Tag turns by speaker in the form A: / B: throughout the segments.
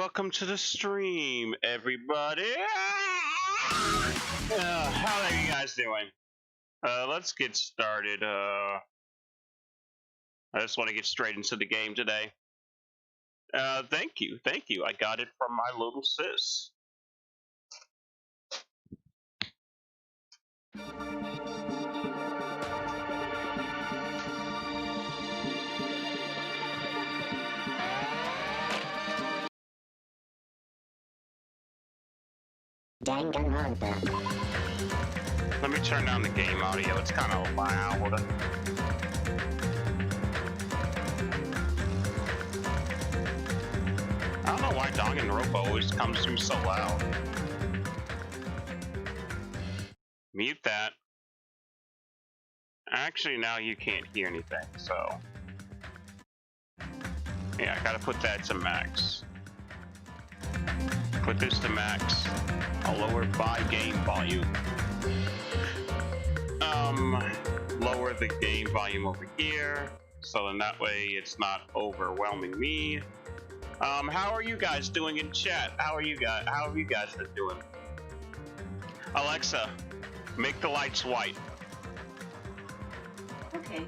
A: welcome to the stream, everybody. How are you guys doing? Let's get started. I just want to get straight into the game today. Thank you. I got it from my little sis.
B: Danganronpa.
A: Let me turn down the game audio. It's kind of loud. I don't know why Danganronpa always comes through so loud. Mute that. Actually, now you can't hear anything, so... Yeah, I gotta put that to max. Put this to max. I'll lower by game volume. Lower the game volume over here, so in that way it's not overwhelming me. How are you guys doing in chat? How have you guys been doing? Alexa, make the lights white.
B: Okay.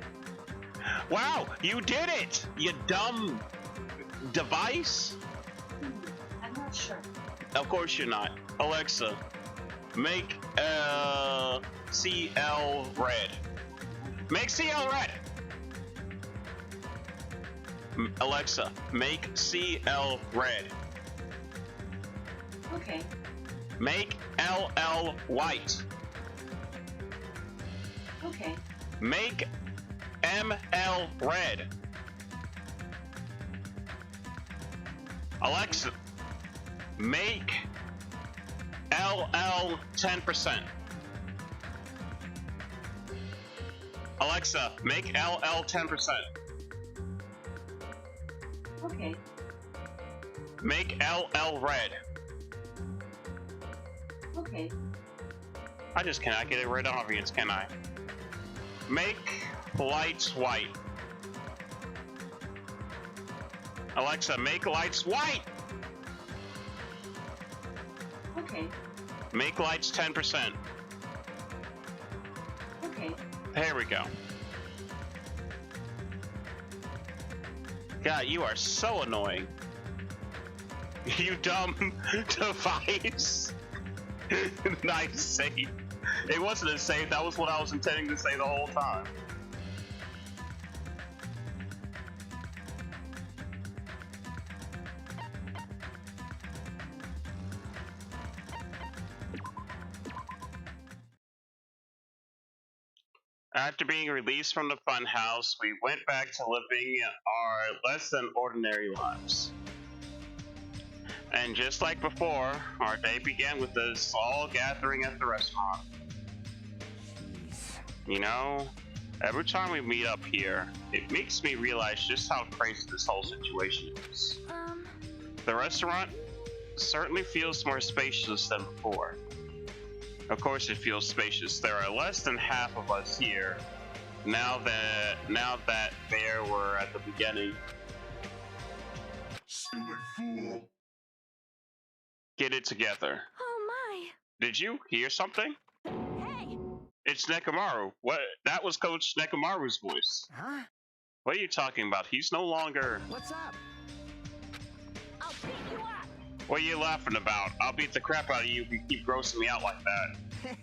A: Wow, you did it! You dumb device.
B: I'm not sure.
A: Of course you're not. Alexa, make CL red. Make CL red. Alexa, make CL red.
B: Okay.
A: Make LL white.
B: Okay.
A: Make ML red. Alexa, make LL 10%. Alexa, make LL 10%.
B: Okay.
A: Make LL red.
B: Okay.
A: I just cannot get it right obvious, can I? Make lights white. Alexa, make lights white!
B: Okay.
A: Make lights 10%.
B: Okay.
A: There we go. God, you are so annoying. You dumb device. Nice save. It wasn't a save, that was what I was intending to say the whole time. After being released from the funhouse, we went back to living our less than ordinary lives. And just like before, our day began with us all gathering at the restaurant. You know, every time we meet up here, it makes me realize just how crazy this whole situation is. The restaurant certainly feels more spacious than before. Of course it feels spacious. There are less than half of us here now that there were at the beginning.
C: Stupid fool.
A: Get it together.
D: Oh my!
A: Did you hear something?
D: Hey!
A: It's Nekomaru. What? That was Coach Nekomaru's voice.
D: Huh?
A: What are you talking about? He's no longer...
D: What's up? I'll beat you up!
A: What are you laughing about? I'll beat the crap out of you if you keep grossing me out like that.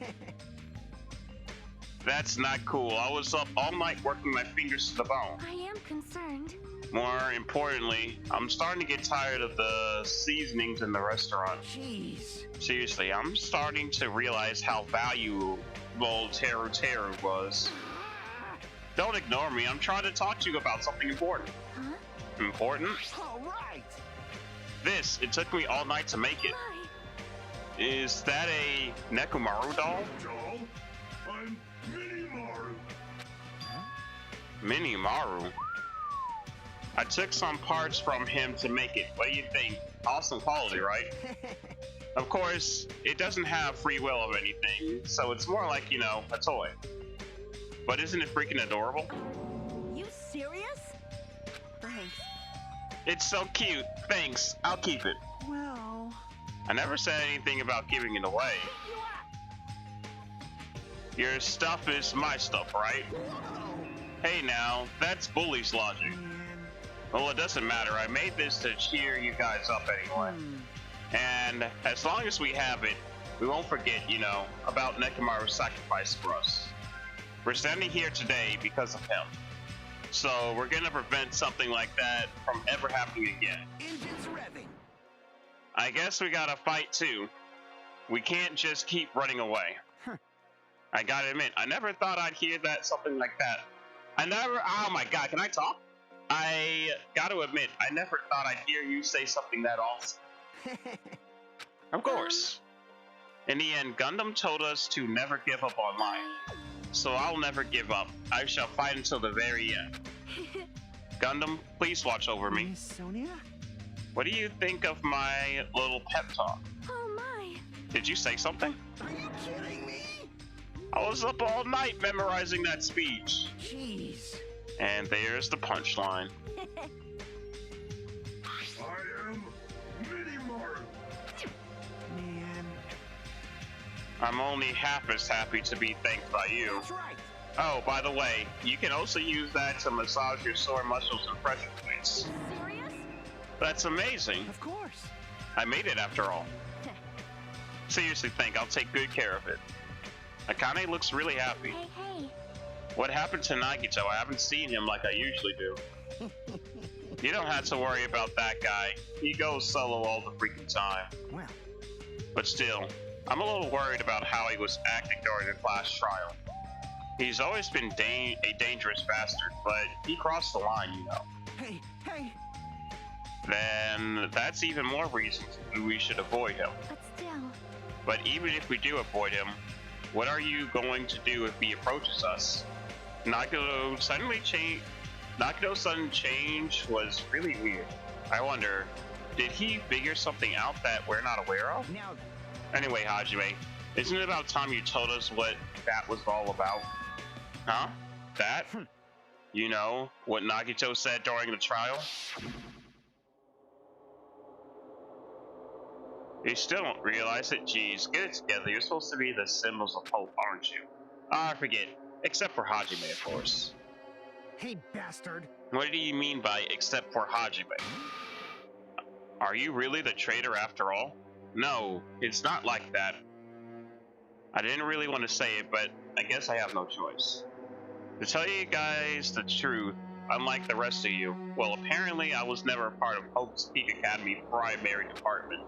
A: That's not cool. I was up all night working my fingers to the bone.
D: I am concerned.
A: More importantly, I'm starting to get tired of the seasonings in the restaurant.
D: Jeez.
A: Seriously, I'm starting to realize how valuable Teru Teru was. Don't ignore me. I'm trying to talk to you about something important.
D: Huh?
A: Important?
D: All right.
A: This. It took me all night to make it.
D: My.
A: Is that a Nekomaru doll?
C: Doll, I'm Mini-Maru.
A: Mini-Maru? I took some parts from him to make it. What do you think? Awesome quality, right? Of course, it doesn't have free will of anything, so it's more like, you know, a toy. But isn't it freaking adorable?
D: You serious? Thanks.
A: It's so cute. Thanks. I'll keep it.
E: Well...
A: I never said anything about giving it away.
D: You up.
A: Your stuff is my stuff, right? Hey now, that's bully's logic.
E: Man...
A: Well, it doesn't matter. I made this to cheer you guys up anyway. And as long as we have it, we won't forget, you know, about Nekomaru's sacrifice for us. We're standing here today because of him. So we're gonna prevent something like that from ever happening again.
E: Engines revving.
A: I guess we gotta fight too. We can't just keep running away. I gotta admit, I never thought I'd hear something like that. Oh my god, can I talk? I gotta admit, I never thought I'd hear you say something that awesome. Of course. In the end, Gundam told us to never give up on life. So I'll never give up. I shall fight until the very end. Gundam, please watch over me.
E: Miss Sonia?
A: What do you think of my little pep talk?
D: Oh my.
A: Did you say something?
E: Are you kidding me?
A: I was up all night memorizing that speech.
E: Jeez.
A: And there's the punchline.
C: I am Minimaru.
E: Man.
A: I'm only half as happy to be thanked by you.
E: That's right.
A: Oh, by the way, you can also use that to massage your sore muscles and pressure points.
D: Serious?
A: That's amazing.
E: Of course.
A: I made it after all. Seriously, I'll take good care of it. Akane looks really happy.
D: Hey, hey.
A: What happened to Nagito? I haven't seen him like I usually do. You don't have to worry about that guy. He goes solo all the freaking time.
E: Well.
A: But still, I'm a little worried about how he was acting during the class trial. He's always been a dangerous bastard, but he crossed the line, you know.
E: Hey, hey.
A: Then that's even more reason we should avoid him.
D: But still.
A: But even if we do avoid him, what are you going to do if he approaches us? Nagito's sudden change was really weird. I wonder, did he figure something out that we're not aware of?
E: Now
A: Anyway, Hajime, isn't it about time you told us what that was all about? Huh? That? You know, what Nagito said during the trial? You still don't realize it? Jeez, get it together. You're supposed to be the symbols of hope, aren't you? I forget. Except for Hajime, of course.
E: Hey, bastard.
A: What do you mean by except for Hajime? Are you really the traitor after all? No, it's not like that. I didn't really want to say it, but I guess I have no choice. To tell you guys the truth, unlike the rest of you, well, apparently I was never a part of Hope's Peak Academy primary department.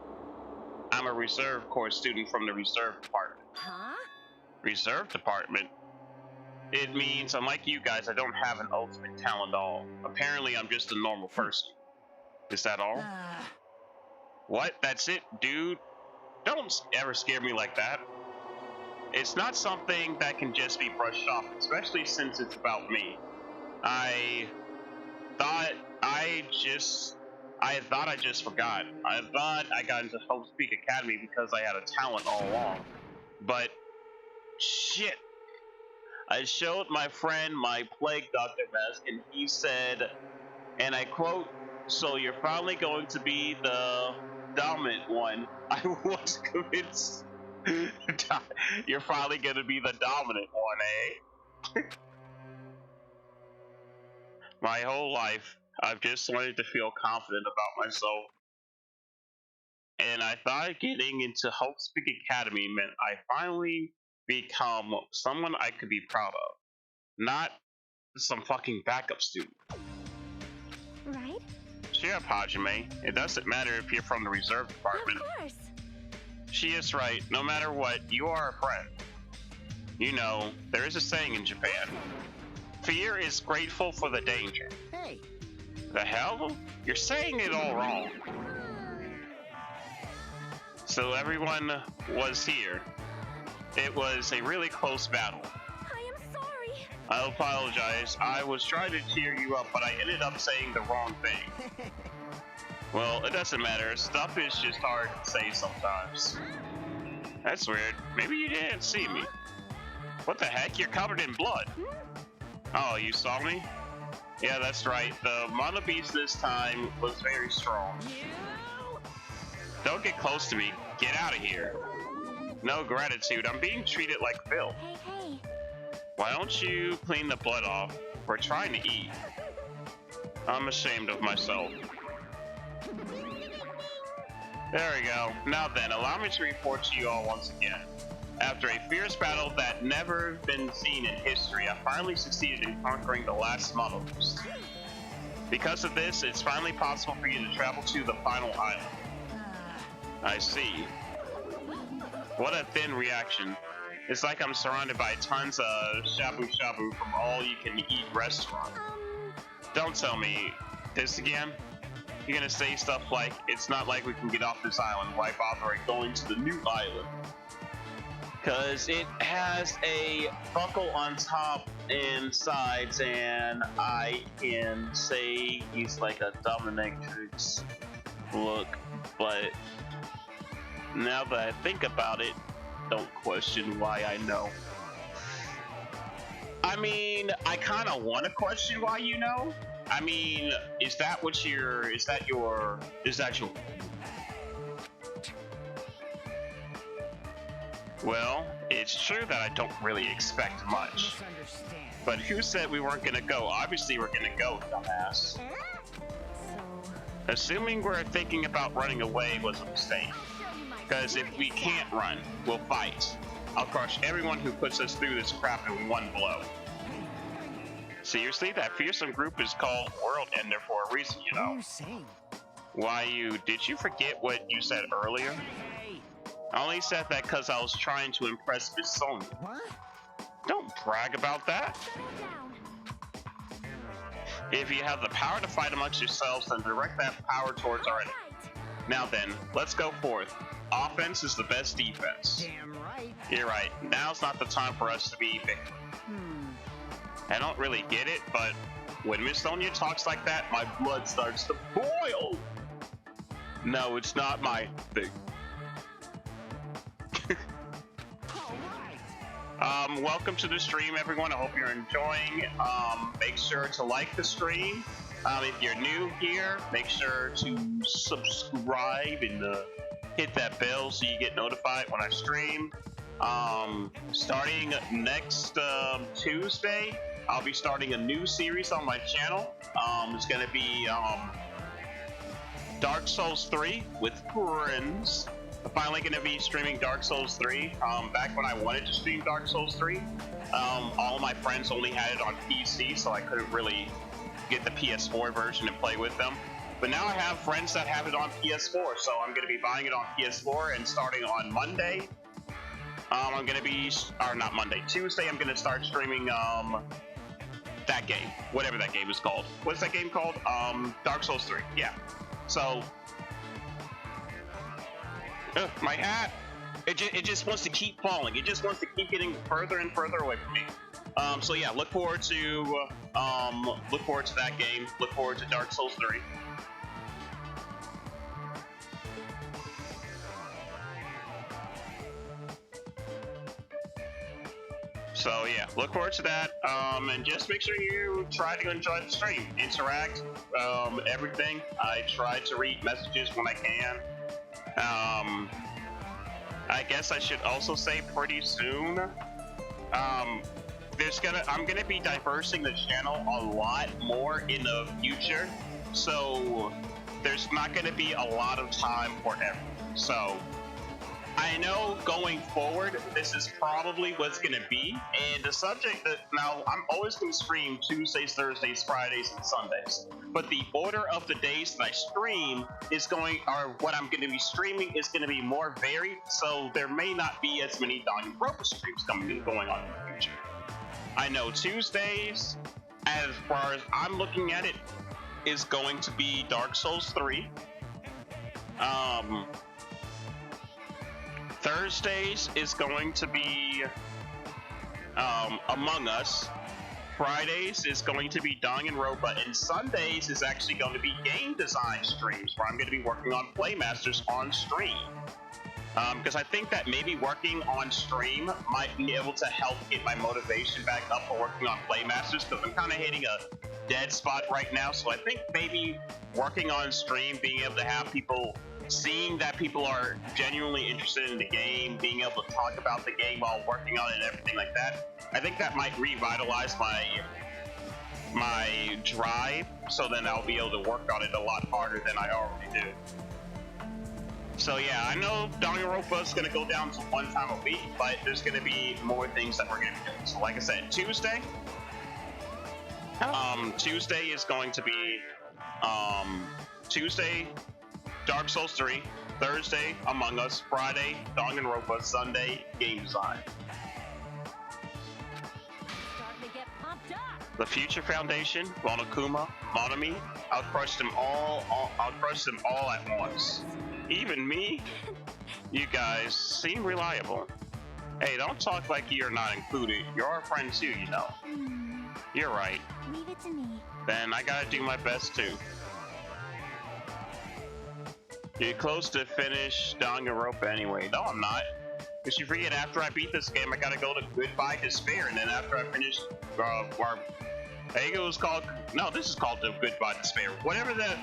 A: I'm a reserve corps student from the reserve department.
D: Huh?
A: Reserve department? It means, unlike you guys, I don't have an ultimate talent at all. Apparently, I'm just a normal person. Is that all? What? That's it, dude? Don't ever scare me like that. It's not something that can just be brushed off, especially since it's about me. I thought I just forgot. I thought I got into Hope's Peak Academy because I had a talent all along. But, shit. I showed my friend my Plague Doctor mask, and he said, and I quote, "So you're finally going to be the dominant one." I was convinced. You're finally going to be the dominant one, eh? My whole life, I've just wanted to feel confident about myself. And I thought getting into Hope's Peak Academy meant I finally become someone I could be proud of. Not some fucking backup student.
D: Right?
A: Cheer up, Hajime. It doesn't matter if you're from the reserve department.
D: Of course.
A: She is right. No matter what, you are a friend. You know, there is a saying in Japan. Fear is grateful for the danger.
E: Hey.
A: The hell? You're saying it all wrong. So everyone was here. It was a really close battle.
D: I am sorry.
A: I apologize. I was trying to cheer you up, but I ended up saying the wrong thing. Well, it doesn't matter. Stuff is just hard to say sometimes. That's weird. Maybe you didn't see me. What the heck? You're covered in blood. Oh, you saw me? Yeah, that's right. The Mono Beast this time was very strong. Don't get close to me. Get out of here. No gratitude. I'm being treated like filth.
D: Hey, hey.
A: Why don't you clean the blood off? We're trying to eat. I'm ashamed of myself. There we go. Now then, allow me to report to you all once again. After a fierce battle that never been seen in history, I finally succeeded in conquering the last Mono Beast. Because of this, it's finally possible for you to travel to the final island. I see. What a thin reaction. It's like I'm surrounded by tons of shabu shabu from all-you-can-eat restaurant. Don't tell me this again. You're gonna say stuff like, it's not like we can get off this island. Why bother going to the new island? Cause it has a buckle on top and sides, and I can say he's like a dominatrix look, but now that I think about it, don't question why I know. I mean, I kind of want to question why you know. I mean, is that your? Well, it's true that I don't really expect much. But who said we weren't gonna go? Obviously we're gonna go, dumbass. Assuming we're thinking about running away was a mistake. Because if we can't run, we'll fight. I'll crush everyone who puts us through this crap in one blow. Seriously, that fearsome group is called World Ender for a reason, you know.
E: What are you saying?
A: Why, did you forget what you said earlier? I only said that because I was trying to impress Miss Sonia.
E: What?
A: Don't brag about that. If you have the power to fight amongst yourselves, then direct that power towards our enemy. Now then, let's go forth. Offense is the best defense.
E: Damn right.
A: You're right. Now's not the time for us to be victims. I don't really get it, but when Miss Sonia talks like that, my blood starts to boil. No, it's not my thing. Welcome to the stream, everyone. I hope you're enjoying. Make sure to like the stream. If you're new here, make sure to subscribe and hit that bell so you get notified when I stream. Starting next Tuesday, I'll be starting a new series on my channel. It's gonna be Dark Souls 3 with friends. I'm finally gonna be streaming Dark Souls 3. Back when I wanted to stream Dark Souls 3, all of my friends only had it on PC, so I couldn't really get the PS4 version and play with them. But now I have friends that have it on PS4, so I'm gonna be buying it on PS4, and starting on Monday, I'm gonna be, or not Monday, Tuesday, I'm gonna start streaming that game, whatever that game is called. What's that game called? Dark Souls 3. Yeah. So, my hat. It just wants to keep falling. It just wants to keep getting further and further away from me. So yeah, look forward to that game. Look forward to Dark Souls 3. So yeah, look forward to that. And just make sure you try to enjoy the stream, interact, everything. I try to read messages when I can. I guess I should also say pretty soon, I'm gonna be diversing the channel a lot more in the future, so there's not gonna be a lot of time for everything. So I know going forward, this is probably what's gonna be, and the subject that now I'm always gonna stream Tuesdays, Thursdays, Fridays, and Sundays. But the order of the days that I stream is what I'm gonna be streaming is gonna be more varied, so there may not be as many Danganronpa streams going on in the future. I know Tuesdays, as far as I'm looking at it, is going to be Dark Souls 3. Thursdays is going to be Among Us. Fridays is going to be Danganronpa, and Sundays is actually going to be game design streams where I'm going to be working on Playmasters on stream. Because I think that maybe working on stream might be able to help get my motivation back up for working on Playmasters, because I'm kind of hitting a dead spot right now. So I think maybe working on stream, being able to have people, seeing that people are genuinely interested in the game, being able to talk about the game while working on it and everything like that, I think that might revitalize my drive, so then I'll be able to work on it a lot harder than I already do. So yeah, I know Danganronpa is going to go down to 1 time a week, but there's going to be more things that we're going to be doing. So like I said, Tuesday is going to be Tuesday, Dark Souls 3, Thursday, Among Us, Friday, Danganronpa, Sunday, game design.
D: Starting to get pumped up.
A: The Future Foundation, Monokuma, Monami, I'll crush them all at once. Even me? You guys seem reliable. Hey, don't talk like you're not included. You're our friend too, you know. You're right.
D: Leave it to me.
A: Then I gotta do my best too. You're close to finish Danganronpa anyway. No, I'm not. Because you forget, after I beat this game, I gotta go to Goodbye Despair, and then after I finish, I think it was called, no, this is called the Goodbye Despair. Whatever that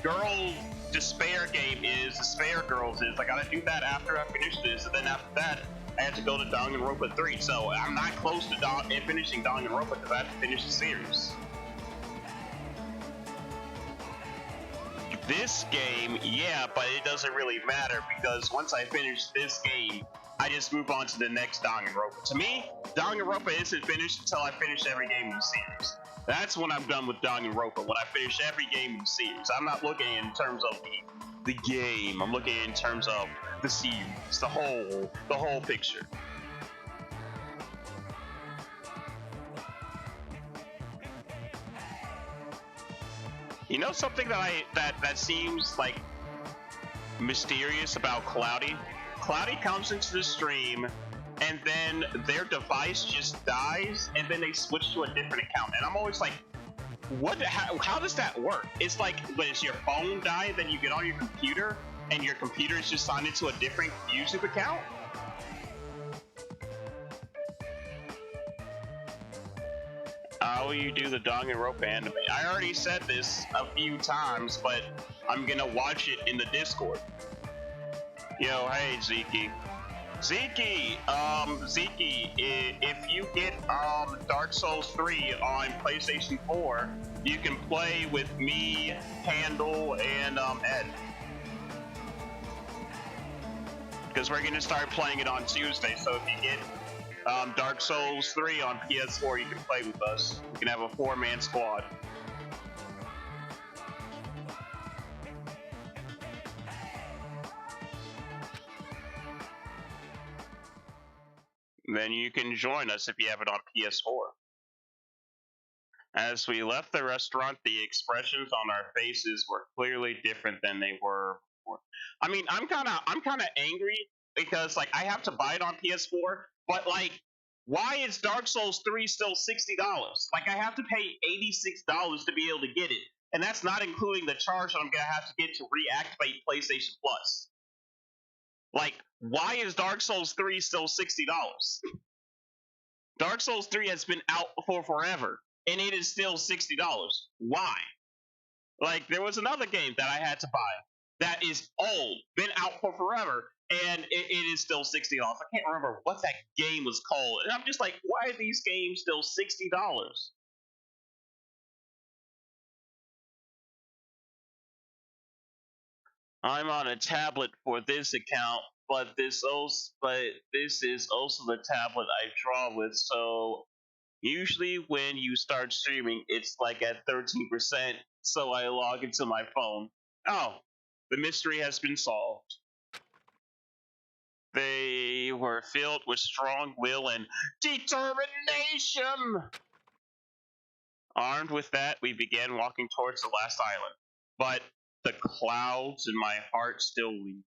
A: girl Despair game is, Despair Girls is, I gotta do that after I finish this, and then after that, I have to go to Danganronpa 3. So I'm not close to finishing Danganronpa because I have to finish the series. This game, yeah, but it doesn't really matter because once I finish this game, I just move on to the next Danganronpa. To me, Danganronpa isn't finished until I finish every game in the series. That's when I'm done with Danganronpa, when I finish every game in the series. I'm not looking in terms of the game. I'm looking in terms of the series, the whole picture. You know something that seems like mysterious about Cloudy? Cloudy comes into the stream and then their device just dies and then they switch to a different account. And I'm always like, how does that work? It's like when your phone dies, then you get on your computer and your computer is just signed into a different YouTube account? How will you do the Danganronpa anime? I already said this a few times, but I'm gonna watch it in the Discord. Yo, hey Zeke. Zeke, if you get Dark Souls 3 on PlayStation 4, you can play with me, Handle, and Ed. Because we're gonna start playing it on Tuesday, so if you get Dark Souls 3 on PS4, you can play with us. We can have a 4-man squad. Then you can join us if you have it on PS4. As we left the restaurant, the expressions on our faces were clearly different than they were before. I mean, I'm kind of angry because like I have to buy it on PS4, but like, why is Dark Souls 3 still $60? Like I have to pay $86 to be able to get it, and that's not including the charge that I'm gonna have to get to reactivate PlayStation Plus. Like, why is Dark Souls 3 still $60? Dark Souls 3 has been out for forever, and it is still $60. Why? Like, there was another game that I had to buy that is old, been out for forever, and it is still $60. I can't remember what that game was called. And I'm just like, why are these games still $60? I'm on a tablet for this account, but this is also the tablet I draw with, so usually when you start streaming, it's like at 13%, so I log into my phone. Oh, the mystery has been solved. They were filled with strong will and determination! Armed with that, we began walking towards the last island, but the clouds in my heart still leaped.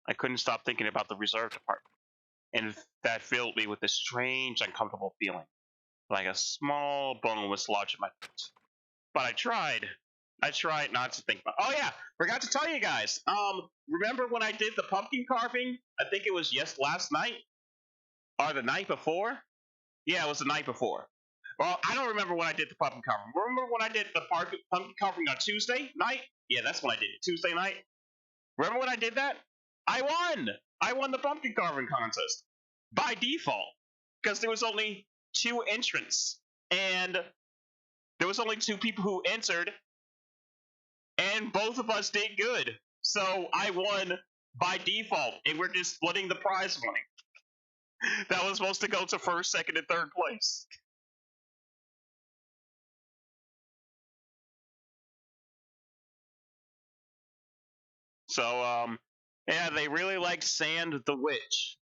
A: I couldn't stop thinking about the reserve department, and that filled me with a strange, uncomfortable feeling, like a small bone was lodged in my throat. But I tried. I try not to think about. Oh yeah, forgot to tell you guys. Remember when I did the pumpkin carving? I think it was last night or the night before. Yeah, it was the night before. Well, I don't remember when I did the pumpkin carving. Remember when I did the pumpkin carving on Tuesday night? Yeah, that's when I did it. Tuesday night. Remember when I did that? I won. I won the pumpkin carving contest by default because there was only 2 entrants and there was only 2 people who entered, and both of us did good. So I won by default, and we're just splitting the prize money. That was supposed to go to first, second, and third place. So, yeah, they really like Sand the Witch.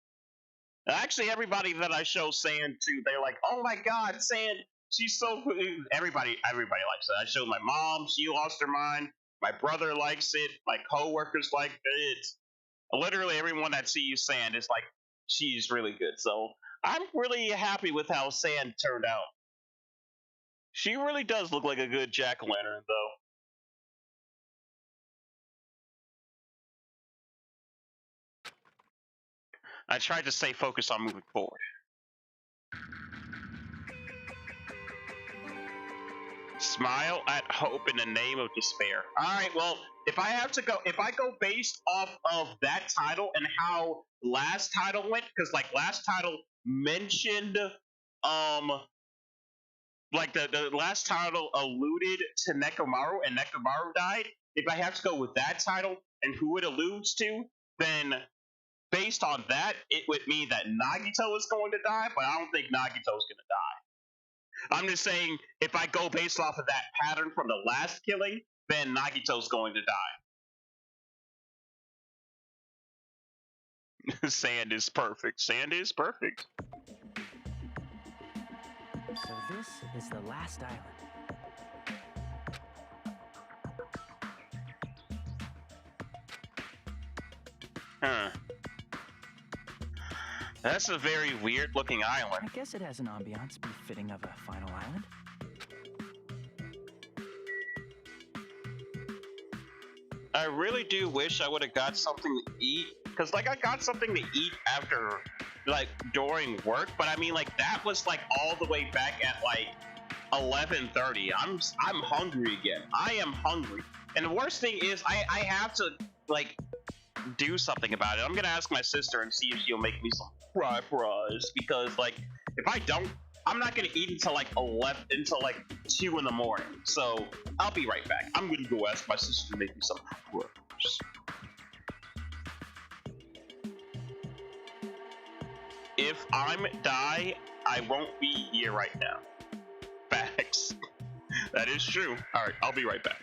A: Actually, everybody that I show Sand to, they're like, "Oh my God, Sand, she's so good." Everybody likes it. I showed my mom; she lost her mind. My brother likes it. My coworkers like it. Literally, everyone that sees Sand is like, "She's really good." So I'm really happy with how Sand turned out. She really does look like a good jack-o'-lantern, though. I tried to stay focused on moving forward. Smile at hope in the name of despair. Alright, well, if I go based off of that title and how last title went, because like last title mentioned like the last title alluded to Nekomaru and Nekomaru died. If I have to go with that title and who it alludes to, then based on that, it would mean that Nagito is going to die, but I don't think Nagito is going to die. I'm just saying, if I go based off of that pattern from the last killing, then Nagito's going to die. Sand is perfect. Sand is perfect.
F: So this is the last island.
A: Huh. That's a very weird looking island.
F: I guess it has an ambiance befitting of a final island.
A: I really do wish I would have got something to eat, because like I got something to eat after, like during work, but I mean like that was like all the way back at like 11:30. I'm hungry again. I am hungry, and the worst thing is I have to like do something about it. I'm gonna ask my sister and see if she'll make me some fries, because like if I don't, I'm not gonna eat until like 2 in the morning. So I'll be right back. I'm gonna go ask my sister to make me some fries. If I'm die, I won't be here right now. Facts. That is true. All right, I'll be right back.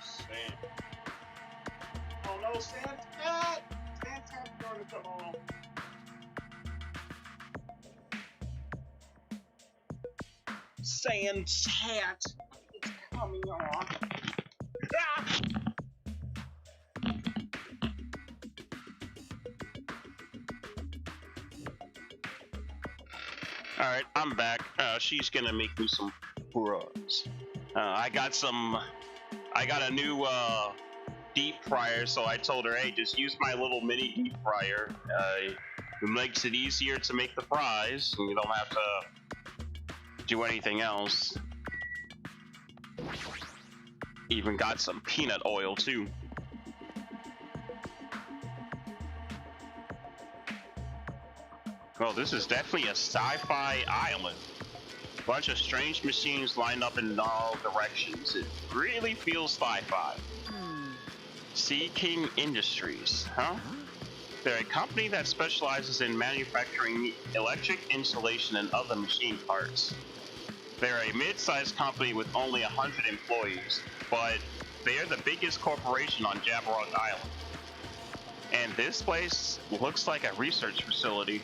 A: Sand. Oh no, Sand Cat! Sand Cat's going to come on. Sand Cat! It's coming on. Ah! Alright, I'm back. She's gonna make me some fries. I got a new deep fryer, so I told her, hey, just use my little mini deep fryer. It makes it easier to make the fries, and you don't have to do anything else. Even got some peanut oil too. Well, this is definitely a sci-fi island. Bunch of strange machines lined up in all directions. It really feels sci-fi. Sea King Industries, huh? They're a company that specializes in manufacturing electric installation and other machine parts. They're a mid-sized company with only 100 employees, but they're the biggest corporation on Jabberwock Island. And this place looks like a research facility.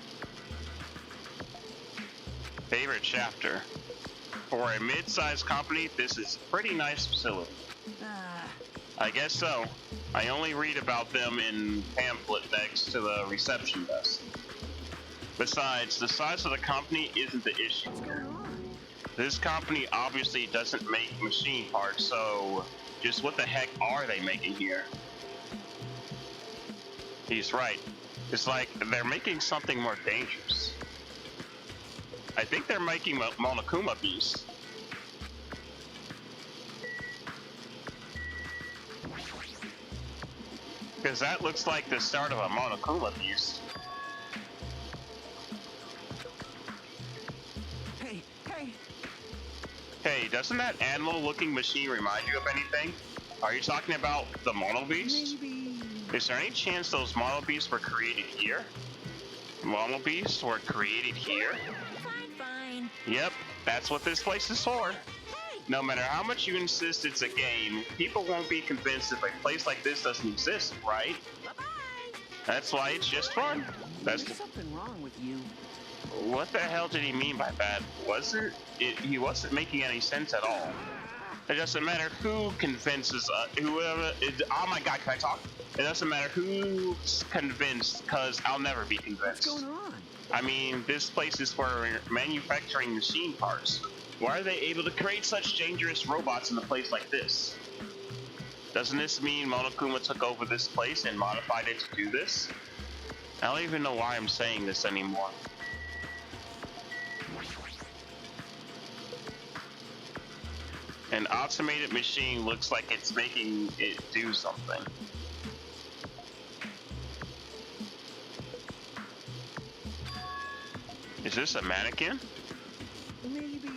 A: Favorite chapter. For a mid-sized company, this is a pretty nice facility. I guess so. I only read about them in pamphlet next to the reception desk. Besides, the size of the company isn't the issue here. This company obviously doesn't make machine parts, so just what the heck are they making here? He's right. It's like they're making something more dangerous. I think they're making Monokuma beasts. Because that looks like the start of a Monokuma beast.
E: Hey, hey.
A: Hey, doesn't that animal-looking machine remind you of anything? Are you talking about the Mono Beast?
E: Maybe.
A: Is there any chance those Mono Beasts were created here? Mono Beasts were created here?
D: Fine.
A: Yep, that's what this place is for. No matter how much you insist it's a game, people won't be convinced if a place like this doesn't exist, right?
D: Bye-bye.
A: That's why it's just fun.
E: There's something wrong with you.
A: What the hell did he mean by that? He wasn't making any sense at all. It doesn't matter who convinces whoever. Oh my God, can I talk? It doesn't matter who's convinced, cause I'll never be convinced.
E: What's going on?
A: I mean, this place is for manufacturing machine parts. Why are they able to create such dangerous robots in a place like this? Doesn't this mean Monokuma took over this place and modified it to do this? I don't even know why I'm saying this anymore. An automated machine looks like it's making it do something. Is this a mannequin?
E: Maybe.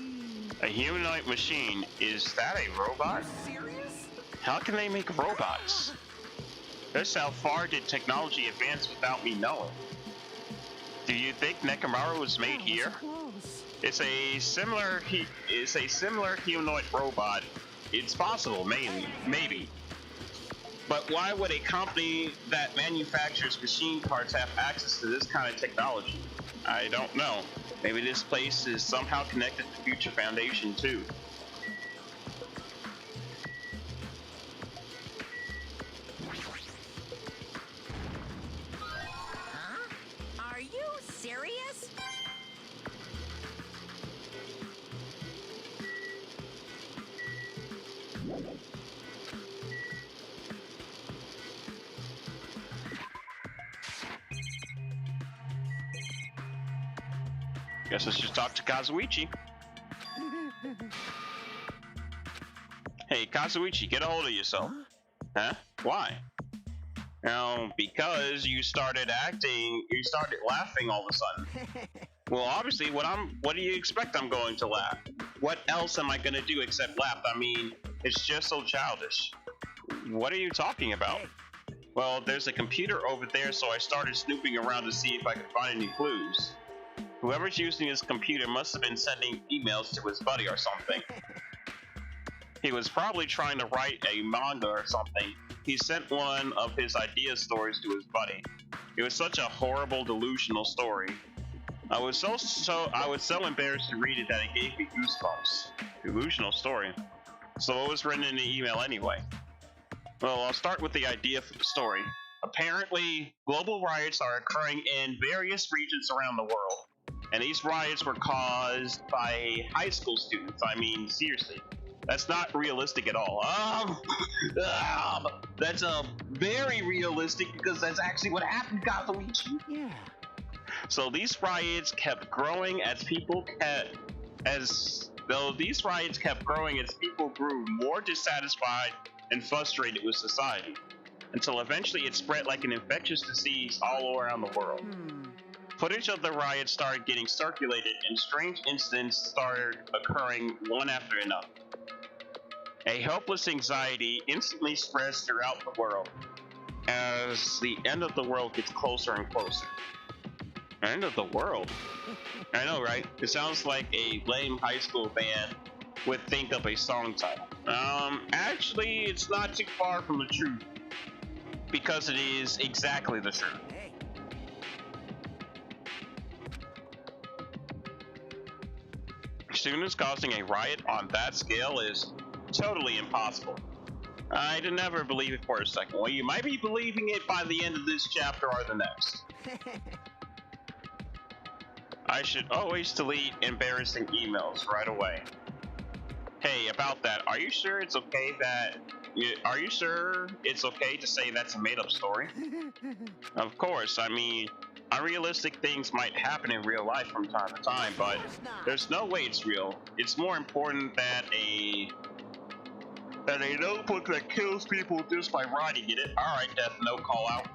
A: A humanoid machine? Is that a robot?
E: Serious?
A: How can they make robots? That's how far did technology advance without me knowing? Do you think Nekomaru was made here?
E: Close.
A: It's a similar humanoid robot. It's possible, maybe. But why would a company that manufactures machine parts have access to this kind of technology? I don't know. Maybe this place is somehow connected to Future Foundation too.
D: Huh? Are you serious?
A: Guess let's just talk to Kazuichi. Hey, Kazuichi, get a hold of yourself. Huh? Why? Now, because you started laughing all of a sudden. Well, obviously, what do you expect I'm going to laugh? What else am I gonna do except laugh? I mean, it's just so childish. What are you talking about? Well, there's a computer over there, so I started snooping around to see if I could find any clues. Whoever's using his computer must have been sending emails to his buddy or something. He was probably trying to write a manga or something. He sent one of his idea stories to his buddy. It was such a horrible, delusional story. I was so embarrassed to read it that it gave me goosebumps. Delusional story. So it was written in the email anyway. Well, I'll start with the idea for the story. Apparently, global riots are occurring in various regions around the world. And these riots were caused by high school students. I mean, seriously. That's not realistic at all. That's very realistic because that's actually what happened, Kazuichi.
E: Yeah.
A: So these riots kept growing as people grew more dissatisfied and frustrated with society, until eventually it spread like an infectious disease all around the world. Footage of the riots started getting circulated, and strange incidents started occurring one after another. A helpless anxiety instantly spreads throughout the world as the end of the world gets closer and closer. End of the world? I know, right? It sounds like a lame high school band would think of a song title. Actually, it's not too far from the truth, because it is exactly the truth.
E: Hey.
A: Students causing a riot on that scale is totally impossible. I'd never believe it for a second. Well, you might be believing it by the end of this chapter or the next. I should always delete embarrassing emails right away. Hey, about that, are you sure it's okay to say that's a made-up story? Of course, I mean, unrealistic things might happen in real life from time to time, but there's no way it's real. It's more important that a notebook that kills people just by writing in it. Alright, Death Note call out.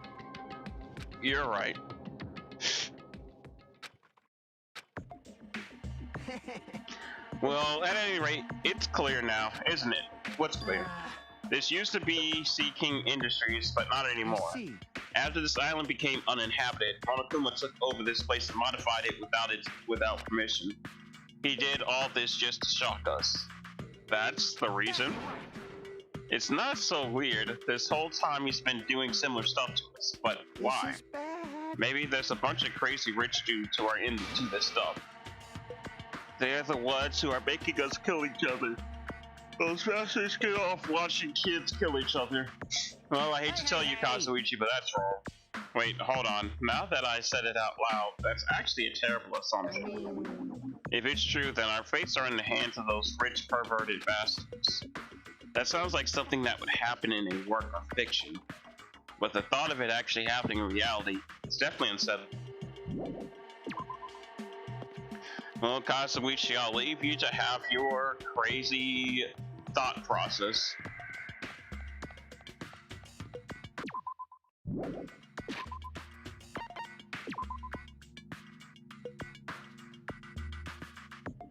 A: You're right. Well, at any rate, it's clear now, isn't it? What's clear? This used to be Sea King Industries, but not anymore. After this island became uninhabited, Monokuma took over this place and modified it without permission. He did all this just to shock us. That's the reason? It's not so weird. This whole time he's been doing similar stuff to us, but why? Maybe there's a bunch of crazy rich dudes who are into this stuff. They're the ones who are making us kill each other. Those bastards get off watching kids kill each other. Well, I hate to tell you, Kazuichi, but that's wrong. Wait, hold on. Now that I said it out loud, that's actually a terrible assumption. If it's true, then our fates are in the hands of those rich, perverted bastards. That sounds like something that would happen in a work of fiction. But the thought of it actually happening in reality is definitely unsettling. Well, Kazuichi, I'll leave you to have your crazy thought process.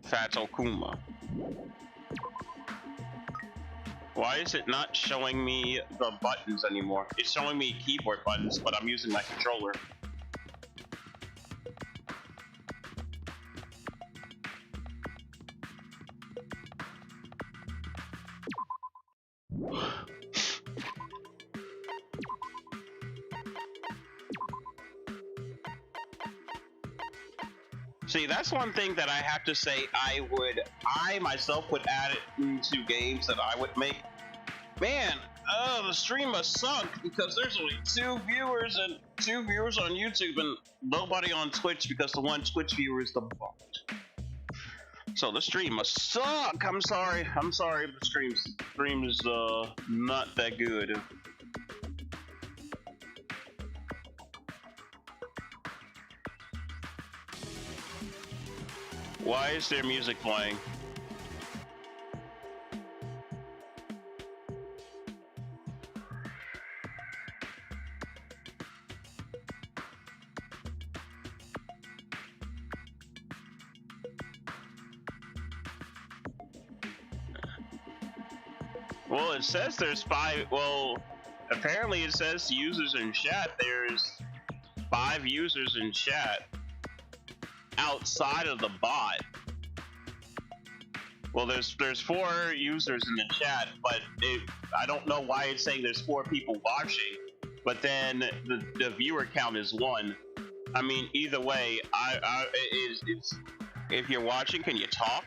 A: Fatokuma. Why is it not showing me the buttons anymore? It's showing me keyboard buttons, but I'm using my controller. See, that's one thing that I have to say I myself would add it into games that I would make. Man, the stream has sunk because there's only two viewers on YouTube and nobody on Twitch because the one Twitch viewer is the bot. So the stream must suck. I'm sorry, the stream is not that good. Why is there music playing? Well, it says there's 5. Well, apparently it says users in chat. There's 5 users in chat outside of the bot. Well, there's 4 users in the chat, but I don't know why it's saying there's 4 people watching, but then the viewer count is 1. I mean, either way, if you're watching, can you talk?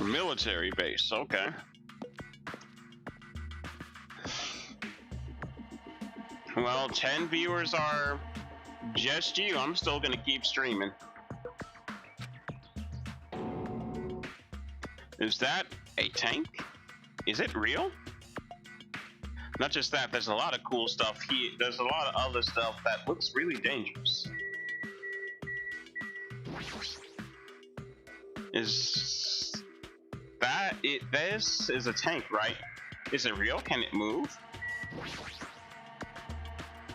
A: Military base, okay. Well, 10 viewers are just you. I'm still gonna keep streaming. Is that a tank? Is it real? Not just that, there's a lot of cool stuff here. There's a lot of other stuff that looks really dangerous. Is that it? This is a tank, right? Is it real? Can it move?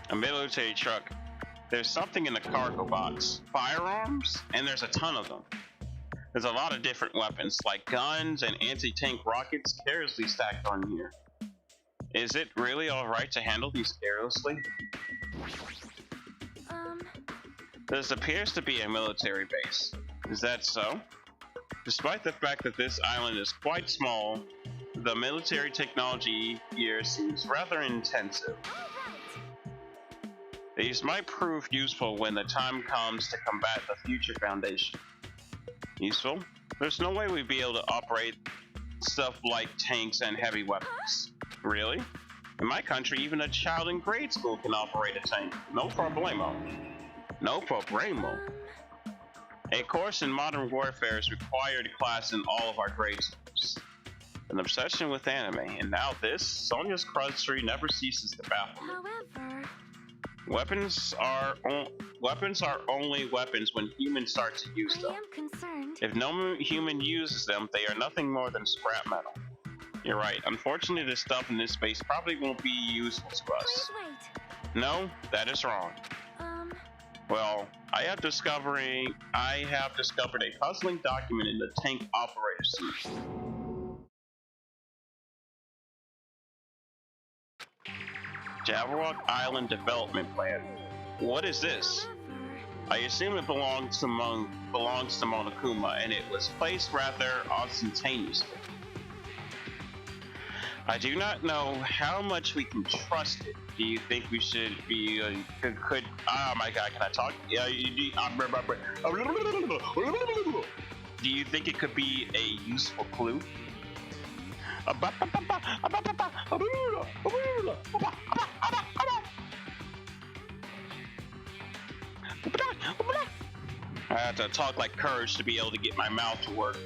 A: A military truck. There's something in the cargo box. Firearms? And there's a ton of them. There's a lot of different weapons, like guns and anti-tank rockets carelessly stacked on here. Is it really alright to handle these carelessly? This appears to be a military base. Is that so? Despite the fact that this island is quite small, the military technology here seems rather intensive. These might prove useful when the time comes to combat the future Foundation. Useful? There's no way we'd be able to operate stuff like tanks and heavy weapons. Really? In my country, even a child in grade school can operate a tank. No problemo. No problemo. A course in modern warfare is required class in all of our grade schools. An obsession with anime, and now this, Sonia's crudgery never ceases to baffle me.
D: However,
A: Weapons are only weapons when humans start to use
D: I
A: them.
D: am concerned.
A: If no human uses them, they are nothing more than scrap metal. You're right. Unfortunately, this stuff in this space probably won't be useful to us.
D: Please wait.
A: No, that is wrong. Well, I have discovered a puzzling document in the tank operator suit. Jabberwock Island Development Plan. What is this? I assume it belongs to Monokuma, and it was placed rather ostentatiously. I do not know how much we can trust it. Do you think we should be oh my god, can I talk? Yeah, do you think it could be a useful clue? I have to talk like Courage to be able to get my mouth to work.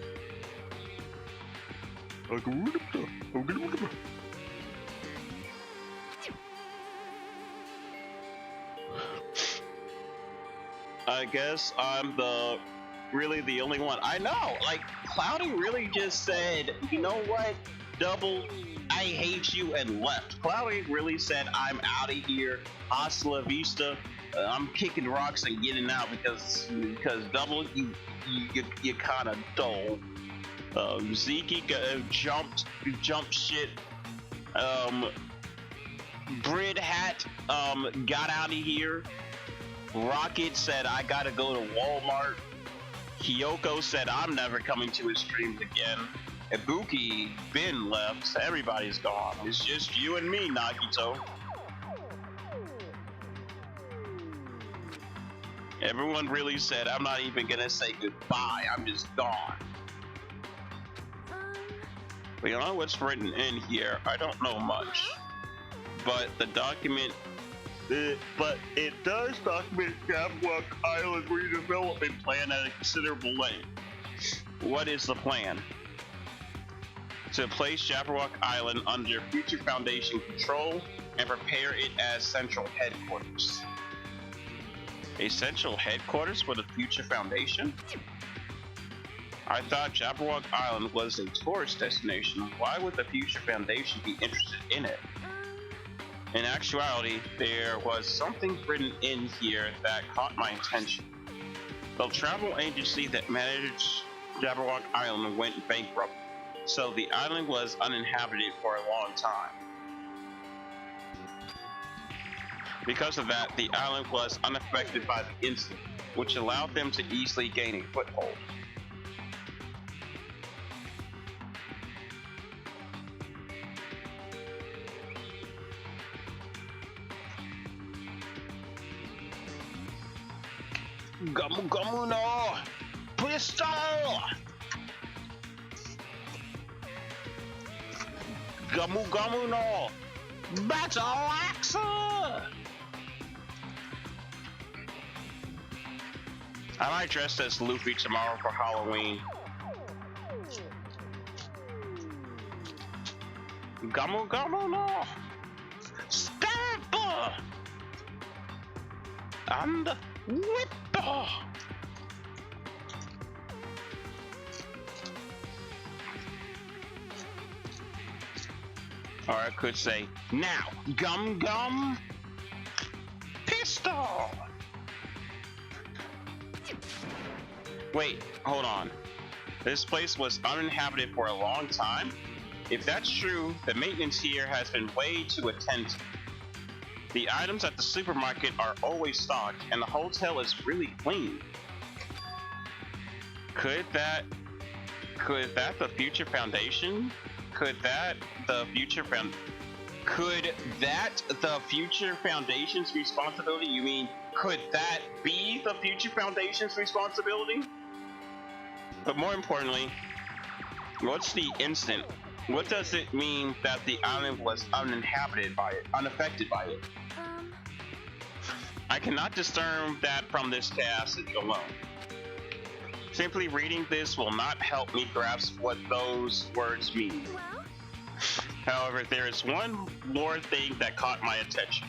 A: I guess I'm really the only one. I know, like, Cloudy really just said, you know what, Double, I hate you, and left. Cloudy really said, I'm out of here, hasta la vista, I'm kicking rocks and getting out because Double, you kind of dull. Zeke jumped shit. Brid Hat got out of here. Rocket said I gotta go to Walmart. Kyoko said I'm never coming to his streams again. Ibuki Ben left, so everybody's gone. It's just you and me, Nagito. Everyone really said I'm not even gonna say goodbye, I'm just gone. But you know what's written in here? I don't know much. But the document, but it does document Jabberwock Island redevelopment plan at a considerable length. What is the plan? to place Jabberwock Island under Future Foundation control and prepare it as central headquarters. A central headquarters for the Future Foundation? I thought Jabberwock Island was a tourist destination. Why would the Future Foundation be interested in it? In actuality, there was something written in here that caught my attention. The travel agency that managed Jabberwock Island went bankrupt, so the island was uninhabited for a long time. Because of that, the island was unaffected by the incident, which allowed them to easily gain a foothold. Gamu Gamu no Pistol! Gamu Gamu no Battle Axe! I might dress as Luffy tomorrow for Halloween. Gamu Gamu no Stab! And Whip! Or I could say, now, Gum Gum Pistol! Wait, hold on. This place was uninhabited for a long time? If that's true, the maintenance here has been way too attentive. The items at the supermarket are always stocked, and the hotel is really clean. Could that the Future Foundation? Could that the Future Foundation's responsibility? You mean, could that be the Future Foundation's responsibility? But more importantly, what's the incident? What does it mean that the island was uninhabited by it, unaffected by it? I cannot discern that from this passage alone. Simply reading this will not help me grasp what those words mean. However, there is one more thing that caught my attention.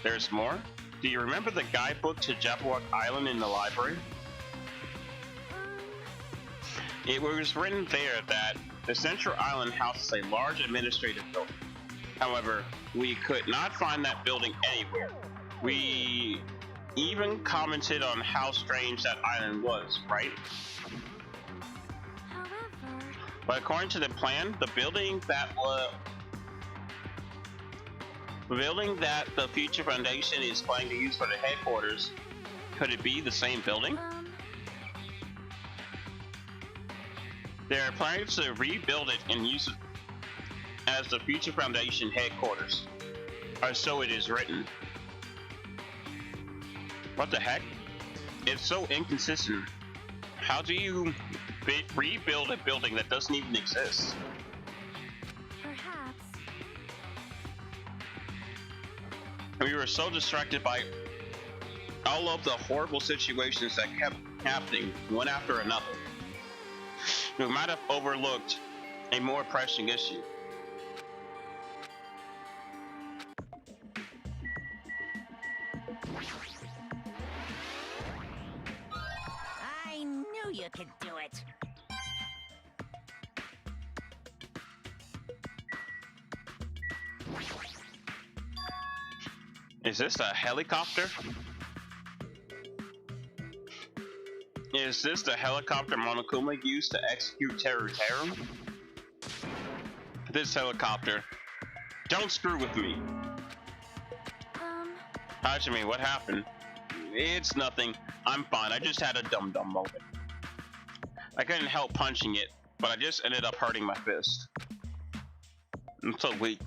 A: There's more? Do you remember the guidebook to Jabberwock Island in the library? It was written there that the central island houses a large administrative building. However, we could not find that building anywhere. We even commented on how strange that island was, right? But according to the plan, the building that the Future Foundation is planning to use for the headquarters, could it be the same building? They are planning to rebuild it and use it as the Future Foundation headquarters, or so it is written. What the heck? It's so inconsistent. How do you rebuild a building that doesn't even exist?
D: Perhaps.
A: We were so distracted by all of the horrible situations that kept happening one after another. We might have overlooked a more pressing issue.
D: I knew you could do it.
A: Is this a helicopter? Is this the helicopter Monokuma used to execute Teru Teru? This helicopter. Don't screw with me. Hajime, what happened? It's nothing. I'm fine. I just had a dum-dum moment. I couldn't help punching it, but I just ended up hurting my fist. I'm so weak.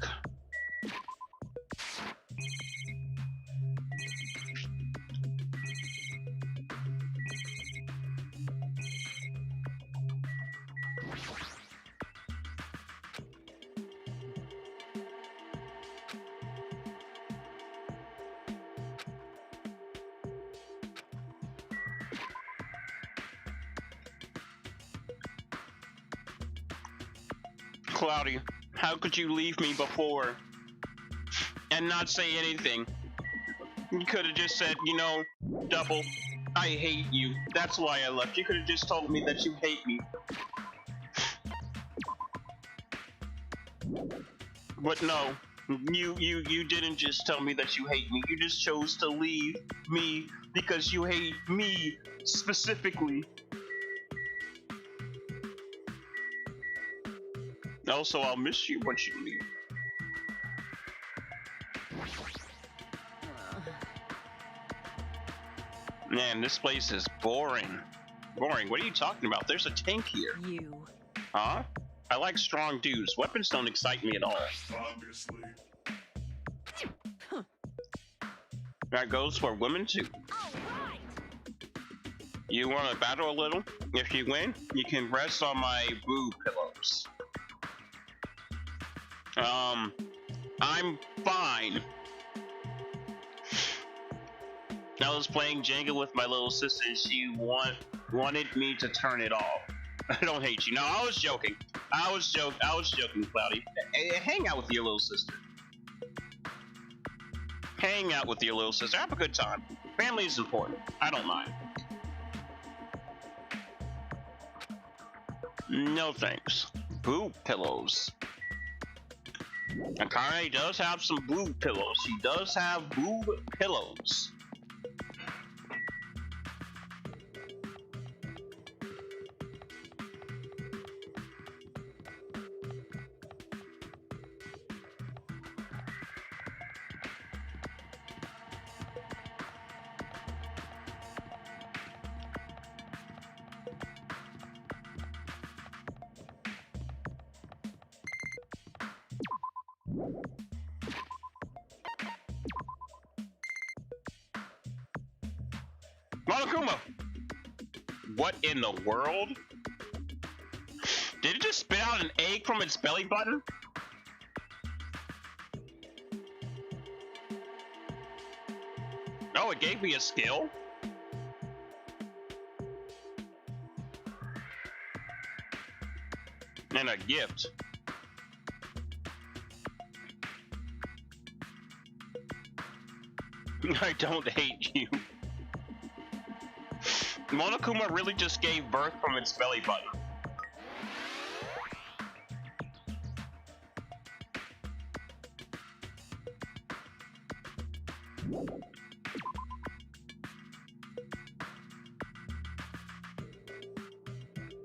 A: Cloudy, how could you leave me before and not say anything? You could have just said, you know, Double, I hate you. That's why I left. You could have just told me that you hate me. But no, you didn't just tell me that you hate me. You just chose to leave me because you hate me specifically. Also, I'll miss you once you leave. Man, this place is boring. Boring? What are you talking about? There's a tank here.
D: You.
A: Huh? I like strong dudes. Weapons don't excite me at all.
C: Obviously.
A: That goes for women too.
D: All right.
A: You want to battle a little? If you win, you can rest on my boob pillows. I'm fine. I was playing Jenga with my little sister and she wanted me to turn it off. I don't hate you. No, I was joking. I was joking, Cloudy. Hang out with your little sister. Hang out with your little sister. Have a good time. Family is important. I don't mind. No thanks. Boob pillows. Akane does have some boob pillows. She does have boob pillows. Monokuma! What in the world? Did it just spit out an egg from its belly button? Oh, it gave me a skill? And a gift. I don't hate you. Monokuma really just gave birth from its belly button.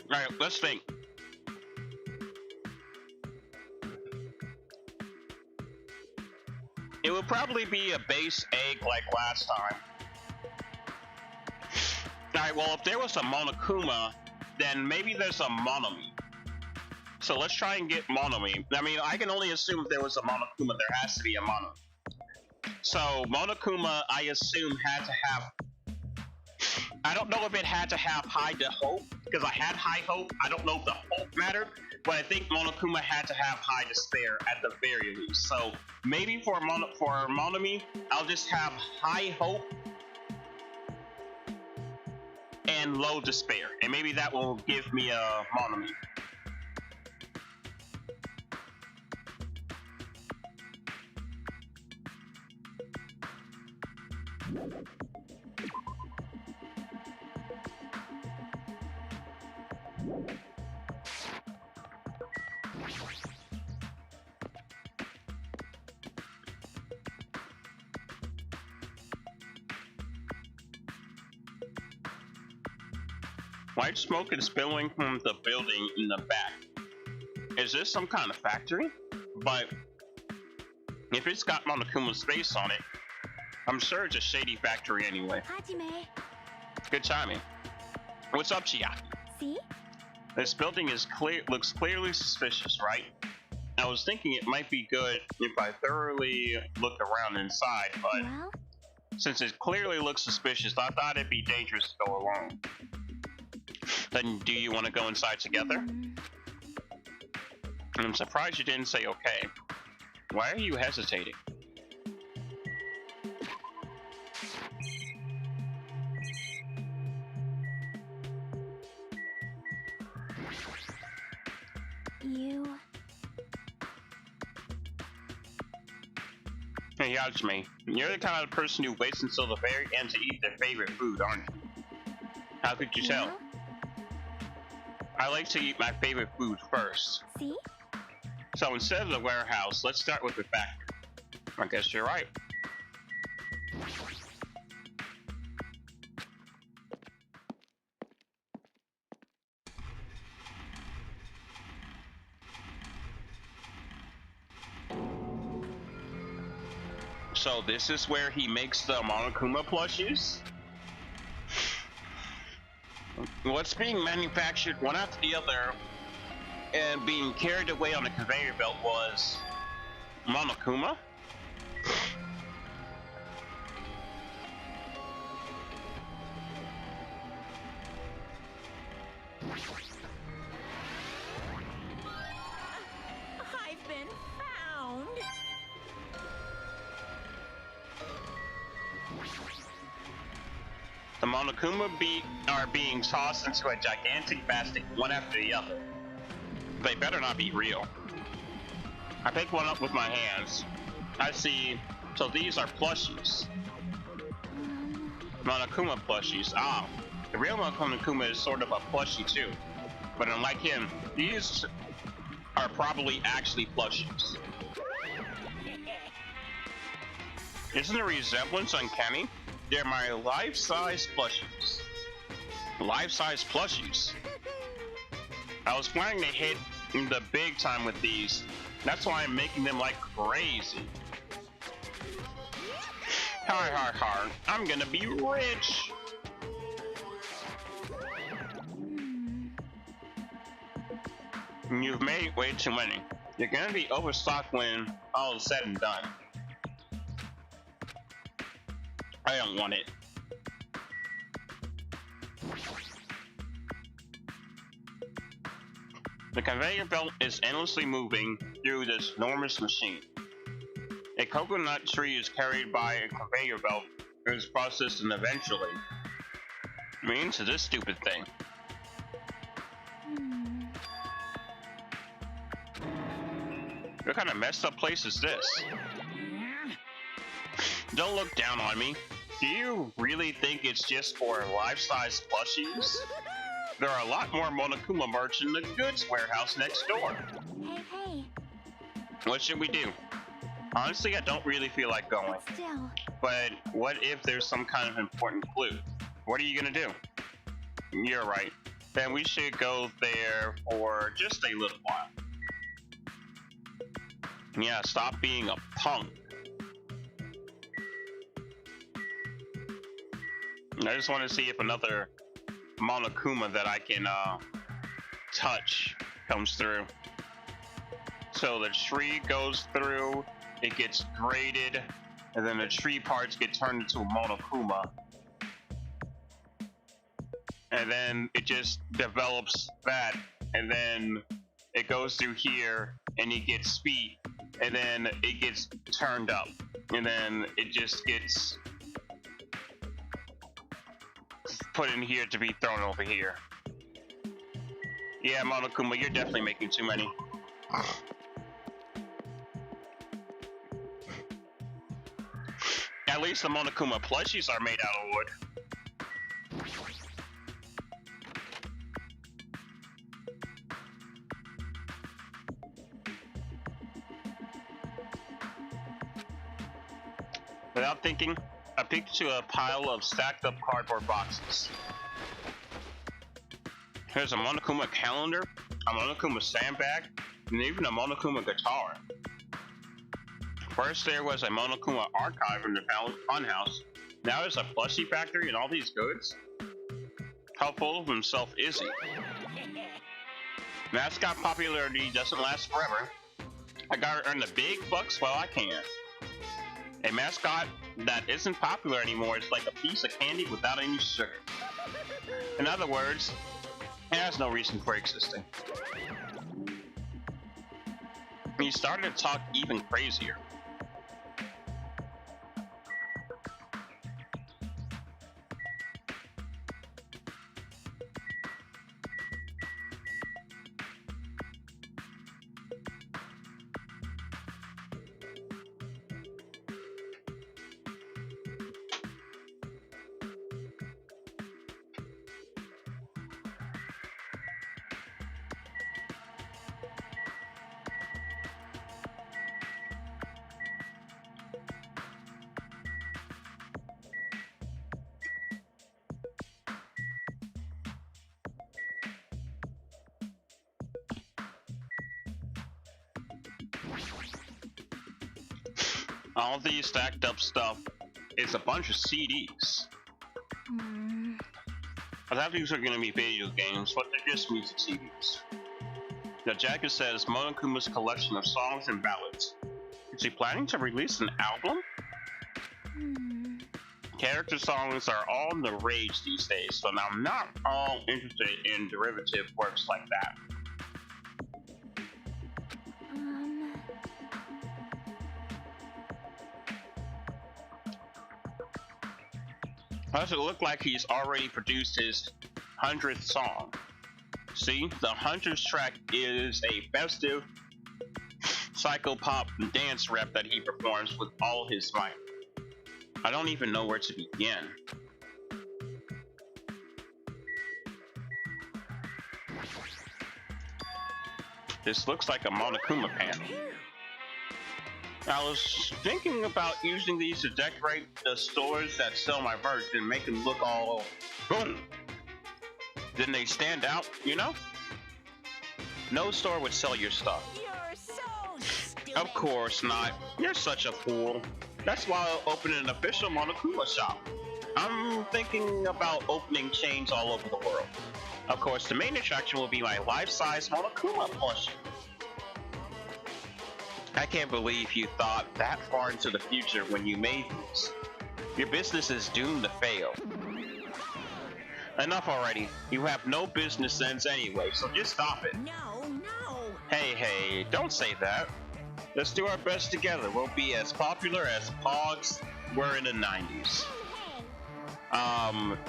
A: Alright, let's think. It would probably be a base egg like last time. Alright, well, if there was a Monokuma, then maybe there's a Monomi. So let's try and get Monomi. I mean, I can only assume if there was a Monokuma, there has to be a Monomi. So, Monokuma, I assume, had to have... I don't know if it had to have high to hope, because I had high hope. I don't know if the hope mattered, but I think Monokuma had to have high despair at the very least. So, maybe for Monomi, I'll just have high hope and low despair, and maybe that will give me a Monomi. White smoke is spilling from the building in the back. Is this some kind of factory? But if it's got Monokuma's face on it, I'm sure it's a shady factory anyway.
D: Hajime.
A: Good timing. What's up, Chiaki?
D: See?
A: This building looks clearly suspicious, right? I was thinking it might be good if I thoroughly look around inside, but
D: Well?
A: since it clearly looks suspicious, I thought it'd be dangerous to go alone. Then do you want to go inside together? I'm surprised you didn't say okay. Why are you hesitating?
D: You
A: Hey, Yajime, you're the kind of person who waits until the very end to eat their favorite food, aren't you? How could you tell? I like to eat my favorite food first.
D: See?
A: So instead of the warehouse, let's start with the factory. I guess you're right. So this is where he makes the Monokuma plushies? What's being manufactured one after the other and being carried away on a conveyor belt was Monokuma?
D: I've been found.
A: The Monokuma are being tossed into a gigantic basket one after the other. They better not be real. I pick one up with my hands. I see, so these are plushies. Monokuma plushies. Ah, the real Monokuma is sort of a plushie too. But unlike him, these are probably actually plushies. Isn't the resemblance uncanny? They're my life-size plushies. Life-size plushies? I was planning to hit the big time with these. That's why I'm making them like crazy. Har har har, I'm gonna be rich! You've made way too many. You're gonna be overstocked when all is said and done. I don't want it. The conveyor belt is endlessly moving through this enormous machine. A coconut tree is carried by a conveyor belt and is processed and eventually into this stupid thing. What kind of messed up place is this? Don't look down on me. Do you really think it's just for life-size plushies? There are a lot more Monokuma merch in the goods warehouse next door.
D: Hey.
A: What should we do? Honestly, I don't really feel like going.
D: But still.
A: But what if there's some kind of important clue? What are you gonna do? You're right. Then we should go there for just a little while. Yeah, stop being a punk. I just want to see if another Monokuma that I can touch comes through. So the tree goes through, it gets graded, and then the tree parts get turned into a Monokuma. And then it just develops that, and then it goes through here, and it gets speed, and then it gets turned up, and then it just gets put in here to be thrown over here. Yeah, Monokuma, you're definitely making too many. At least the Monokuma plushies are made out of wood. Without thinking, I picked to a pile of stacked up cardboard boxes. Here's a Monokuma calendar, a Monokuma sandbag, and even a Monokuma guitar. First there was a Monokuma archive in the funhouse. Now there's a plushie factory and all these goods? How full of himself is he? Mascot popularity doesn't last forever. I gotta earn the big bucks while I can. A mascot that isn't popular anymore is like a piece of candy without any sugar. In other words, it has no reason for existing. He started to talk even crazier. All these stacked up stuff is a bunch of CDs. I thought these were going to be video games, but they're just music CDs. The jacket says Monokuma's collection of songs and ballads. Is he planning to release an album? Character songs are all the rage these days, so I'm not all interested in derivative works like that. Does it look like he's already produced his 100th song? See, the 100th track is a festive psychopop dance rap that he performs with all his might. I don't even know where to begin. This looks like a Monokuma panel. I was thinking about using these to decorate the stores that sell my merch and make them look all boom. Then they stand out, you know? No store would sell your stuff.
D: You're so stupid.
A: Of course not. You're such a fool. That's why I'll open an official Monokuma shop. I'm thinking about opening chains all over the world. Of course, the main attraction will be my life-size Monokuma plushie. I can't believe you thought that far into the future when you made these. Your business is doomed to fail. Enough already. You have no business sense anyway, so just stop it.
D: No, no.
A: Hey, don't say that. Let's do our best together. We'll be as popular as Pogs were in the 90s.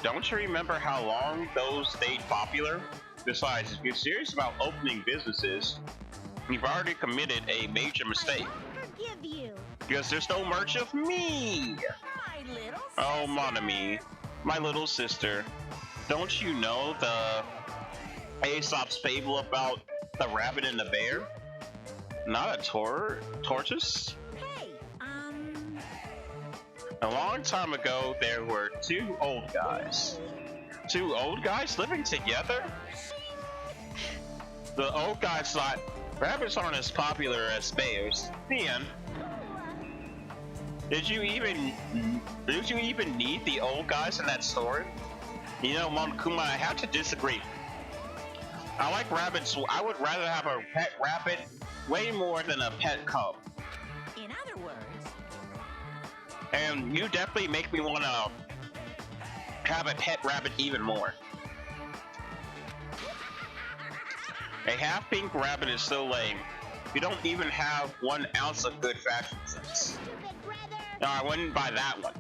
A: Don't you remember how long those stayed popular? Besides, if you're serious about opening businesses, you've already committed a major mistake.
D: I won't forgive you.
A: Because there's no merch of me!
D: My little
A: Oh, mon ami, my little sister. Don't you know the Aesop's fable about the rabbit and the bear? Not a tortoise?
D: Hey,
A: A long time ago, there were two old guys. Two old guys living together? The old guys thought rabbits aren't as popular as bears. The end. Did you even need the old guys in that story? You know, Monokuma, I have to disagree. I like rabbits. I would rather have a pet rabbit way more than a pet cub.
D: in other words,
A: And you definitely make me want to have a pet rabbit even more. A half-pink rabbit is so lame. You don't even have 1 ounce of good fashion sense.
D: stupid brother.
A: No, I wouldn't buy that one.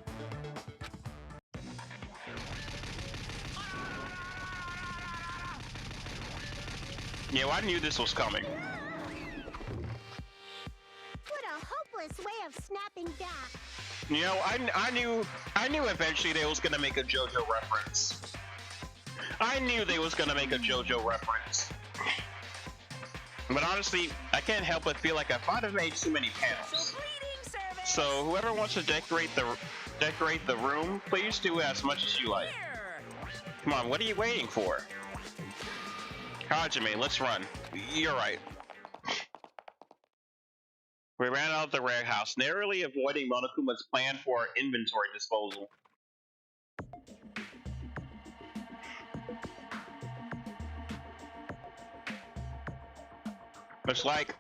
A: Yeah, well, I knew this was coming.
D: What a hopeless way of snapping back.
A: You know, I knew eventually they was gonna make a JoJo reference. I knew they was gonna make a JoJo reference. But honestly, I can't help but feel like I might have made too many panels.
D: Bleeding service.
A: So whoever wants to decorate the room, please do as much as you like.
D: Here.
A: Come on, what are you waiting for? Hajime, let's run. You're right. We ran out of the warehouse, narrowly avoiding Monokuma's plan for inventory disposal. It's like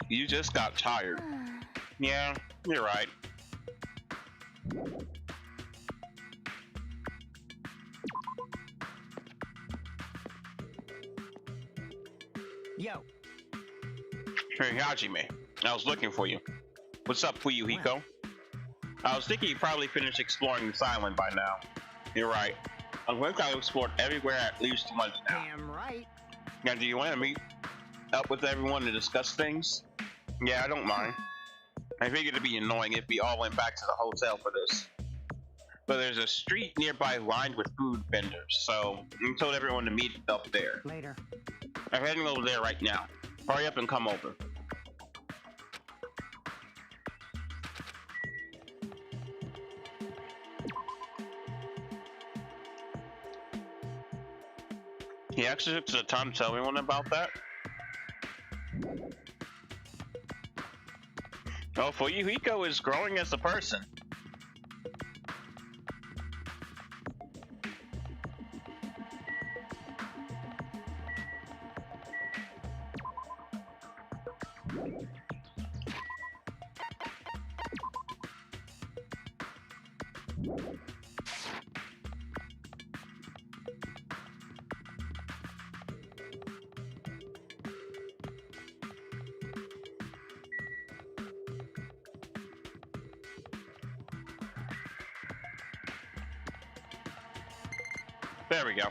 A: you just got tired. Yeah, you're right.
F: Yo,
A: Hey, Hajime, I was looking for you. What's up, Fuyuhiko? I was thinking you probably finished exploring this island by now. You're right. I think I've explored everywhere at least once now.
E: Damn right.
A: Now, do you want to meet up with everyone to discuss things? Yeah, I don't mind. I figured it'd be annoying if we all went back to the hotel for this. But there's a street nearby lined with food vendors, so I told everyone to meet up there.
E: Later.
A: I'm heading over there right now. Hurry up and come over. He actually took the time to tell everyone about that? Oh, Fuyuhiko is growing as a person. There we go.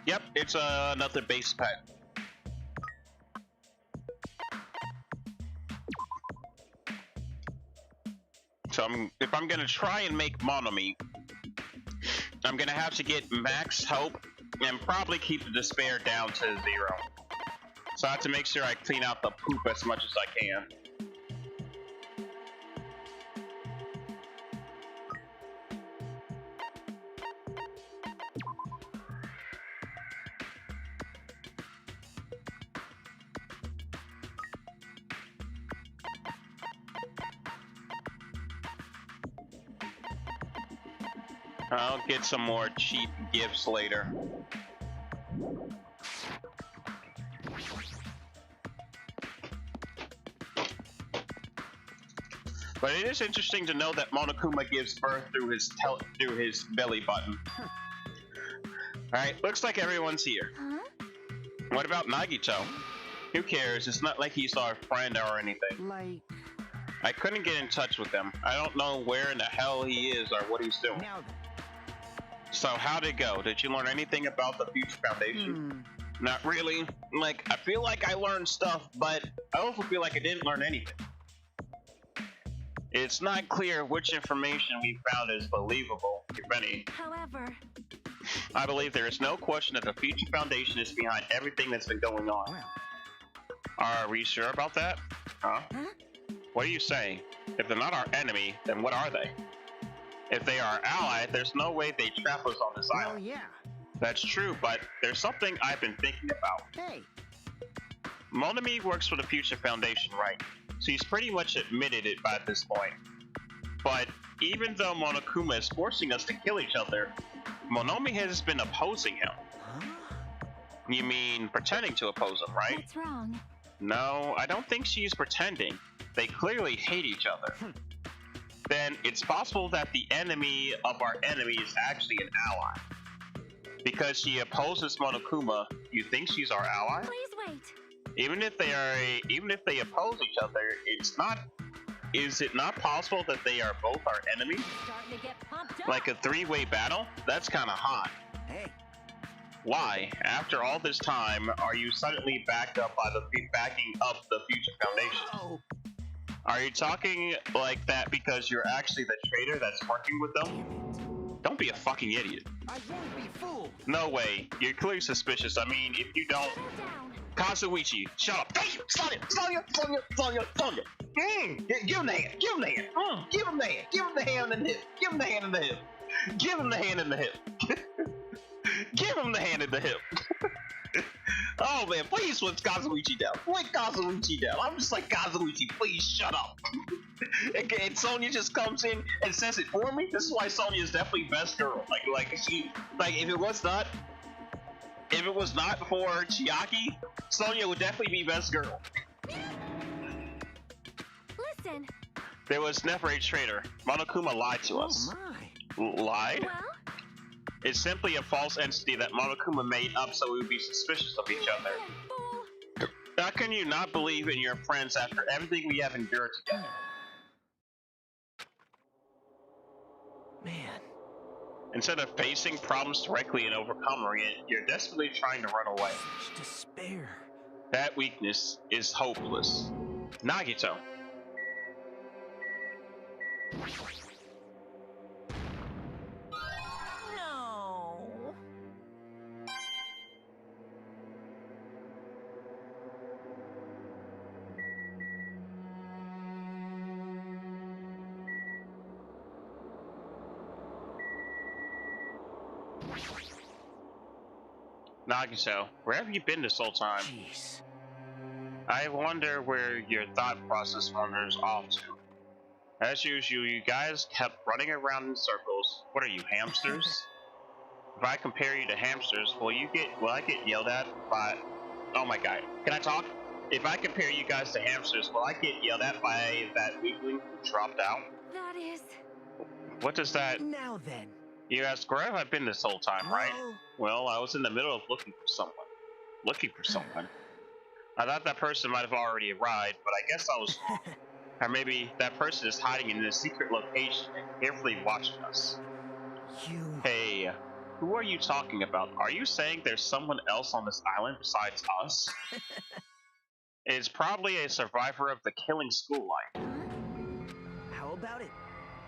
A: Yep, it's another base pet. So if I'm gonna try and make Monomi, I'm gonna have to get max hope and probably keep the despair down to 0. So I have to make sure I clean out the poop as much as I can. I'll get some more cheap gifts later. But it is interesting to know that Monokuma gives birth through his belly button. Alright, looks like everyone's here.
D: Huh?
A: What about Nagito? Who cares? It's not like he's our friend or anything.
E: Like,
A: I couldn't get in touch with him. I don't know where in the hell he is or what he's doing.
F: Now then.
A: So how'd it go? Did you learn anything about the Future Foundation? Not really. Like, I feel like I learned stuff, but I also feel like I didn't learn anything. It's not clear which information we found is believable, if any.
D: However,
A: I believe there is no question that the Future Foundation is behind everything that's been going on.
F: Well,
A: Are we sure about that? Huh? What are you saying? If they're not our enemy, then what are they? If they are our ally, there's no way they trap us on this
F: well,
A: island.
F: yeah.
A: That's true, but there's something I've been thinking about.
F: Hey,
A: Monomi works for the Future Foundation, right? So he's pretty much admitted it by this point. But even though Monokuma is forcing us to kill each other, Monomi has been opposing him.
F: huh?
A: You mean pretending to oppose him, right?
D: that's wrong.
A: No, I don't think she's pretending. They clearly hate each other. Then it's possible that the enemy of our enemy is actually an ally. Because she opposes Monokuma, you think she's our ally?
D: Please wait.
A: Even if they oppose each other, is it not possible that they are both our enemies?
D: Starting to get pumped up.
A: Like a 3-way battle? That's kinda hot.
F: Hey,
A: Why, after all this time, are you suddenly backing up the Future Foundation?
F: oh,
A: Are you talking like that because you're actually the traitor that's working with them? Don't be a fucking idiot.
F: I won't be fooled.
A: No way. You're clearly suspicious. I mean, if you don't...
D: Settle down.
A: Kazuichi, shut up. Thank you. Sonya. Give him the hand. Give him the hand. Give him the hand. Give him the hand in the hip. Give him the hand in the hip. Give him the hand in the hip. Give him the hand in the hip. Oh man, please put Kazuichi down. Put Kazuichi down. I'm just like, Kazuichi, please shut up. And Sonya just comes in and says it for me. This is why Sonya is definitely best girl. If it was not for Chiaki, Sonya would definitely be best girl.
D: Listen.
A: There was never a traitor. Monokuma lied to us.
F: My.
A: Lied?
D: Well,
A: It's simply a false entity that Monokuma made up so we would be suspicious of each other.
D: fool.
A: How can you not believe in your friends after everything we have endured together?
F: Man,
A: Instead of facing problems directly and overcoming it, you're desperately trying to run away.
F: such despair.
A: That weakness is hopeless. Nagito.
D: No.
A: Nagito, where have you been this whole time?
F: Jeez.
A: I wonder where your thought process wanders off to. As usual, you guys kept running around in circles. What are you, hamsters? If I compare you to hamsters, will I get yelled at by... Oh my god. Can I talk? If I compare you guys to hamsters, will I get yelled at by that weakling who dropped out?
D: That is...
A: What does that...
F: Now then.
A: You asked, where have I been this whole time, right?
F: Well,
A: Well, I was in the middle of looking for someone. Looking for someone? I thought that person might have already arrived, but I guess I was wrong. Or maybe that person is hiding in a secret location and carefully watching us.
F: you...
A: Hey, who are you talking about? Are you saying there's someone else on this island besides us? It's probably a survivor of the killing school life.
F: How about it?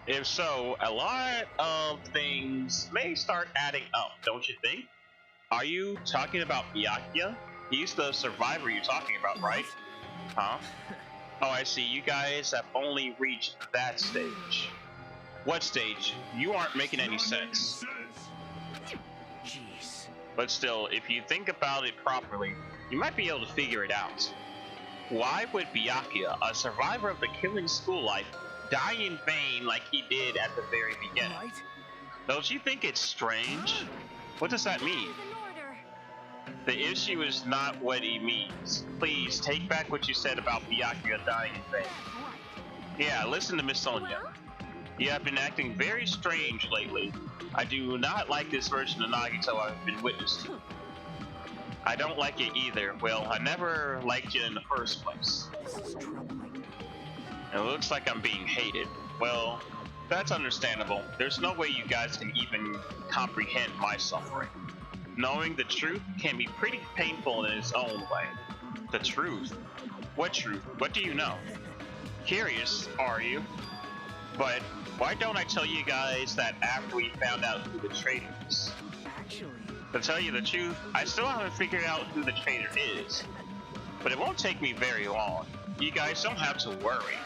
A: If so, a lot of things may start adding up, don't you think? Are you talking about Byakuya? He's the survivor you're talking about, right? Huh? Oh, I see. You guys have only reached that stage. What stage? You aren't making any sense.
F: Jeez.
A: But still, if you think about it properly, you might be able to figure it out. Why would Byakuya, a survivor of the killing school life, die in vain like he did at the very beginning?
F: Right?
A: Don't you think it's strange? What does that mean?
D: Is in order.
A: The issue is not what he means. Please, take back what you said about Byakuya dying in vain. Yeah, listen to Miss Sonia.
D: Well,
A: You have been acting very strange lately. I do not like this version of Nagito I've been witnessing. I don't like it either. Well, I never liked you in the first place.
F: This is troubling.
A: It looks like I'm being hated. Well, that's understandable. There's no way you guys can even comprehend my suffering. Knowing the truth can be pretty painful in its own way. The truth? What truth? What do you know? Curious, are you? But why don't I tell you guys that after we found out who the traitor is?
F: Actually,
A: To tell you the truth, I still haven't figured out who the traitor is. But it won't take me very long. You guys don't have to worry.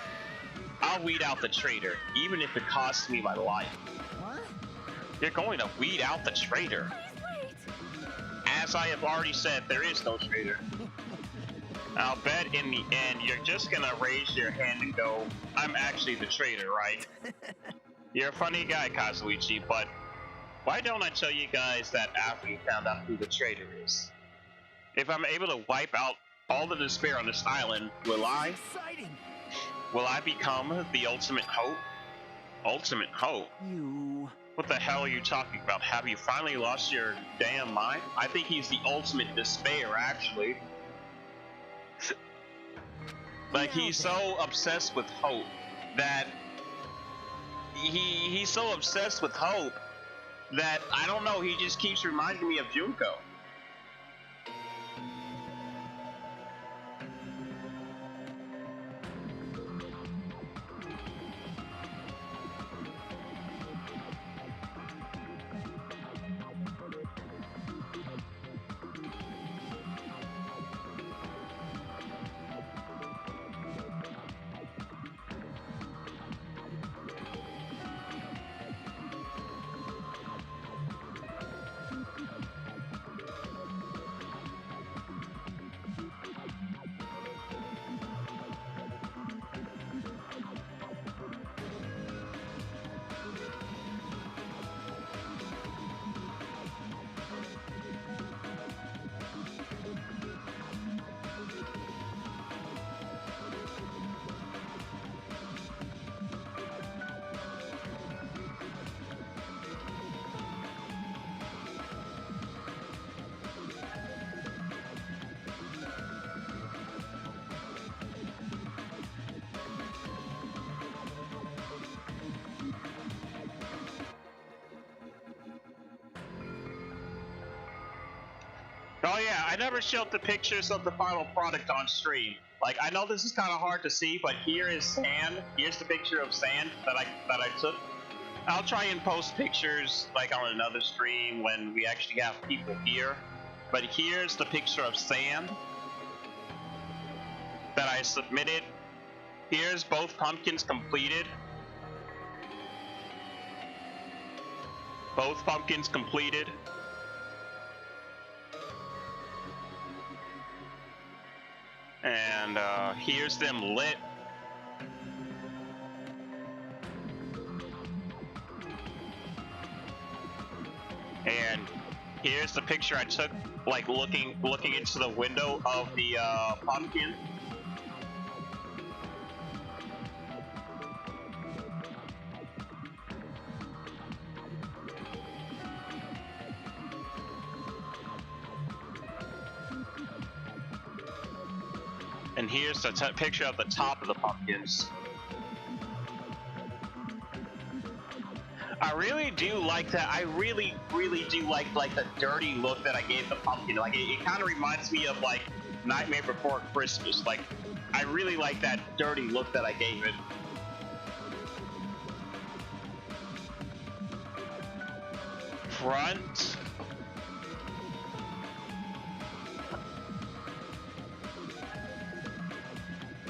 A: I'll weed out the traitor, even if it costs me my life.
F: what?
A: You're going to weed out the traitor.
D: please wait.
A: As I have already said, there is no traitor. I'll bet in the end, you're just gonna raise your hand and go, I'm actually the traitor, right? You're a funny guy, Kazuichi, but why don't I tell you guys that after you found out who the traitor is? If I'm able to wipe out all the despair on this island, will I?
F: Exciting.
A: Will I become the ultimate hope? Ultimate hope?
F: You...
A: What the hell are you talking about? Have you finally lost your damn mind? I think he's the ultimate despair, actually. Like, he's so obsessed with hope that he's so obsessed with hope that I don't know, he just keeps reminding me of Junko. Oh yeah, I never showed the pictures of the final product on stream. Like, I know this is kind of hard to see, but here is sand. Here's the picture of sand that I took. I'll try and post pictures like on another stream when we actually have people here. But here's the picture of sand that I submitted. Here's both pumpkins completed. Both pumpkins completed. And here's them lit. And here's the picture I took, like looking into the window of the pumpkin. And here's the picture of the top of the pumpkins. I really do like that. I really do like the dirty look that I gave the pumpkin. Like it kind of reminds me of like Nightmare Before Christmas. Like I really like that dirty look that I gave it. Front.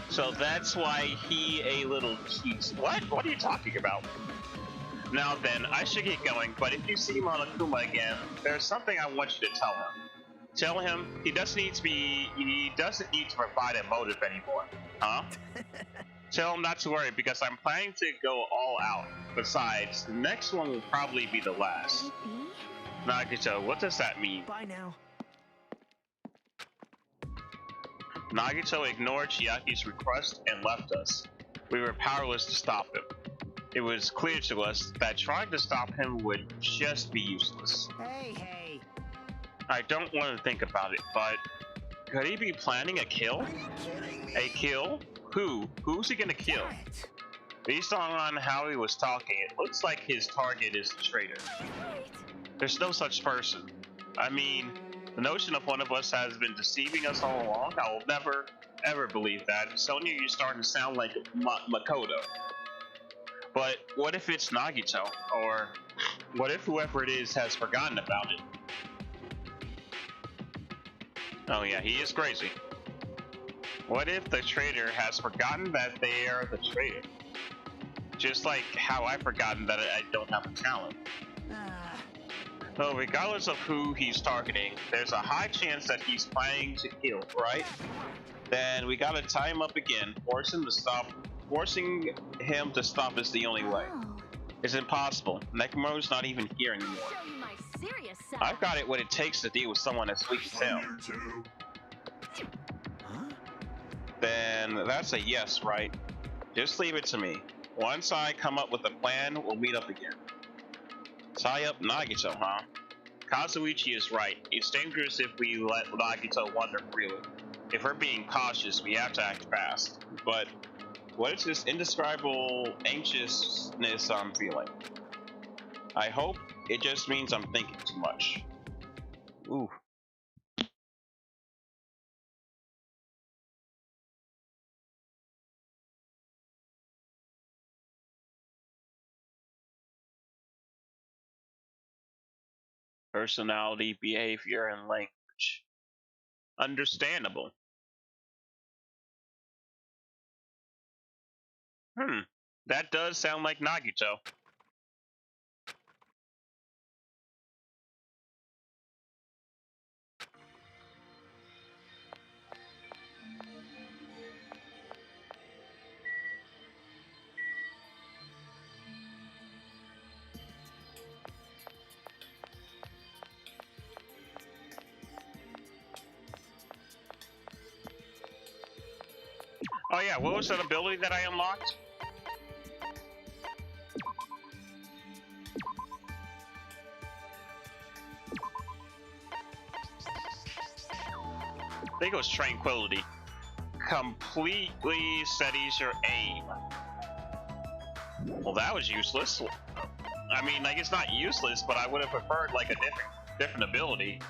A: So that's why he a little cheats. What? What are you talking about? Now then, I should get going, but if you see Monokuma again, there's something I want you to tell him. Tell him he doesn't need to provide a motive anymore. Huh? Tell him not to worry, because I'm planning to go all out. Besides, the next one will probably be the last. Nagito, what does that mean?
F: Bye now.
A: Nagito ignored Chiaki's request and left us. We were powerless to stop him. It was clear to us that trying to stop him would just be useless.
F: Hey.
A: I don't want to think about it, but could he be planning a kill?
F: Are you kidding me?
A: A kill? Who? Who's he gonna kill?
F: What?
A: Based on how he was talking, it looks like his target is the traitor. There's no such person. I mean, the notion of one of us has been deceiving us all along. I will never, ever believe that. Sonya, you're starting to sound like Makoto. But what if it's Nagito? Or what if whoever it is has forgotten about it? Oh yeah, he is crazy. What if the traitor has forgotten that they are the traitor? Just like how I've forgotten that I don't have a talent. So regardless of who he's targeting, there's a high chance that he's planning to kill, right? Then we gotta tie him up again, forcing him to stop is the only way. It's impossible. Nekomaru's not even here anymore.
D: Show you my serious side.
A: I've got it what it takes to deal with someone as weak as him.
C: You two.
F: Huh?
A: Then that's a yes, right? Just leave it to me. Once I come up with a plan, we'll meet up again. Tie up Nagito, huh? Kazuichi is right. It's dangerous if we let Nagito wander freely. If we're being cautious, we have to act fast. But what is this indescribable anxiousness I'm feeling? I hope it just means I'm thinking too much. Ooh. Personality, behavior, and language. Understandable. That does sound like Nagito. Oh yeah, what was that ability that I unlocked? I think it was Tranquility. Completely steadies your aim. Well, that was useless. I mean, like, it's not useless, but I would have preferred like a different ability.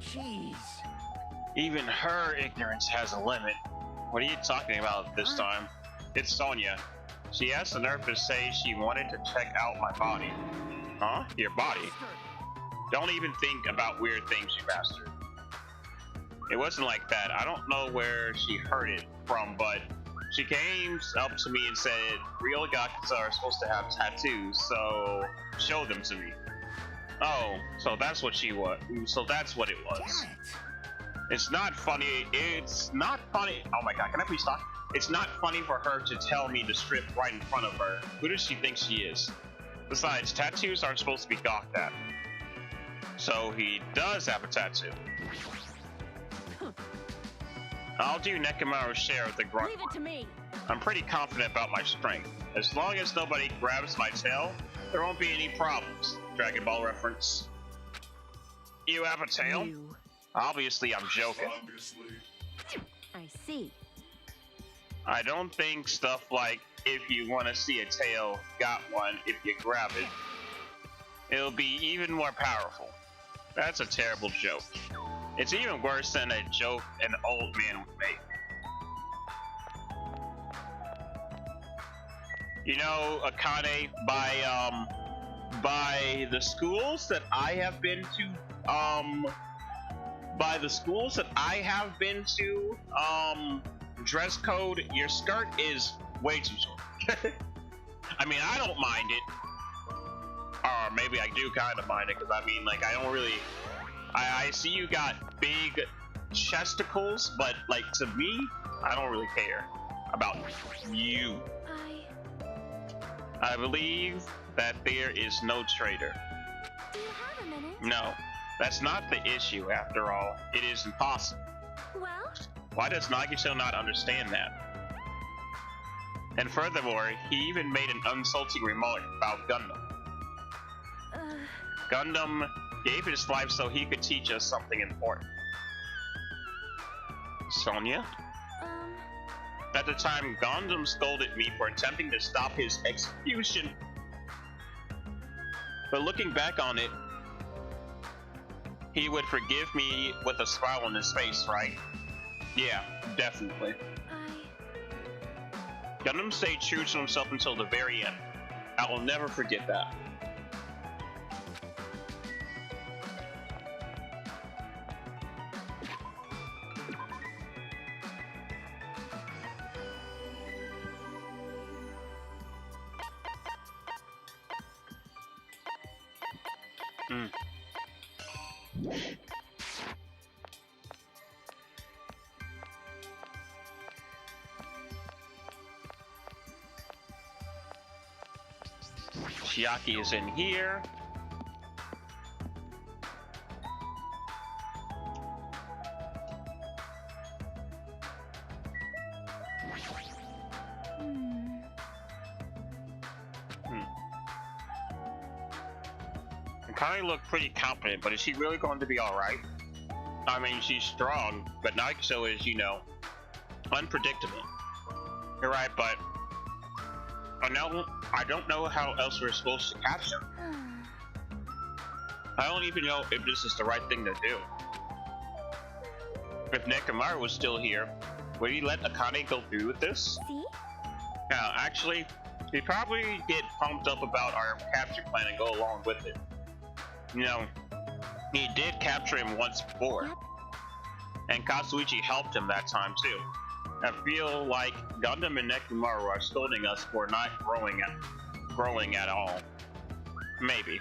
F: Jeez.
A: Even her ignorance has a limit. What are you talking about this time? It's Sonya. She has the nerve to say she wanted to check out my body. Huh? Your body? Don't even think about weird things, you bastard. It wasn't like that. I don't know where she heard it from, but she came up to me and said, real Yakuza are supposed to have tattoos, so show them to me. Oh, so that's what she was. So that's what it was.
F: Damn it.
A: It's not funny. It's not funny. Oh my god, can I please stop? It's not funny for her to tell me to strip right in front of her. Who does she think she is? Besides, tattoos aren't supposed to be gawked at. So he does have a tattoo. I'll do Nekomaru's share of the grunt.
D: Leave it to me.
A: I'm pretty confident about my strength. As long as nobody grabs my tail, there won't be any problems. Dragon Ball reference. You have a tail?
E: You.
A: Obviously, I'm joking.
C: Obviously.
D: I see.
A: I don't think stuff like, if you want to see a tail, got one if you grab it. It'll be even more powerful. That's a terrible joke. It's even worse than a joke an old man would make. You know, Akane, by the schools that I have been to, dress code, your skirt is way too short. I mean, I don't mind it. Or maybe I do kind of mind it, because I mean, like, I don't really... I see you got big chesticles, but, like, to me, I don't really care about you. I believe that there is no traitor.
D: Do you have a minute?
A: No, that's not the issue, after all. It is impossible.
D: Well,
A: Why does Nagito not understand that? And furthermore, he even made an insulting remark about Gundam. Gundam gave his life so he could teach us something important. Sonia? At the time, Gundam scolded me for attempting to stop his execution. But looking back on it, he would forgive me with a smile on his face, right? Yeah, definitely. Gundam stayed true to himself until the very end. I will never forget that. Chiaki is in here. Akane looked pretty confident, but is she really going to be alright? I mean, she's strong, but Nagito is, you know, unpredictable. You're right, but I don't know how else we're supposed to catch him. I don't even know if this is the right thing to do. If Nekomaru was still here, would he let Akane go through with this?
D: see?
A: Yeah, actually, he'd probably get pumped up about our capture plan and go along with it. You know, he did capture him once before, and Katsuichi helped him that time too. I feel like Gundam and Nekomaru are scolding us for not growing at all. Maybe.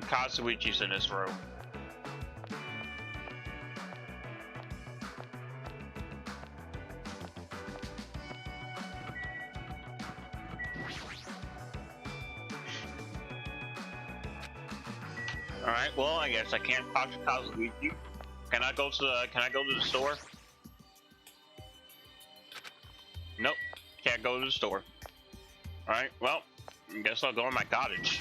A: Katsuichi's in his room. Alright, well, I guess I can't talk to Kazuichi. Can I go to the store? Nope, can't go to the store. Alright, well, I guess I'll go in my cottage.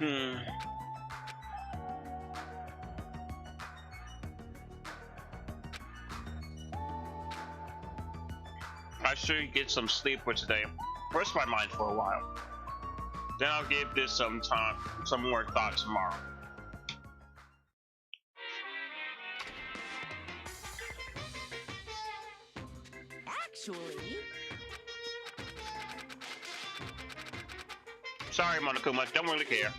A: Hmm. I should get some sleep for today. Rest my mind for a while. Then I'll give this some time, some more thought tomorrow.
F: Actually,
A: Sorry, Monokuma, don't really care.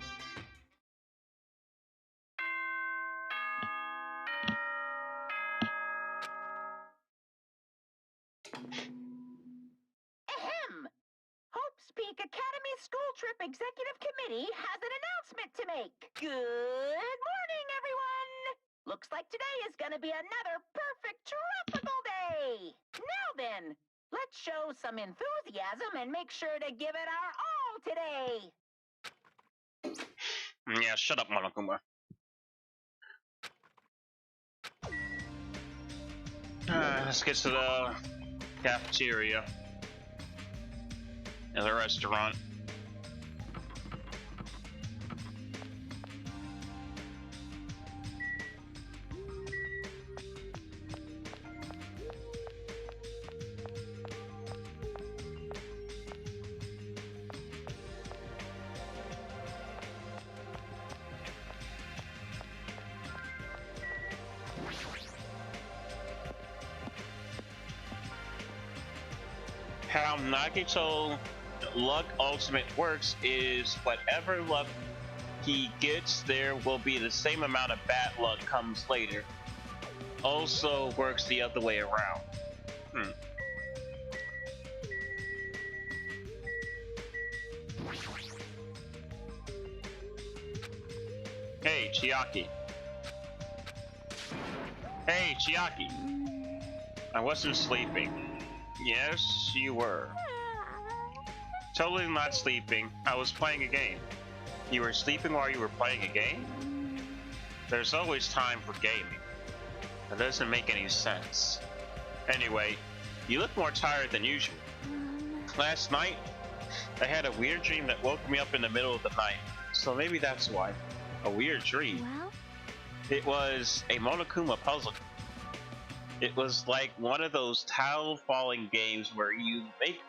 D: Ahem! Hope's Peak Academy School Trip Executive Committee has an announcement to make. Good morning, everyone! Looks like today is gonna be another perfect tropical day! Now then, let's show some enthusiasm and make sure to give it our all today!
A: Yeah, shut up, Monokuma. Let's get to the cafeteria and the restaurant. How Nagito luck ultimate works is whatever luck he gets, there will be the same amount of bad luck comes later. Also works the other way around. Hey, Chiaki. Hey, Chiaki. I wasn't sleeping. Yes, you were. Totally not sleeping. I was playing a game. You were sleeping while you were playing a game? There's always time for gaming. That doesn't make any sense. Anyway, you look more tired than usual. Last night, I had a weird dream that woke me up in the middle of the night. So maybe that's why. A weird dream.
D: Well?
A: It was a Monokuma puzzle. It was like one of those tile falling games where you make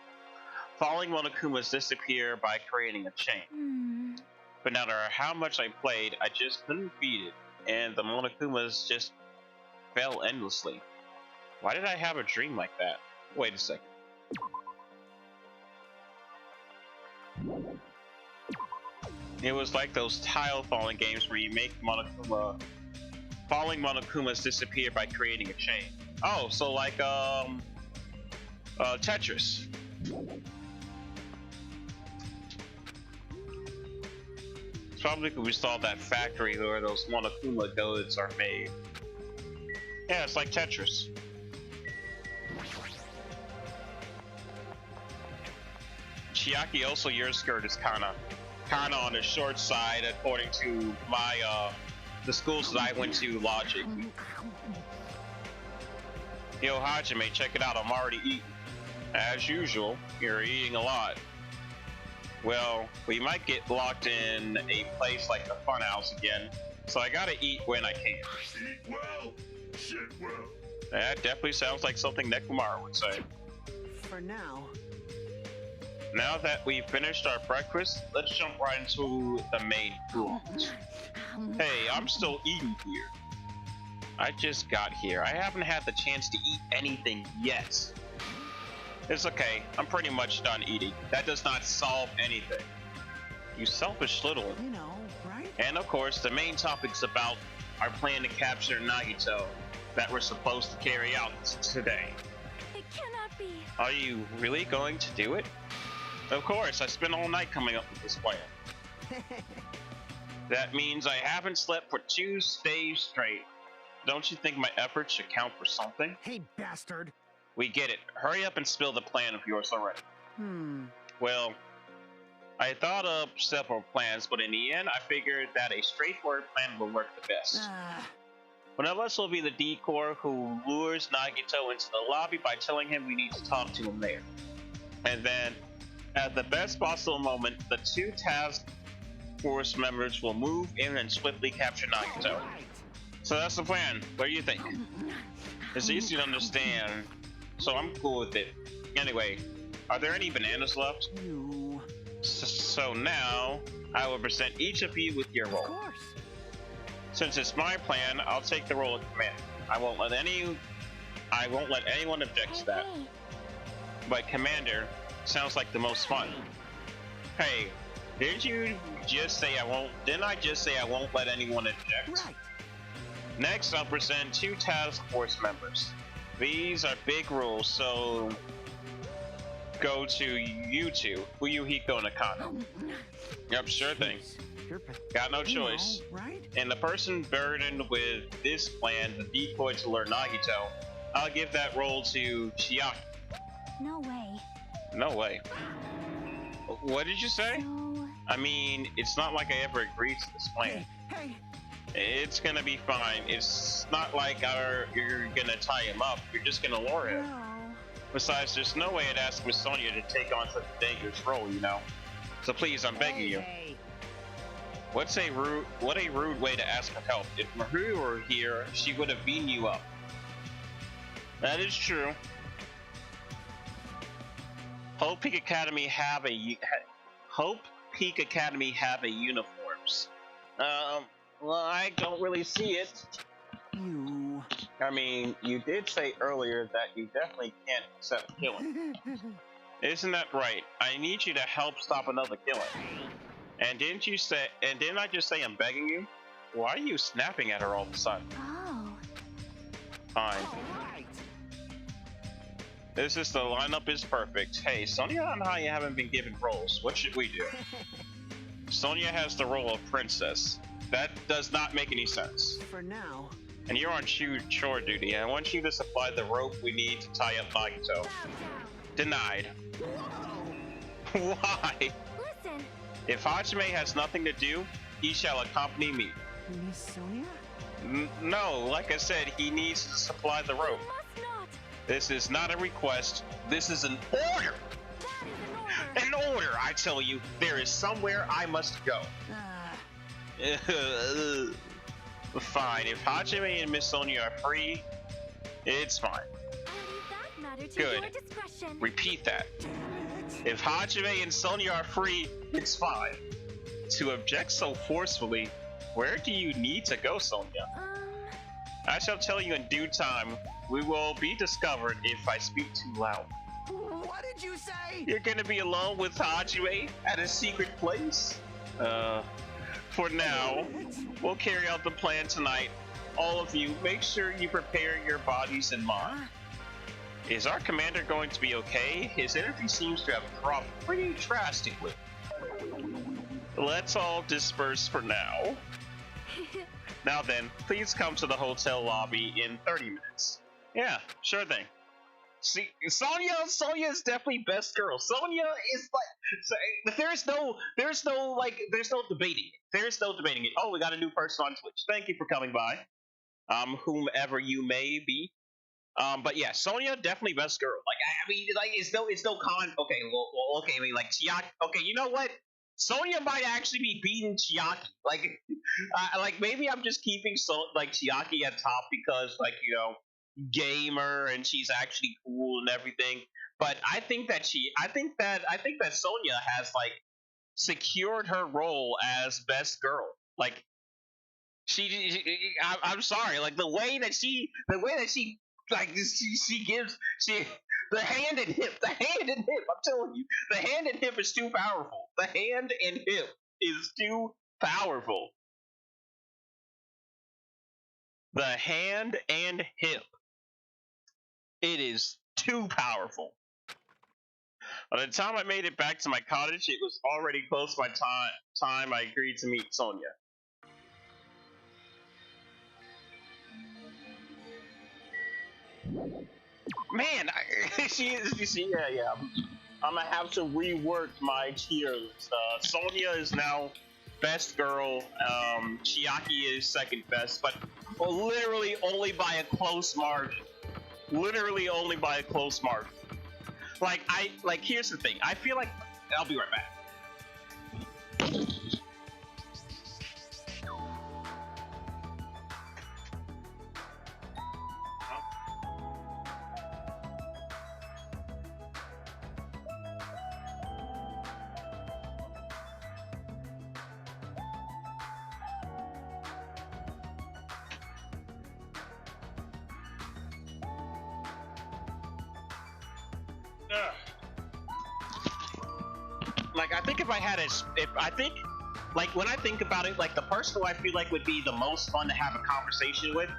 A: falling Monokumas disappear by creating a chain. But no matter how much I played, I just couldn't beat it, and the Monokumas just fell endlessly. Why did I have a dream like that? Wait a second. It was like those tile falling games where you make falling Monokumas disappear by creating a chain. Oh, so like Tetris. It's probably because we saw that factory where those Monokuma goods are made. Yeah, it's like Tetris. Chiaki, also your skirt is kinda on the short side according to my the schools that I went to logic. Yo, Hajime, check it out, I'm already eating. As usual, you're eating a lot. Well, we might get locked in a place like the Funhouse again, so I gotta eat when I can.
C: Eat well, shit well.
A: That definitely sounds like something Nekumara would say.
E: For now.
A: Now that we've finished our breakfast, let's jump right into the main food. Hey, I'm still eating here. I just got here. I haven't had the chance to eat anything yet. It's okay. I'm pretty much done eating. That does not solve anything. You selfish little.
E: You know, right?
A: And of course, the main topic's about our plan to capture Nagito that we're supposed to carry out today.
D: It cannot be.
A: Are you really going to do it? Of course, I spent all night coming up with this plan. That means I haven't slept for 2 days straight. Don't you think my efforts should count for something?
F: Hey, bastard.
A: We get it. Hurry up and spill the plan of yours already. Well, I thought of several plans, but in the end, I figured that a straightforward plan will work the best. One of us will be the decoy who lures Nagito into the lobby by telling him we need to talk to him there. And then, at the best possible moment, the two tasked force members will move in and swiftly capture Nagito. So that's the plan. What do you think? It's easy to understand, so I'm cool with it. Anyway, are there any bananas left?
E: You.
A: So now, I will present each of you with your
E: Of
A: role.
E: course.
A: Since it's my plan, I'll take the role of commander. I won't let anyone object to that. But commander sounds like the most fun. Hey, didn't I just say I won't let anyone object?
E: Right.
A: Next, I'll present 2 task force members. These are big rules, so go to you two, Fuyuhiko and Akano. Yep, sure thing.
E: You're
A: Got no
E: you know,
A: choice.
E: right?
A: And the person burdened with this plan, the decoy to lure Nagito, I'll give that role to Chiaki.
G: No way.
A: No way. What did you say?
G: So,
A: I mean, it's not like I ever agreed to this plan.
E: Hey.
A: It's gonna be fine. It's not like you're gonna tie him up. You're just gonna lure him.
E: No.
A: Besides, there's no way I'd ask Miss Sonia to take on such a dangerous role, you know. So please, I'm begging you.
E: Hey.
A: What a rude way to ask for help. If Maru were here, she would have beaten you up. That is true. Hope Peak Academy have uniforms. Well, I don't really see it.
E: You.
A: I mean, you did say earlier that you definitely can't accept killing. Isn't that right? I need you to help stop another killing. And didn't I just say I'm begging you? Why are you snapping at her all of a sudden?
G: oh,
A: Fine.
E: Right.
A: The lineup is perfect. Hey, Sonia and I haven't been given roles. What should we do? Sonia has the role of princess. That does not make any sense.
E: For now.
A: And you're on chore duty. I want you to supply the rope we need to tie up Nagito. Denied. Why?
G: listen.
A: If Hajime has nothing to do, he shall accompany me.
E: Miss Sonia?
A: No, like I said, he needs to supply the rope.
G: Must not.
A: This is not a request. This is an order.
G: That is an order.
A: An order, I tell you. There is somewhere I must go. Fine. If Hajime and Miss Sonia are free, it's fine.
G: I'll leave that matter to
A: Good.
G: your discretion.
A: Repeat that. If Hajime and Sonia are free, it's fine. To object so forcefully, where do you need to go, Sonia? I shall tell you in due time. We will be discovered if I speak too loud.
E: What did you say?
A: You're gonna be alone with Hajime at a secret place? For now, we'll carry out the plan tonight. All of you, make sure you prepare your bodies and mind. Is our commander going to be okay? His energy seems to have dropped pretty drastically. Let's all disperse for now. Now then, please come to the hotel lobby in 30 minutes. Yeah, sure thing. See, Sonia is definitely best girl. Sonia is like, there's no debating it. There's no debating it. Oh, we got a new person on Twitch. Thank you for coming by. Whomever you may be. But yeah, Sonia definitely best girl. Like, I mean, like, it's no con. Okay, well, okay, I mean, like Chiaki. Okay, you know what? Sonia might actually be beating Chiaki. Like maybe I'm just keeping Chiaki at top because, like, you know, gamer and she's actually cool and everything. But I think that Sonia has like secured her role as best girl. Like I'm sorry, like the way that she gives the hand and hip. I'm telling you, the hand and hip is too powerful. The hand and hip is too powerful. The hand and hip. It is too powerful. By the time I made it back to my cottage, it was already close to my time I agreed to meet Sonia. Man, yeah. I'm gonna have to rework my tiers. Sonia is now best girl. Chiaki is second best, but literally only by a close margin. Literally only by a close margin. Here's the thing. I feel like I'll be right back. Like, I think if I had like, when I think about it, like, the person who I feel like would be the most fun to have a conversation with,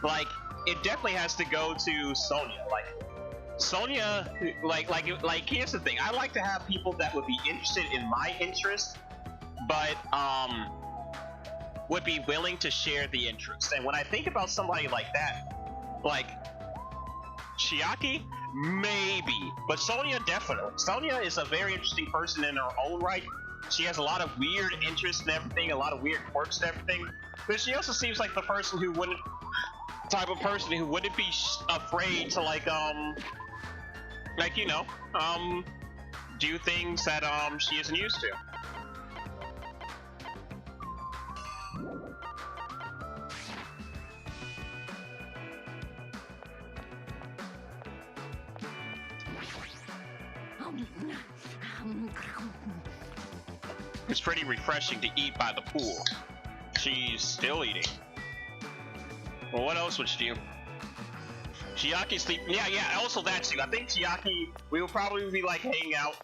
A: like, it definitely has to go to Sonia. Like, Sonia, like, here's the thing. I like to have people that would be interested in my interest, but, would be willing to share the interest. And when I think about somebody like that, like, Chiaki, maybe, but Sonia definitely. Sonia is a very interesting person in her own right. She has a lot of weird interests and everything, a lot of weird quirks and everything, but she also seems like the person who wouldn't, type of person who wouldn't be afraid to, like, you know, do things that, she isn't used to. It's pretty refreshing to eat by the pool. She's still eating. Well, what else would she do? Chiaki sleep. Yeah, also that too. I think Chiaki, we would probably be like hanging out,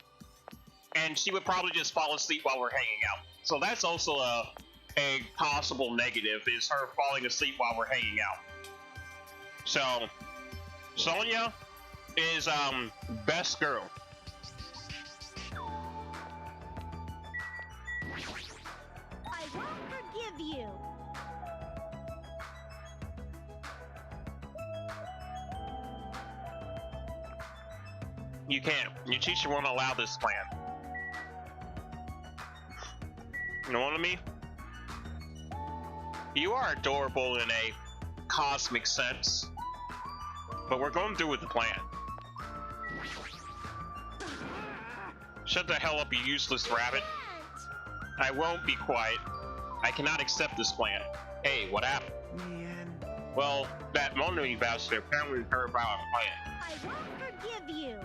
A: and she would probably just fall asleep while we're hanging out. So that's also a possible negative, is her falling asleep while we're hanging out. So, Sonia is best girl.
G: I won't forgive you.
A: You can't. Your teacher won't allow this plan. You know what I mean? You are adorable in a cosmic sense, but we're going through with the plan. Shut the hell up, you useless rabbit. I won't be quiet. I cannot accept this plan. Hey, what happened?
E: Man.
A: Well, that Mono bastard apparently heard about our plan.
G: I won't forgive you.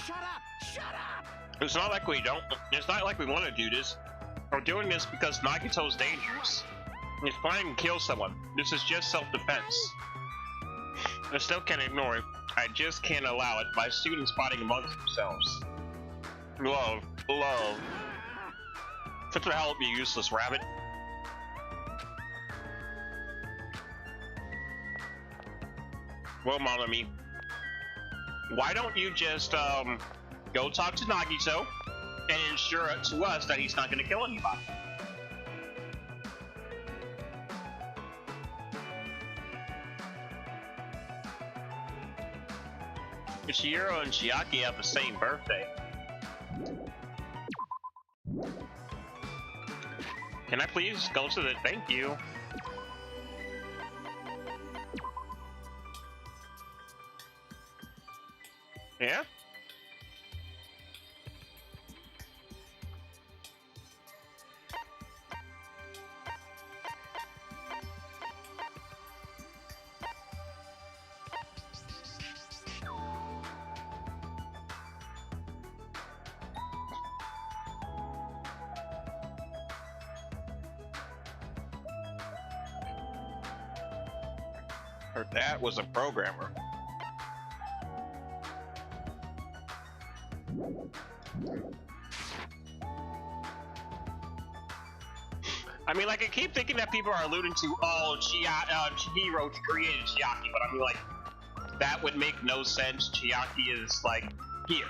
E: Shut up! Shut up!
A: It's not like we don't. It's not like we want to do this. We're doing this because Nagito's dangerous. He's planning to kill someone. This is just self-defense. I still can't ignore it. I just can't allow it. My students fighting amongst themselves. Love. Shut the hell up, you useless rabbit. Well, Monami, why don't you just, go talk to Nagito and ensure to us that he's not gonna kill anybody? Chihiro and Chiaki have the same birthday. Can I please go to the thank you? Yeah? Her dad was a programmer. I mean, like, I keep thinking that people are alluding to, oh, Chihiro created Chiaki, but I mean, like, that would make no sense. Chiaki is, like, here.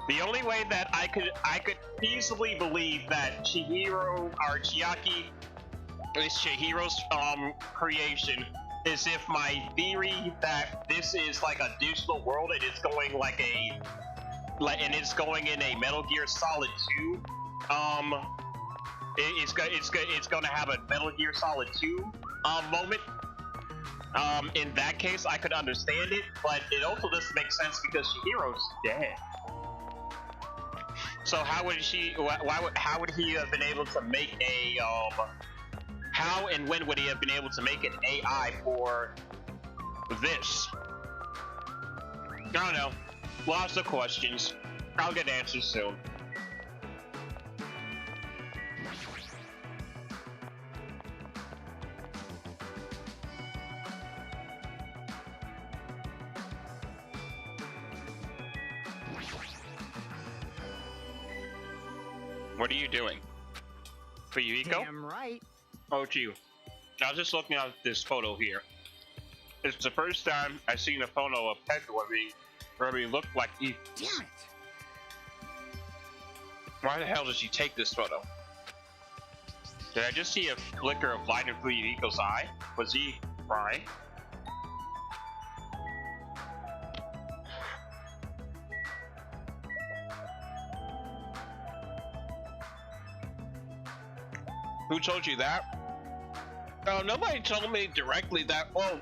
A: The only way that I could feasibly believe that Chihiro, or Chiaki, is Chihiro's, creation is if my theory that this is, like, a digital world and it's going, like, and it's going in a Metal Gear Solid 2, it's gonna have a Metal Gear Solid 2 moment. In that case, I could understand it, but it also doesn't make sense because Chihiro's dead. So how would how would he have been able to make a how and when would he have been able to make an AI for this? I don't know. Lots of questions. I'll get answers soon. What are you doing? For you, Eco?
F: Damn right.
A: Oh, it's you. I was just looking at this photo here. It's the first time I've seen a photo of Pet where we look like equals.
F: Damn it.
A: Why the hell did she take this photo? Did I just see a flicker of light through Eco's eye? Was he crying? Who told you that? Oh, nobody told me directly that. Oh,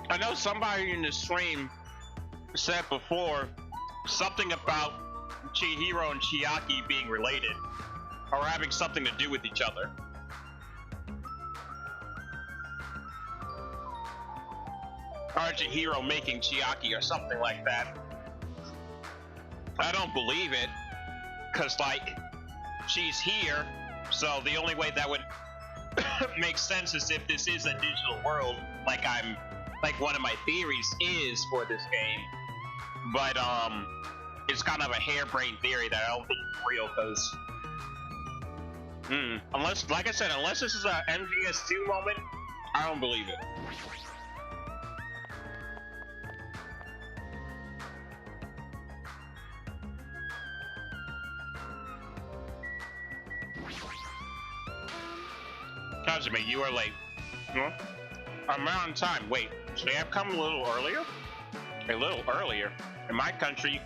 A: I know somebody in the stream said before something about Chihiro and Chiaki being related or having something to do with each other. Or Chihiro making Chiaki or something like that. I don't believe it, cause like she's here, so the only way that would make sense is if this is a digital world, like one of my theories is for this game. But it's kind of a harebrained theory that I don't think is real, cause unless, like I said, unless this is a MGS2 moment, I don't believe it. Kazumi, you are late. Huh? I'm on time. Wait, should I have come a little earlier? A little earlier? In my country,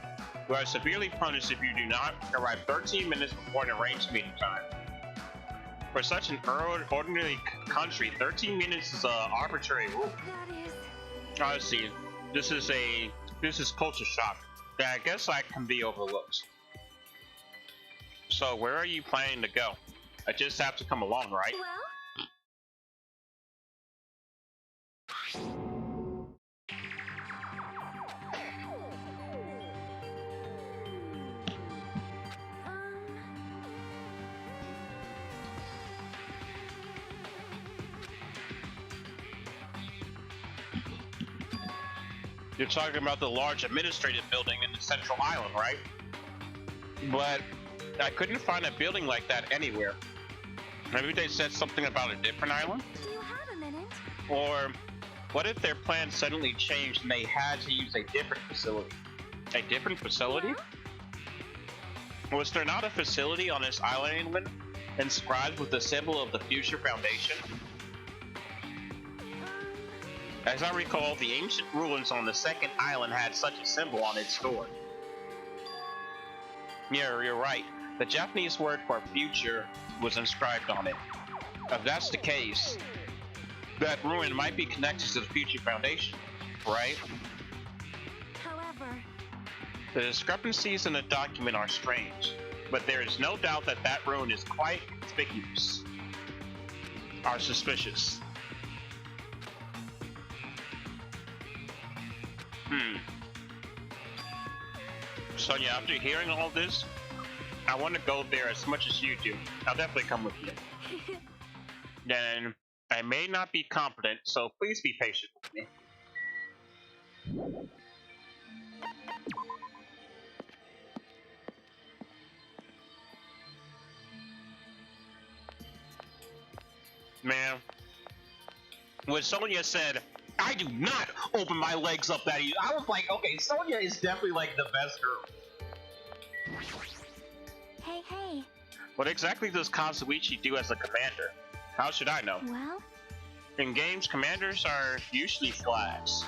A: you are severely punished if you do not arrive 13 minutes before an arranged meeting time. For such an ordinary country, 13 minutes is an arbitrary rule. I see. This is culture shock that I guess I can be overlooked. So where are you planning to go? I just have to come along, right?
G: Well,
A: You're talking about the large administrative building in the central island, right? But I couldn't find a building like that anywhere. Maybe they said something about a different island?
G: do you have a minute?
A: Or what if their plans suddenly changed and they had to use a different facility? A different facility? Was there not a facility on this island inscribed with the symbol of the Future Foundation? As I recall, the ancient ruins on the second island had such a symbol on its door. Yeah, you're right. The Japanese word for future was inscribed on it. If that's the case, that ruin might be connected to the Future Foundation, right?
G: However,
A: The discrepancies in the document are strange, but there is no doubt that that ruin is quite conspicuous. Are suspicious. Sonia, after hearing all this, I want to go there as much as you do. I'll definitely come with you. Then, I may not be competent, so please be patient with me. Man, when Sonia said, I do not open my legs up that easy, I was like, okay, Sonia is definitely like the best girl.
G: hey, hey.
A: What exactly does Kazuichi do as a commander? How should I know?
G: Well,
A: In games, commanders are usually flags.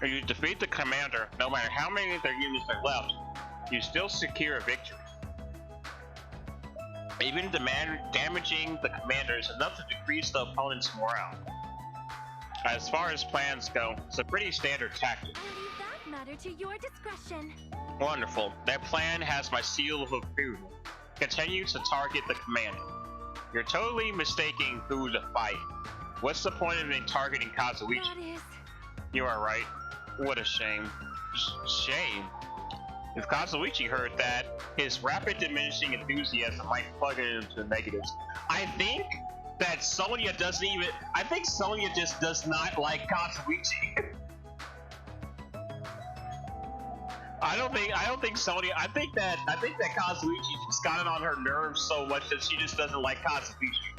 A: If you defeat the commander, no matter how many of their units are left, you still secure a victory. Even damaging the commander is enough to decrease the opponent's morale. As far as plans go, it's a pretty standard tactic.
G: I'll leave that matter to your discretion.
A: Wonderful. That plan has my seal of approval. Continue to target the commander. You're totally mistaking who to fight. What's the point of targeting Kazuichi?
G: That is...
A: You are right. What a shame. Shame? If Kazuichi heard that, his rapid diminishing enthusiasm might plug it into the negatives. I think that Sonia doesn't even... I think Sonia just does not like Kazuichi. I don't think Sonya. I think that Kazuichi just got it on her nerves so much that she just doesn't like Kazuichi.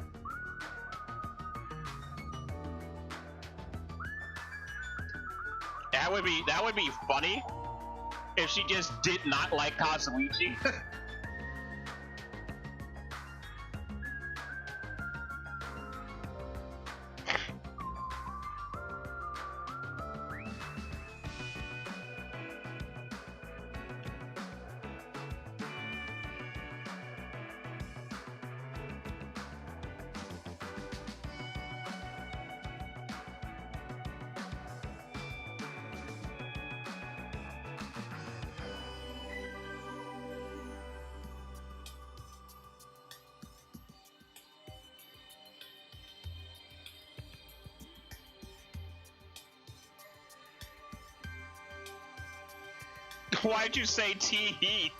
A: That would be funny if she just did not like Kazuichi. Why'd you say T-Heat?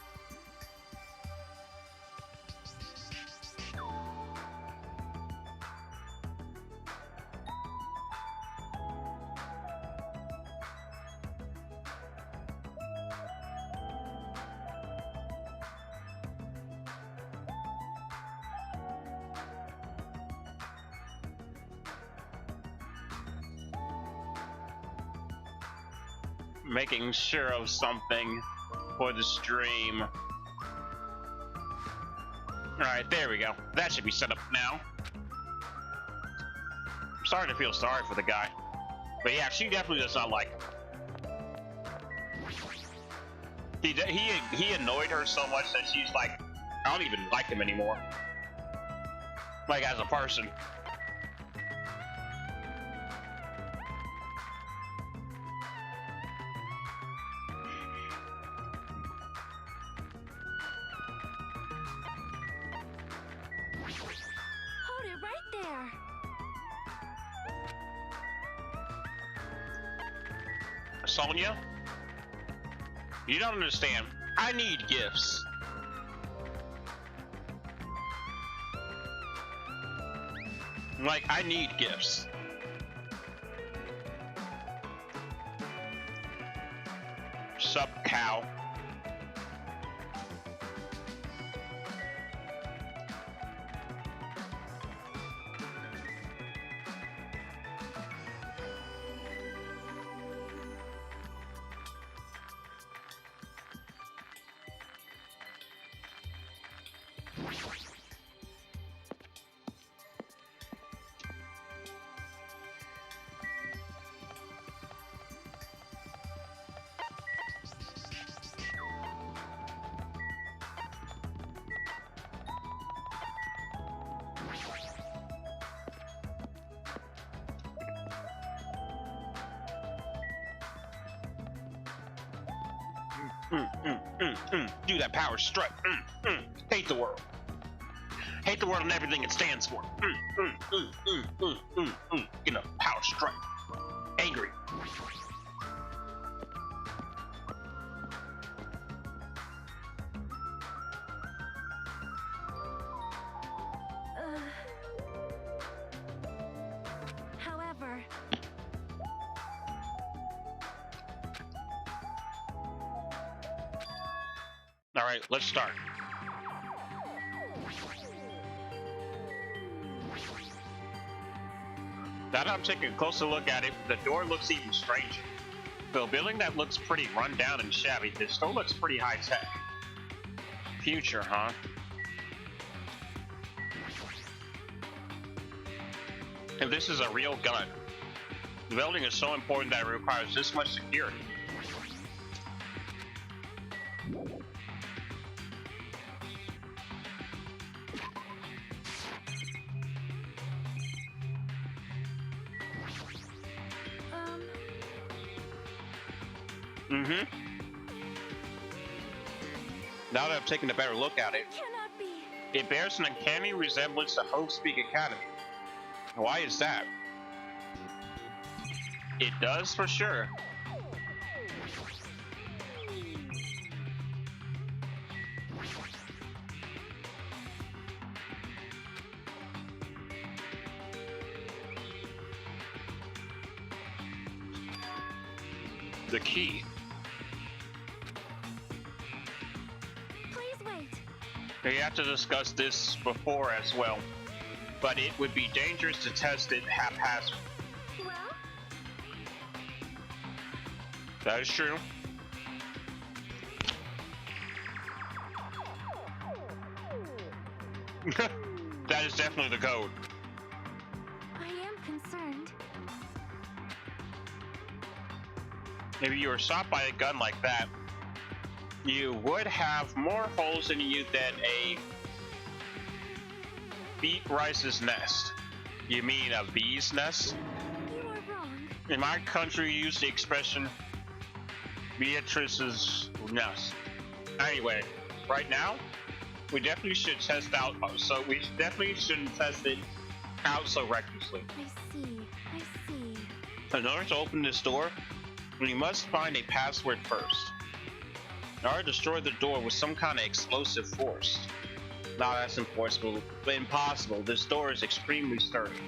A: Making sure of something for the stream. Alright, there we go. That should be set up now. I'm starting to feel sorry for the guy. But yeah, she definitely does not like him. He annoyed her so much that she's like, I don't even like him anymore. Like, as a person.
G: Hold it right there.
A: Sonya, you don't understand. I need gifts. Like, I need gifts. Sup, cow? Do that power strike. Hate the world. Hate the world and everything it stands for. You know, power strike. Angry.
G: However,
A: All right, let's start. Now that I'm taking a closer look at it, the door looks even stranger. The building that looks pretty run down and shabby, this still looks pretty high tech. Future, huh? If this is a real gun, the building is so important that it requires this much security. Now that I've taken a better look at it,
G: cannot be.
A: it bears an uncanny resemblance to Hope's Peak Academy. Why is that? It does for sure. The key. We have to discuss this before as well, but it would be dangerous to test it haphazardly.
G: Well,
A: That is true. That is definitely the code.
G: I am concerned.
A: If you were shot by a gun like that, you would have more holes in you than a bee rice's nest. You mean a bee's nest?
G: You are wrong.
A: In my country, we use the expression Beatrice's nest. Anyway, right now, we definitely should test out, so we definitely shouldn't test it out so recklessly.
G: I see. I see.
A: In order to open this door, we must find a password first. In order to destroy the door with some kind of explosive force. Not as impossible, but impossible. This door is extremely sturdy.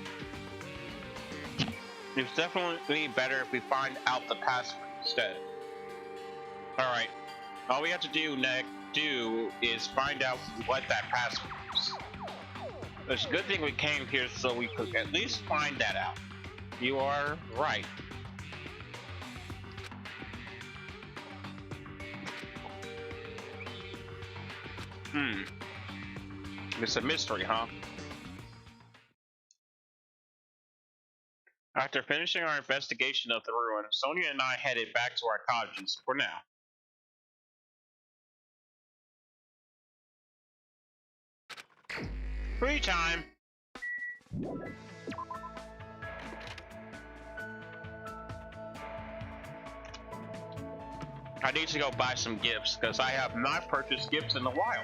A: It's definitely better if we find out the password instead. Alright, all we have to do is find out what that password is. It's a good thing we came here so we could at least find that out. You are right. It's a mystery, huh? After finishing our investigation of the ruin, Sonia and I headed back to our cottages for now. Free time! I need to go buy some gifts, because I have not purchased gifts in a while.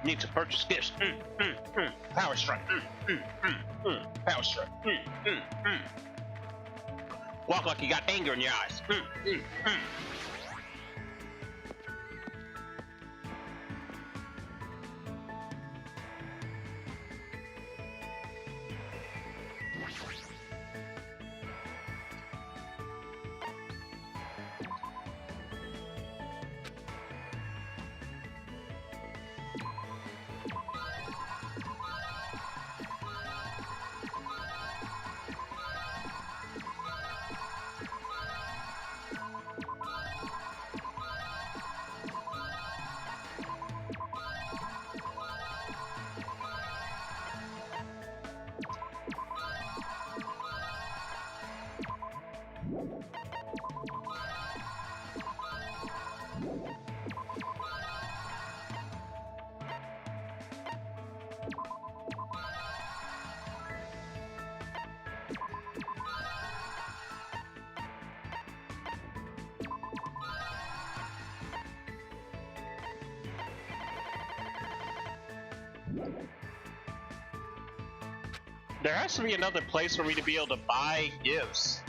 A: Need to purchase gifts. Power strike. Power strike. Walk like you got anger in your eyes. There has to be another place for me to be able to buy gifts.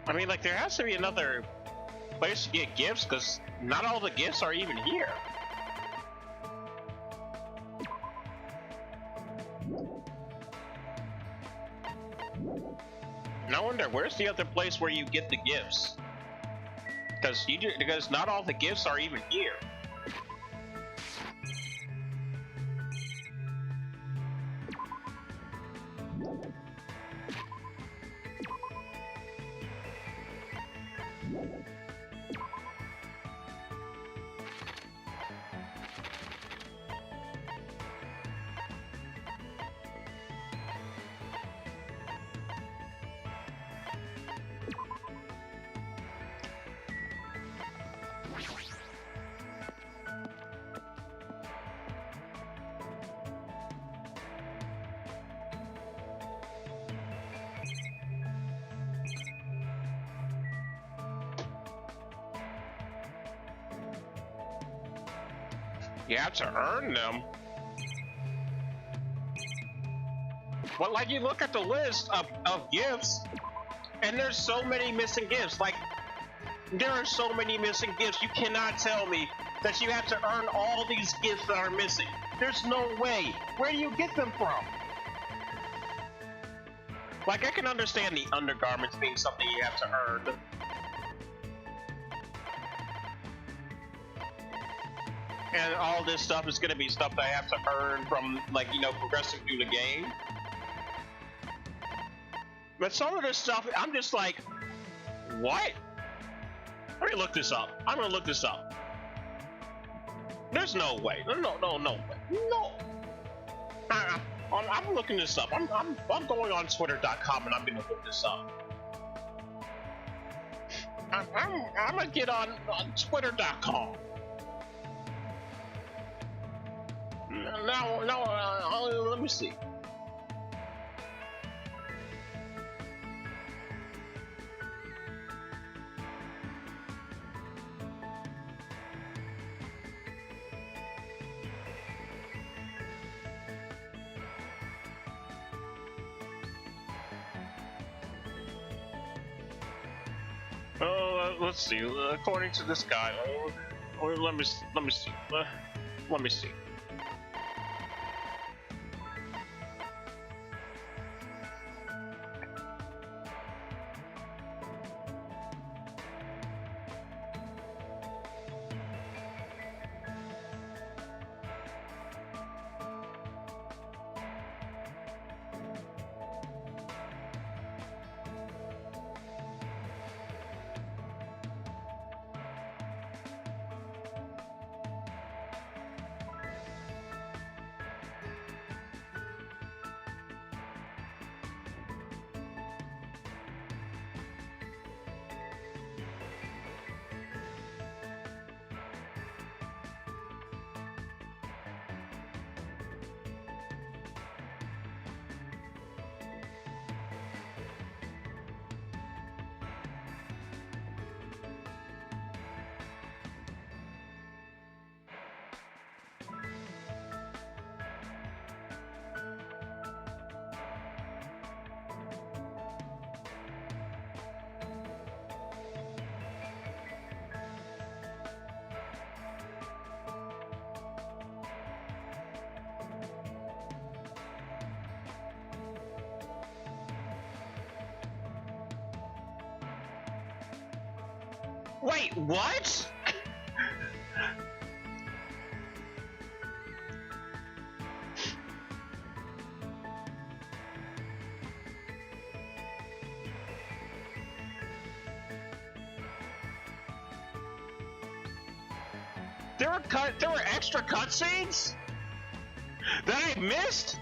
A: I mean, like, there has to be another place to get gifts, because not all the gifts are even here. I wonder, where's the other place where you get the gifts? Because not all the gifts are even here. You have to earn them. But like you look at the list of gifts, and there's so many missing gifts. Like there are so many missing gifts. You cannot tell me that you have to earn all these gifts that are missing. There's no way. Where do you get them from? Like I can understand the undergarments being something you have to earn. And all this stuff is gonna be stuff that I have to earn from, like, you know, progressing through the game. But some of this stuff, I'm just like, what? Let me look this up. I'm gonna look this up. There's no way. No way. No. I'm looking this up. I'm going on Twitter.com and I'm gonna look this up. I'm gonna get on Twitter.com. No, let me see. Let's see. According to this guy, let me see. Let me see. Wait, what? There were extra cutscenes that I missed?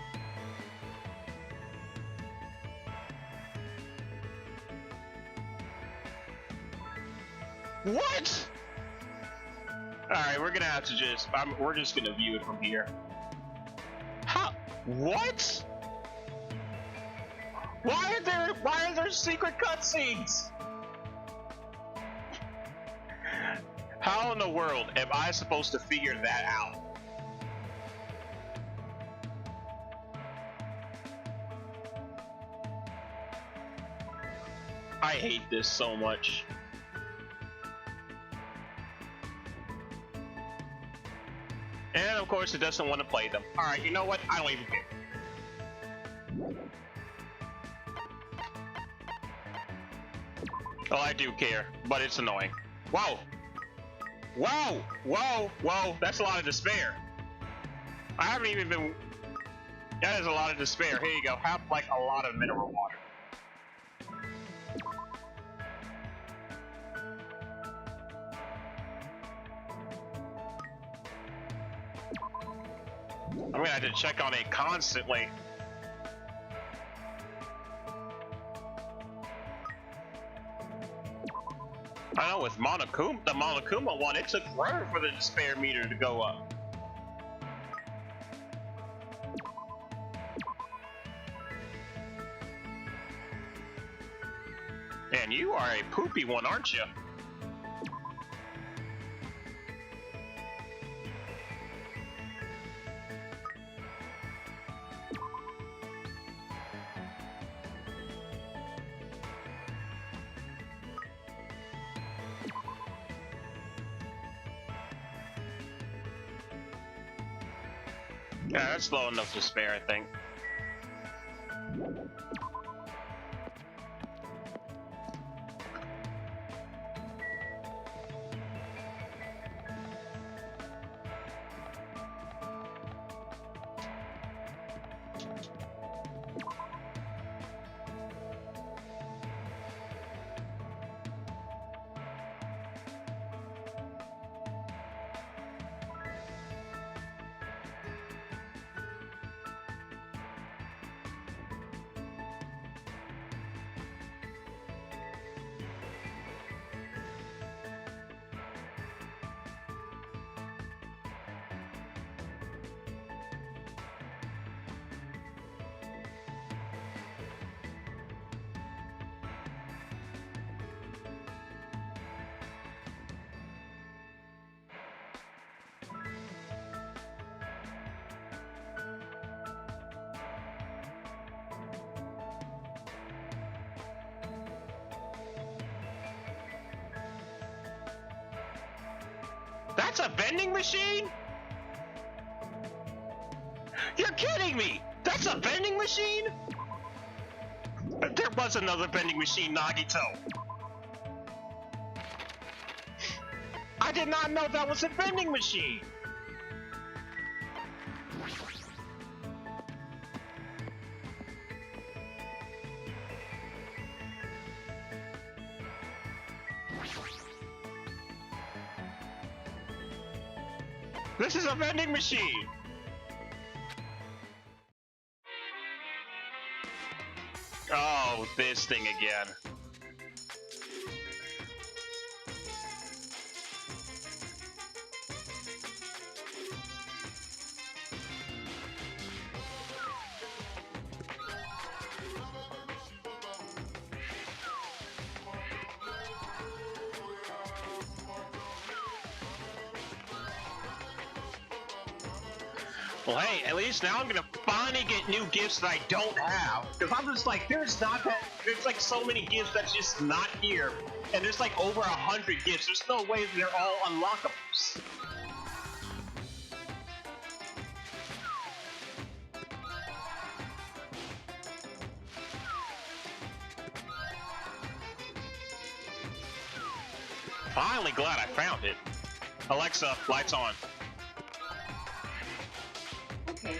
A: What? Alright, we're gonna have to we're just gonna view it from here. How? What? Why are there secret cutscenes? How in the world am I supposed to figure that out? I hate this so much. And of course it doesn't want to play them. Alright, you know what? I don't even care. Oh, I do care, but it's annoying. Whoa! Whoa! Whoa! Whoa! That's a lot of despair. I haven't even been... That is a lot of despair. Here you go. Have, like, a lot of mineral water. I'm gonna have to check on it constantly. I know with Monokuma, the Monokuma one, it took forever for the despair meter to go up. And you are a poopy one, aren't you? Yeah, that's low enough to spare, I think. That's a vending machine? You're kidding me! That's a vending machine? There was another vending machine, Nagito. I did not know that was a vending machine. This is a vending machine! Oh, this thing again. Well, hey, at least now I'm gonna finally get new gifts that I don't have. Because I'm just like, there's like so many gifts that's just not here. And there's like over 100 gifts. There's no way they're all unlockables. Finally glad I found it. Alexa, lights on.
B: Okay.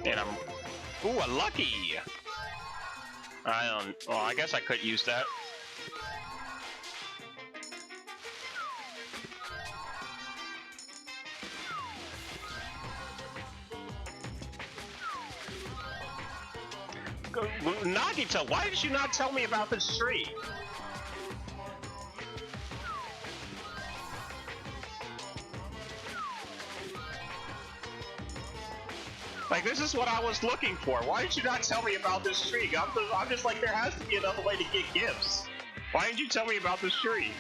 A: And I'm... Ooh, a lucky! Well, I guess I could use that. Nagito, why did you not tell me about this tree? Like, this is what I was looking for. Why did you not tell me about this tree? I'm just like, there has to be another way to get gifts. Why didn't you tell me about this tree?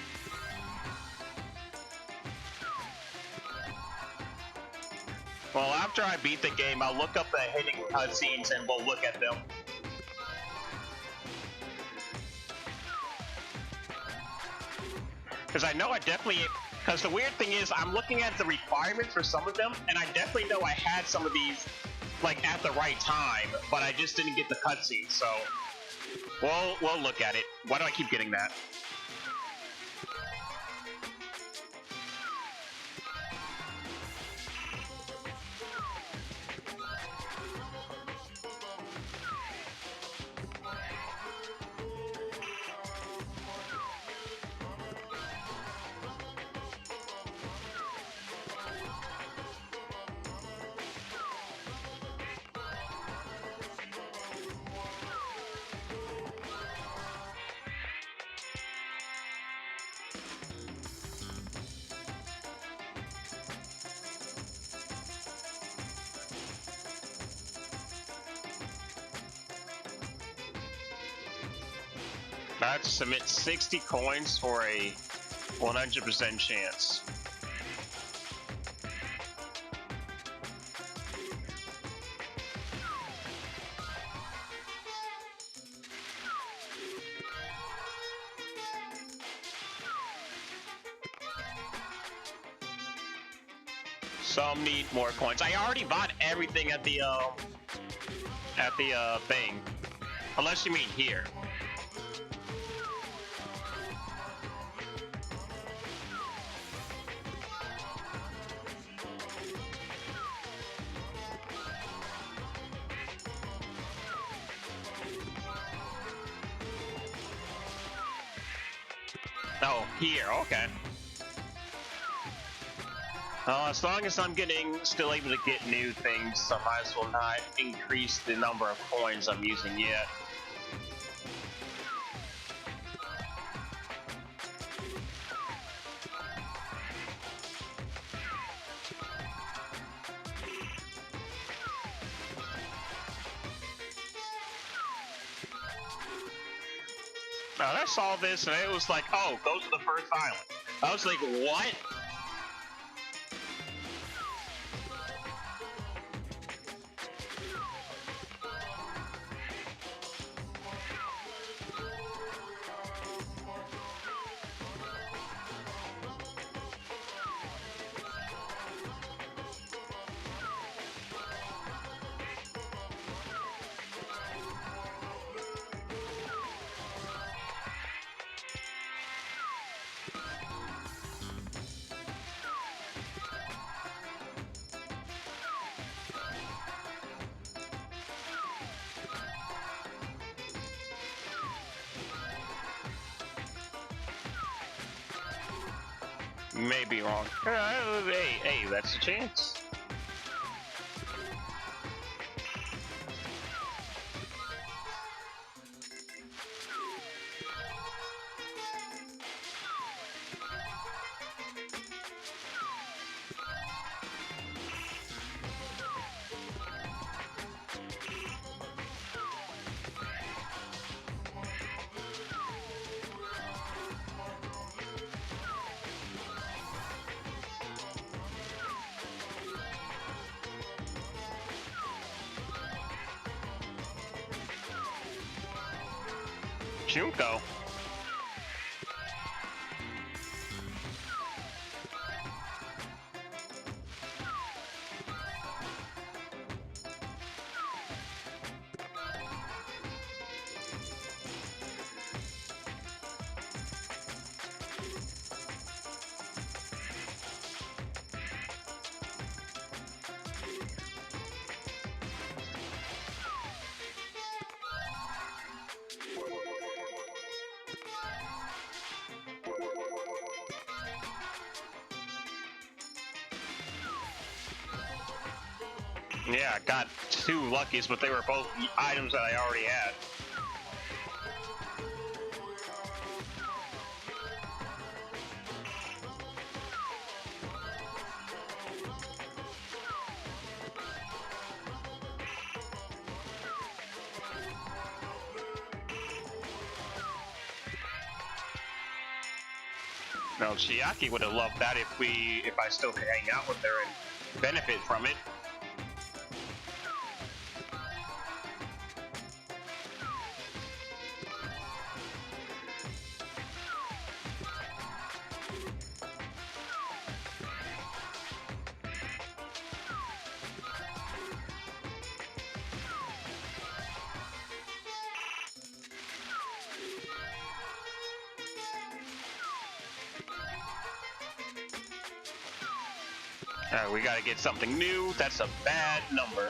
A: Well, after I beat the game, I'll look up the hidden cutscenes and we'll look at them. Because I know I definitely... Because the weird thing is, I'm looking at the requirements for some of them, and I definitely know I had some of these, like, at the right time, but I just didn't get the cutscenes, so... We'll look at it. Why do I keep getting that? I have to submit 60 coins for a 100% chance. Some need more coins. I already bought everything at the thing. Unless you mean here. Oh, here, okay. As long as I'm still able to get new things, I might as well not increase the number of coins I'm using yet. I saw this and it was like, oh, go to the first island. I was like, what? May be wrong. Hey, that's a chance. Junko. Yeah, I got 2 luckies, but they were both items that I already had. No, Chiaki would have loved that if I still could hang out with her and benefit from it. Alright, we gotta get something new. That's a bad number.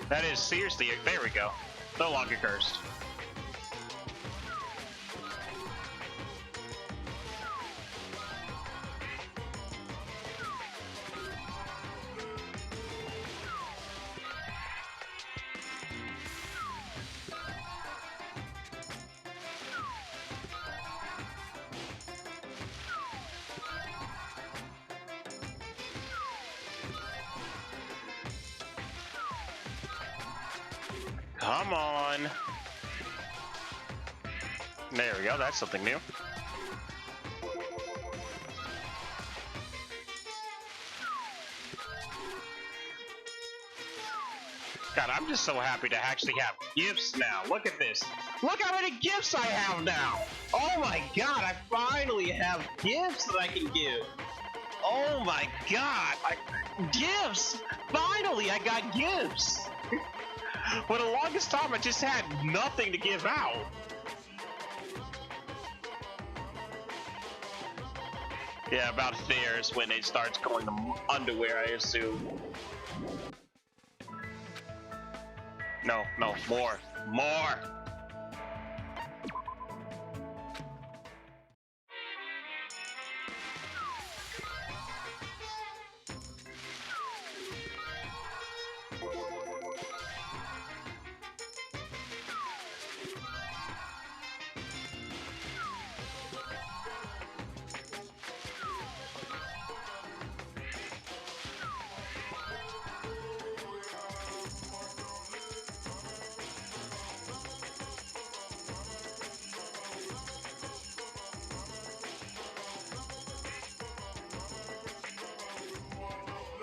A: That is seriously, there we go. No longer cursed. Come on. There we go, that's something new. God, I'm just so happy to actually have gifts now. Look at this. Look how many gifts I have now. Oh my god, I finally have gifts that I can give. Oh my god, gifts! Finally, I got gifts! For the longest time, I just had nothing to give out. Yeah, about there is when it starts going to underwear, I assume. No, no, more. More!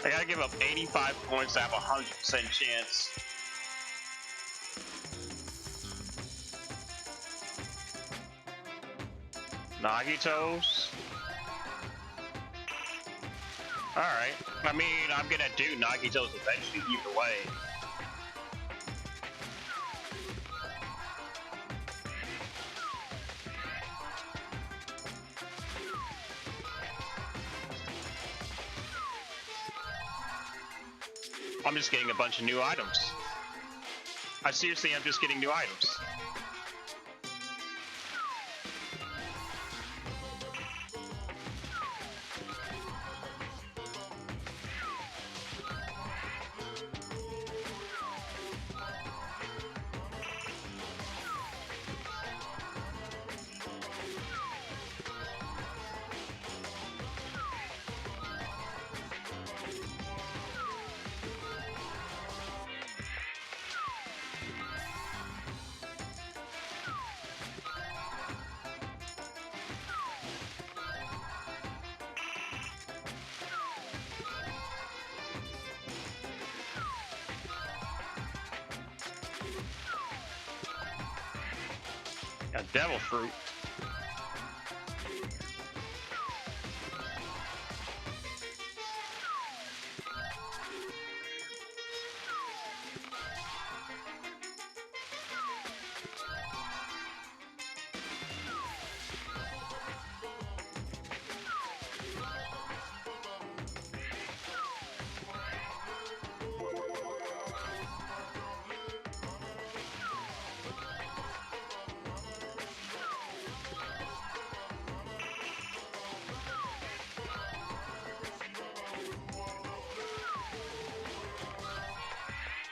A: I gotta give up 85 points to have a 100% chance. Nagitos? Alright. I mean, I'm gonna do Nagitos eventually, either way. I'm just getting a bunch of new items. I seriously am just getting new items. A devil fruit.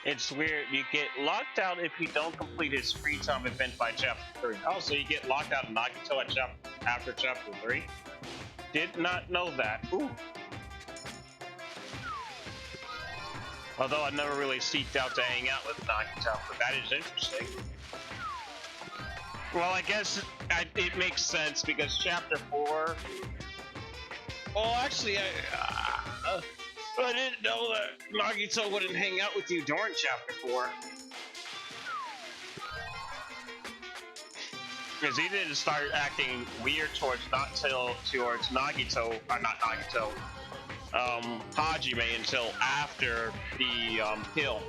A: It's weird, you get locked out if you don't complete his free time event by chapter 3. Also, you get locked out of Nagito at after chapter 3. Did not know that. Ooh. Although I never really seeked out to hang out with Nagito, but that is interesting. Well, I guess it makes sense because chapter 4... Well, actually, I didn't know that Nagito wouldn't hang out with you during chapter 4. Because he didn't start acting weird towards Nagito, or not Nagito, Hajime until after the kill.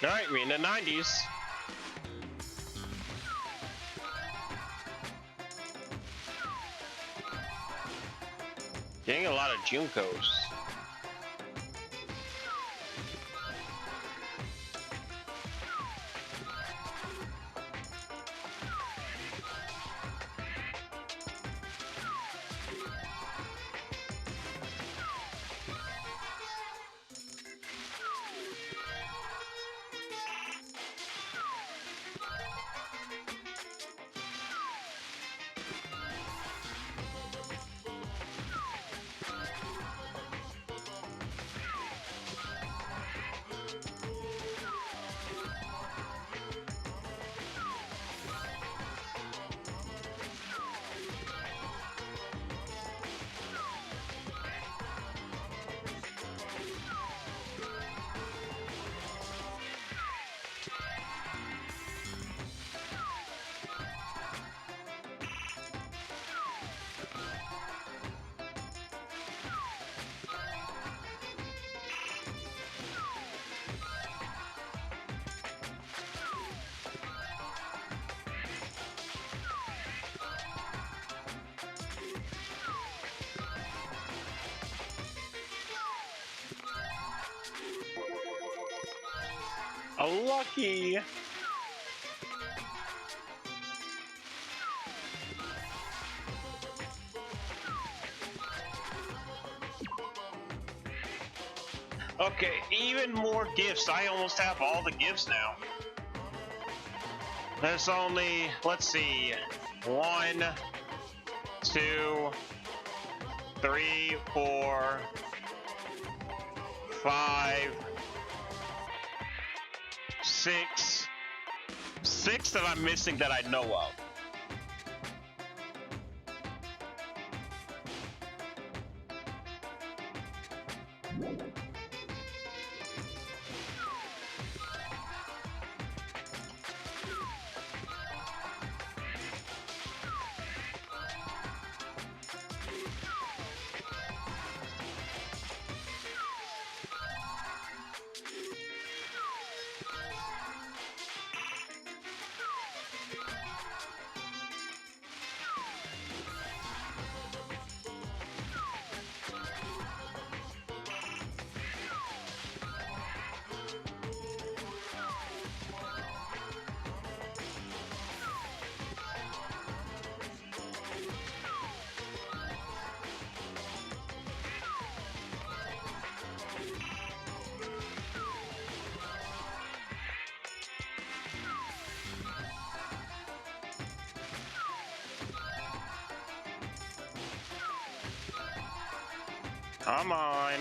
A: Alright, we're in the 90s. Getting a lot of Junkos. Oh, lucky! Okay, even more gifts. I almost have all the gifts now. There's only, let's see, 1, 2, 3, 4, 5, 6. 6 that I'm missing that I know of. Come on.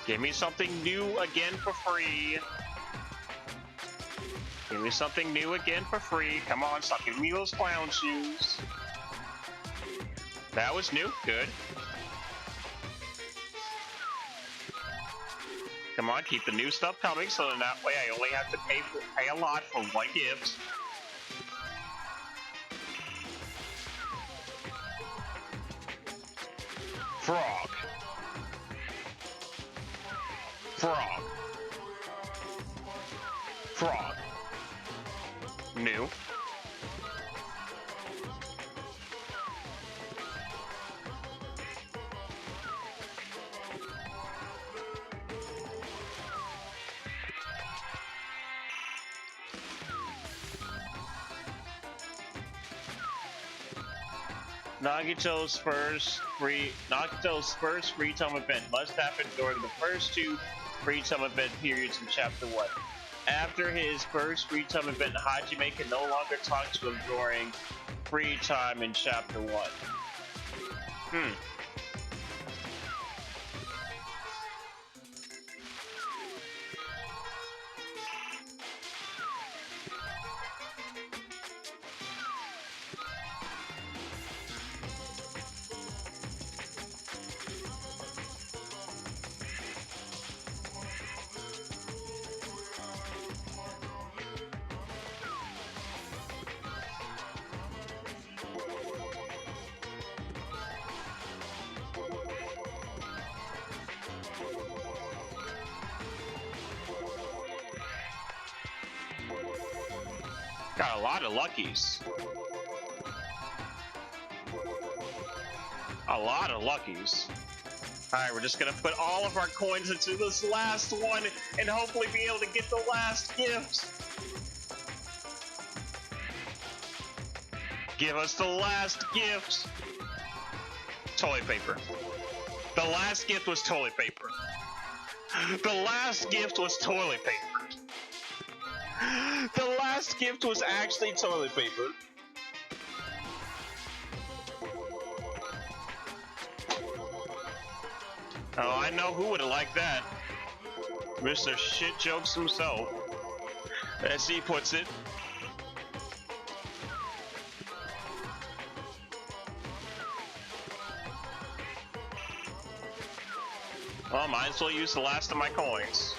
A: Give me something new again for free. Give me something new again for free. Come on, stop giving me those clown shoes. That was new. Good. Come on, keep the new stuff coming so that way I only have to pay a lot for one gift. Frog. Frog. Frog. New. Nagito's first free time event must happen during the first 2 free time event periods in Chapter 1. After his first free time event, Hajime can no longer talk to him during free time in Chapter 1. Got a lot of luckies. A lot of luckies. Alright, we're just gonna put all of our coins into this last one and hopefully be able to get the last gift. Give us the last gift. Toilet paper. The last gift was toilet paper. The last gift was toilet paper. The last gift was actually toilet paper. Oh, I know who would have liked that. Mr. Shit Jokes himself. As he puts it. Well, might as well use the last of my coins.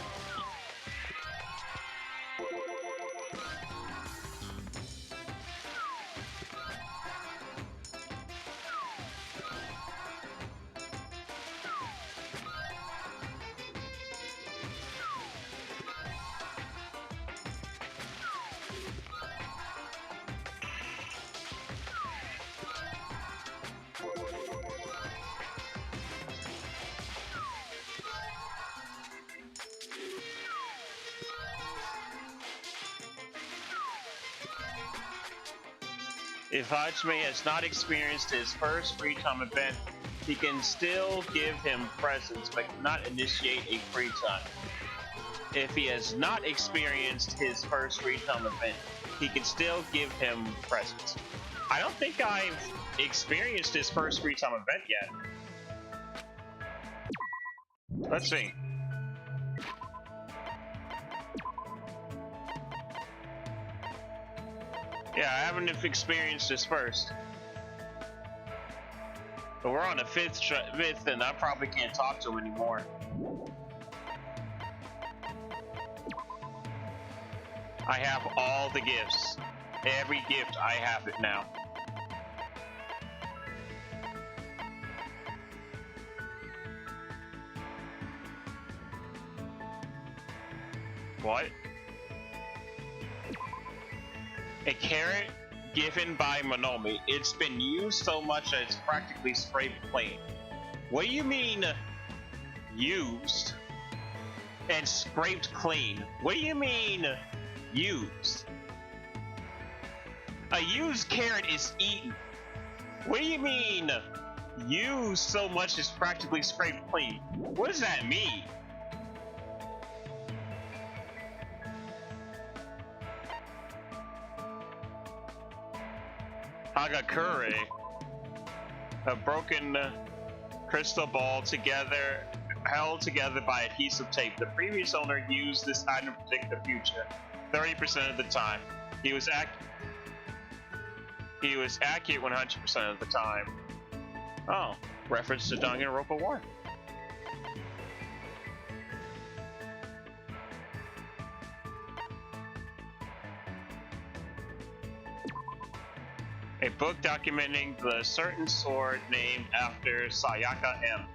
A: If Hajime has not experienced his first free time event, he can still give him presents but cannot initiate a free time. If he has not experienced his first free time event, he can still give him presents. I don't think I've experienced his first free time event yet. Let's see. Yeah, I haven't experienced this first. But we're on the fifth, and I probably can't talk to him anymore. I have all the gifts. Every gift, I have it now. What? A carrot given by Monomi. It's been used so much that it's practically sprayed clean. What do you mean, used and scraped clean? What do you mean, used? A used carrot is eaten. What do you mean, used so much it's practically scraped clean? What does that mean? Hagakure, a broken crystal ball held together by adhesive tape. The previous owner used this item to predict the future 30% of the time. He was accurate 100% of the time. Oh, reference to Danganronpa 1. A book documenting the certain sword named after Sayaka M.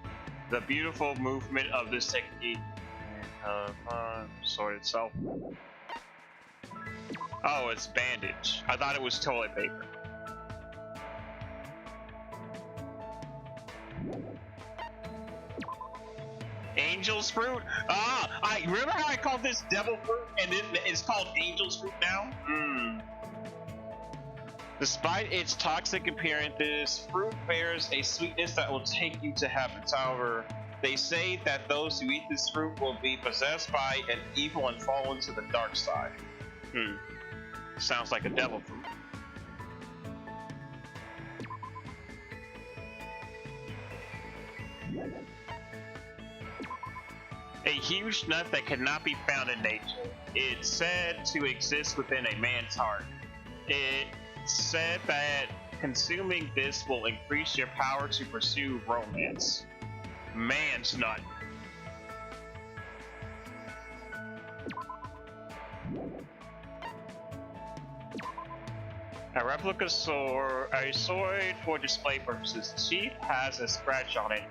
A: The beautiful movement of this technique. Sword itself. Oh, it's bandage. I thought it was toilet paper. Angel's fruit? Ah, I remember how I called this devil fruit and it's called angel's fruit now? Despite its toxic appearance, this fruit bears a sweetness that will take you to heaven. However, they say that those who eat this fruit will be possessed by an evil and fall into the dark side. Sounds like a devil fruit. A huge nut that cannot be found in nature. It's said to exist within a man's heart. It said that consuming this will increase your power to pursue romance. Man's nut. A replica sword, a sword for display purposes. The sheath has a scratch on it,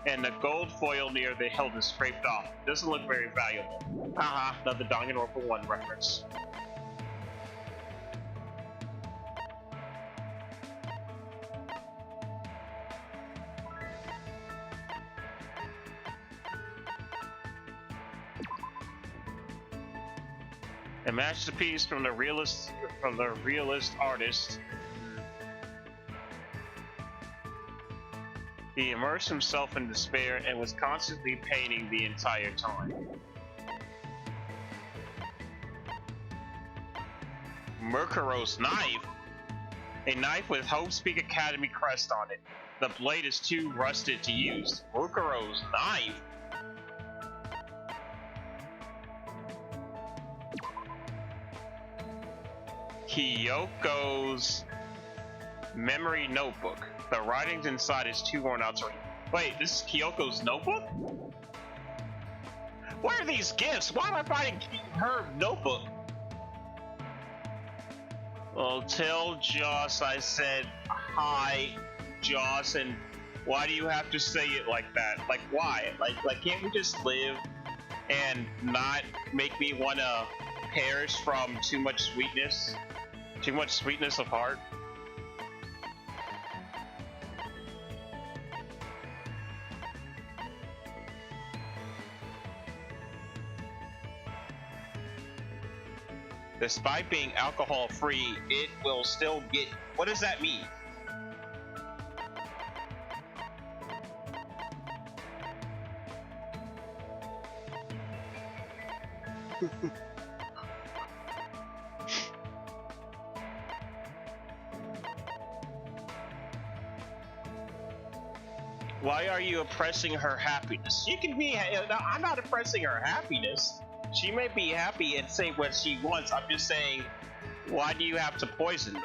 A: and the gold foil near the hilt is scraped off. Doesn't look very valuable. Haha, another Danganronpa 1 reference. A masterpiece from the realist artist. He immersed himself in despair and was constantly painting the entire time. Murkuro's knife? A knife with Hope's Peak Academy crest on it. The blade is too rusted to use. Murkuro's knife? Kyoko's memory notebook. The writings inside is too worn out to read. Wait, this is Kyoko's notebook? What are these gifts? Why am I finding her notebook? Well, tell Joss I said hi, Joss, and why do you have to say it like that? Like, why? Like, can't we just live and not make me want to perish from too much sweetness? Too much sweetness of heart? Despite being alcohol-free, it will still get... What does that mean? Why are you oppressing her happiness? You can be... No, I'm not oppressing her happiness. She may be happy and say what she wants. I'm just saying, why do you have to poison me?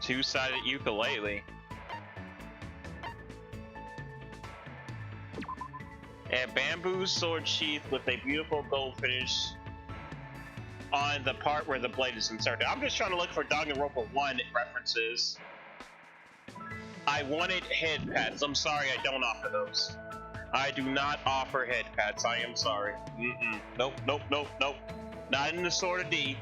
A: Two-sided ukulele. A bamboo sword sheath with a beautiful gold finish on the part where the blade is inserted. I'm just trying to look for Danganronpa 1 references. I wanted head pads. I'm sorry I don't offer those. I do not offer head pads. I am sorry. Nope, nope, nope, nope. Not in the Sword of D.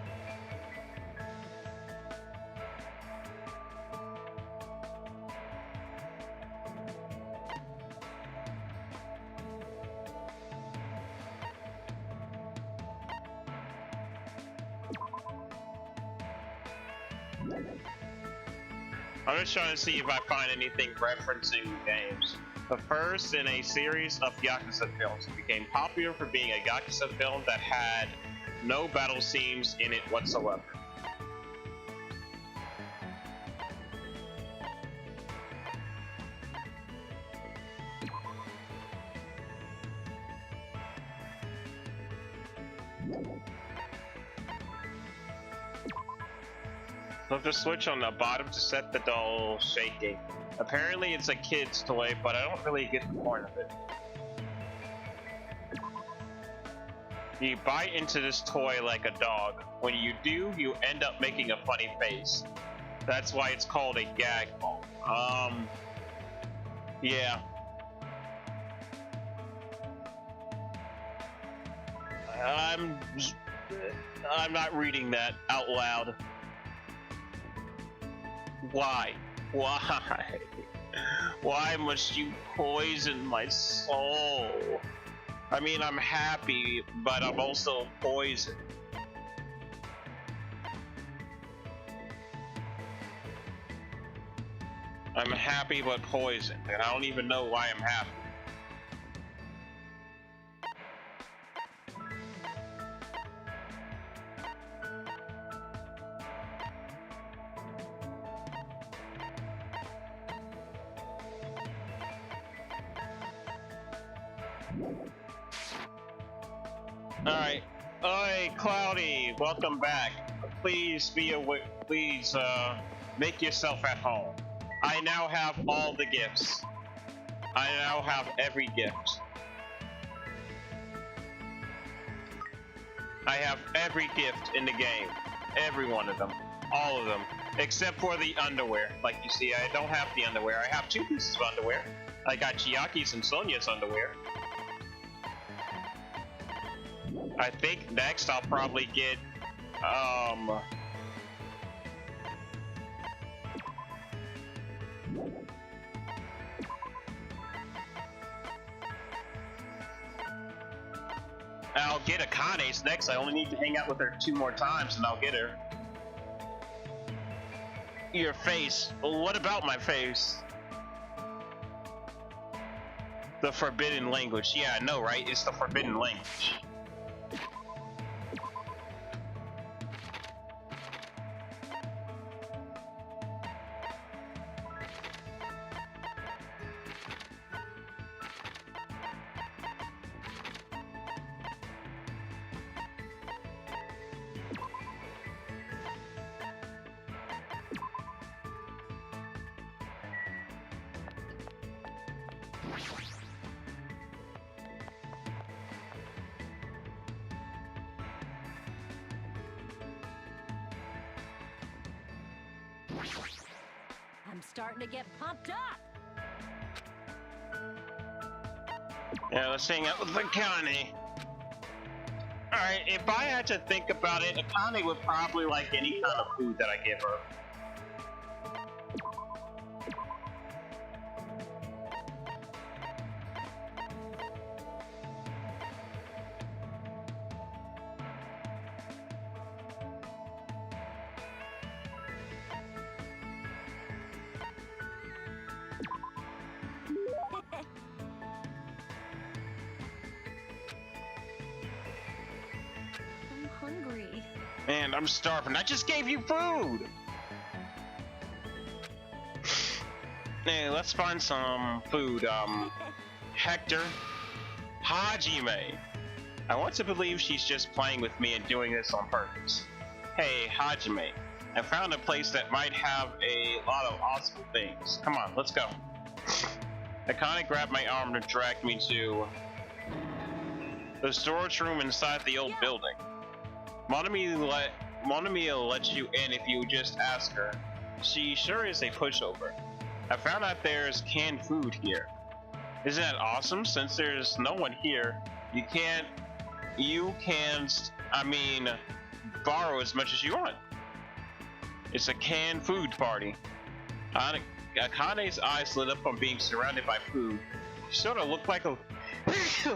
A: I'm just trying to see if I find anything referencing games. The first in a series of Yakuza films. It became popular for being a Yakuza film that had no battle scenes in it whatsoever. Flip the switch on the bottom to set the doll shaking. Apparently it's a kid's toy, but I don't really get the point of it. You bite into this toy like a dog. When you do, you end up making a funny face. That's why it's called a gag ball. Yeah. I'm not reading that out loud. Why? Why? Why must you poison my soul? I mean, I'm happy, but I'm also poisoned. I'm happy but poisoned, and I don't even know why I'm happy. Alright. Oi, Cloudy, welcome back. Please be aware. Please, make yourself at home. I now have all the gifts. I now have every gift. I have every gift in the game. Every one of them. All of them. Except for the underwear. Like you see, I don't have the underwear. I have 2 pieces of underwear. I got Chiaki's and Sonia's underwear. I think next I'll probably get, I'll get Akane's next. I only need to hang out with her 2 more times and I'll get her. Your face. What about my face? The forbidden language. Yeah, I know, right? It's the forbidden language.
F: I'm starting to get pumped up.
A: Yeah, let's hang out with Akane. Alright, if I had to think about it, Akane would probably like any kind of food that I give her.
G: I'm hungry.
A: And I'm starving. I just gave you food! Hey, let's find some food. Hector. Hajime. I want to believe she's just playing with me and doing this on purpose. Hey, Hajime. I found a place that might have a lot of awesome things. Come on, let's go. Akane grabbed my arm and dragged me to the storage room inside the old building. Monami will let you in if you just ask her. She sure is a pushover. I found out there's canned food here. Isn't that awesome? Since there's no one here, you can borrow as much as you want. It's a canned food party. Akane's eyes lit up from being surrounded by food. She sort of looked like a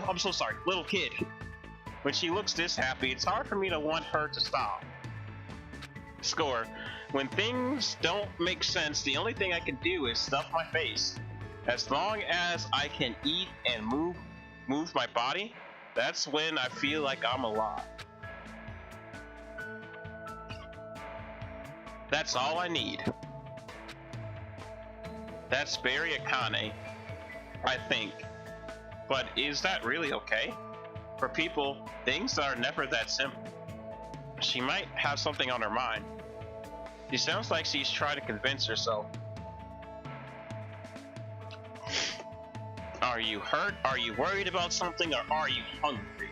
A: I'm so sorry, little kid. When she looks this happy, it's hard for me to want her to stop. Score. When things don't make sense, the only thing I can do is stuff my face. As long as I can eat and move my body, that's when I feel like I'm alive. That's all I need. That's very Akane, I think. But is that really okay? For people, things are never that simple. She might have something on her mind. She sounds like she's trying to convince herself. Are you hurt? Are you worried about something? Or are you hungry?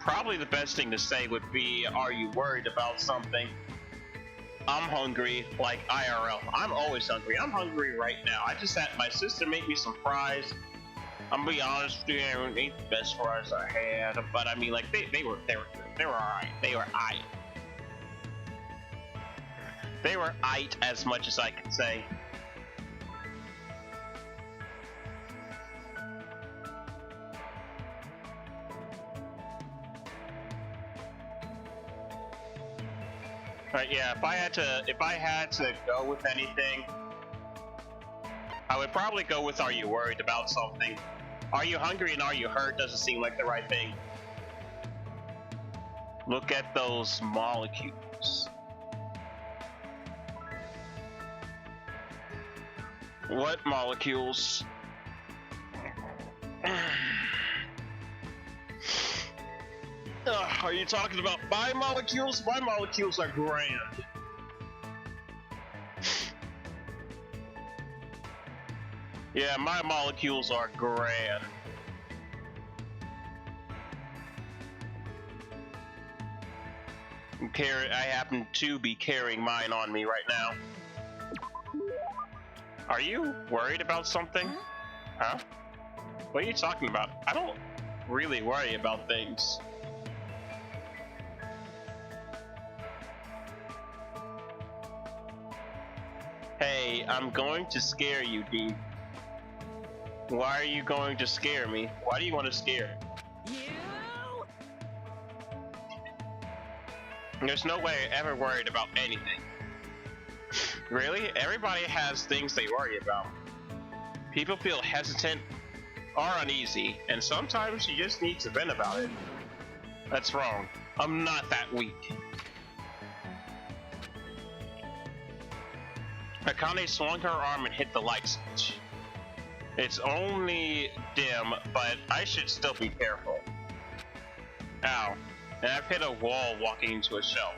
A: Probably the best thing to say would be, are you worried about something? I'm hungry, like IRL. I'm always hungry. I'm hungry right now. I just had my sister make me some fries. I'm gonna be honest with you, they ain't the best fries I had, but I mean, like, they were good. They were alright. They were aight. They were aight as much as I can say. Alright, yeah, if I had to go with anything, I would probably go with, are you worried about something? Are you hungry and are you hurt doesn't seem like the right thing. Look at those molecules. What molecules? Are you talking about my molecules? My molecules are grand. Yeah, my molecules are grand. I happen to be carrying mine on me right now. Are you worried about something? Huh? What are you talking about? I don't really worry about things. Hey, I'm going to scare you, D. Why are you going to scare me? Why do you want to scare me?
F: You!
A: There's no way I ever worried about anything. Really? Everybody has things they worry about. People feel hesitant or uneasy, and sometimes you just need to vent about it. That's wrong. I'm not that weak. Akane swung her arm and hit the light switch. It's only dim, but I should still be careful. Ow. And I've hit a wall walking into a shelf.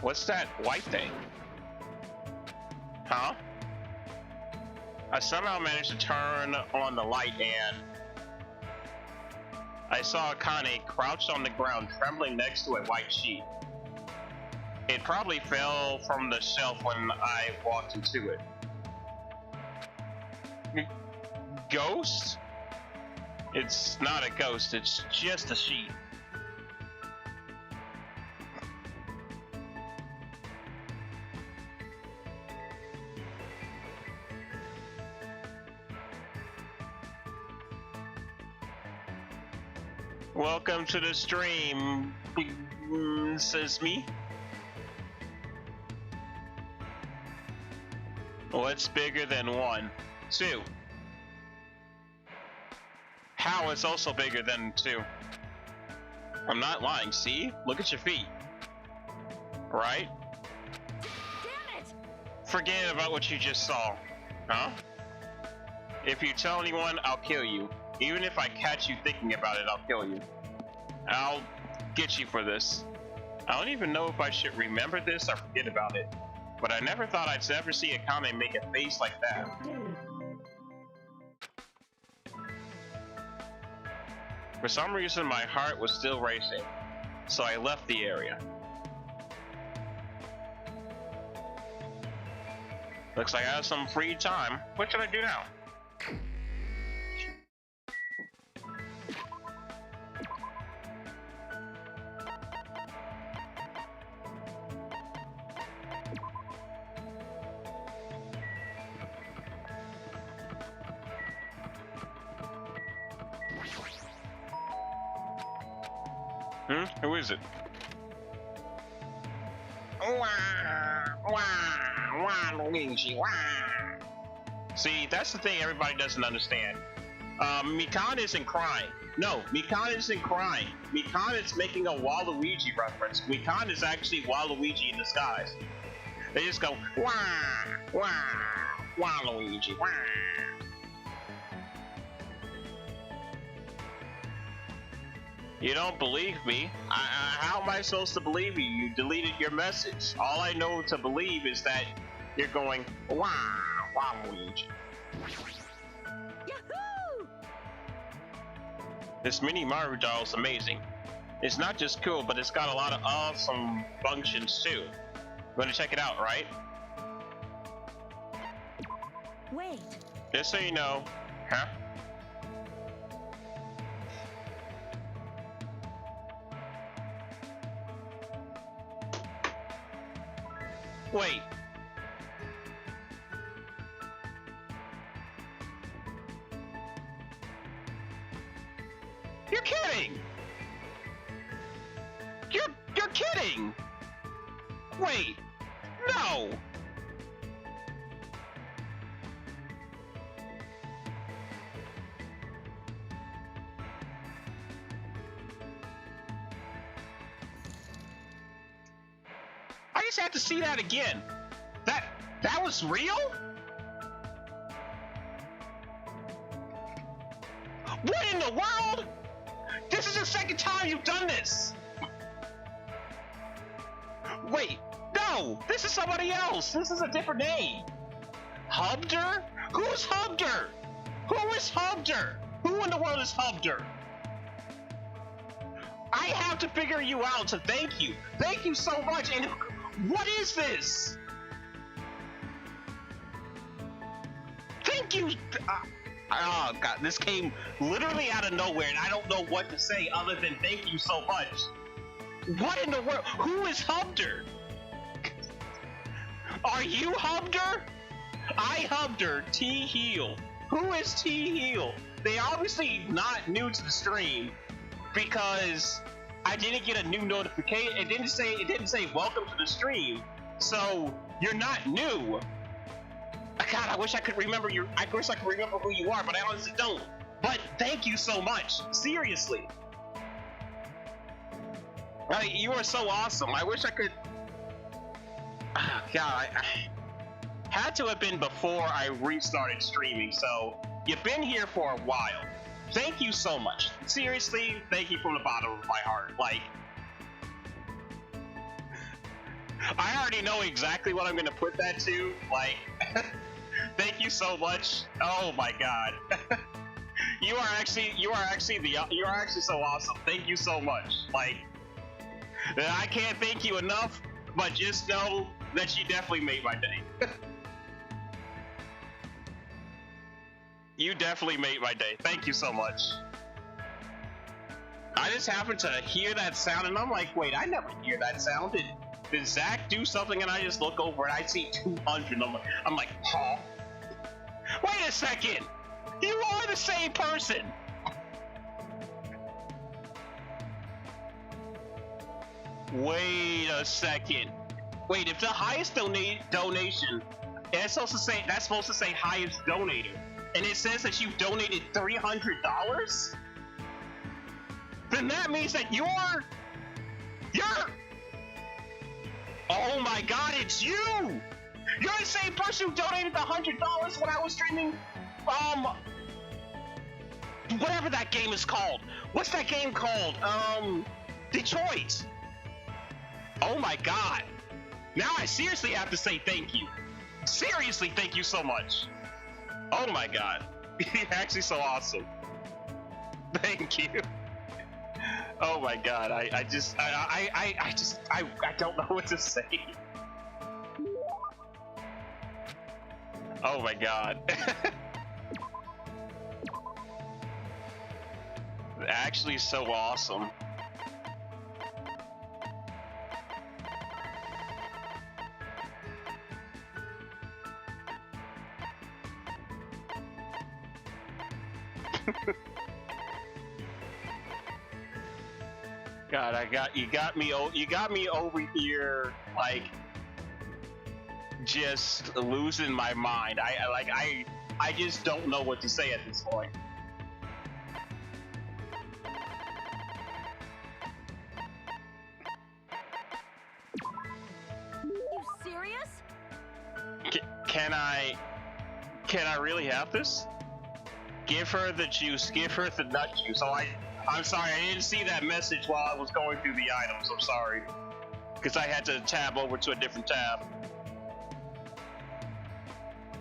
A: What's that white thing? Huh? I somehow managed to turn on the light and I saw Akane crouched on the ground, trembling next to a white sheet. It probably fell from the shelf when I walked into it. Ghost? It's not a ghost, it's just a sheet. Welcome to the stream, says me. What's bigger than 1? 2. How is also bigger than 2? I'm not lying, see? Look at your feet. Right?
F: Damn it!
A: Forget about what you just saw. Huh? If you tell anyone, I'll kill you. Even if I catch you thinking about it, I'll kill you. I'll get you for this. I don't even know if I should remember this or forget about it. But I never thought I'd ever see Akane make a face like that. For some reason, my heart was still racing, so I left the area. Looks like I have some free time. What should I do now? Who is it? See, that's the thing everybody doesn't understand. Mikan isn't crying. No, Mikan isn't crying. Mikan is making a Waluigi reference. Mikan is actually Waluigi in disguise. They just go, wah, wah, Waluigi, wah. You don't believe me? How am I supposed to believe you? You deleted your message. All I know to believe is that you're going, wah, Waluigi.
F: Yahoo!
A: This mini Maru doll is amazing. It's not just cool, but it's got a lot of awesome functions too. You wanna check it out, right?
F: Wait.
A: Just so you know, huh? Wait. You're kidding! You're kidding! Wait, no! I just had to see that again. That was real? What in the world? This is the second time you've done this. Wait, no, this is somebody else. This is a different name. Hubder? Who's Hubder? Who is Hubder? Who in the world is Hubder? I have to figure you out, so thank you. Thank you so much. And what is this? Thank you. Oh god, this came literally out of nowhere, and I don't know what to say other than thank you so much. What in the world? Who is Hubder? Are you Hubder? I Hubder, T Heel. Who is T Heel? They obviously not new to the stream. because I didn't get a new notification. It didn't say welcome to the stream. So you're not new. God, I wish I could remember who you are, but I honestly don't. But thank you so much. Seriously. You are so awesome. I wish I could. God, I had to have been before I restarted streaming. So you've been here for a while. Thank you so much. Seriously, thank you from the bottom of my heart. Like, I already know exactly what I'm gonna put that to. Like, thank you so much. Oh my God. You are actually so awesome. Thank you so much. Like, I can't thank you enough, but just know that you definitely made my day. You definitely made my day. Thank you so much. I just happened to hear that sound and I'm like, wait, I never hear that sound. Did Zach do something? And I just look over and I see 200. I'm like, huh? Wait a second. You are the same person. Wait a second. Wait, if the highest donation, that's supposed to say highest donator, and it says that you donated $300, then that means that you're. Oh my God, it's you! You're the same person who donated the $100 when I was streaming. Whatever that game is called. What's that game called? Detroit. Oh my God. Now I seriously have to say thank you. Seriously, thank you so much. Oh my God. You're actually so awesome. Thank you. Oh my God. I don't know what to say. Oh my God. Actually so awesome. God, you got me over here, like, just losing my mind. I just don't know what to say at this point.
F: You serious?
A: Can I really have this? Give her the juice. Give her the nut juice. I'm sorry, I didn't see that message while I was going through the items. I'm sorry. Because I had to tab over to a different tab.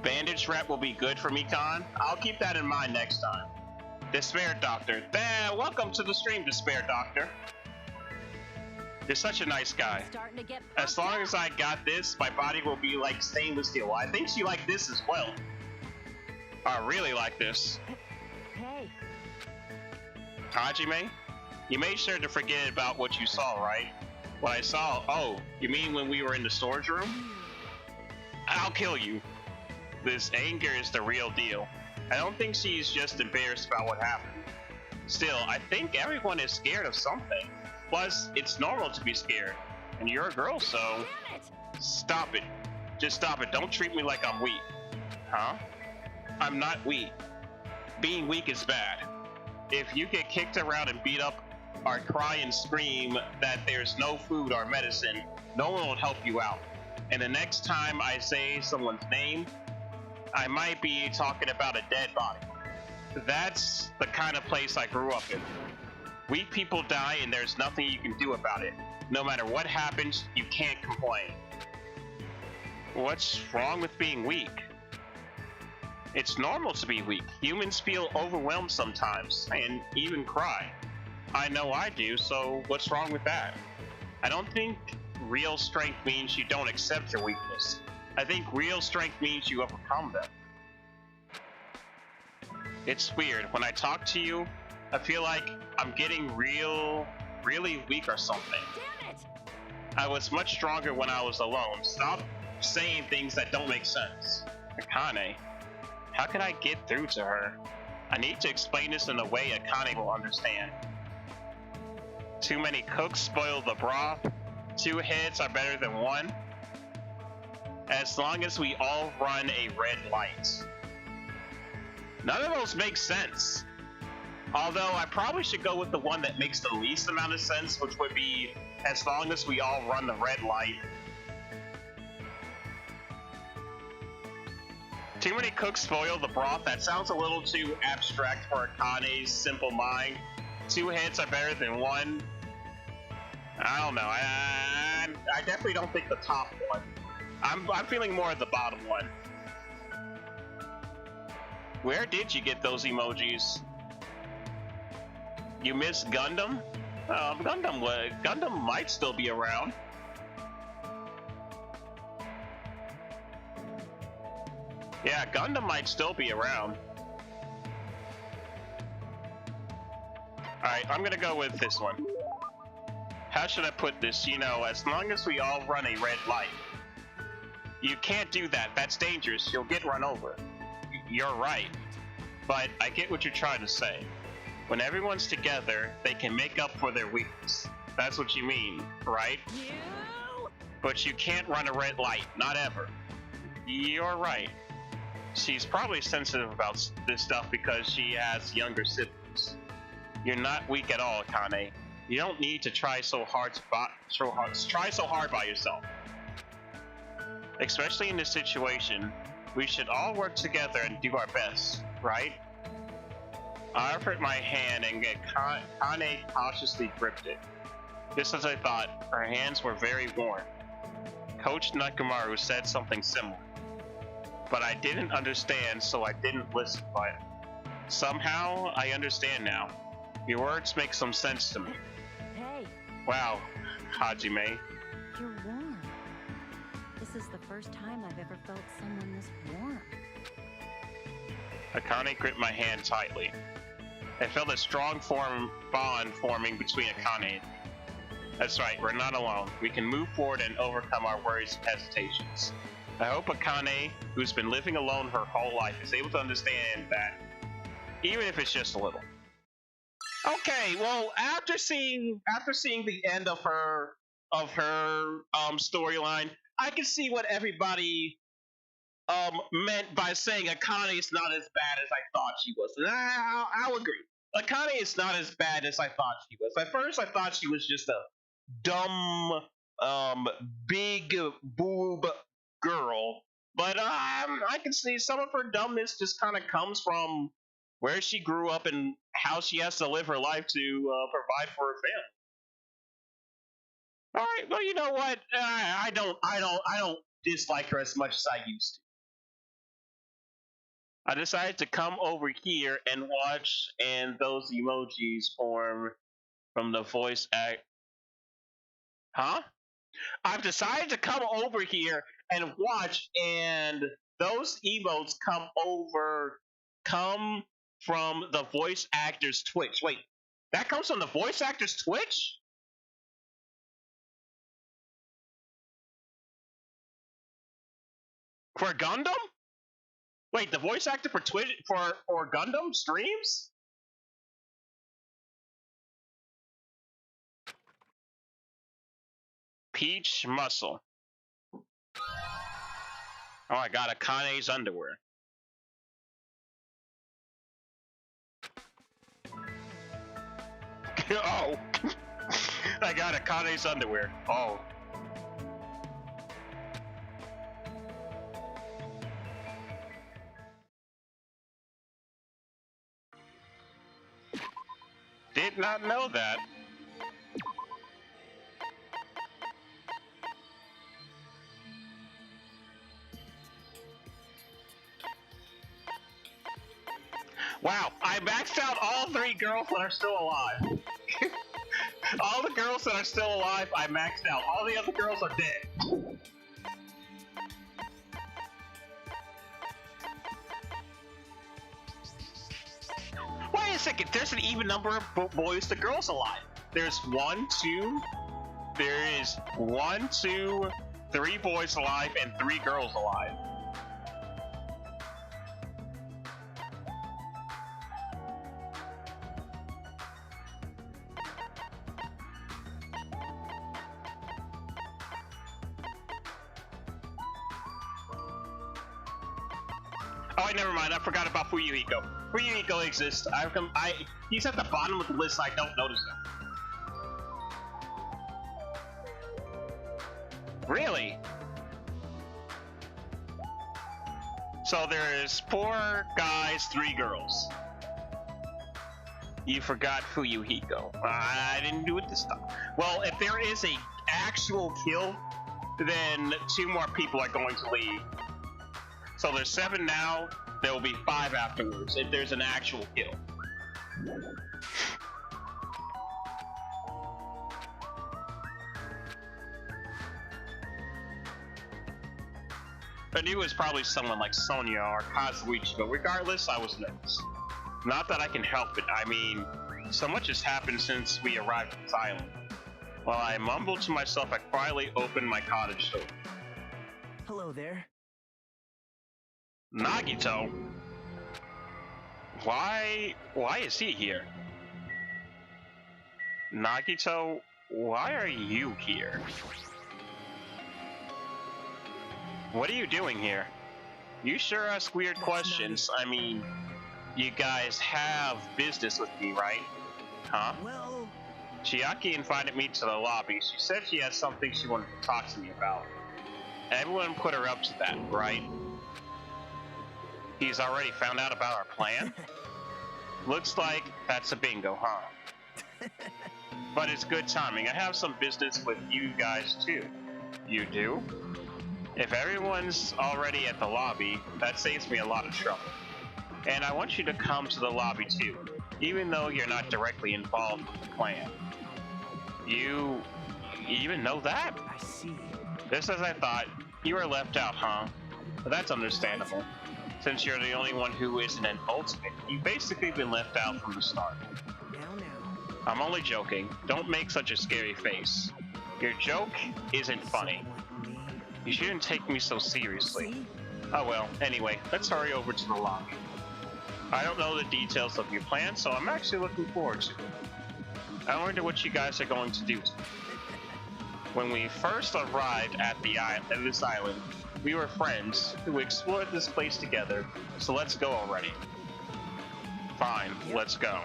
A: Bandage wrap will be good for me, Khan. I'll keep that in mind next time. Despair Doctor. Welcome to the stream, Despair Doctor. You're such a nice guy.
F: Starting to get
A: As long as I got this, my body will be like stainless steel. I think she liked this as well. I really like this.
F: Hey.
A: Hajime, you made sure to forget about what you saw, right? What I saw? Oh, you mean when we were in the storage room? I'll kill you. This anger is the real deal. I don't think she's just embarrassed about what happened. Still, I think everyone is scared of something. Plus, it's normal to be scared. And you're a girl, so...
F: Damn it!
A: Stop it. Just stop it. Don't treat me like I'm weak. Huh? I'm not weak. Being weak is bad. If you get kicked around and beat up or cry and scream that there's no food or medicine, no one will help you out. And the next time I say someone's name, I might be talking about a dead body. That's the kind of place I grew up in. Weak people die and there's nothing you can do about it. No matter what happens, you can't complain. What's wrong with being weak? It's normal to be weak. Humans feel overwhelmed sometimes, and even cry. I know I do, so what's wrong with that? I don't think real strength means you don't accept your weakness. I think real strength means you overcome them. It's weird. When I talk to you, I feel like I'm getting really weak or something.
F: Damn it!
A: I was much stronger when I was alone. Stop saying things that don't make sense. Akane. How can I get through to her? I need to explain this in a way Akane will understand. Too many cooks spoil the broth. 2 hits are better than 1. As long as we all run a red light. None of those make sense. Although I probably should go with the one that makes the least amount of sense, which would be as long as we all run the red light. Too many cooks spoil the broth. That sounds a little too abstract for Akane's simple mind. 2 hits are better than 1. I don't know. I definitely don't think the top one. I'm feeling more of the bottom one. Where did you get those emojis? You missed Gundam? Gundam might still be around. Yeah, Gundam might still be around. Alright, I'm gonna go with this one. How should I put this? You know, as long as we all run a red light. You can't do that. That's dangerous. You'll get run over. You're right. But I get what you're trying to say. When everyone's together, they can make up for their weakness. That's what you mean, right? But you can't run a red light. Not ever. You're right. She's probably sensitive about this stuff because she has younger siblings. You're not weak at all, Akane. You don't need to try so hard by yourself. Especially in this situation, we should all work together and do our best, right? I offered my hand and Kane cautiously gripped it. Just as I thought, her hands were very warm. Coach Nakamaru said something similar. But I didn't understand, so I didn't listen, but somehow I understand now. Your words make some sense to me.
F: Hey.
A: Wow, Hajime.
F: You're warm. This is the first time I've ever felt someone this warm.
A: Akane gripped my hand tightly. I felt a strong bond forming between Akane. That's right, we're not alone. We can move forward and overcome our worries and hesitations. I hope Akane, who's been living alone her whole life, is able to understand that, even if it's just a little. Okay, well, after seeing the end of her storyline, I can see what everybody meant by saying Akane is not as bad as I thought she was. And I'll agree. Akane is not as bad as I thought she was. At first, I thought she was just a dumb, big boob girl. But I can see some of her dumbness just kind of comes from where she grew up and how she has to live her life to provide for her family. All right, well, you know what? I don't dislike her as much as I used to. I decided to come over here and watch, and those emojis form from the voice act. Huh? I've decided to come over here and watch, and those emotes come from the voice actor's Twitch. Wait, that comes from the voice actor's Twitch? For Gundam? Wait, the voice actor for Twitch for Gundam streams? Peach Muscle. Oh, I got Akane's underwear. Oh. I got Akane's underwear. Oh. Did not know that. Wow, I maxed out all 3 girls that are still alive. All the girls that are still alive, I maxed out. All the other girls are dead. Wait a second, there's an even number of boys to girls alive. There's 1, 2, there is 1, 2, 3 boys alive and 3 girls alive. Oh, never mind. I forgot about Fuyuhiko. Fuyuhiko exists. He's at the bottom of the list. I don't notice him. Really? So there's 4 guys, 3 girls. You forgot Fuyuhiko. I didn't do it this time. Well, if there is a actual kill, then 2 more people are going to leave. So there's 7 now, there will be 5 afterwards, if there's an actual kill. I knew it was probably someone like Sonya or Kazuichi, but regardless, I was nervous. Not that I can help it, I mean, so much has happened since we arrived at this island. While I mumbled to myself, I quietly opened my cottage door.
E: Hello there.
A: Nagito? Why is he here? Nagito, why are you here? What are you doing here? You sure ask weird questions. I mean, you guys have business with me, right? Huh?
E: Well,
A: Chiaki invited me to the lobby. She said she had something she wanted to talk to me about. Everyone put her up to that, right? He's already found out about our plan? Looks like that's a bingo, huh? But it's good timing. I have some business with you guys too. You do? If everyone's already at the lobby, that saves me a lot of trouble. And I want you to come to the lobby too, even though you're not directly involved with the plan. You even know that?
E: I see.
A: Just as I thought, you were left out, huh? But that's understandable. Since you're the only one who isn't an ultimate, you've basically been left out from the start.
E: Now.
A: I'm only joking. Don't make such a scary face. Your joke isn't funny.
E: Someone like me.
A: You shouldn't take me so seriously.
E: See?
A: Oh well, anyway, let's hurry over to the lobby. I don't know the details of your plan, so I'm actually looking forward to it. I wonder what you guys are going to do today. When we first arrived at this island, we were friends who explored this place together, so let's go already. Fine, let's go.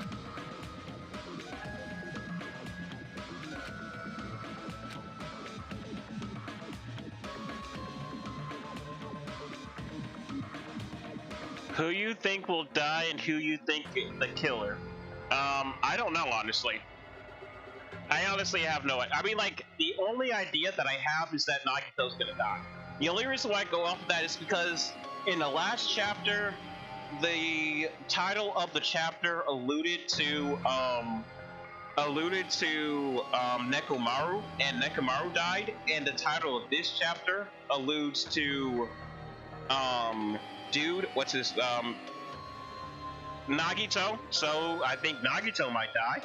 A: Who you think will die and who you think the killer? I don't know, honestly. I honestly have no idea. I mean, like, the only idea that I have is that Nagito's gonna die. The only reason why I go off of that is because in the last chapter, the title of the chapter alluded to Nekomaru, and Nekomaru died, and the title of this chapter alludes to Nagito. So I think Nagito might die.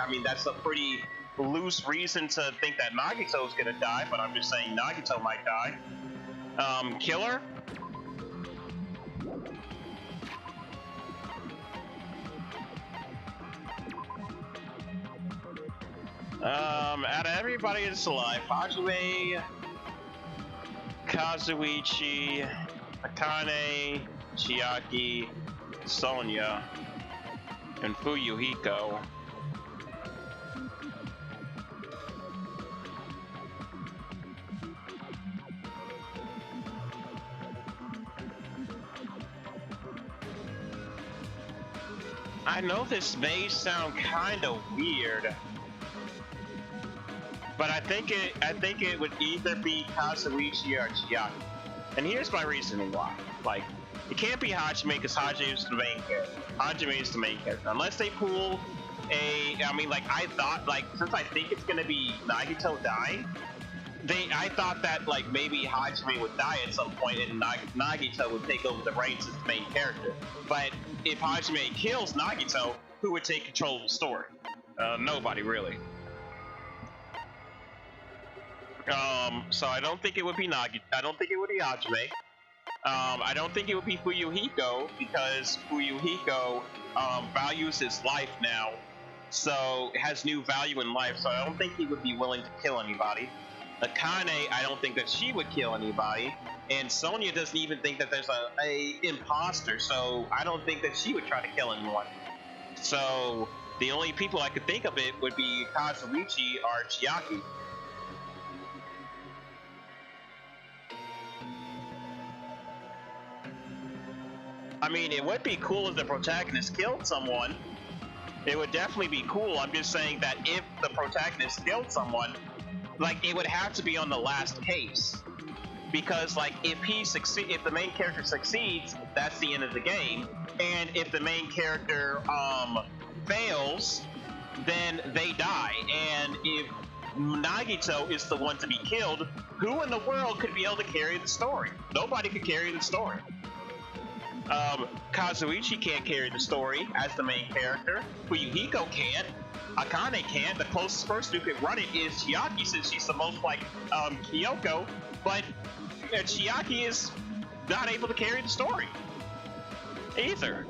A: I mean, that's a pretty loose reason to think that Nagito's gonna die, but I'm just saying Nagito might die. Killer? Out of everybody that's alive, Hajime, Kazuichi, Akane, Chiaki, Sonya, and Fuyuhiko. I know this may sound kind of weird, but I think it would either be Kazuichi or Chiaki. And here's my reasoning why. Like, it can't be Hajime because Hajime is the main character. Hajime is the main character. Unless they pull I thought, like, since I think it's gonna be Nagito dying, I thought that, like, maybe Hajime would die at some point and Nagito would take over the reins as the main character. But if Hajime kills Nagito, who would take control of the story? Nobody, really. So I don't think it would be Nagito. I don't think it would be Hajime. I don't think it would be Fuyuhiko, because Fuyuhiko values his life now, so has new value in life, so I don't think he would be willing to kill anybody. Akane, I don't think that she would kill anybody. and Sonya doesn't even think that there's a imposter, so I don't think that she would try to kill anyone. So the only people I could think of it would be Kazuichi or Chiaki. I mean, it would be cool if the protagonist killed someone. It would definitely be cool. I'm just saying that if the protagonist killed someone, like, it would have to be on the last case. Because, like, if the main character succeeds, that's the end of the game. And if the main character fails, then they die. And if Nagito is the one to be killed, who in the world could be able to carry the story? Nobody could carry the story. Kazuichi can't carry the story as the main character. Fuyuhiko can't. Akane can't. The closest person who could run it is Chiaki, since she's the most like Kyoko. But Chiaki is not able to carry the story either.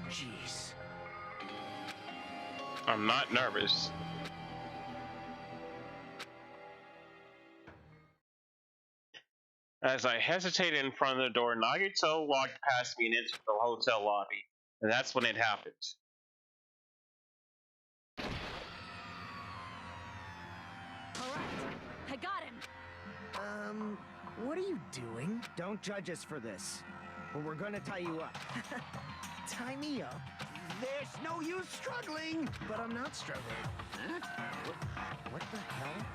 E: Jeez.
A: I'm not nervous. As I hesitated in front of the door, Nagito walked past me and entered the hotel lobby. And that's when it happened.
F: Alright, I got him.
E: What are you doing? Don't judge us for this, or we're gonna tie you up. Tie me up? There's no use struggling! But I'm not struggling. Huh? What the hell?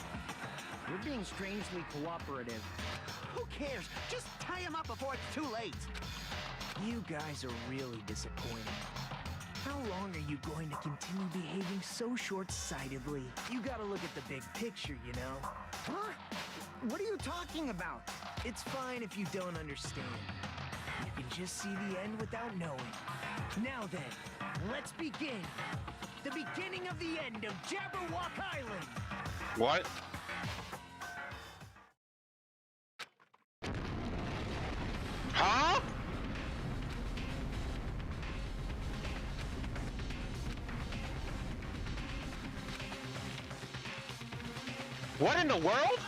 E: You're being strangely cooperative. Who cares? Just tie him up before it's too late! You guys are really disappointing. How long are you going to continue behaving so short-sightedly? You gotta look at the big picture, you know? Huh? What are you talking about? It's fine if you don't understand. You can just see the end without knowing. Now then, let's begin. The beginning of the end of Jabberwock Island!
A: What? Huh? What in the world?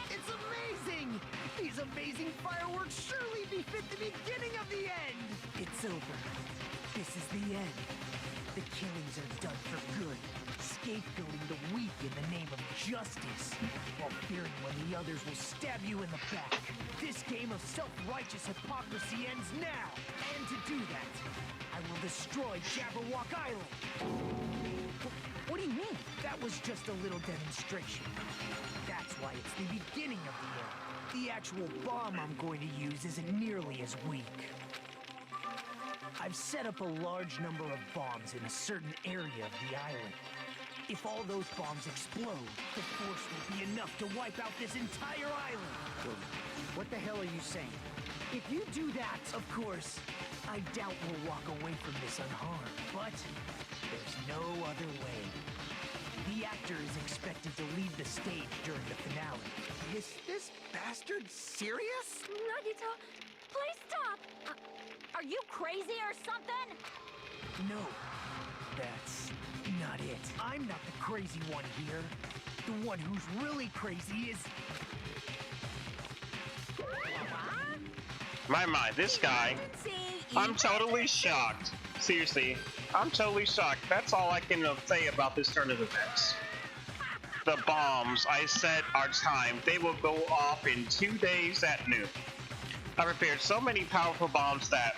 E: It's amazing! These amazing fireworks surely befit the beginning of the end! It's over. This is the end. The killings are done for good, scapegoating the weak in the name of justice, while fearing when the others will stab you in the back. This game of self-righteous hypocrisy ends now! And to do that, I will destroy Jabberwock Island! What do you mean? That was just a little demonstration. That's why it's the beginning of the end. The actual bomb I'm going to use isn't nearly as weak. I've set up a large number of bombs in a certain area of the island. If all those bombs explode, the force will be enough to wipe out this entire island. What the hell are you saying? If you do that, of course, I doubt we'll walk away from this unharmed. But there's no other way. The actor is expected to leave the stage during the finale. Is this bastard serious?
G: Nagito, please stop!
F: Are you crazy or something?
E: No, that's not it. I'm not the crazy one here. The one who's really crazy is...
A: My, this guy. I'm totally shocked. Seriously, I'm totally shocked. That's all I can say about this turn of events. The bombs I set are timed. They will go off in 2 days at noon. I prepared so many powerful bombs that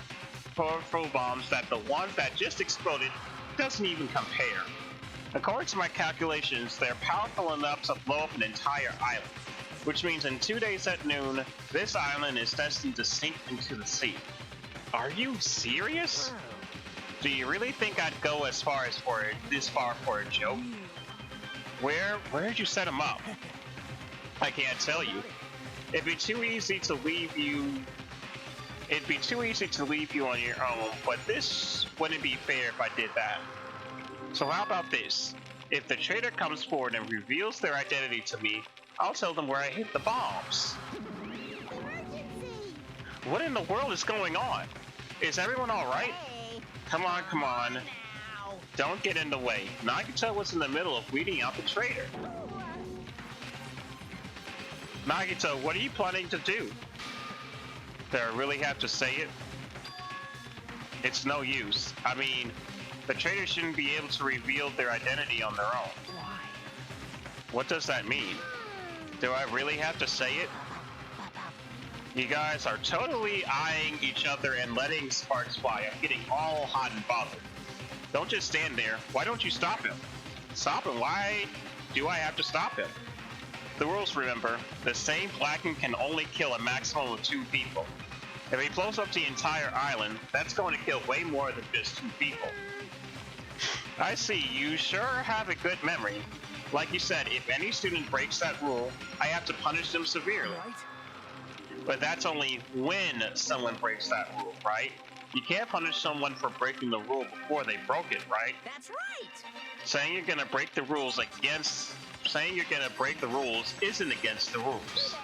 A: powerful bombs that the ones that just exploded doesn't even compare. According to my calculations, they're powerful enough to blow up an entire island, which means in 2 days at noon, this island is destined to sink into the sea. Are you serious? Do you really think I'd go as far as this far for a joke? Where did you set him up? I can't tell you. It'd be too easy to leave you on your own, but this wouldn't be fair if I did that. So how about this? If the traitor comes forward and reveals their identity to me, I'll tell them where I hit the bombs. What in the world is going on? Is everyone alright? Come on. Don't get in the way. Nagito was in the middle of weeding out the traitor. Nagito, what are you planning to do? Do I really have to say it? It's no use. I mean, the traitor shouldn't be able to reveal their identity on their own.
E: Why?
A: What does that mean? Do I really have to say it? You guys are totally eyeing each other and letting sparks fly. I'm getting all hot and bothered. Don't just stand there. Why don't you stop him? Stop him? Why do I have to stop him? The rules, remember, the same Blacken can only kill a maximum of 2 people. If he blows up the entire island, that's going to kill way more than just 2 people. I see, you sure have a good memory. Like you said, if any student breaks that rule, I have to punish them severely.
E: Right?
A: But that's only when someone breaks that rule, right? You can't punish someone for breaking the rule before they broke it, right?
D: That's right!
A: Saying you're gonna break the rules isn't against the rules.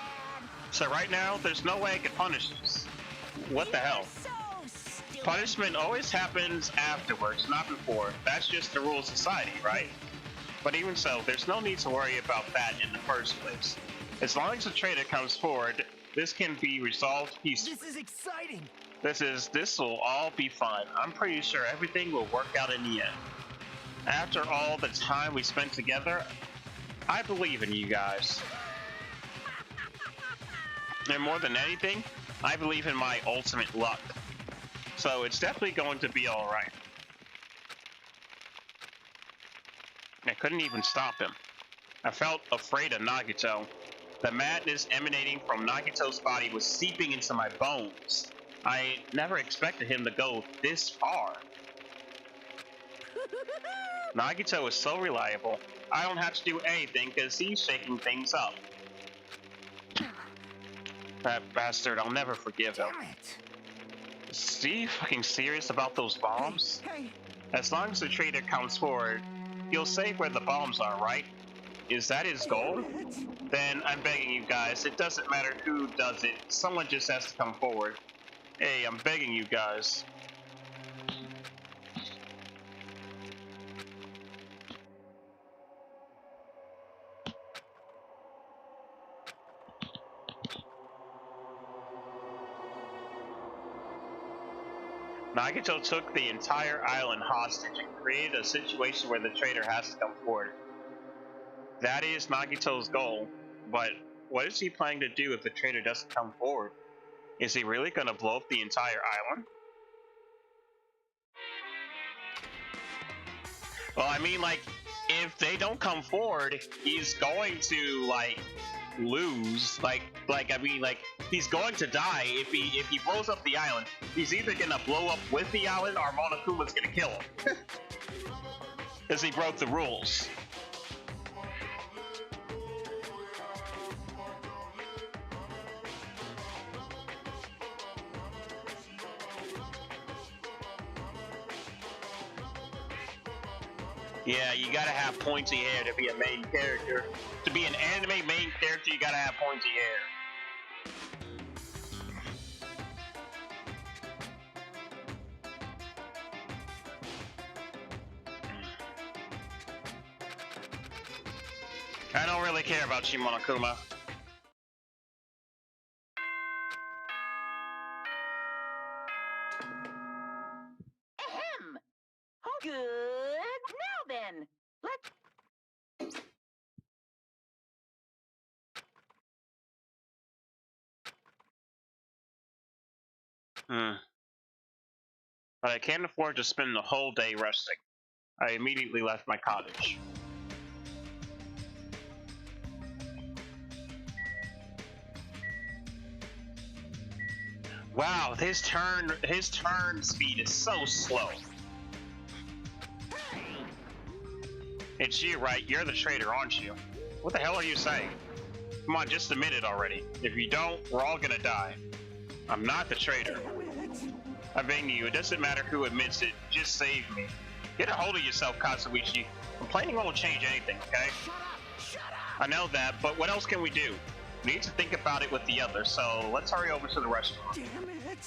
A: So right now, there's no way I can punish this. What the hell?
D: So stupid.
A: Punishment always happens afterwards, not before. That's just the rule of society, right? But even so, there's no need to worry about that in the first place. As long as the traitor comes forward, this can be resolved peacefully.
E: This is exciting!
A: This will all be fine. I'm pretty sure everything will work out in the end. After all the time we spent together, I believe in you guys. And more than anything, I believe in my ultimate luck. So it's definitely going to be alright. I couldn't even stop him. I felt afraid of Nagito. The madness emanating from Nagito's body was seeping into my bones. I never expected him to go this far. Nagito is so reliable. I don't have to do anything because he's shaking things up. That bastard, I'll never forgive him.
E: Damn it!
A: Is he fucking serious about those bombs?
E: Hey!
A: As long as the traitor comes forward, he'll say where the bombs are, right? Is that his goal? Then I'm begging you guys, it doesn't matter who does it, someone just has to come forward. Hey, I'm begging you guys. Nagito took the entire island hostage and created a situation where the traitor has to come forward. That is Nagito's goal, but what is he planning to do if the traitor doesn't come forward? Is he really going to blow up the entire island? Well, I mean, like, if they don't come forward, he's going to, like, lose. He's going to die if he blows up the island. He's either gonna blow up with the island or Monokuma's gonna kill him. Because he broke the rules. Yeah, you gotta have pointy hair to be a main character. To be an anime main character, you gotta have pointy hair. I don't really care about you, Monokuma.
D: Ahem! Oh, good. Now then, let's...
A: Hmm. but I can't afford to spend the whole day resting. I immediately left my cottage. Wow, his turn speed is so slow. It's you, right? You're the traitor, aren't you? What the hell are you saying? Come on, just admit it already. If you don't, we're all gonna die. I'm not the traitor. I beg you, it doesn't matter who admits it. Just save me. Get a hold of yourself, Katsuichi. Complaining won't change anything, okay?
E: Shut up!
A: I know that, but what else can we do? We need to think about it with the others, so let's hurry over to the restaurant.
E: Damn it!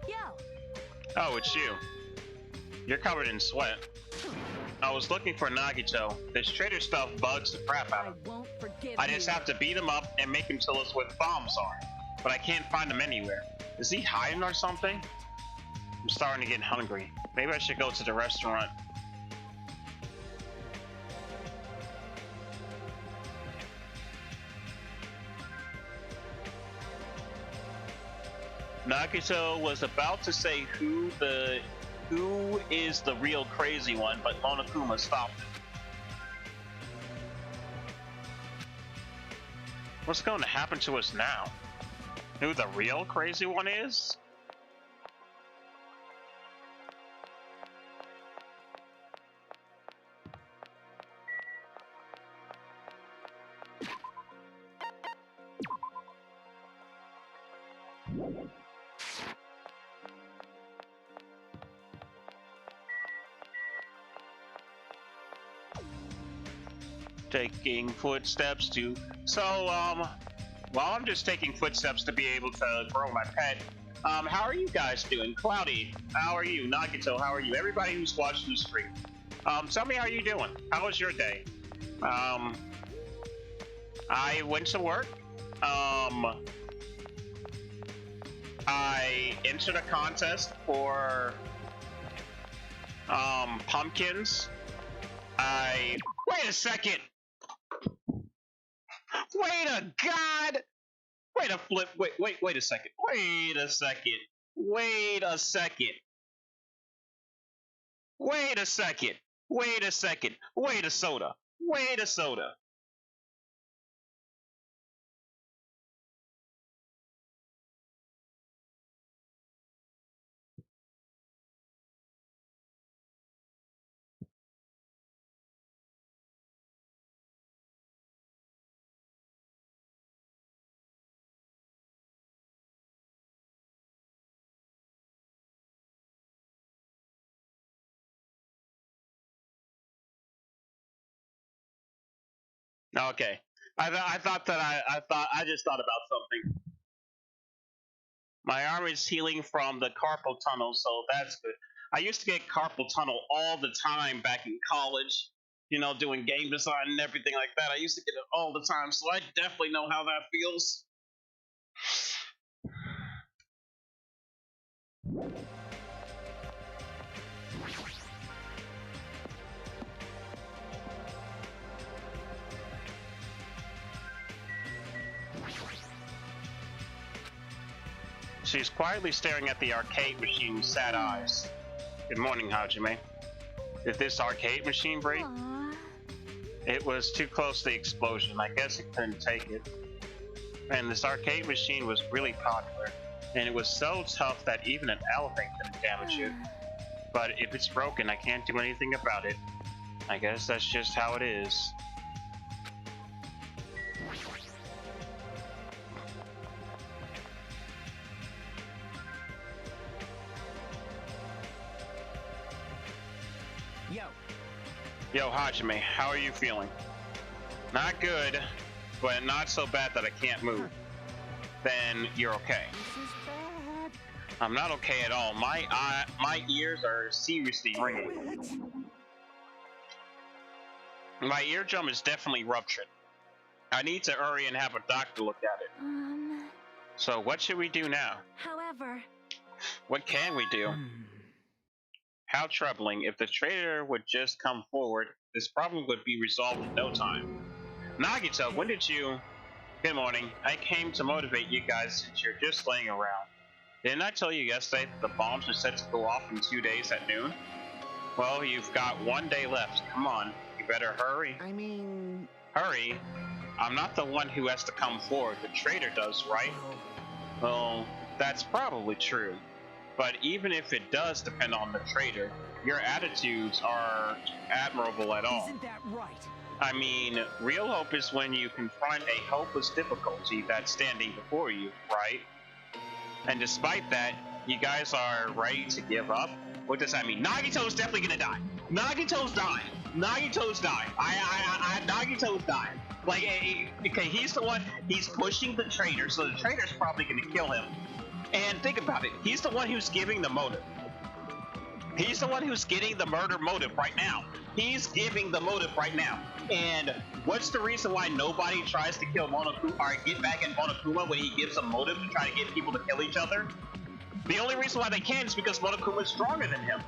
G: Yo,
A: Oh, it's you. You're covered in sweat. I was looking for Nagito. This traitor stuff bugs the crap out
G: I
A: of me.
G: won't forgive
A: I just have to beat him up and make him tell us where the bombs are. But I can't find him anywhere. Is he hiding or something? I'm starting to get hungry. Maybe I should go to the restaurant. Nagito was about to say who is the real crazy one, but Monokuma stopped him. What's going to happen to us now? Who the real crazy one is? Taking footsteps to... So, well, I'm just taking footsteps to be able to grow my pet. How are you guys doing? Cloudy, how are you? Nagito, how are you? Everybody who's watching the stream. Tell me how you doing. How was your day? I went to work. I entered a contest for, pumpkins. Wait a second! Wait a god! Wait a flip, wait a second. Wait a second. Wait a second. Wait a second. Wait a second. Wait a soda. Wait a soda. Okay. I just thought about something. My arm is healing from the carpal tunnel, so that's good. I used to get carpal tunnel all the time back in college, you know, doing game design and everything like that. I used to get it all the time, so I definitely know how that feels. She's quietly staring at the arcade machine with sad eyes. Good morning, Hajime. Did this arcade machine break?
G: Aw.
A: It was too close to the explosion. I guess it couldn't take it. And this arcade machine was really popular, and it was so tough that even an elephant couldn't damage it. But if it's broken, I can't do anything about it. I guess that's just how it is. Yo, Hajime, how are you feeling? Not good, but not so bad that I can't move. Then you're okay.
E: This is bad.
A: I'm not okay at all. My ears are seriously ringing. My eardrum is definitely ruptured. I need to hurry and have a doctor look at it. So what should we do now?
G: However,
A: What can we do? How troubling. If the traitor would just come forward, this problem would be resolved in no time. Nagito, when did you... Good morning. I came to motivate you guys since you're just laying around. Didn't I tell you yesterday that the bombs are set to go off in 2 days at noon? Well, you've got 1 day left. Come on, you better hurry.
E: I mean...
A: Hurry? I'm not the one who has to come forward. The traitor does, right? Well, that's probably true. But even if it does depend on the traitor, your attitudes are admirable at all.
E: Isn't that right?
A: I mean, real hope is when you confront a hopeless difficulty that's standing before you, right? And despite that, you guys are ready to give up? What does that mean? Nagito's definitely gonna die. Nagito's dying. Nagito's dying. Nagito's dying. Like, okay, he's the one, he's pushing the traitor, so the traitor's probably gonna kill him. And think about it, he's the one who's giving the motive. He's the one who's getting the murder motive right now. He's giving the motive right now. And what's the reason why nobody tries to kill Monokuma or get back at Monokuma when he gives a motive to try to get people to kill each other? The only reason why they can't is because Monokuma is stronger than him.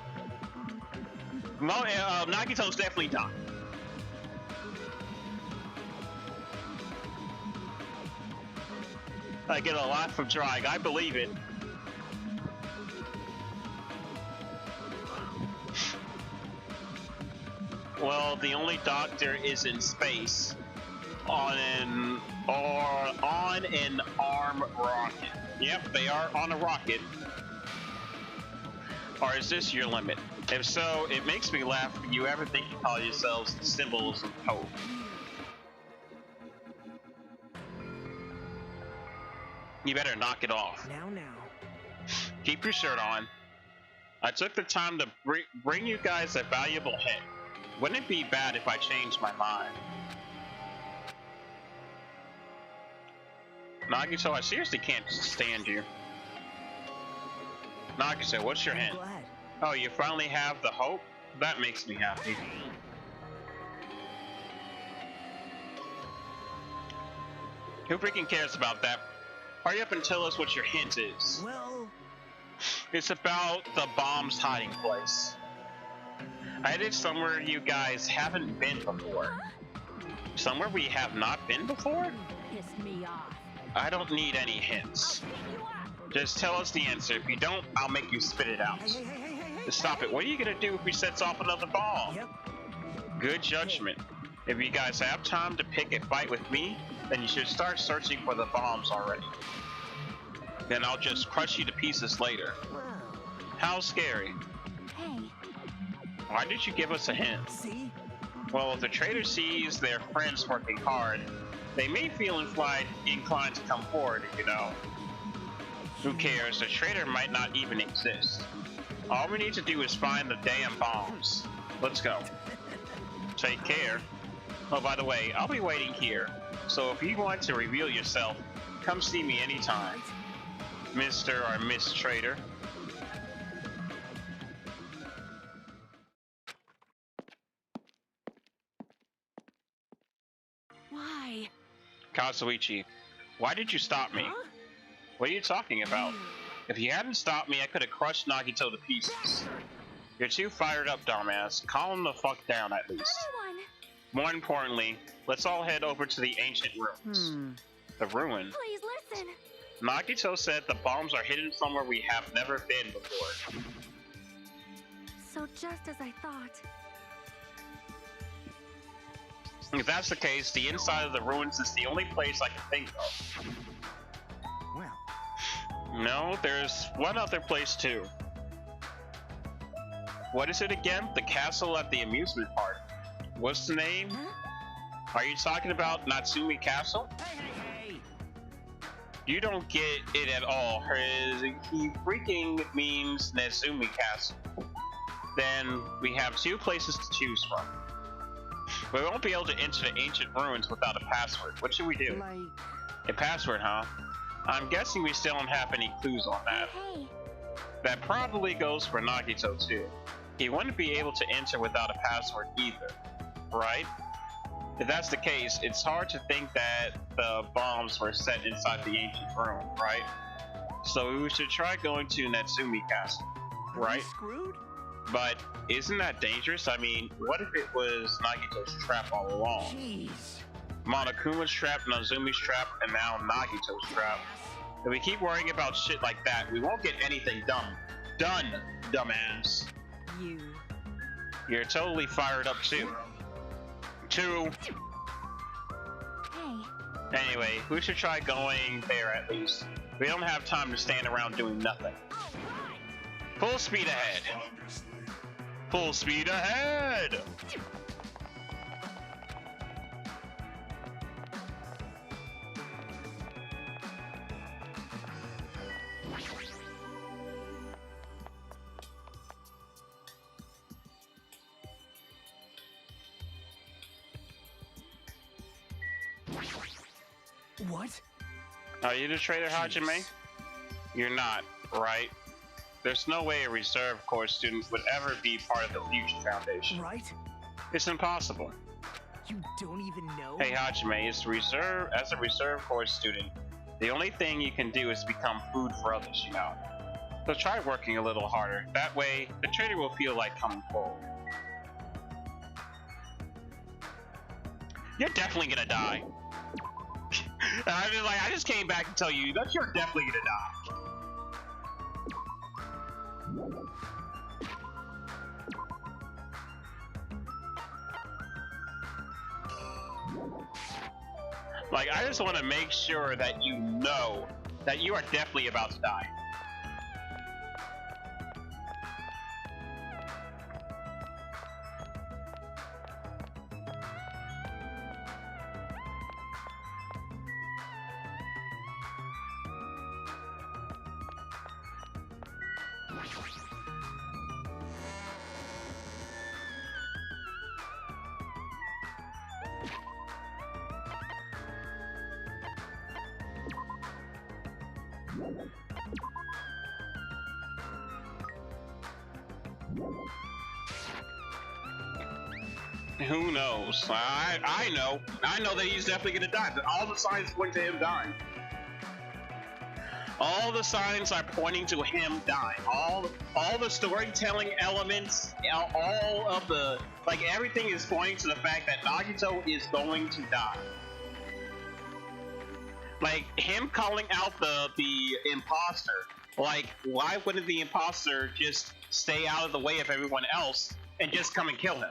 A: Nagito's definitely done. I get a lot from trying, I believe it. Well, the only doctor is in space on an armed rocket. Yep, they are on a rocket. Or is this your limit? If so, it makes me laugh when you ever think you call yourselves the symbols of hope. You better knock it off.
E: Now.
A: Keep your shirt on. I took the time to bring you guys a valuable hint. Wouldn't it be bad if I changed my mind? Nagito, I seriously can't stand you. Nagito, what's your hint?
E: Glad.
A: Oh, you finally have the hope? That makes me happy. Who freaking cares about that? Hurry up and tell us what your hint is.
E: Well...
A: It's about the bomb's hiding place. I headed somewhere you guys haven't been before. Somewhere we have not been before?
F: Pissed me off.
A: I don't need any hints. Just tell us the answer. If you don't, I'll make you spit it out.
E: Hey.
A: Stop it. What are you gonna do if he sets off another bomb?
E: Yep.
A: Good judgment. If you guys have time to pick a fight with me, then you should start searching for the bombs already. Then I'll just crush you to pieces later.
E: Wow.
A: How scary.
F: Hey,
A: Why did you give us a hint?
E: See?
A: Well, if the traitor sees their friends working hard, they may feel inclined to come forward, you know. Who cares? The traitor might not even exist. All we need to do is find the damn bombs. Let's go. Take care. Oh, by the way, I'll be waiting here. So if you want to reveal yourself, come see me anytime. Mr. or Miss Traitor.
F: why?
A: Kazuichi, why did you stop me?
F: Huh?
A: What are you talking about? If you hadn't stopped me, I could have crushed Nagito to pieces. You're too fired up, dumbass. Calm the fuck down at least.
G: Everyone,
A: More importantly, let's all head over to the ancient ruins. The ruin?
G: please listen.
A: Nagito said the bombs are hidden somewhere we have never been before.
G: So just as I thought.
A: If that's the case, the inside of the ruins is the only place I can think of.
E: Well,
A: No, there's one other place too. What is it again? The castle at the amusement park. What's the name? Are you talking about Natsumi Castle?
E: hey!
A: You don't get it at all. He freaking means Natsumi Castle. Then we have two places to choose from. We won't be able to enter the ancient ruins without a password. What should we do?
E: Like...
A: A password, huh? I'm guessing we still don't have any clues on that.
G: Hey,
A: That probably goes for Nagito too. He wouldn't be able to enter without a password either, right? If that's the case, it's hard to think that the bombs were set inside the ancient ruin, right? So we should try going to Natsumi Castle,
E: Are we
A: right?
E: screwed?
A: But isn't that dangerous? I mean, what if it was Nagito's trap all along?
E: Jeez.
A: Monokuma's trap, Nozumi's trap, and now Nagito's trap. If we keep worrying about shit like that, we won't get anything done, dumbass. You're totally fired up too.
G: Hey,
A: Anyway, we should try going there at least. We don't have time to stand around doing nothing. Full speed ahead.
C: Obviously.
A: Full speed ahead!
E: What?
A: Are you the traitor, Hajime? You're not, right? There's no way a reserve corps student would ever be part of the Future Foundation.
E: Right?
A: It's impossible.
E: You don't even know?
A: Hey Hajime, as a reserve corps student, the only thing you can do is become food for others, you know. So try working a little harder. That way, the traitor will feel like coming forward. You're definitely gonna die. I just came back to tell you that you're definitely gonna die. Like, I just want to make sure that you know that you are definitely about to die. Who knows? I know that he's definitely gonna die. But all the signs point to him dying. All the signs are pointing to him dying. All the storytelling elements, all of the everything is pointing to the fact that Nagito is going to die. Like him calling out the imposter. Like, why wouldn't the imposter just stay out of the way of everyone else and just come and kill him?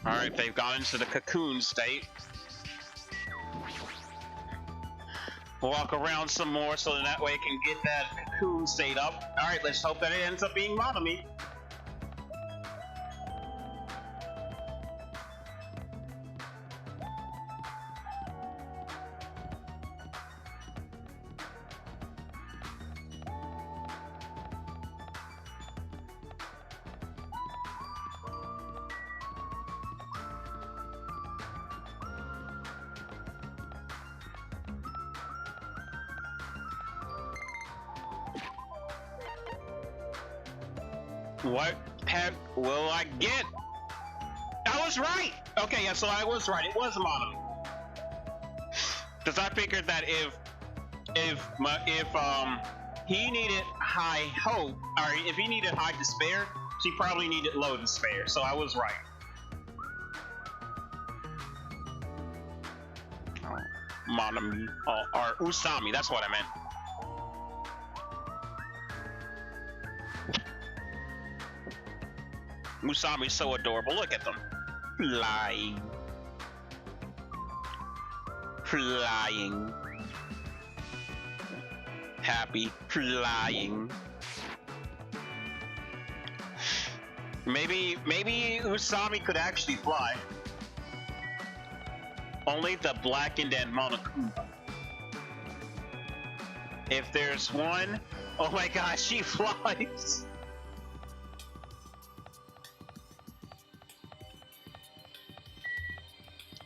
A: Alright, they've gone into the cocoon state. Walk around some more so that way it can get that cocoon state up. Alright, let's hope that it ends up being Monomi. What heck will I get? I was right! Okay, yeah, so I was right. It was Mono. Because I figured that if he needed high hope, or if he needed high despair, she probably needed low despair. So I was right. Monomi, or Usami, that's what I meant. Usami's so adorable. Look at them. Flying. Flying. Happy. Flying. Maybe Usami could actually fly. Only the blackened and Monokuma. If there's one, oh my gosh, she flies.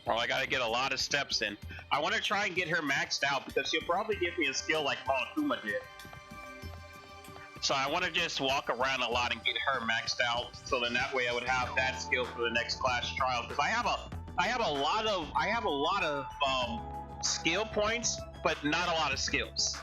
A: Well, I gotta get a lot of steps in. I want to try and get her maxed out because she'll probably give me a skill like Monokuma did. So I want to just walk around a lot and get her maxed out, so then that way I would have that skill for the next class trial. Because I have a lot of skill points, but not a lot of skills.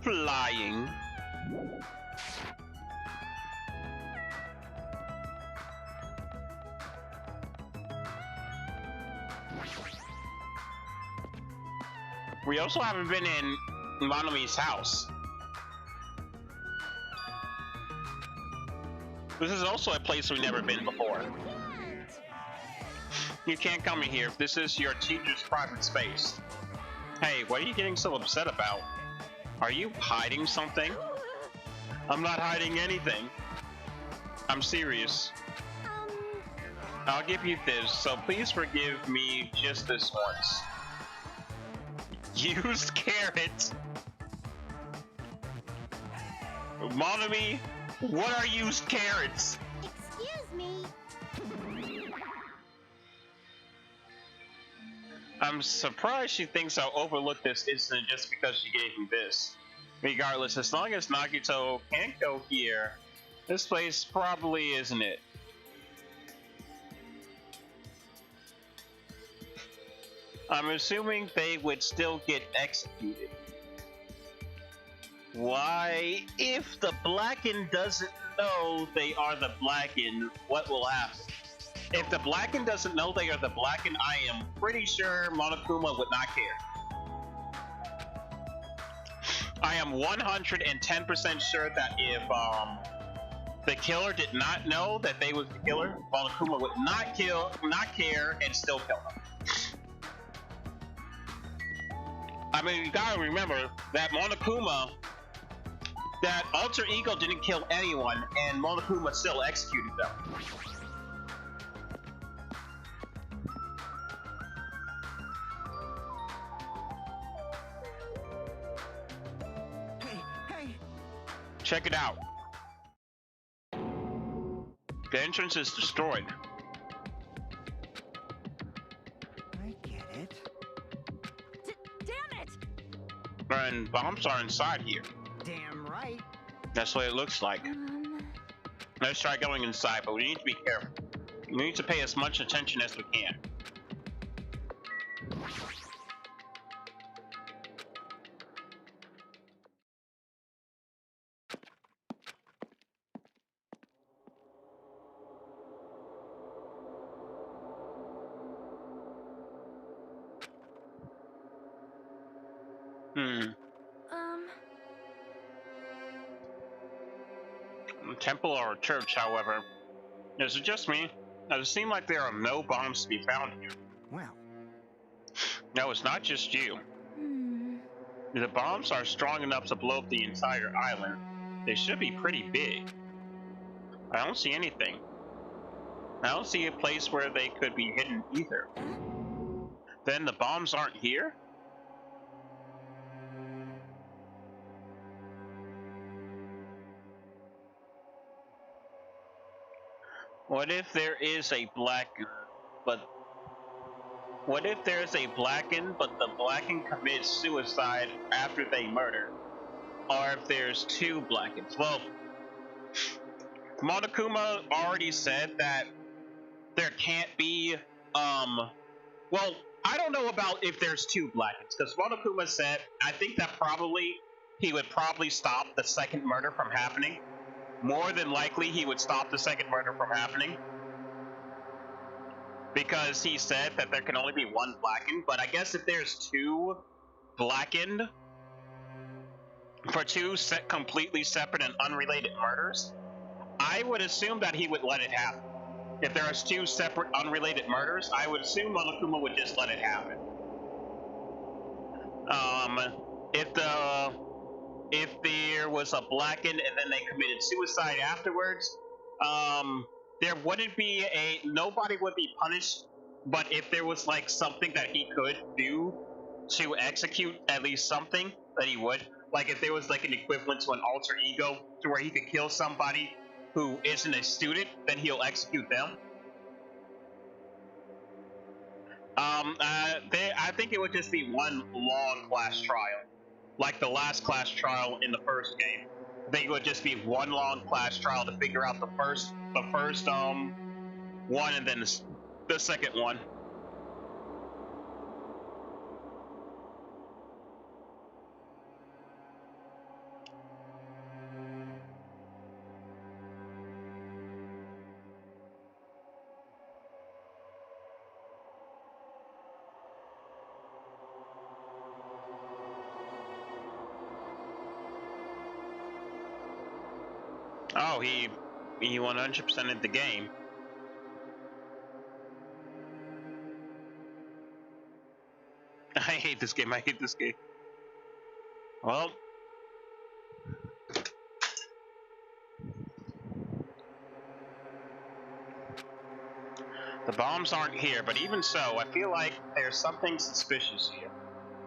A: flying. We also haven't been in Monomi's house. This is also a place we've never been before. You can't come in here if this is your teacher's private space. Hey, what are you getting so upset about? Are you hiding something? I'm not hiding anything. I'm serious. I'll give you this, so please forgive me just this once. Used carrots. Monomi, what are used carrots?
G: Excuse me.
A: I'm surprised she thinks I'll overlook this incident just because she gave me this. Regardless, as long as Nagito can't go here, this place probably isn't it. I'm assuming they would still get executed. Why, if the Blackened doesn't know they are the Blackened, what will happen? If the Blackened doesn't know they are the Blackened, I am pretty sure Monokuma would not care. I am 110% sure that if the killer did not know that they was the killer, Monokuma would not care, and still kill them. I mean, you gotta remember that Monokuma, that alter ego didn't kill anyone, and Monokuma still executed them.
E: Hey!
A: Check it out. The entrance is destroyed.
E: I get it.
G: Damn it!
A: And bombs are inside here.
E: Damn right.
A: That's what it looks like. Let's try going inside, but we need to be careful. We need to pay as much attention as we can. A temple or a church, however. Is it just me? Does it seem like there are no bombs to be found here?
E: Well,
A: No, it's not just you. The bombs are strong enough to blow up the entire island. They should be pretty big. I don't see anything. I don't see a place where they could be hidden either. Then the bombs aren't here? What if there is a Blackened, but what if there's a Blackened, but the Blackened commits suicide after they murder? Or if there's two Blackens? Well, Monokuma already said that there can't be, well, I don't know about if there's two Blackens, because Monokuma said, I think that he would probably stop the second murder from happening. More than likely, he would stop the second murder from happening. Because he said that there can only be one Blackened, but I guess if there's two Blackened, for two completely separate and unrelated murders, I would assume that he would let it happen. If there's two separate unrelated murders, I would assume Monokuma would just let it happen. If there was a Blackened and then they committed suicide afterwards, nobody would be punished, but if there was like something that he could do to execute at least something, that he would. Like if there was like an equivalent to an alter ego to where he could kill somebody who isn't a student, then he'll execute them. I think it would just be one long class trial. Like the last class trial in the first game. I think it would just be one long class trial to figure out the first one and then the second one. Oh, he 100%ed the game. I hate this game. I hate this game. Well, the bombs aren't here, but even so, I feel like there's something suspicious here.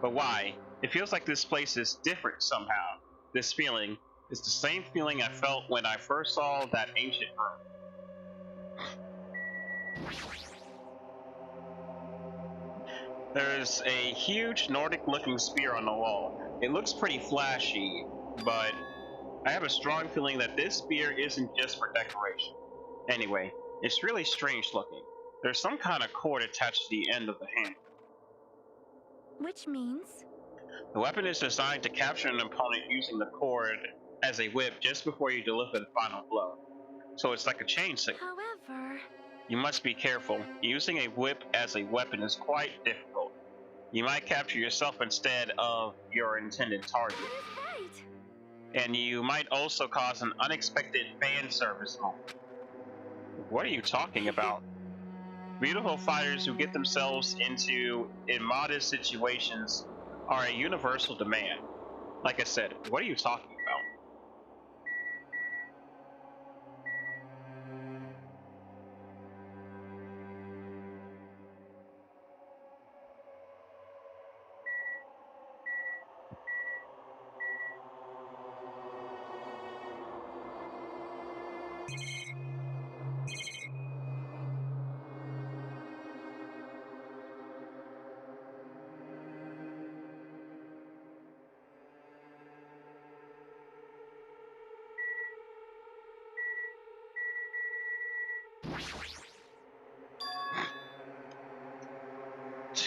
A: But why? It feels like this place is different somehow. This feeling is the same feeling I felt when I first saw that ancient room. There's a huge Nordic-looking spear on the wall. It looks pretty flashy, but I have a strong feeling that this spear isn't just for decoration. Anyway, it's really strange looking. There's some kind of cord attached to the end of the handle.
G: Which means?
A: The weapon is designed to capture an opponent using the cord as a whip just before you deliver the final blow. So it's like a chain signal.
G: However...
A: You must be careful. Using a whip as a weapon is quite difficult. You might capture yourself instead of your intended target.
G: That is right.
A: And you might also cause an unexpected fan service moment. What are you talking about? Beautiful fighters who get themselves into immodest situations are a universal demand. Like I said, what are you talking about?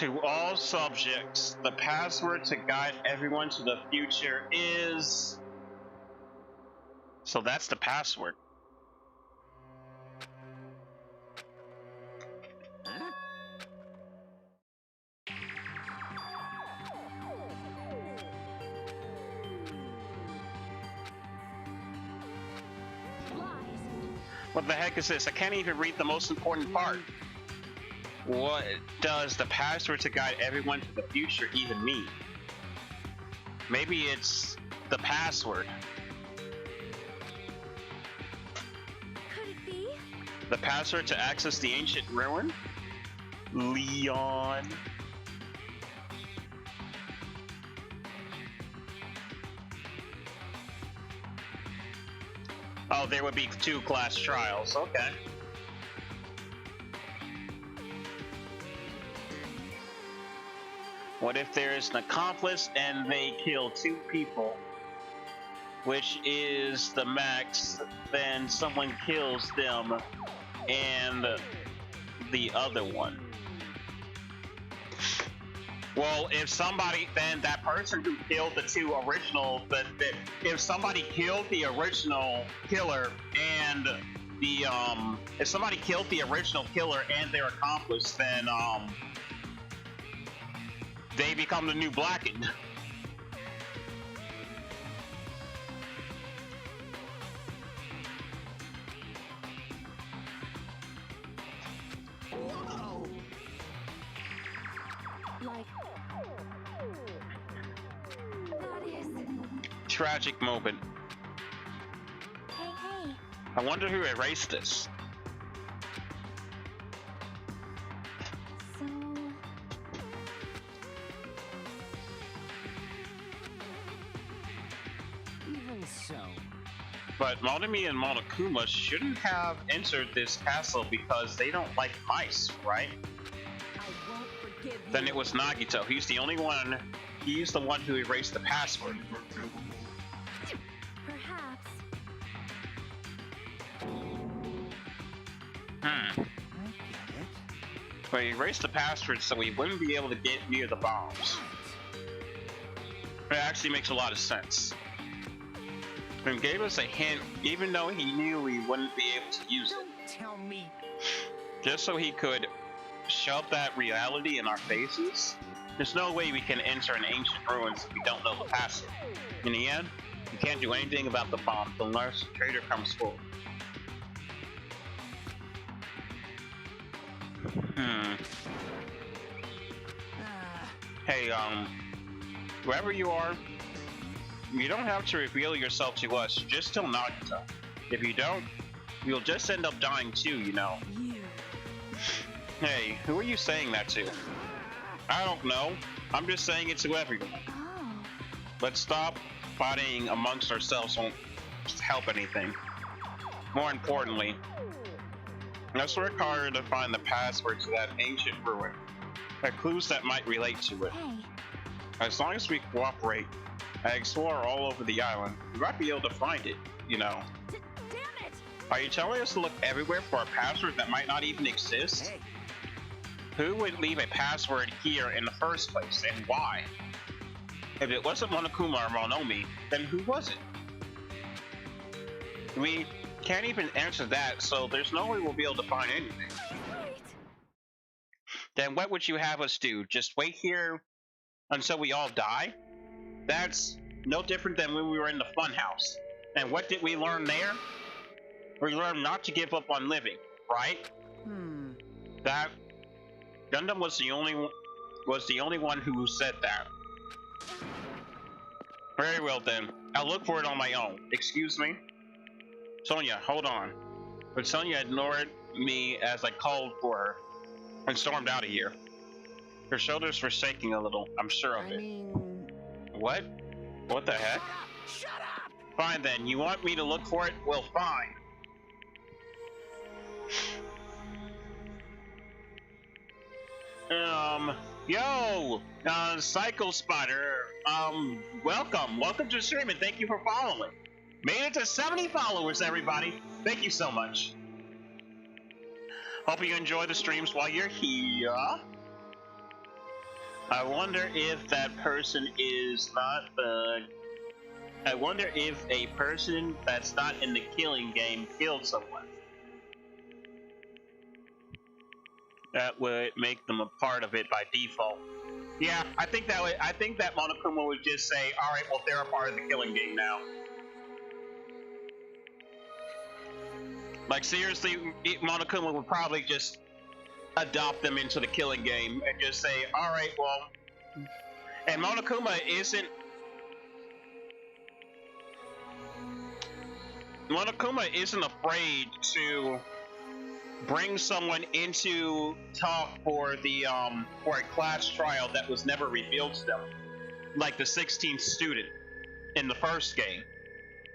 A: To all subjects, the password to guide everyone to the future is... So that's the password. What the heck is this? I can't even read the most important part. What does the password to guide everyone to the future even mean? Maybe it's the password.
G: Could it be?
A: The password to access the ancient ruin? Leon. Oh, there would be 2 class trials. Okay. What if there's an accomplice and they kill 2 people, which is the max, then someone kills them and the other one? Well, if somebody, then that person who killed the 2 original, if somebody killed the original killer and the, if somebody killed the original killer and their accomplice, then, they become the new Blackened.
E: Whoa!
G: Like... That is...
A: Tragic moment.
G: Hey, hey.
A: I wonder who erased this.
G: So...
E: Even so.
A: But Monami and Monokuma shouldn't have entered this castle because they don't like mice, right?
G: I won't forgive you.
A: Then it was Nagito. He's the only one. He's the one who erased the password.
G: Perhaps.
E: I get it.
A: But he erased the password so he wouldn't be able to get near the bombs. It actually makes a lot of sense. And gave us a hint, even though he knew we wouldn't be able to use it.
E: Don't tell me.
A: Just so he could shove that reality in our faces. There's no way we can enter an ancient ruins if we don't know the password. In the end, You can't do anything about the bomb unless the traitor comes forward. Hey, whoever you are, you don't have to reveal yourself to us, just tell Nagita. If you don't, you'll just end up dying too, you know. Hey, who are you saying that to? I don't know. I'm just saying it to everyone.
G: Oh.
A: Let's stop fighting amongst ourselves won't help anything. More importantly, let's work harder to find the password to that ancient ruin. Clues that might relate to it.
G: Hey.
A: As long as we cooperate and explore all over the island, we might be able to find it, you know.
G: Damn it!
A: Are you telling us to look everywhere for a password that might not even exist?
E: Hey.
A: Who would leave a password here in the first place, and why? If it wasn't Monokuma or Monomi, then who was it? We can't even answer that, so there's no way we'll be able to find anything.
G: Wait.
A: Then what would you have us do? Just wait here until we all die? That's no different than when we were in the funhouse. And what did we learn there? We learned not to give up on living, right? That Gundam was the only one who said that. Very well then. I'll look for it on my own. Excuse me? Sonia, hold on. But Sonia ignored me as I called for her and stormed out of here. Her shoulders were shaking a little, I'm sure of it. What? What the heck?
E: Shut up!
A: Fine then, you want me to look for it? Well, fine. Yo! Psycho Spider, welcome to the stream and thank you for following. Made it to 70 followers, everybody. Thank you so much. Hope you enjoy the streams while you're here. I wonder if that person is not the... I wonder if a person that's not in the killing game killed someone. That would make them a part of it by default. Yeah, I think that Monokuma would just say, alright, well they're a part of the killing game now. Like seriously, Monokuma would probably just adopt them into the killing game and just say, alright, well... And Monokuma isn't afraid to bring someone into talk for the for a class trial that was never revealed to them, like the 16th student in the first game.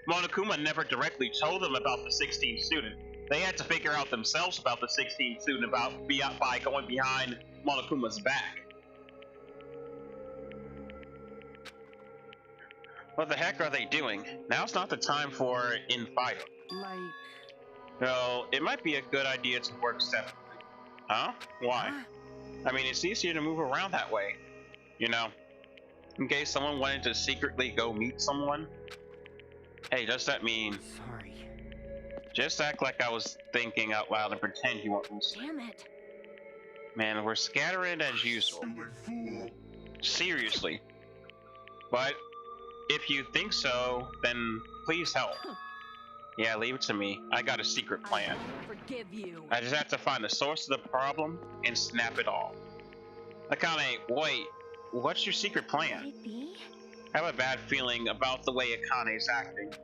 A: Monokuma never directly told them about the 16th student. They had to figure out themselves about the 16th student by going behind Monokuma's back. What the heck are they doing? Now's not the time for infighting.
E: Like...
A: No, it might be a good idea to work separately. Huh? Why? I mean, it's easier to move around that way. You know, in case someone wanted to secretly go meet someone. Hey, does that mean...
E: Sorry.
A: Just act like I was thinking out loud and pretend you weren't listening.
G: Damn it.
A: Man, we're scattering as usual.
C: Stupid fool.
A: Seriously. But if you think so, then please help. Yeah, leave it to me. I got a secret plan.
G: Forgive you.
A: I just have to find the source of the problem and snap it off. Akane, wait. What's your secret
G: Could
A: plan?
G: it be?
A: I have a bad feeling about the way Akane's acting.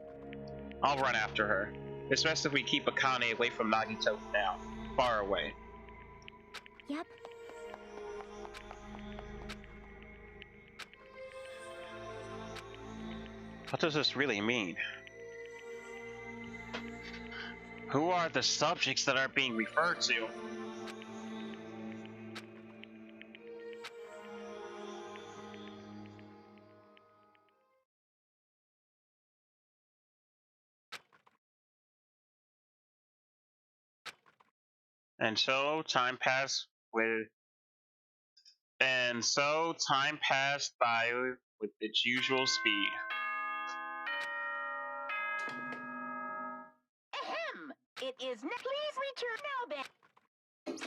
A: I'll run after her. It's best if we keep Akane away from Nagito now. Far away.
G: Yep.
A: What does this really mean? Who are the subjects that are being referred to? And so time passed by with its usual speed.
D: Ahem! It is next. Please return now then.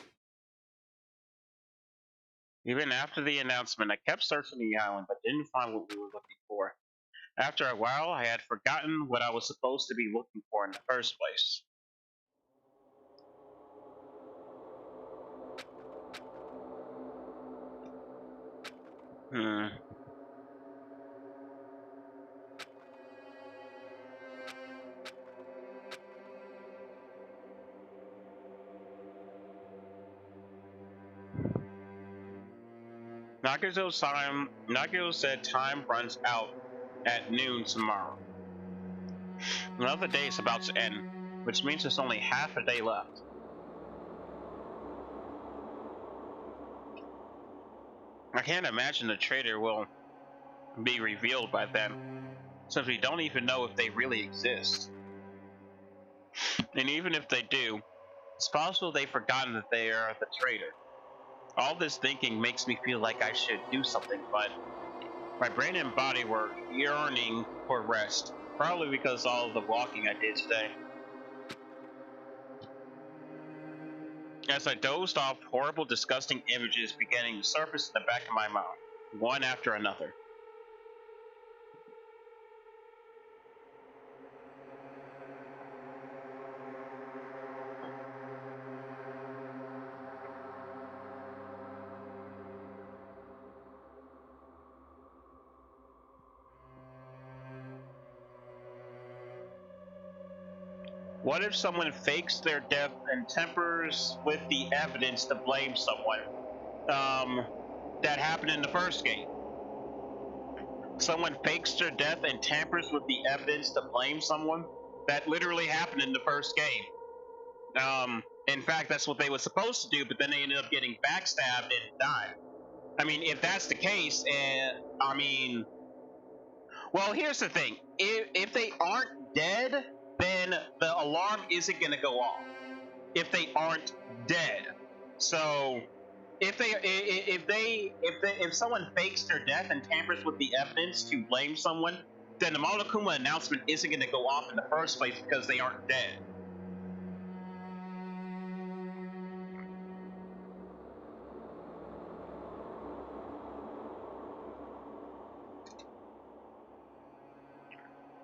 A: Even after the announcement, I kept searching the island but didn't find what we were looking for. After a while, I had forgotten what I was supposed to be looking for in the first place. Nagito said time runs out at noon tomorrow. Another day is about to end, which means there's only half a day left. I can't imagine the traitor will be revealed by then, since we don't even know if they really exist. And even if they do, it's possible they've forgotten that they are the traitor. All this thinking makes me feel like I should do something, but my brain and body were yearning for rest, probably because of all of the walking I did today. As I dozed off, horrible, disgusting images beginning to surface in the back of my mind, one after another. What if someone fakes their death and tampers with the evidence to blame someone? That happened in the first game. Someone fakes their death and tampers with the evidence to blame someone? That literally happened in the first game. In fact, that's what they were supposed to do, but then they ended up getting backstabbed and died. I mean, if that's the case, well, here's the thing. If they aren't dead, then the alarm isn't going to go off. If they aren't dead. So, if someone fakes their death and tampers with the evidence to blame someone, then the Monokuma announcement isn't going to go off in the first place because they aren't dead.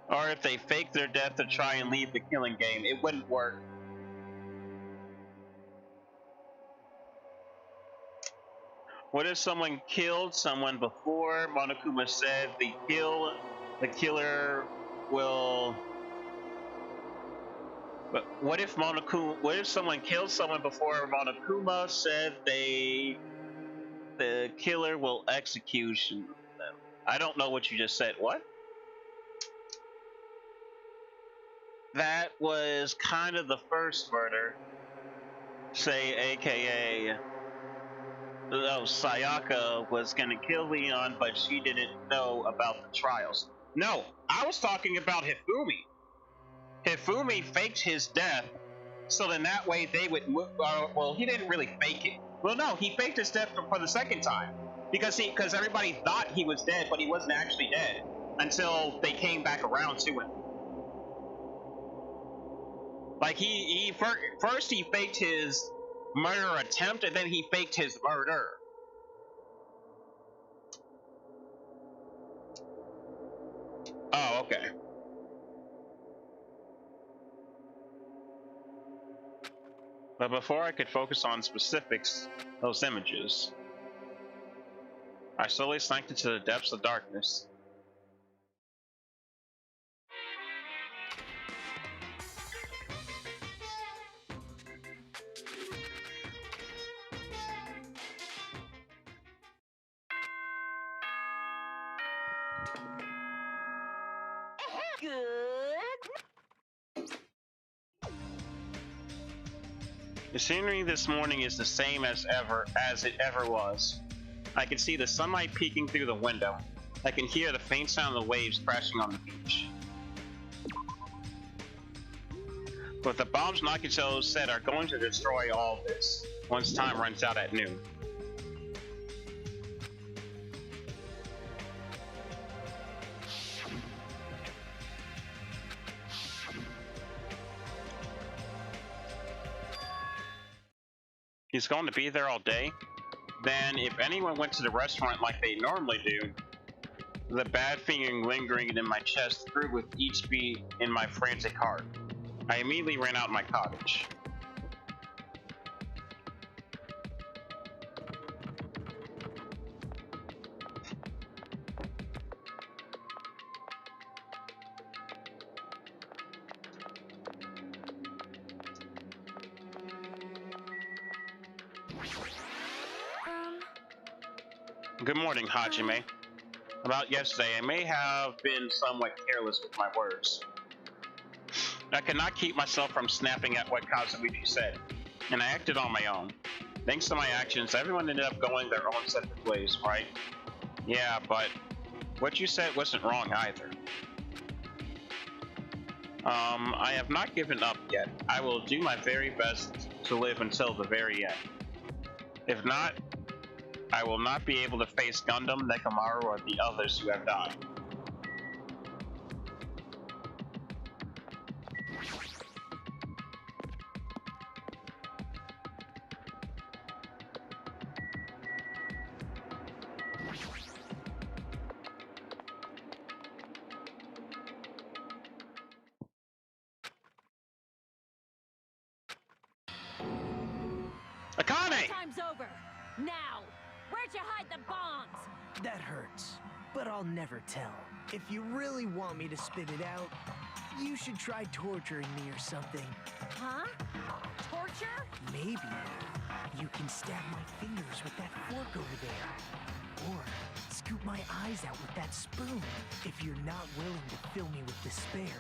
A: Or if they fake their death to try and leave the killing game, it wouldn't work. What if someone killed someone before Monokuma said the killer will... But what if someone killed someone before Monokuma said the killer will execution them? I don't know what you just said. What? That was kind of the first murder. Say, aka, Sayaka was gonna kill Leon, but she didn't know about the trials. No, I was talking about Hifumi. Hifumi faked his death, so then that way they would move. Well, he didn't really fake it. Well, no, he faked his death for the second time because everybody thought he was dead, but he wasn't actually dead until they came back around to him. Like first he faked his murder attempt, and then he faked his murder. Oh, okay. But before I could focus on specifics, those images, I slowly sank into the depths of darkness.
D: Good.
A: The scenery this morning is the same as it ever was. I can see the sunlight peeking through the window. I can hear the faint sound of the waves crashing on the beach. But the bombs Nakito said are going to destroy all this once time runs out at noon. He's going to be there all day? Then if anyone went to the restaurant like they normally do, the bad feeling lingering in my chest grew with each beat in my frantic heart. I immediately ran out of my cottage. Good morning, Hajime. About yesterday, I may have been somewhat careless with my words. I could not keep myself from snapping at what Kazuichi said, and I acted on my own. Thanks to my actions, everyone ended up going their own separate ways, right? Yeah, but what you said wasn't wrong either. I have not given up yet. I will do my very best to live until the very end. If not, I will not be able to face Gundam, Nekomaru, or the others who have died. Akane!
F: Time's over. Now, where'd you hide the bombs?
E: That hurts, but I'll never tell. If you really want me to spit it out, you should try torturing me or something.
F: Huh? Torture?
E: Maybe you can stab my fingers with that fork over there. Or scoop my eyes out with that spoon. If you're not willing to fill me with despair,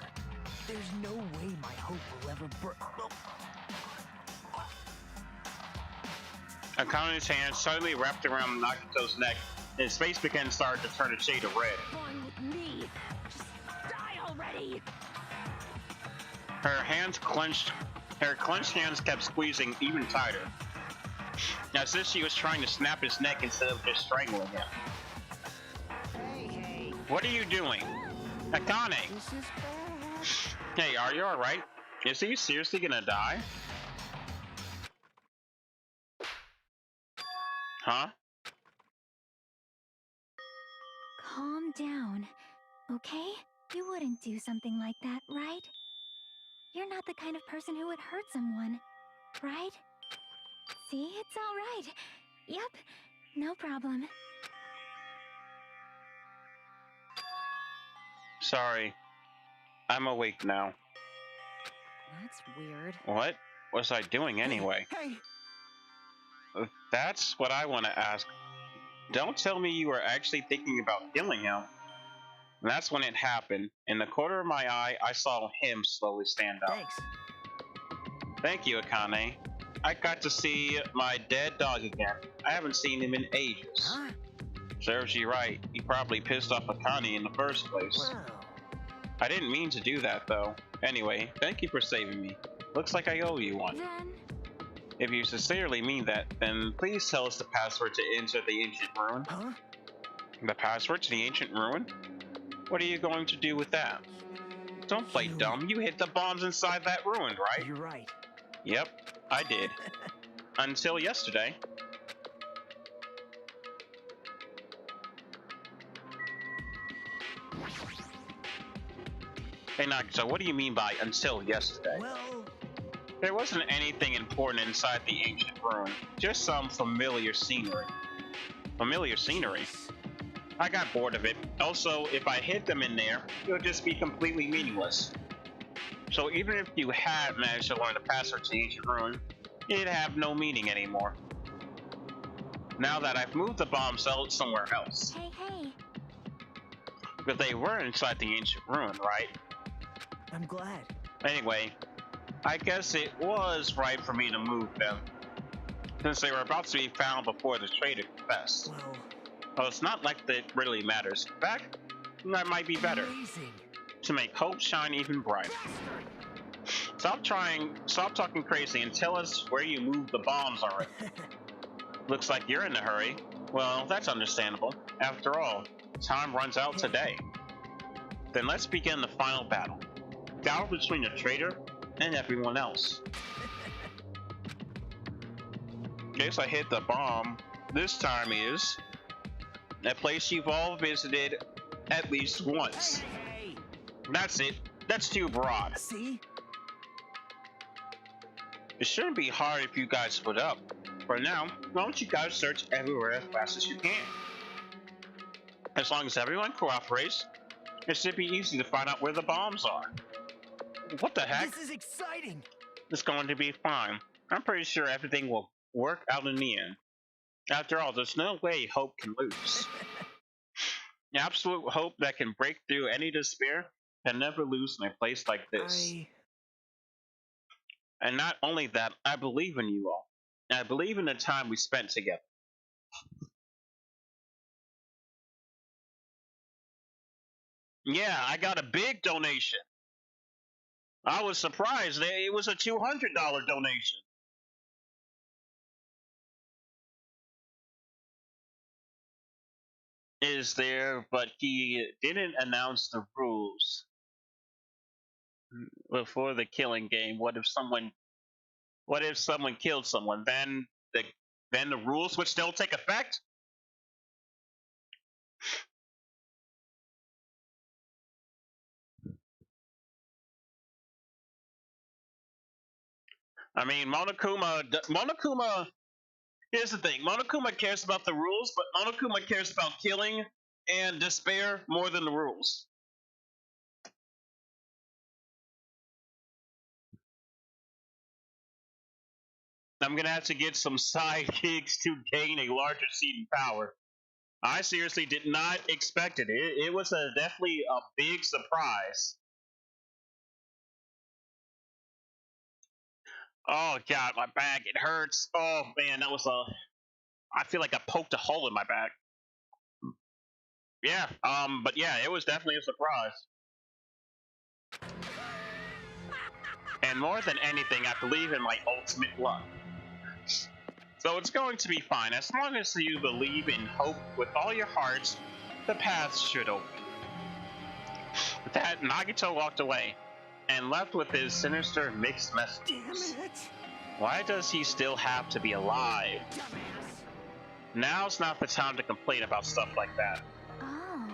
E: there's no way my hope will ever
A: Akane's hand suddenly wrapped around Nagito's neck, and his face began to start to turn a shade of red.
F: Fun with me. Just die already.
A: Her clenched hands kept squeezing even tighter, as if she was trying to snap his neck instead of just strangling him.
E: Hey.
A: What are you doing? Akane!
E: This is bad.
A: Hey, are you alright? Is he seriously gonna die? Huh?
G: Calm down, okay? You wouldn't do something like that, right? You're not the kind of person who would hurt someone, right? See, it's all right. Yep, no problem.
A: Sorry. I'm awake now.
F: That's weird.
A: What was I doing anyway?
E: Hey.
A: That's what I want to ask. Don't tell me you were actually thinking about killing him. And that's when it happened. In the corner of my eye, I saw him slowly stand up.
E: Thanks.
A: Thank you, Akane. I got to see my dead dog again. I haven't seen him in ages.
E: Huh?
A: Serves you right. He probably pissed off Akane in the first place.
E: Wow.
A: I didn't mean to do that, though. Anyway, thank you for saving me. Looks like I owe you one.
G: Then,
A: If you sincerely mean that, then please tell us the password to enter the ancient ruin.
E: Huh?
A: The password to the ancient ruin? What are you going to do with that? Don't play dumb. You hid the bombs inside that ruin, right?
E: You're right.
A: Yep, I did. Until yesterday. Hey, Nagito, what do you mean by until yesterday?
E: Well,
A: There wasn't anything important inside the ancient ruin, just some familiar scenery. Familiar scenery? I got bored of it. Also, if I hid them in there, it would just be completely meaningless. So even if you had managed to learn the password to the ancient ruin, it'd have no meaning anymore. Now that I've moved the bombs out somewhere else.
G: hey.
A: But they were inside the ancient ruin, right?
E: I'm glad.
A: Anyway, I guess it was right for me to move them, since they were about to be found before the traitor confessed. Well, it's not like that really matters. In fact, that might be better,
E: Amazing.
A: to make hope shine even brighter. Stop talking crazy and tell us where you moved the bombs already. Looks like you're in a hurry. Well, that's understandable. After all, time runs out today. Then let's begin the final battle. Battle between the traitor and everyone else. Guess I hit the bomb. This time is a place you've all visited at least once.
E: Hey!
A: That's it. That's too broad.
E: See?
A: It shouldn't be hard if you guys split up. For now, why don't you guys search everywhere as fast as you can? As long as everyone cooperates, it should be easy to find out where the bombs are. What the heck?
E: This is exciting!
A: It's going to be fine. I'm pretty sure everything will work out in the end. After all, there's no way hope can lose. Absolute hope that can break through any despair can never lose in a place like this. And not only that, I believe in you all. I believe in the time we spent together. Yeah, I got a big donation. I was surprised. It was a $200 donation. Is there, but he didn't announce the rules before the killing game. What if someone killed someone? Then the rules would still take effect? I mean, Monokuma, here's the thing. Monokuma cares about the rules, but Monokuma cares about killing and despair more than the rules. I'm gonna have to get some sidekicks to gain a larger seat in power. I seriously did not expect it. It was definitely a big surprise. Oh god, my back, it hurts. Oh man, I feel like I poked a hole in my back. Yeah, but yeah, it was definitely a surprise. And more than anything, I believe in my ultimate luck. So it's going to be fine. As long as you believe in hope with all your hearts, the path should open. With that, Nagito walked away, and left with his sinister mixed messages.
E: Damn it!
A: Why does he still have to be alive?
E: Dumbass!
A: Now's not the time to complain about stuff like that.
G: Oh,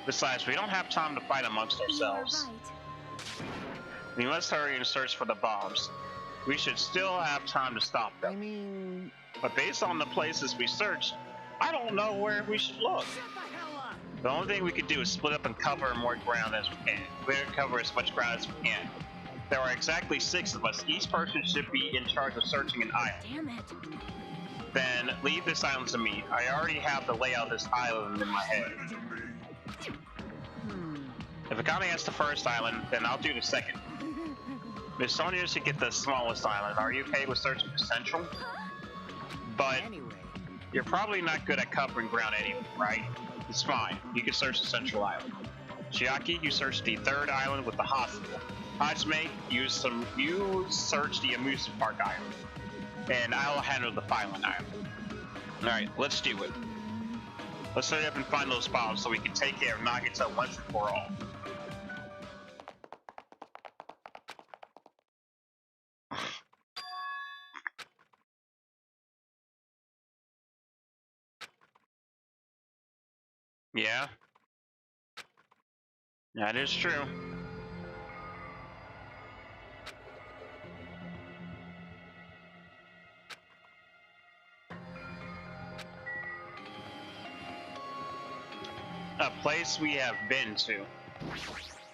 A: Besides, we don't have time to fight amongst ourselves.
G: you are right.
A: We must hurry and search for the bombs. We should still have time to stop
E: I
A: them.
E: mean...
A: But based on the places we searched, I don't know where we should look.
E: Shut the hell up!
A: The only thing we can do is split up and cover more ground as we can. Cover as much ground as we can. There are exactly 6 of us. Each person should be in charge of searching an island.
G: Damn it.
A: Then leave this island to me. I already have the layout of this island in my head. If Akane has the first island, then I'll do the second. Miss Sonia should get the smallest island. Are you okay with searching for Central? But
E: Anyway,
A: you're probably not good at covering ground anyway, right? It's fine. You can search the Central Island. Chiaki, you search the 3rd island with the hospital. Hajime, you search the amusement park island. And I'll handle the Island Island. Alright, let's do it. Let's hurry up and find those bombs so we can take care of Nagito once and for all. Yeah. That is true. A place we have been to.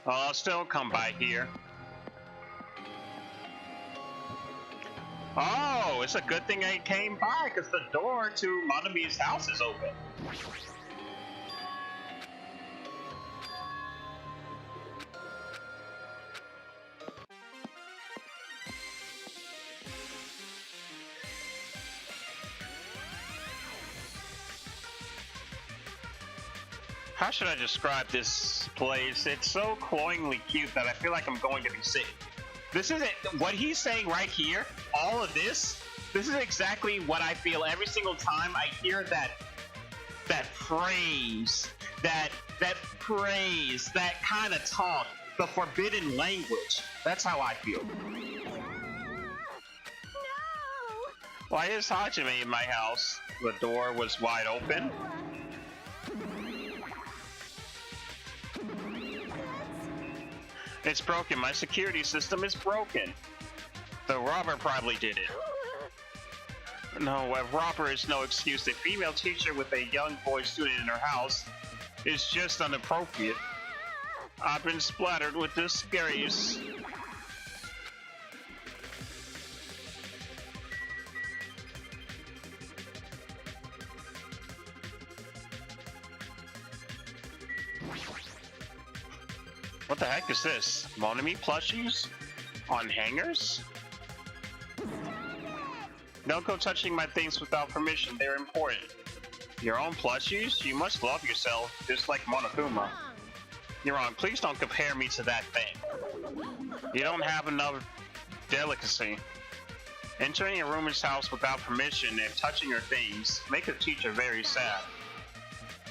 A: I'll still come by here. Oh, it's a good thing I came by, because the door to Monami's house is open. How should I describe this place? It's so cloyingly cute that I feel like I'm going to be sick. This is it. What he's saying right here, all of this is exactly what I feel every single time I hear that phrase, that praise, that kind of talk, the forbidden language. That's how I feel.
D: No!
A: Why is Hajime in my house? The door was wide open. It's broken. My security system is broken. The robber probably did it. No, a robber is no excuse. A female teacher with a young boy student in her house is just inappropriate. I've been splattered with disgrace. What the heck is this? Monami plushies? On hangers? Don't go touching my things without permission, they're important. Your own plushies? You must love yourself, just like Monokuma. You're wrong, please don't compare me to that thing. You don't have enough delicacy. Entering a woman's house without permission and touching her things make a teacher very sad.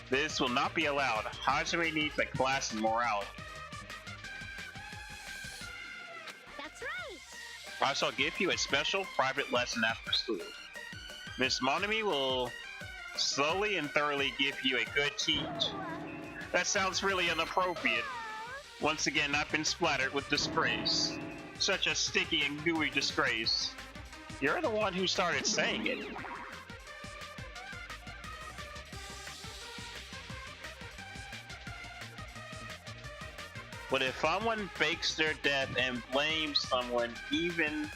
A: This will not be allowed. Hajime needs a class in morality.
G: That's right.
A: I shall give you a special private lesson after school. Miss Monami will slowly and thoroughly give you a good teach. That sounds really inappropriate. Once again, I've been splattered with disgrace. Such a sticky and gooey disgrace. You're the one who started saying it. But if someone fakes their death and blames someone, even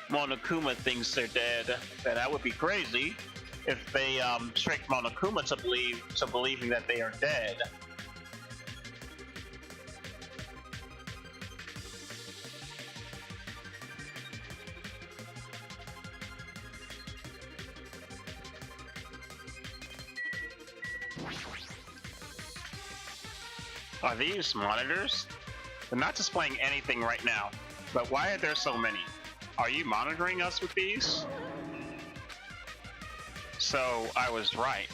A: Monokuma thinks they're dead, then that would be crazy. If they trick Monokuma to believing that they are dead. Are these monitors? They're not displaying anything right now, but why are there so many? Are you monitoring us with these? So, I was right.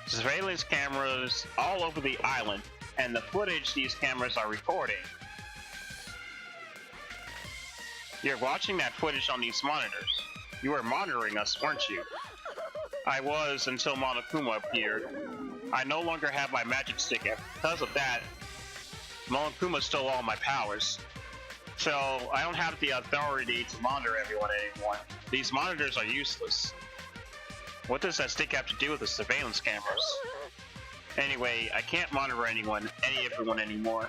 A: Surveillance cameras all over the island, and the footage these cameras are recording. You're watching that footage on these monitors. You were monitoring us, weren't you? I was until Monokuma appeared. I no longer have my magic stick, and because of that, Monokuma stole all my powers. So, I don't have the authority to monitor everyone anymore. These monitors are useless. What does that stick have to do with the surveillance cameras? Anyway, I can't monitor everyone anymore.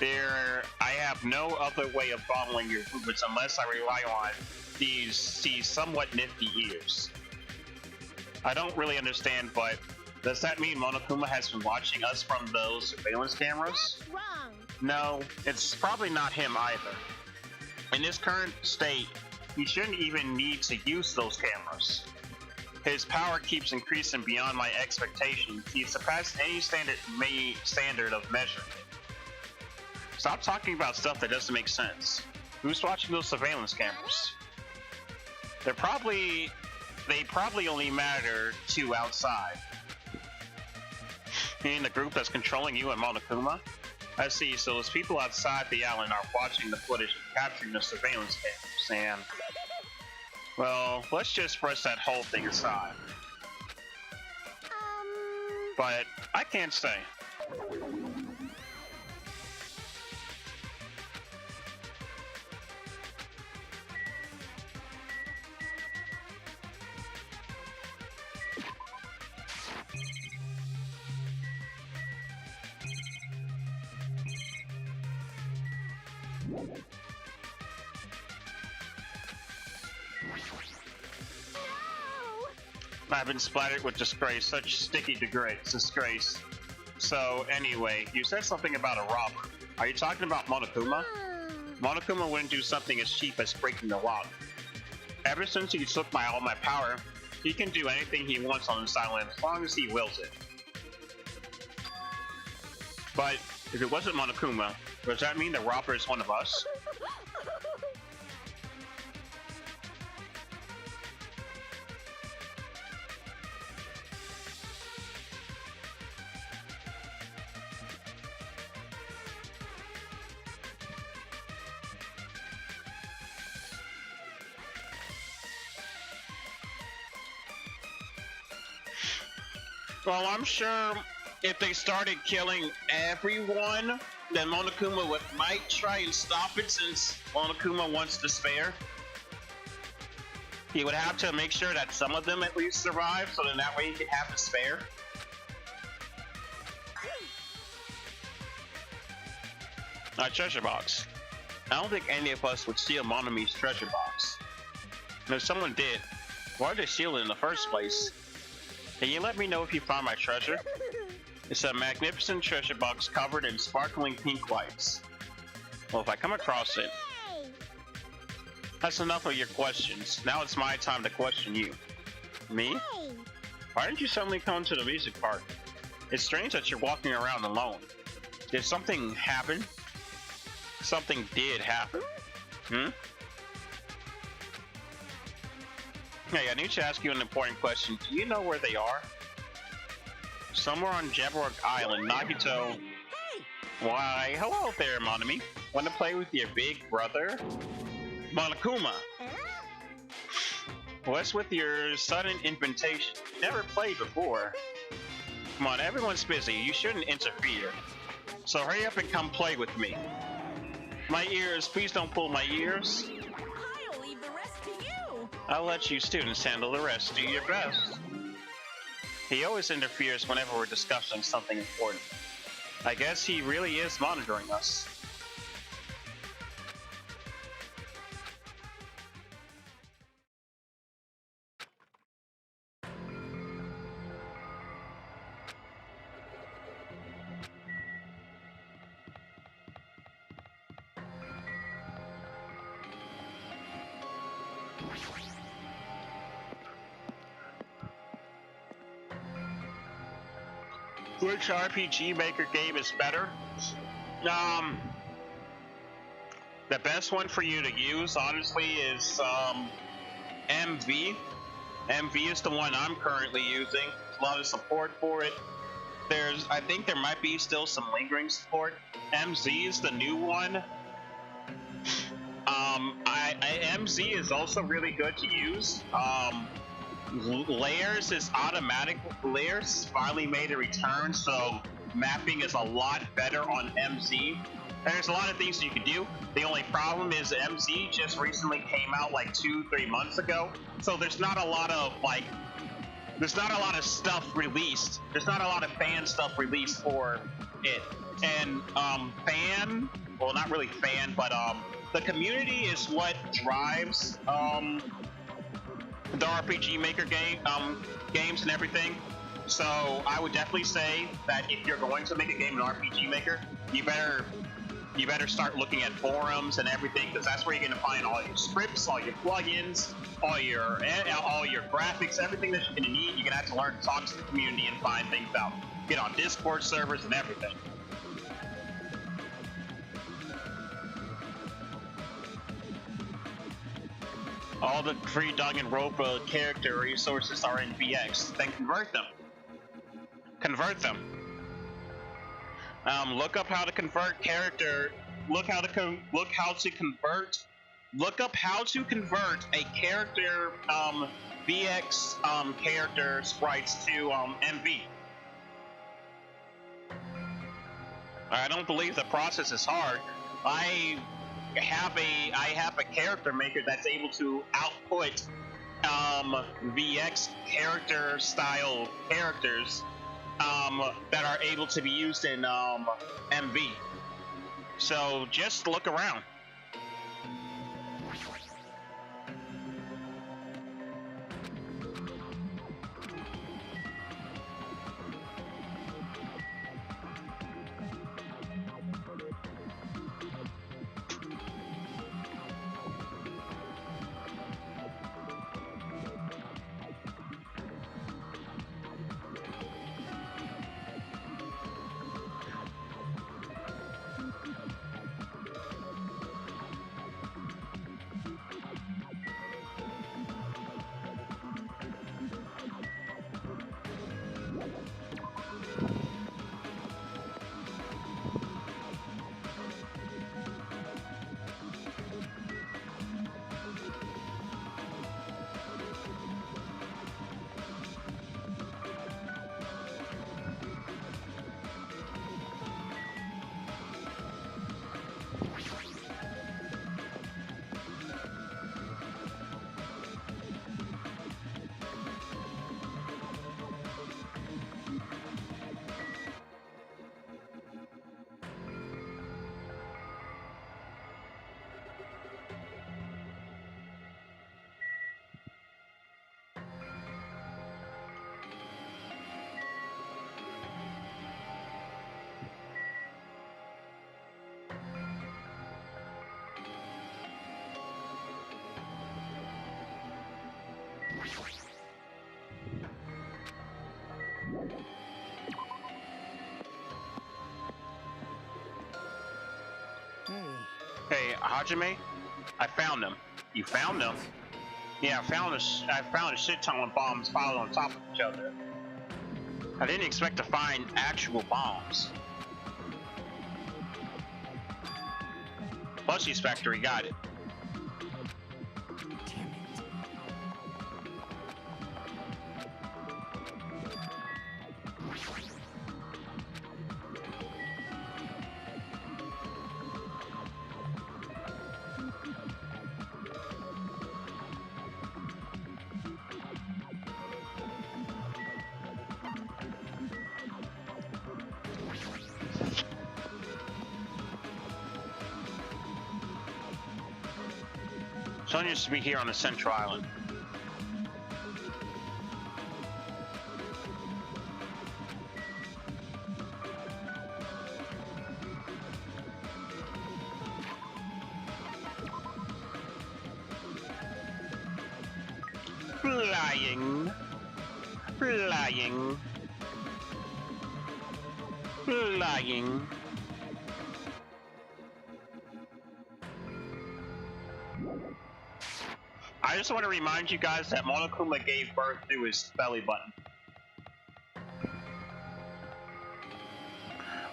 A: I have no other way of following your movements unless I rely on these somewhat nifty ears. I don't really understand, but does that mean Monokuma has been watching us from those surveillance cameras?
G: That's wrong.
A: No, it's probably not him either. In his current state, he shouldn't even need to use those cameras. His power keeps increasing beyond my expectations. He surpassed any standard of measurement. Stop talking about stuff that doesn't make sense. Who's watching those surveillance cameras? They probably only matter to outside. You mean the group that's controlling you and Monokuma? I see, so those people outside the island are watching the footage and capturing the surveillance cameras, and... well, let's just brush that whole thing aside. But I can't say. I've been splattered with disgrace, such sticky disgrace. So anyway, you said something about a robber. Are you talking about Monokuma? Monokuma wouldn't do something as cheap as breaking the lock. Ever since he took all my power, he can do anything he wants on this island as long as he wills it. But if it wasn't Monokuma, does that mean the robber is one of us? Well, I'm sure if they started killing everyone, then Monokuma might try and stop it since Monokuma wants to spare. He would have to make sure that some of them at least survive, so then that way he could have to spare. A treasure box. I don't think any of us would steal Monomi's treasure box. And if someone did, why did they steal it in the first place? Can you let me know if you found my treasure? It's a magnificent treasure box covered in sparkling pink lights. Well, if I come across it... That's enough of your questions. Now it's my time to question you. Me? Why didn't you suddenly come to the music park? It's strange that you're walking around alone. Did something happen? Something did happen. Hey, I need to ask you an important question. Do you know where they are? Somewhere on Jabberwock Island, Nagito. Why, hello there, Monomi. Want to play with your big brother? Monokuma! What's with your sudden invitation? Never played before. Come on, everyone's busy. You shouldn't interfere. So hurry up and come play with me. My ears, please don't pull my ears.
D: I'll leave the rest to you.
A: I'll let you students handle the rest. Do your best. He always interferes whenever we're discussing something important. I guess he really is monitoring us. Which RPG Maker game is better? The best one for you to use, honestly, is MV. MV is the one I'm currently using. A lot of support for it. I think there might be still some lingering support. MZ is the new one. MZ is also really good to use. Layers is automatic. Layers finally made a return, so mapping is a lot better on MZ. There's a lot of things you can do. The only problem is MZ just recently came out like 2-3 months ago, so there's not a lot of stuff released. There's not a lot of fan stuff released for it. And well, not really fan, but the community is what drives the RPG Maker games and everything. So I would definitely say that if you're going to make a game in RPG Maker, you better start looking at forums and everything, because that's where you're going to find all your scripts, all your plugins, all your graphics, everything that you're going to need. You're going to have to learn to talk to the community and find things out. Get on Discord servers and everything. All the free Danganronpa character resources are in VX. Then convert them. Convert them. Look up how to convert character. Look up how to convert a character VX character sprites to MV. I don't believe the process is hard. I have a character maker that's able to output VX character style characters that are able to be used in MV. So just look around.
E: Hey.
A: Hey, Hajime, I found them. You found them? Yeah, I found a shit ton of bombs piled on top of each other. I didn't expect to find actual bombs. Plushy's factory got it.
E: Damn it.
A: Sonya should be here on the Central Island. Flying. Flying. Flying. I just want to remind you guys that Monokuma gave birth through his belly button.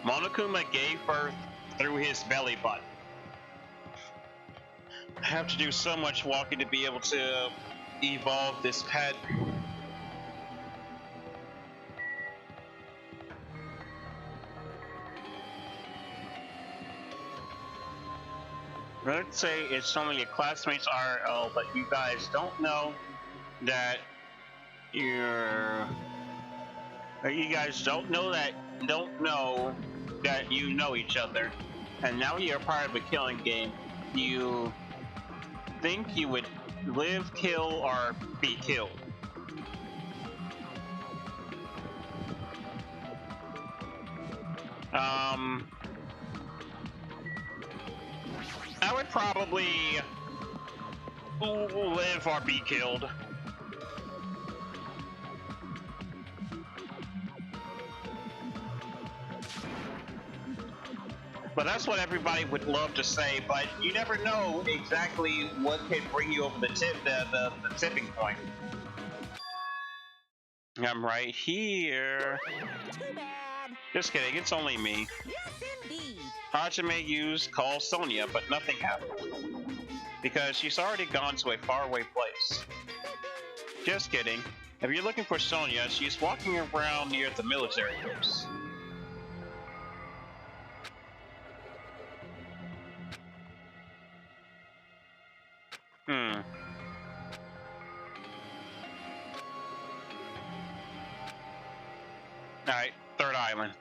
A: Monokuma gave birth through his belly button. I have to do so much walking to be able to evolve this pet. Let's say it's only your classmates RL, but you guys don't know that you guys don't know that you know each other, and now you're part of a killing game. You think you would live, kill, or be killed. I would probably live or be killed. But that's what everybody would love to say, but you never know exactly what could bring you over the tipping point. I'm right here.
D: Too bad.
A: Just kidding, it's only me.
D: Yes, indeed.
A: Hajime used call Sonya, but nothing happened. Because she's already gone to a faraway place. Just kidding. If you're looking for Sonya, she's walking around near the military base. Alright, third island.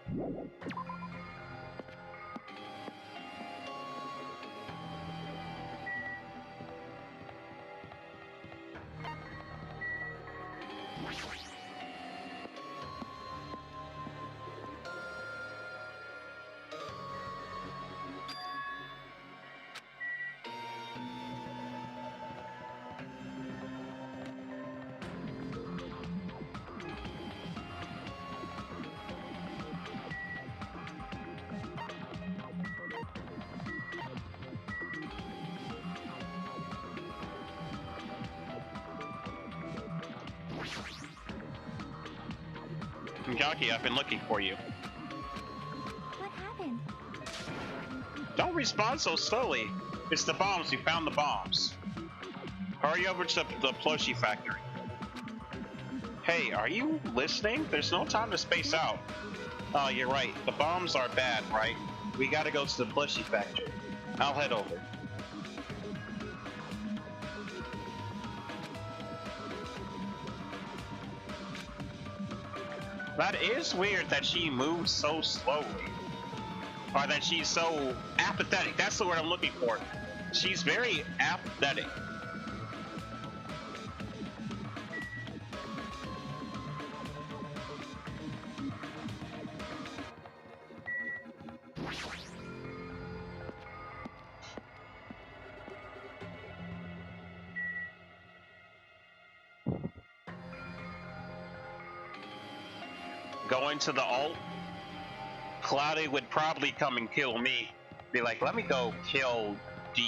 A: Jockey, I've been looking for you.
G: What happened?
A: Don't respond so slowly. It's the bombs. We found the bombs. Hurry over to the plushie factory. Hey, are you listening? There's no time to space out. Oh, you're right. The bombs are bad, right? We gotta go to the plushie factory. I'll head over. That is weird that she moves so slowly. Or that she's so apathetic. That's the word I'm looking for. She's very apathetic. Go into the alt. Cloudy would probably come and kill me. Be like, let me go kill D.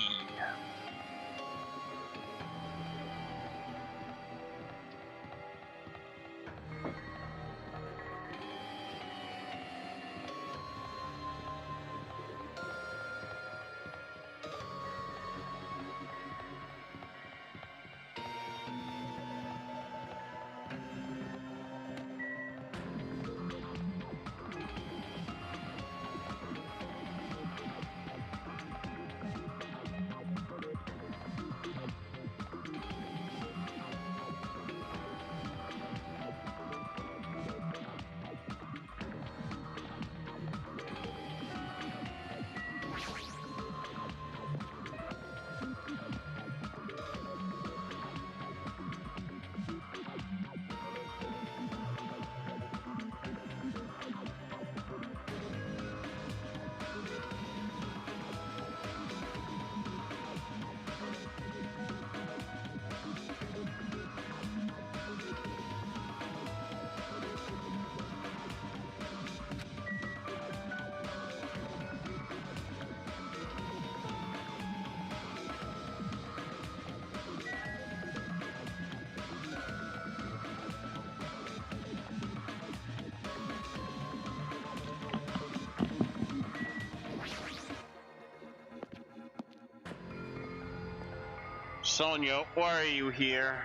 A: Sonia, why are you here?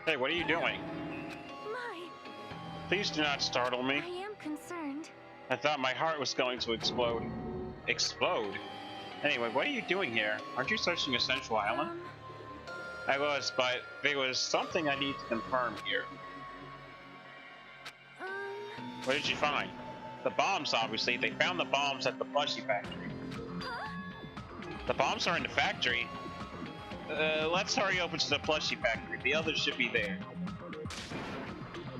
A: Hey, what are you doing?
G: My,
A: Please do not startle me.
G: I am concerned.
A: I thought my heart was going to explode. Explode? Anyway, what are you doing here? Aren't you searching Essential Island? I was, but there was something I need to confirm here. What did you find? The bombs, obviously. They found the bombs at the plushie factory.
G: Huh?
A: The bombs are in the factory. Let's hurry over to the plushie factory. The others should be there.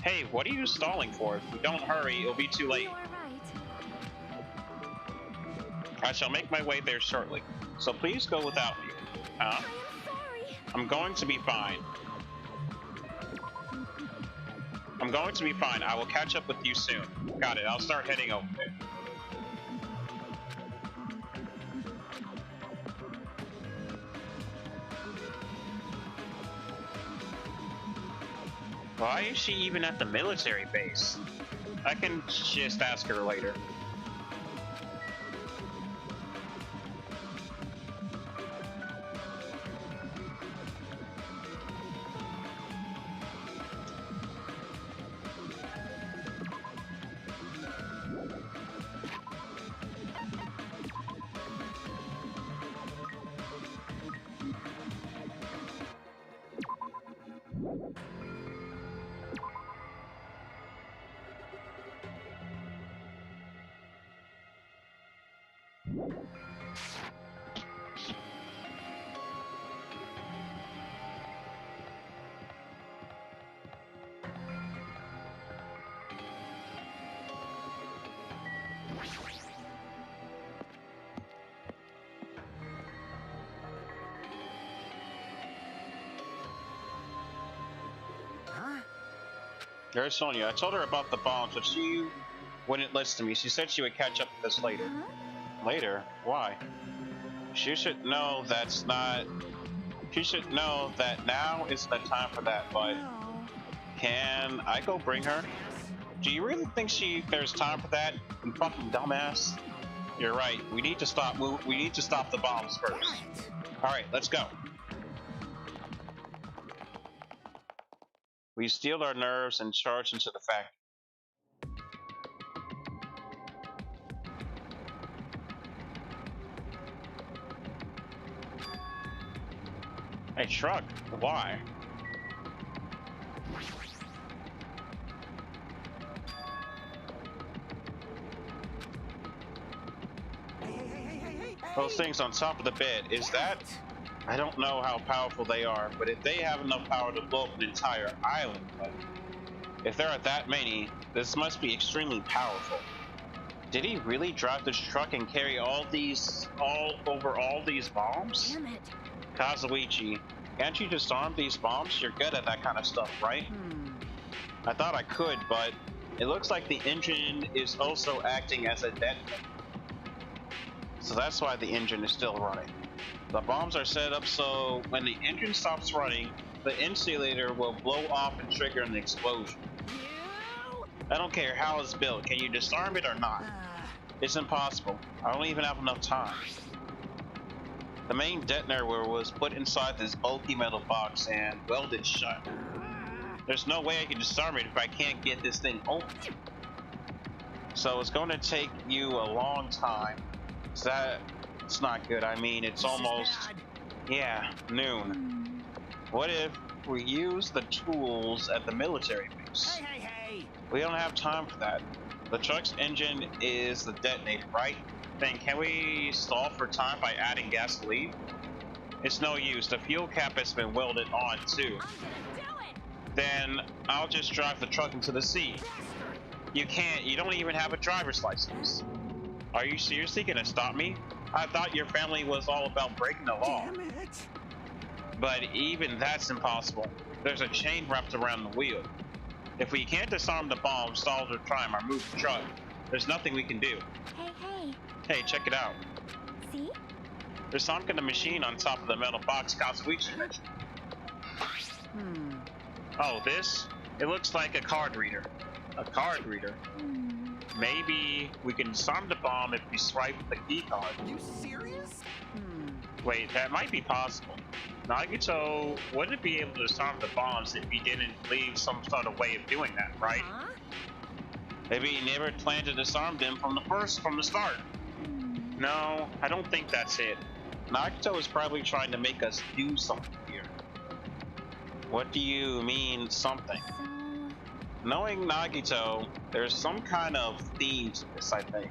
A: Hey, what are you stalling for? If we don't hurry, it'll be too late.
G: You are right.
A: I shall make my way there shortly. So please go without me.
G: I am sorry.
A: I'm going to be fine. I'm going to be fine. I will catch up with you soon. Got it. I'll start heading over there. Why is she even at the military base? I can just ask her later.
E: Huh?
A: There's Sonia. I told her about the bombs, but she wouldn't listen to me. She said she would catch up with us later.
G: Huh?
A: Later? Why? She should know that's not... She should know that now is the time for that, but...
G: No.
A: Can I go bring her? Do you really think there's time for that? You fucking dumbass. You're right. We need to stop the bombs first. Alright, let's go. We steeled our nerves and charged into the factory. Hey, Shrug, why? Those things on top of the bed, is that? I don't know how powerful they are, but if they have enough power to blow up an entire island, if there are that many, this must be extremely powerful. Did he really drive this truck and carry all over all these bombs?
F: Damn it.
A: Kazuichi, can't you disarm these bombs? You're good at that kind of stuff, right? I thought I could, but it looks like the engine is also acting as a detonator. So that's why the engine is still running. The bombs are set up so when the engine stops running, the insulator will blow off and trigger an explosion. I don't care how it's built. Can you disarm it or not? It's impossible. I don't even have enough time. The main detonator was put inside this bulky metal box and welded shut. There's no way I can disarm it if I can't get this thing open. So it's going to take you a long time. So that's not good. I mean, it's almost, yeah, noon. What if we use the tools at the military base?
E: Hey!
A: We don't have time for that. The truck's engine is the detonator, right? Then can we stall for time by adding gasoline? It's no use. The fuel cap has been welded on too. Then I'll just drive the truck into the sea. You can't. You don't even have a driver's license. Are you seriously gonna stop me? I thought your family was all about breaking the law.
E: Damn it!
A: But even that's impossible. There's a chain wrapped around the wheel. If we can't disarm the bomb, stall the time, or move the truck, there's nothing we can do.
G: Hey.
A: Hey, check it out.
G: See?
A: There's some kind of machine on top of the metal box Kazuichi mentioned. Oh, this? It looks like a card reader. A card reader? Maybe we can disarm the bomb if we swipe the key card.
E: You serious?
A: Wait, that might be possible. Nagito wouldn't be able to disarm the bombs if he didn't leave some sort of way of doing that, right? Maybe he never planned to disarm them from the start. No, I don't think that's it. Nagito is probably trying to make us do something here. What do you mean, something? Knowing Nagito, there's some kind of theme to this, I think.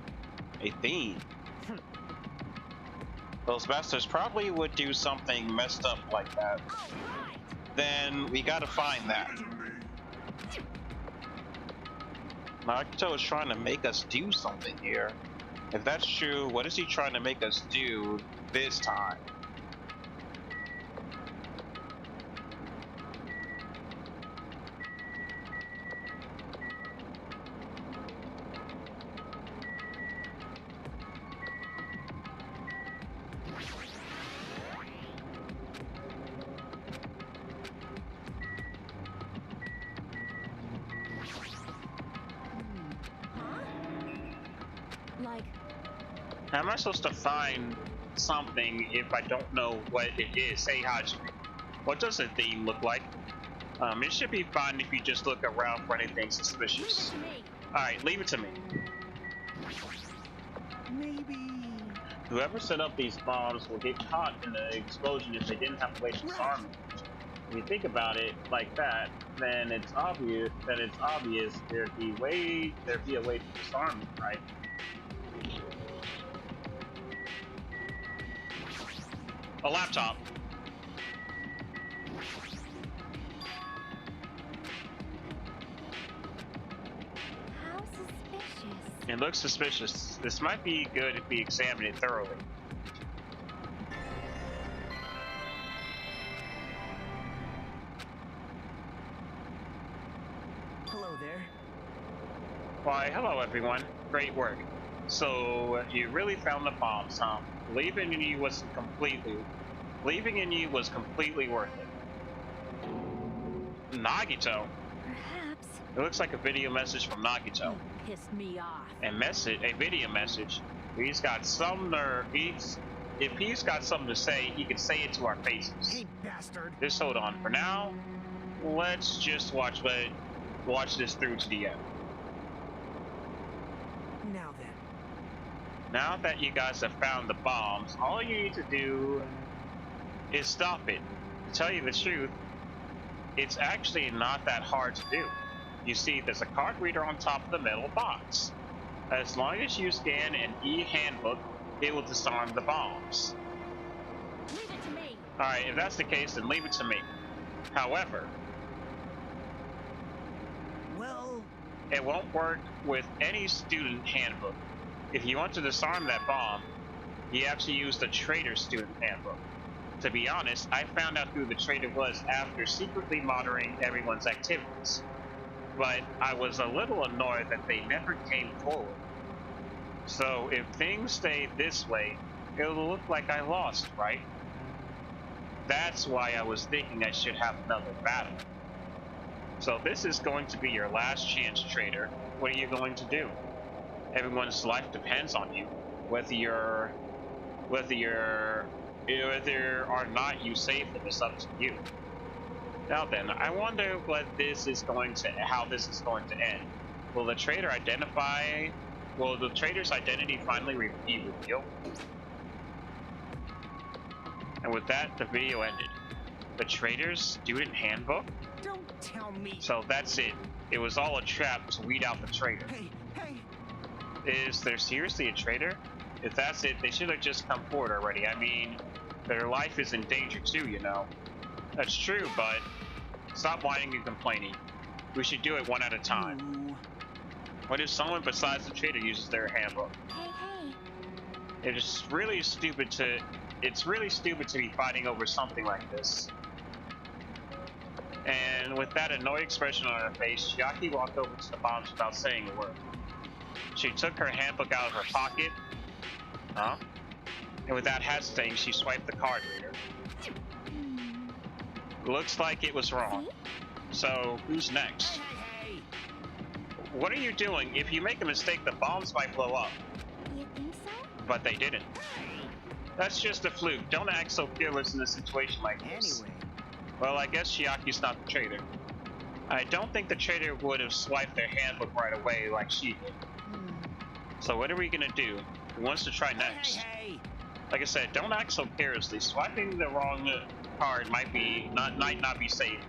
A: A theme? Those bastards probably would do something messed up like that. Then we gotta find that. Nagito is trying to make us do something here. If that's true, what is he trying to make us do this time? How am I supposed to find something if I don't know what it is? Say Hajime. What does a theme look like? It should be fine if you just look around for anything suspicious. Alright, leave it to me.
E: Maybe.
A: Whoever set up these bombs will get caught in the explosion if they didn't have a way to disarm them. If you think about it like that, then it's obvious there'd be a way to disarm them, right? A laptop.
G: How suspicious.
A: It looks suspicious. This might be good if we examine it thoroughly.
E: Hello there.
A: Why, hello everyone. Great work. So, you really found the bombs, huh? Leaving in you was completely worth it. Nagito.
F: Perhaps.
A: It looks like a video message from Nagito.
F: Pissed me off.
A: A video message. He's got some nerve. If he's got something to say, he can say it to our faces.
E: Hey, bastard.
A: Just hold on. For now, let's just watch this through to the end.
E: Now then.
A: Now that you guys have found the bombs, all you need to do is stop it. To tell you the truth, it's actually not that hard to do. You see, there's a card reader on top of the metal box. As long as you scan an e-handbook, it will disarm the bombs.
F: Leave it to me.
A: Alright, if that's the case, then leave it to me. However,
E: Well,
A: it won't work with any student handbook. If you want to disarm that bomb, you have to use the traitor student handbook. To be honest, I found out who the traitor was after secretly monitoring everyone's activities. But I was a little annoyed that they never came forward. So if things stay this way, it'll look like I lost, right? That's why I was thinking I should have another battle. So this is going to be your last chance, traitor. What are you going to do? Everyone's life depends on you. Whether or not you save them is up to you. Now then, I wonder how this is going to end. Will the traitor's identity finally be revealed? And with that, the video ended. The traitor's student handbook?
E: Don't tell me.
A: So that's it. It was all a trap to weed out the traitor.
E: Hey.
A: Is there seriously a traitor? If that's it, they should have just come forward already. I mean, their life is in danger too, you know. That's true, but stop whining and complaining. We should do it one at a time.
E: Ooh.
A: What if someone besides the traitor uses their handbook?
G: Hey.
A: It's really stupid to be fighting over something like this. And with that annoyed expression on her face, Chiaki walked over to the bombs without saying a word. She took her handbook out of her pocket. And without hesitating, she swiped the card reader. Looks like it was wrong. So, who's next?
E: Hey.
A: What are you doing? If you make a mistake, the bombs might blow up.
G: You think so?
A: But they didn't. That's just a fluke. Don't act so careless in a situation like this.
E: Anyway.
A: Well, I guess Chiaki's not the traitor. I don't think the traitor would have swiped their handbook right away like she did. So what are we gonna do? Who wants to try next?
E: Hey.
A: Like I said, don't act so carelessly. Swiping the wrong card might not be safe.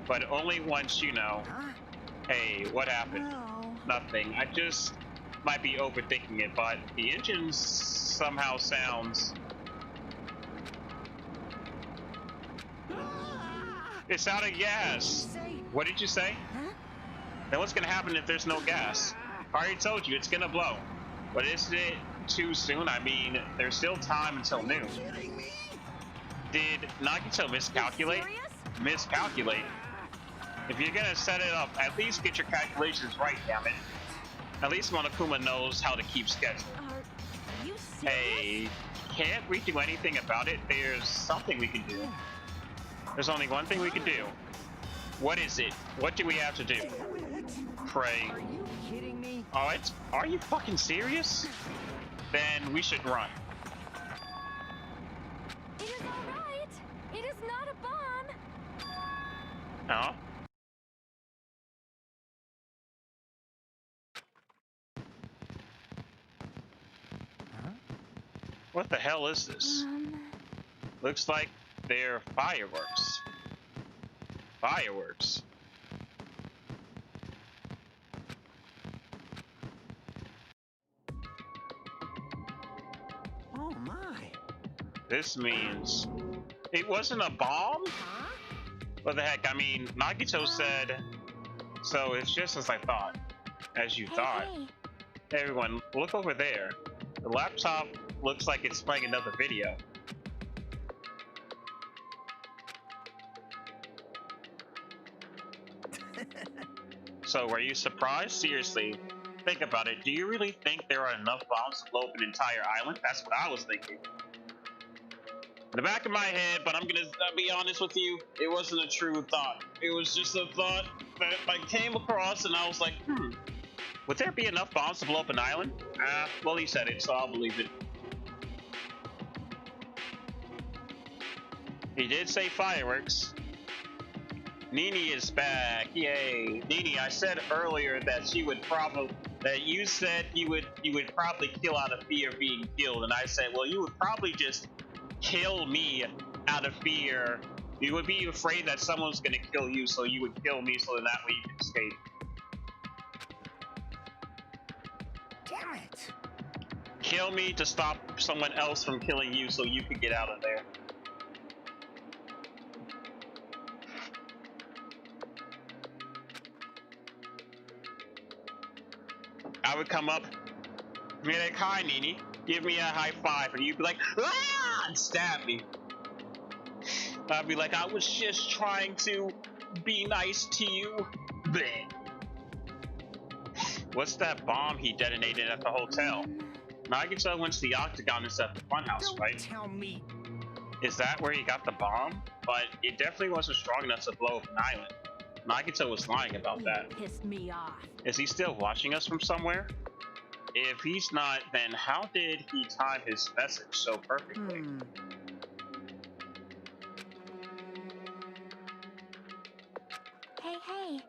A: But only once you know.
E: Huh?
A: Hey, what happened?
G: Oh.
A: Nothing. I just might be overthinking it, but the engine somehow sounds... It's out of gas! What did you say?
G: Huh?
A: Then what's gonna happen if there's no gas? I already told you, it's gonna blow. But isn't it too soon? I mean, there's still time until noon.
E: Kidding me?
A: Did Nagito miscalculate?
G: Serious?
A: Miscalculate? If you're gonna set it up, at least get your calculations right, damn it. At least Monokuma knows how to keep schedule.
G: Are you serious?
A: Hey, can't we do anything about it? There's something we can do. There's only one thing we can do. What is it? What do we have to do? Pray.
E: Are you kidding me?
A: Oh, are you fucking serious? Then we should run.
G: It is all right. It is not a bomb.
A: Huh? What the hell is this? Looks like they're fireworks. Fireworks.
E: Oh my.
A: This means it wasn't a bomb?
G: Huh?
A: What the heck? I mean, Nagito said, so it's just as I thought. As you thought.
G: Hey.
A: Everyone, look over there. The laptop looks like it's playing another video. So, were you surprised? Seriously, think about it. Do you really think there are enough bombs to blow up an entire island? That's what I was thinking. In the back of my head, but I'm gonna be honest with you, it wasn't a true thought. It was just a thought that I came across and I was like, would there be enough bombs to blow up an island? Well, he said it, so I'll believe it. He did say fireworks. Nini is back, yay! Nini, I said earlier that you said you would probably kill out of fear of being killed, and I said, well, you would probably just kill me out of fear. You would be afraid that someone's gonna kill you, so you would kill me so that way you could escape.
E: Damn it.
A: Kill me to stop someone else from killing you so you could get out of there. I would come up Be like, hi, Nini. Give me a high five, and you'd be like, ah, and stab me. I'd be like, I was just trying to be nice to you. Bleh. What's that bomb he detonated at the hotel? Nagito went to the Octagon instead of the Funhouse,
E: Don't
A: right?
E: tell me.
A: Is that where he got the bomb? But it definitely wasn't strong enough to blow up an island. Nagito was lying about that.
D: Pissed me off.
A: Is he still watching us from somewhere? If he's not, then how did he time his message so perfectly?
G: Hey, hey.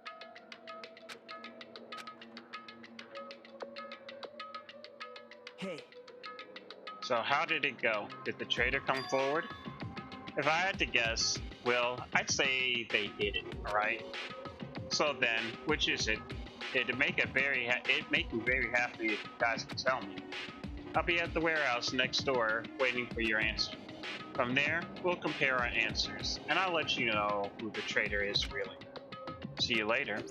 E: Hey,
A: So how did it go? Did the traitor come forward? If I had to guess, well, I'd say they did it, alright? So then, which is it? It'd make me very happy if you guys could tell me. I'll be at the warehouse next door, waiting for your answer. From there, we'll compare our answers, and I'll let you know who the traitor is really. See you later.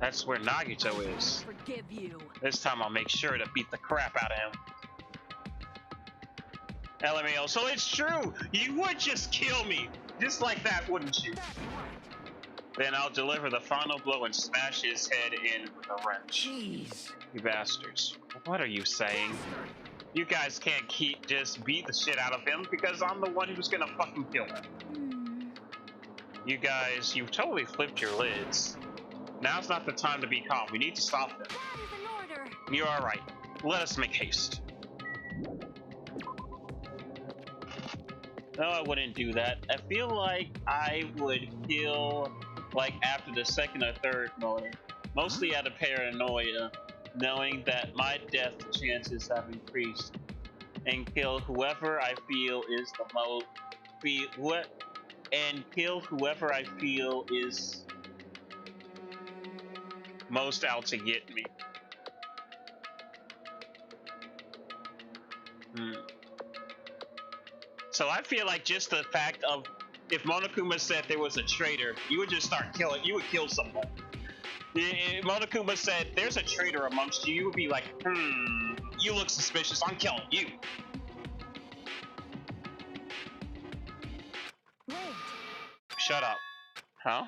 A: That's where Nagito is.
D: Forgive you.
A: This time I'll make sure to beat the crap out of him. LMAO, so it's true! You would just kill me! Just like that, wouldn't you? Then I'll deliver the final blow and smash his head in with a wrench.
E: jeez.
A: You bastards. What are you saying? You guys can't just beat the shit out of him because I'm the one who's gonna fucking kill him. You guys, you've totally flipped your lids. Now's not the time to be calm. We need to stop them.
G: That is an order.
A: You are right. Let us make haste. No, I wouldn't do that. I feel like I would kill, like, after the second or third moment. Mostly out of paranoia, knowing that my death chances have increased. And kill whoever I feel is the most... And kill whoever I feel is... most out to get me. So I feel like just the fact of if Monokuma said there was a traitor, you would just start killing. You would kill someone. If Monokuma said there's a traitor amongst you, you would be like, you look suspicious. I'm killing you.
G: Wait.
A: Shut up. Huh?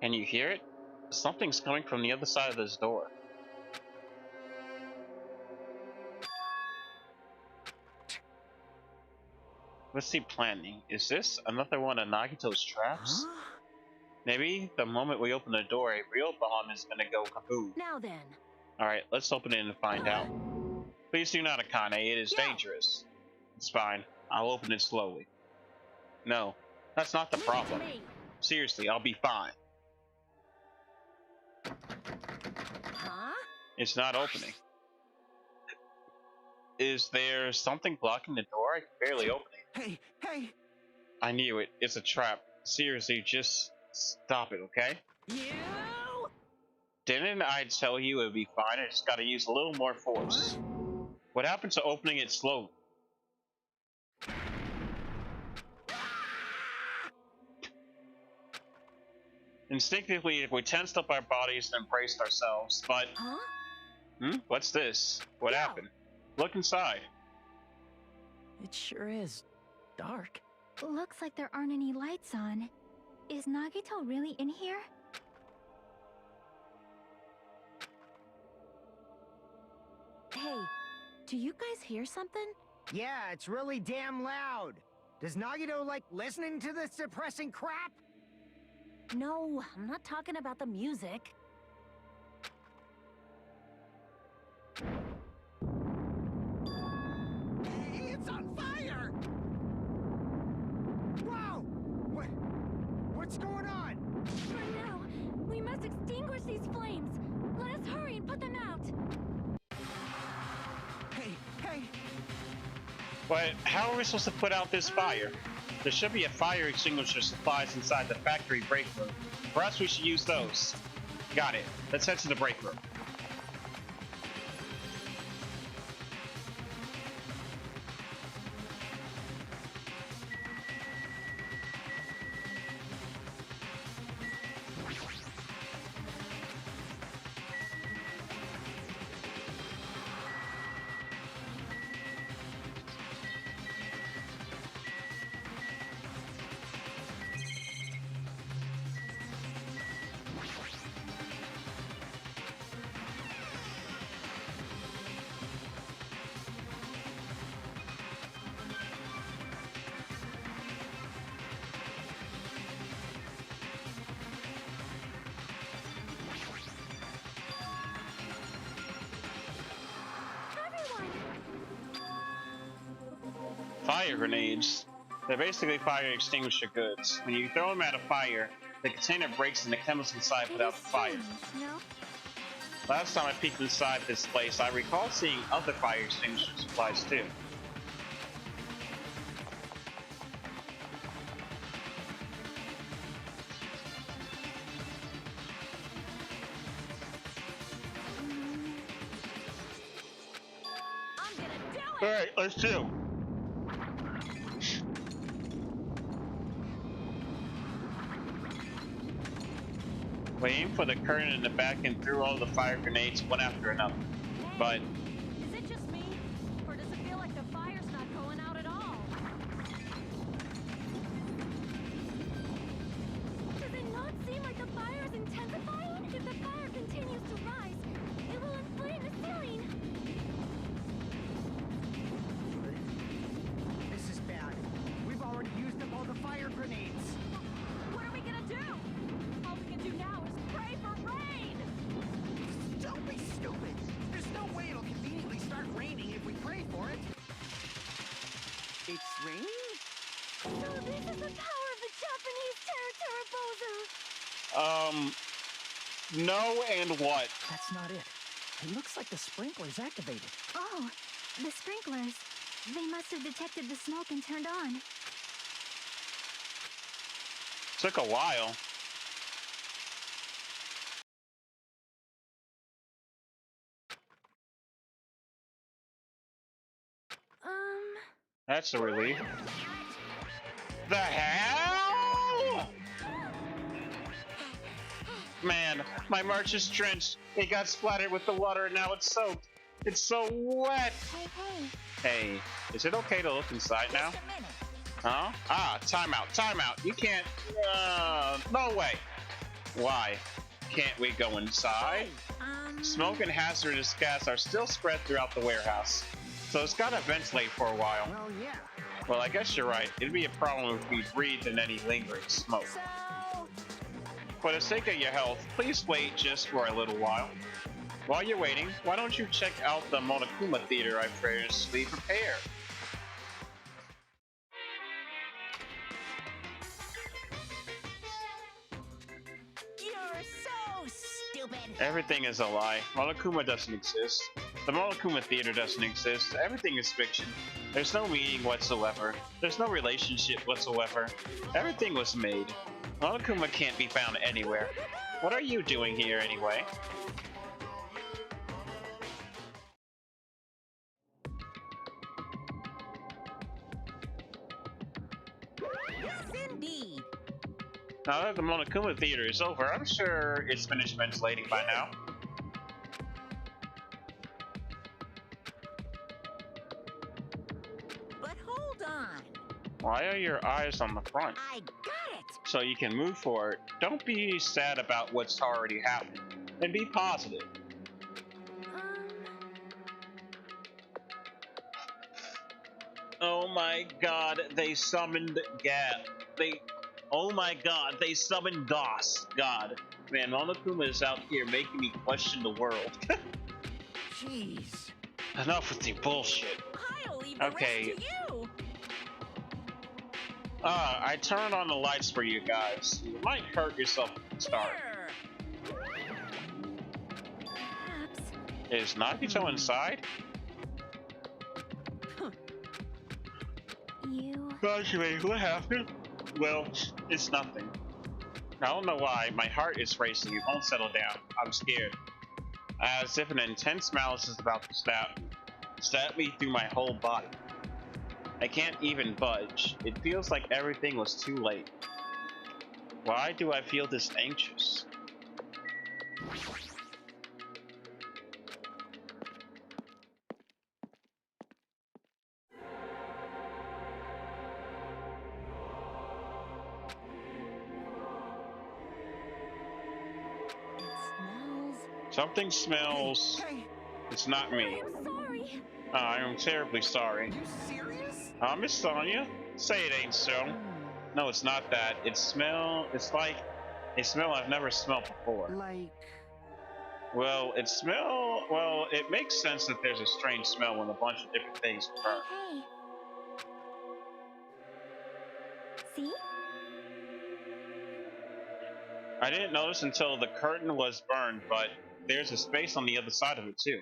A: Can you hear it? Something's coming from the other side of this door. What's he planning? Is this another one of Nagito's traps?
E: Huh?
A: Maybe the moment we open the door, a real bomb is gonna go kaboom.
D: Now then.
A: Alright, let's open it and find out. Please do not, Akane. It is dangerous. It's fine. I'll open it slowly. No, that's not the
D: Leave it to
A: problem.
D: me.
A: Seriously, I'll be fine.
D: Huh?
A: It's not opening. Is there something blocking the door? I can barely open it.
E: Hey, hey.
A: I knew it. It's a trap. Seriously, just stop it, okay?
D: You?
A: Didn't I tell you it would be fine? I just gotta use a little more force. What happened to opening it slowly? Instinctively, we tensed up our bodies and braced ourselves, but...
D: Huh?
A: What's this? What happened? Look inside.
E: It sure is dark.
G: Looks like there aren't any lights on. Is Nagito really in here?
D: Hey, do you guys hear something?
E: Yeah, it's really damn loud. Does Nagito like listening to this depressing crap?
D: No, I'm not talking about the music.
E: It's on fire! Whoa! What's going on?
G: Right now, we must extinguish these flames. Let us hurry and put them out.
E: Hey, hey!
A: But how are we supposed to put out this fire? There should be a fire extinguisher supplies inside the factory break room. Perhaps we should use those. Got it. Let's head to the break room. Fire grenades. They're basically fire extinguisher goods. When you throw them at a fire, the container breaks and the chemicals inside put out the fire.
G: No?
A: Last time I peeked inside this place, I recall seeing other fire extinguisher supplies too.
D: I'm gonna do it!
A: Alright, let's do. We aimed for the curtain in the back and threw all the fire grenades one after another. But
D: Is it just me? Or does it feel like the fire's not going out at all?
G: Does it not seem like the fire is intensifying? If the fire continues to rise, it will inflame the ceiling.
E: This is bad. We've already used up all the fire grenades.
D: What are we gonna do? All we can do now is pray for rain!
E: Don't be stupid. There's no way it'll conveniently start raining if we pray for it. It's raining?
G: So this is the power of the Japanese Terra
A: no and what?
E: That's not it. It looks like the sprinkler's activated.
G: Oh, the sprinklers. They must have detected the smoke and turned on.
A: Took a while. That's a relief. The hell? Man, my march is drenched. It got splattered with the water and now it's soaked. It's so wet. Hey, is it okay to look inside now? Huh? Ah, timeout, timeout. You can't. No way. Why? Can't we go inside? Smoke and hazardous gas are still spread throughout the warehouse, so it's gotta ventilate for a while.
E: Well, yeah.
A: Well, I guess you're right. It'd be a problem if we breathed in any lingering smoke. For the sake of your health, please wait just for a little while. While you're waiting, why don't you check out the Monokuma Theater I've previously prepared?
D: You're so stupid!
A: Everything is a lie. Monokuma doesn't exist. The Monokuma Theater doesn't exist. Everything is fiction. There's no meaning whatsoever. There's no relationship whatsoever. Everything was made. Monokuma can't be found anywhere. What are you doing here anyway?
D: Yes, indeed!
A: Now that the Monokuma Theater is over, I'm sure it's finished ventilating by now.
D: But hold on!
A: Why are your eyes on the front?
D: I got it!
A: So you can move forward. Don't be sad about what's already happened, and be positive. Oh my god, they summoned oh my god, they summoned Goss. God. Man, Monokuma is out here making me question the world.
E: Jeez.
A: Enough with the bullshit.
D: I'll leave the
A: Okay.
D: rest to you!
A: I turned on the lights for you guys. You might hurt yourself at the start.
D: Here.
G: Perhaps.
A: Is Nagito inside?
G: You.
A: Gosh, wait, what happened? Well, it's nothing. I don't know why, my heart is racing. It won't settle down. I'm scared. As if an intense malice is about to stab me through my whole body. I can't even budge. It feels like everything was too late. Why do I feel this anxious? Something smells.
E: Hey,
A: It's not me.
G: I'm sorry.
A: I'm terribly sorry.
E: you serious?
A: Miss Sonia, say it ain't so. No, it's not that. It's like a smell I've never smelled before.
E: Like...
A: Well, it makes sense that there's a strange smell when a bunch of different things burn.
G: Hey. See?
A: I didn't notice until the curtain was burned, but there's a space on the other side of it too.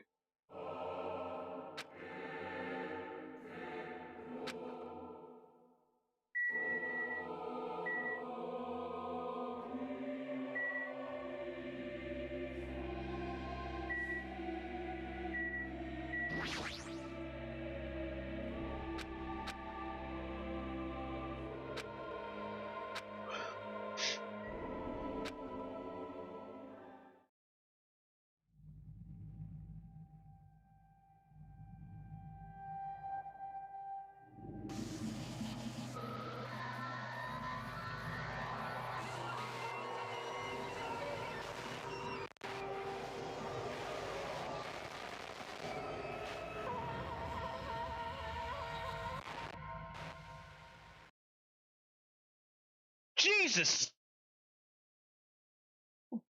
A: Jesus!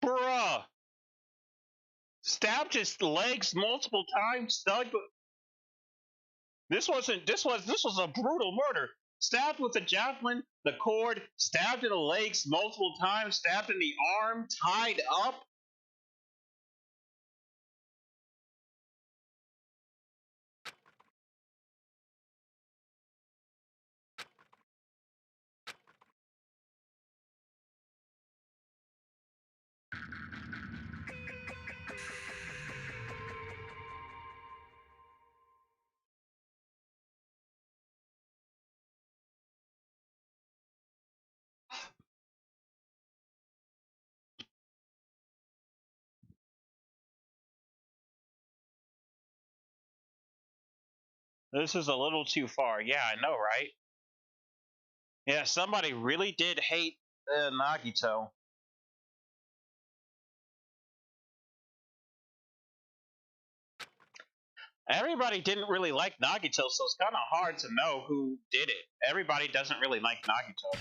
A: Bruh! Stabbed his legs multiple times, Doug. This was a brutal murder. Stabbed with a javelin, the cord, stabbed in the legs multiple times, stabbed in the arm, tied up. This is a little too far. Yeah, I know, right? Yeah, somebody really did hate Nagito. Everybody didn't really like Nagito, so it's kind of hard to know who did it. Everybody doesn't really like Nagito.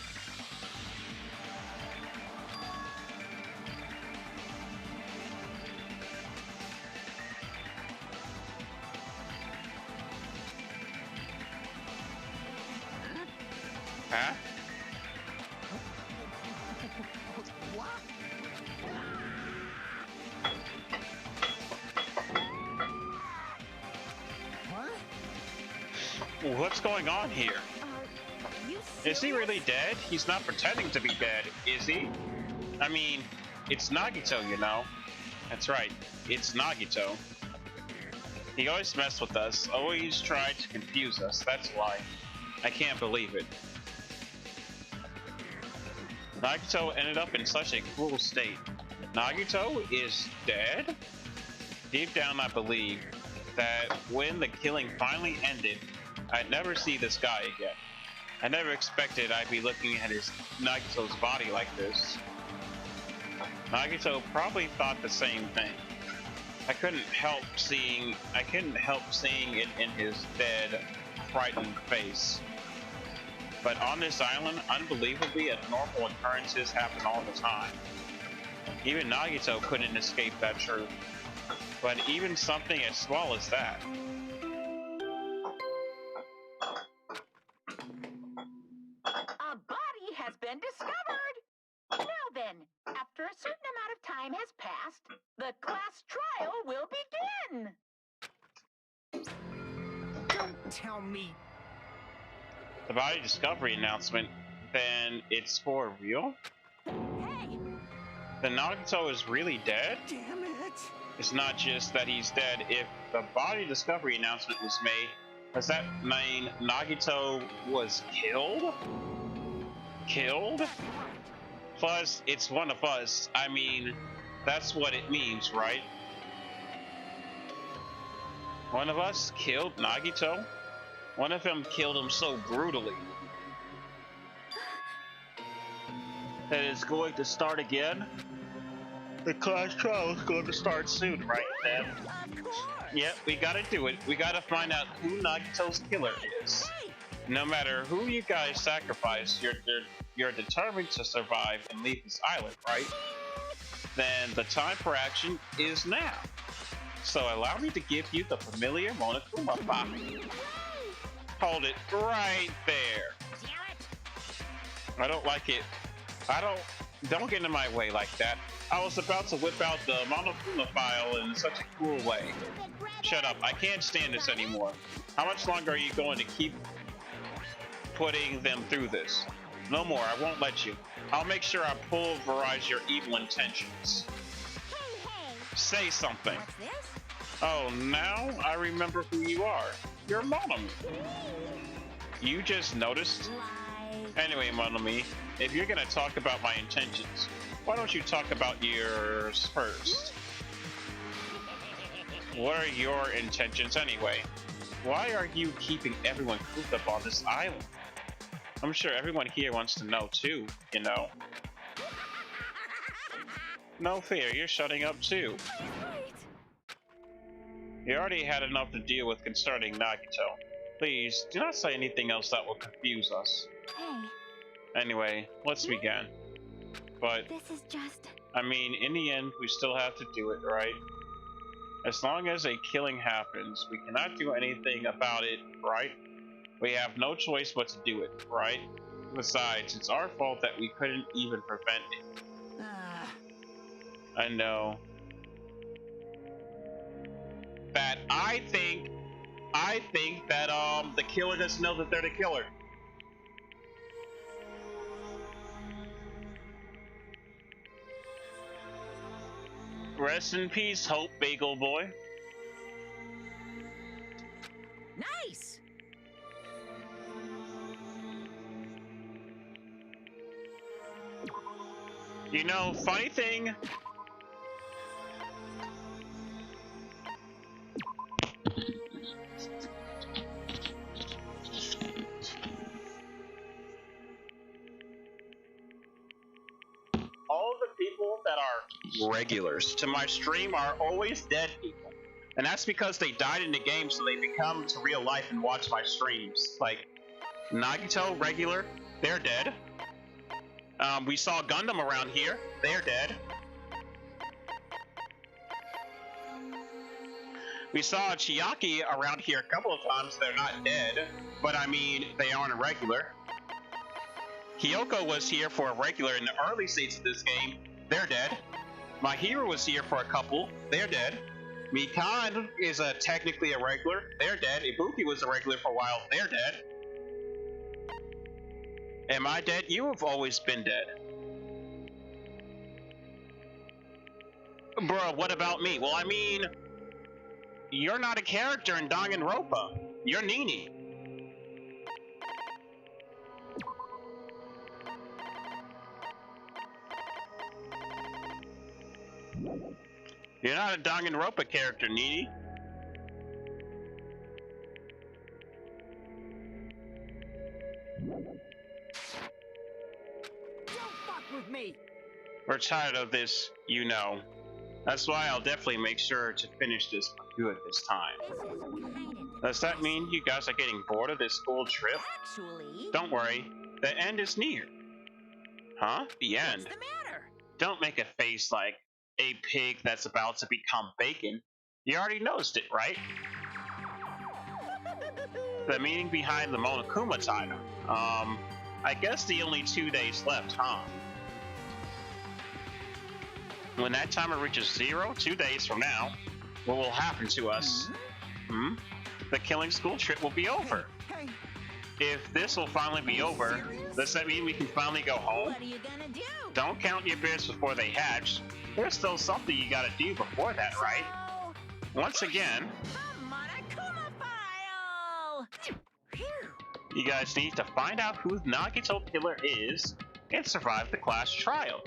A: Huh? What's going on here? Is he really dead? He's not pretending to be dead, is he? I mean, it's Nagito, you know. That's right, it's Nagito. He always messed with us, always tried to confuse us, that's why. I can't believe it. Nagito ended up in such a cruel state. Nagito is dead? Deep down I believe that when the killing finally ended, I'd never see this guy again. I never expected I'd be looking at Nagito's body like this. Nagito probably thought the same thing. I couldn't help seeing it in his dead, frightened face. But on this island, unbelievably, abnormal occurrences happen all the time. Even Nagito couldn't escape that truth. But even something as small as that.
D: A body has been discovered! Now then, after a certain amount of time has passed, the class trial will begin!
E: Don't tell me.
A: The body discovery announcement, then it's for real?
D: Hey!
A: Then Nagito is really dead?
E: Damn it.
A: It's not just that he's dead. If the body discovery announcement was made, does that mean Nagito was killed? Killed? Plus, it's one of us. I mean, that's what it means, right? One of us killed Nagito? One of them killed him so brutally that it's going to start again? The class trial is going to start soon, right, Dad?
D: Of course!
A: Yep, we gotta do it. We gotta find out who Nagito's killer is. No matter who you guys sacrifice, you're determined to survive and leave this island, right? Then the time for action is now. So allow me to give you the familiar Monokuma. Hold it right there. I don't like it. Don't get in my way like that. I was about to whip out the Monokuma file in such a cool way. Shut up, I can't stand this anymore. How much longer are you going to keep putting them through this? No more, I won't let you. I'll make sure I pulverize your evil intentions. Say something.
F: What's this?
A: Oh, now I remember who you are. You're Monomi. You just noticed? Anyway, Monomi, if you're gonna talk about my intentions, why don't you talk about yours first? What are your intentions anyway? Why are you keeping everyone cooped up on this island? I'm sure everyone here wants to know too, you know. No fear, you're shutting up too. You already had enough to deal with concerning Nagito. Please, do not say anything else that will confuse us.
G: Hey,
A: Anyway, let's begin. But,
G: this is just...
A: I mean, in the end, we still have to do it, right? As long as a killing happens, we cannot do anything about it, right? We have no choice but to do it, right? Besides, it's our fault that we couldn't even prevent it. I know. That I think that the killer doesn't know that they're the killer. Rest in peace, Hope Bagel Boy.
F: Nice!
A: You know, funny thing. All the people that are regulars to my stream are always dead people. And that's because they died in the game, so they become to real life and watch my streams. Like, Nagito, regular, they're dead. We saw Gundam around here, they're dead. We saw Chiaki around here a couple of times, they're not dead. But I mean, they aren't a regular. Kyoko was here for a regular in the early stages of this game, they're dead. My hero was here for a couple, they're dead. Mikan is technically a regular, they're dead. Ibuki was a regular for a while, they're dead. Am I dead? You have always been dead. Bruh, what about me? Well, I mean, you're not a character in Danganronpa. You're Nini. You're not a Danganronpa character, Nini.
E: Don't fuck with me!
A: We're tired of this, you know. That's why I'll definitely make sure to finish this for good this time.
F: This is kind of...
A: Does that mean you guys are getting bored of this school trip?
F: Actually...
A: Don't worry, the end is near. Huh? The end?
F: What's the matter?
A: Don't make a face like a pig that's about to become bacon. You already noticed it, right? The meaning behind the Monokuma title. I guess the only 2 days left, huh? When that timer reaches 0, 2 days from now, what will happen to us? The killing school trip will be over.
E: Hey,
A: If this will finally be over, does that mean we can finally go home?
F: What are you gonna do?
A: Don't count your bears before they hatch. There's still something you gotta do before that, right? Once again,
F: The Monokuma file! Phew.
A: you guys need to find out who Nagito Killer is and survive the class trial.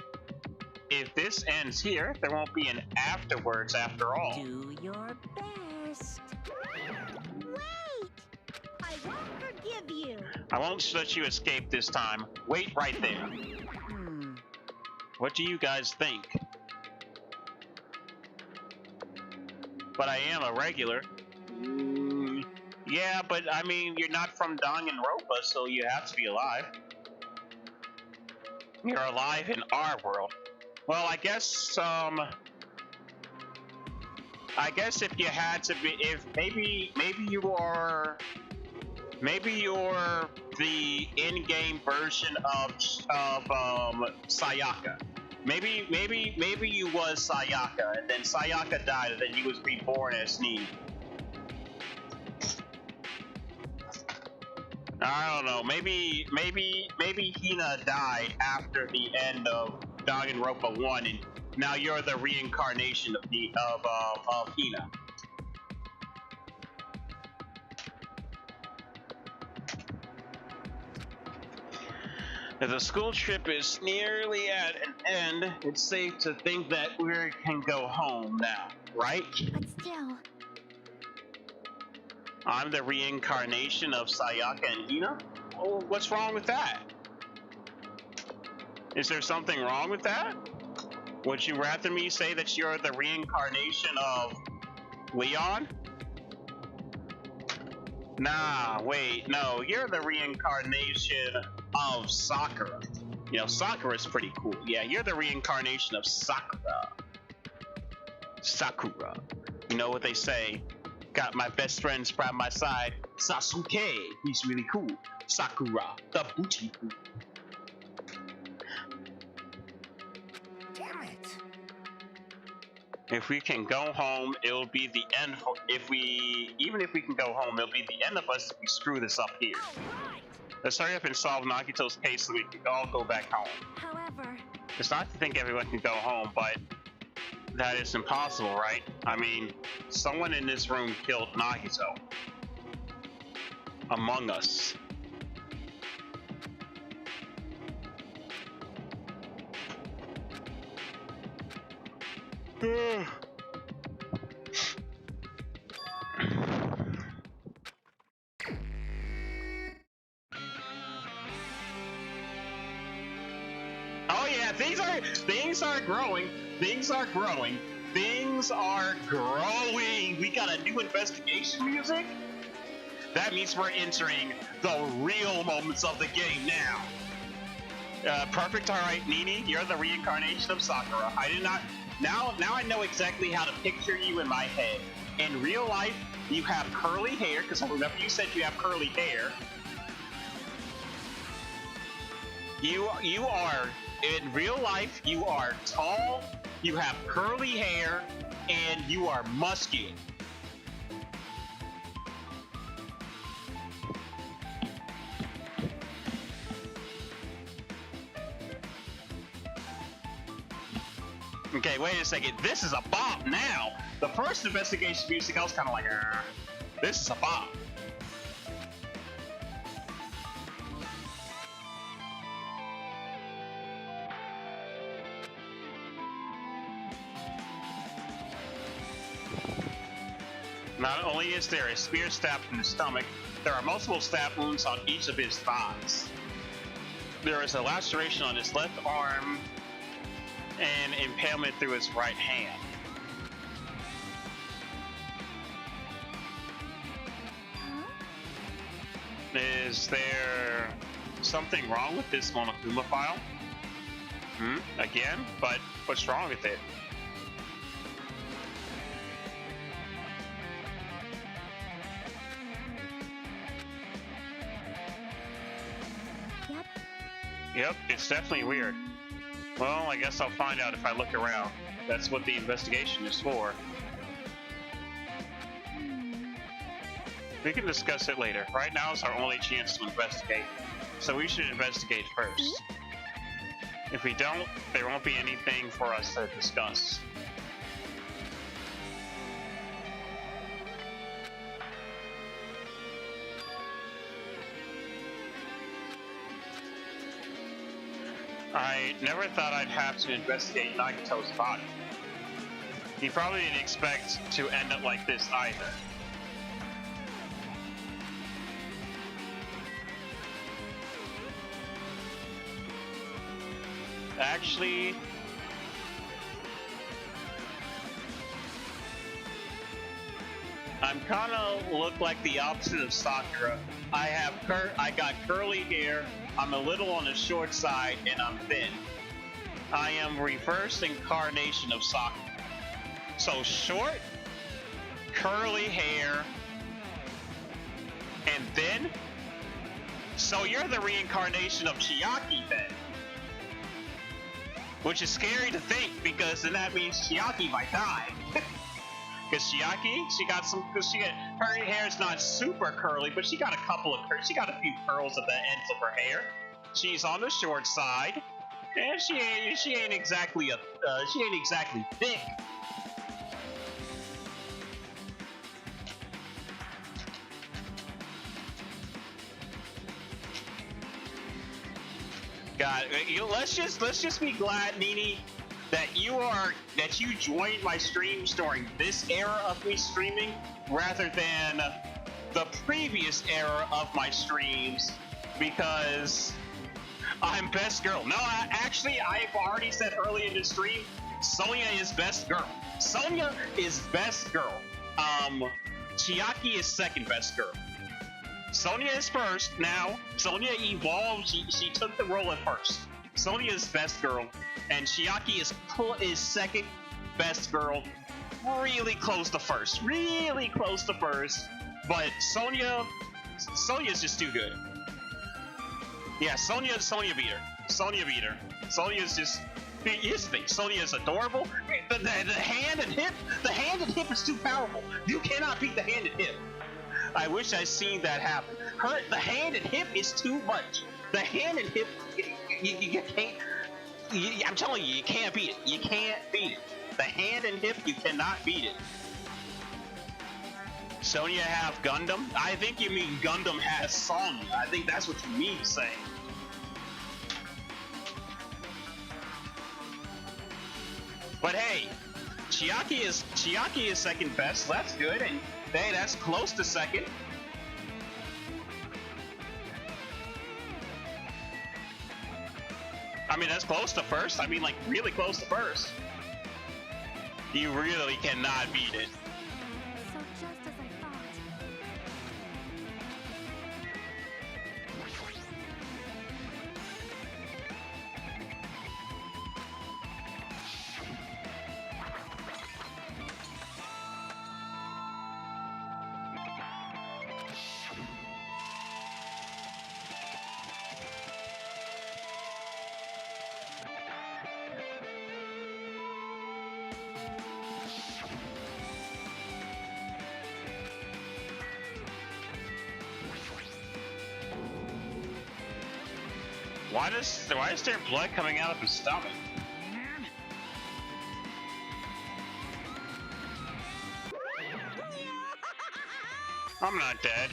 A: If this ends here, there won't be an afterwards after all.
F: Do your best.
G: Wait! I won't forgive you.
A: I won't let you escape this time. Wait right there. What do you guys think? But I am a regular. Yeah, but I mean, you're not from Danganronpa, so you have to be alive. You're alive in our world. Well, I guess if you had to be, if maybe you are Maybe you're the in-game version of Sayaka. Maybe you was Sayaka, and then Sayaka died, and then you was reborn as Nina. I don't know. Maybe Hina died after the end of Danganronpa 1, and now you're the reincarnation of Hina. If the school trip is nearly at an end, it's safe to think that we can go home now, right?
G: But still,
A: I'm the reincarnation of Sayaka and Hina? Oh, what's wrong with that? Is there something wrong with that? Would you rather me say that you're the reincarnation of Leon? Nah, wait, no, you're the reincarnation of Sakura. You know, Sakura's pretty cool. Yeah, you're the reincarnation of Sakura. Sakura. You know what they say? Got my best friends by my side. Sasuke, he's really cool. Sakura, the booty boo.
E: Damn it!
A: If we can go home, it'll be the end. Even if we can go home, it'll be the end of us if we screw this up here. Let's hurry up and solve Nagito's case so we can all go back home.
G: however,
A: It's not to think everyone can go home, but that is impossible, right? I mean, someone in this room killed Nagito. Among us. Oh yeah, things are growing. Things are growing. Things are growing. We got a new investigation music. That means we're entering the real moments of the game now. Perfect. All right, Nini, you're the reincarnation of Sakura. I did not. Now I know exactly how to picture you in my head. In real life, you have curly hair, because I remember you said you have curly hair. You are, in real life, you are tall, you have curly hair, and you are muscular. Okay, wait a second. This is a bop now. The first investigation music, I was kind of like, this is a bop. Not only is there a spear stab in the stomach, there are multiple stab wounds on each of his thighs. There is a laceration on his left arm and impalement through his right hand. Is there something wrong with this Monokuma file? Again? But what's wrong with it? Yep, it's definitely weird. Well, I guess I'll find out if I look around. That's what the investigation is for. We can discuss it later. Right now is our only chance to investigate. So we should investigate first. If we don't, there won't be anything for us to discuss. I never thought I'd have to investigate Nagito's body. He probably didn't expect to end up like this either. Actually, I'm kind of look like the opposite of Sakura. I got curly hair. I'm a little on the short side, and I'm thin. I am reverse incarnation of Sakura. So short, curly hair, and thin. So you're the reincarnation of Chiaki then. Which is scary to think, because then that means Chiaki might die. Because Chiaki, her hair's not super curly, but she got a few curls at the ends of her hair. She's on the short side, and she ain't exactly thick. God, let's just be glad, Nini, that you joined my streams during this era of me streaming rather than the previous era of my streams, because I'm best girl. No, actually, I've already said early in the stream, Sonia is best girl. Sonia is best girl. Chiaki is second best girl. Sonia is first now. Sonia evolved. She took the role at first. Sonia is best girl, and Chiaki is second best girl. Really close to first. Really close to first. But Sonia's just too good. Yeah, Sonia beat her. Sonia beat her. Sonia's just. Here's the thing. Sonia is adorable. The hand and hip is too powerful. You cannot beat the hand and hip. I wish I'd seen that happen. The hand and hip is too much. The hand and hip, you can't. I'm telling you, you can't beat it. You can't beat it. The hand and hip, you cannot beat it. Sonia have Gundam? I think you mean Gundam has Sonya. I think that's what you mean saying. But hey, Chiaki is second best. That's good, and hey, that's close to second. I mean, that's close to first. I mean, like, really close to first. You really cannot beat it.
G: So just as I thought.
A: Why is there blood coming out of his stomach? I'm not dead.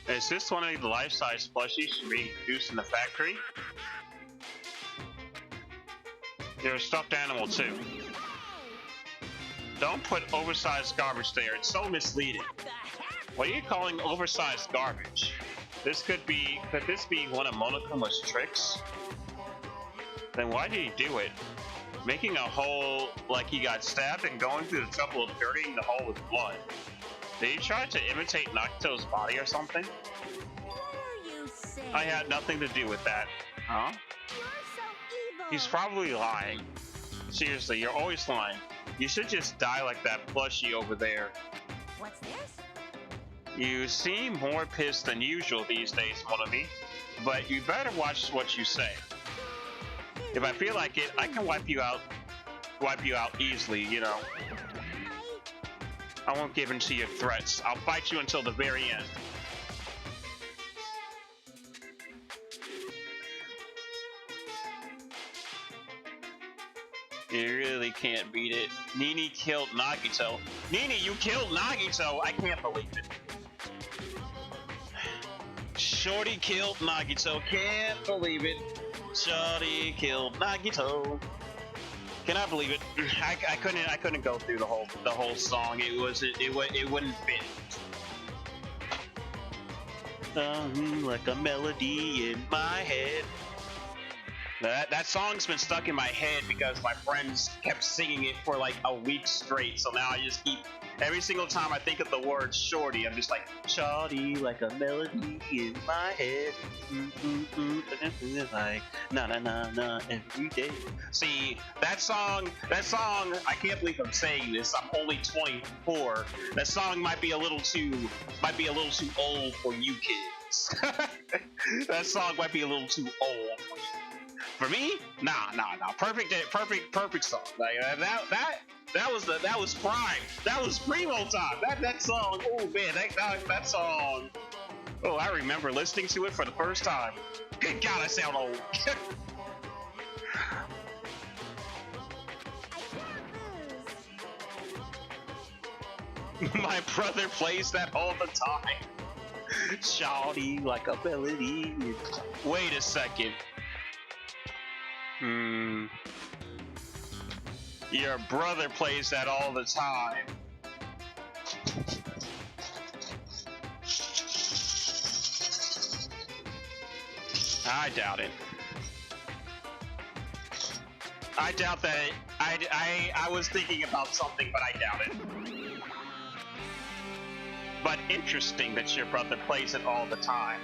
A: Is this one of the life-size plushies being produced in the factory? You're a stuffed animal too. Don't put oversized garbage there. It's so misleading. What are you calling oversized garbage? Could this be one of Monokuma's tricks? Then why did he do it? Making a hole like he got stabbed and going through the trouble of dirtying the hole with blood. Did he try to imitate Nagito's body or something? I had nothing to do with that. Huh?
G: You're so evil.
A: He's probably lying. Seriously, you're always lying. You should just die like that plushie over there.
G: What's this?
A: You seem more pissed than usual these days, Monami, but you better watch what you say. If I feel like it, I can wipe you out easily, you know. I won't give in to your threats. I'll fight you until the very end. You really can't beat it. Nini killed Nagito. Nini, you killed Nagito! I can't believe it. Shorty killed Nagito. Can't believe it. Shorty killed Nagito. Can I believe it? I couldn't go through the whole song. It wouldn't fit. Like a melody in my head. That song's been stuck in my head because my friends kept singing it for like a week straight. So now I just keep, every single time I think of the word shorty, I'm just like, shorty like a melody in my head. Like na na na na every day. See, that song, I can't believe I'm saying this. I'm only 24. That song might be a little too old for you kids. That song might be a little too old for me. Nah. Perfect song. Like that was prime. That was primo time. That song. Oh man, that song. Oh, I remember listening to it for the first time. Good God, I sound old. My brother plays that all the time. Shawty like a melody. Wait a second. Your brother plays that all the time. I doubt it. I doubt that. I was thinking about something, but I doubt it. But interesting that your brother plays it all the time.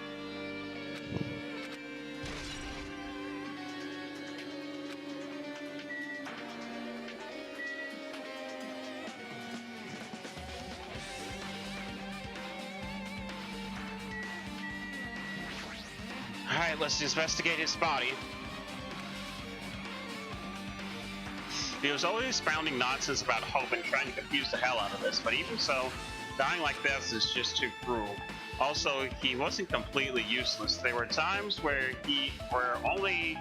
A: Alright, let's investigate his body. He was always spouting nonsense about hope and trying to confuse the hell out of us, but even so, dying like this is just too cruel. Also, he wasn't completely useless. There were times where we were only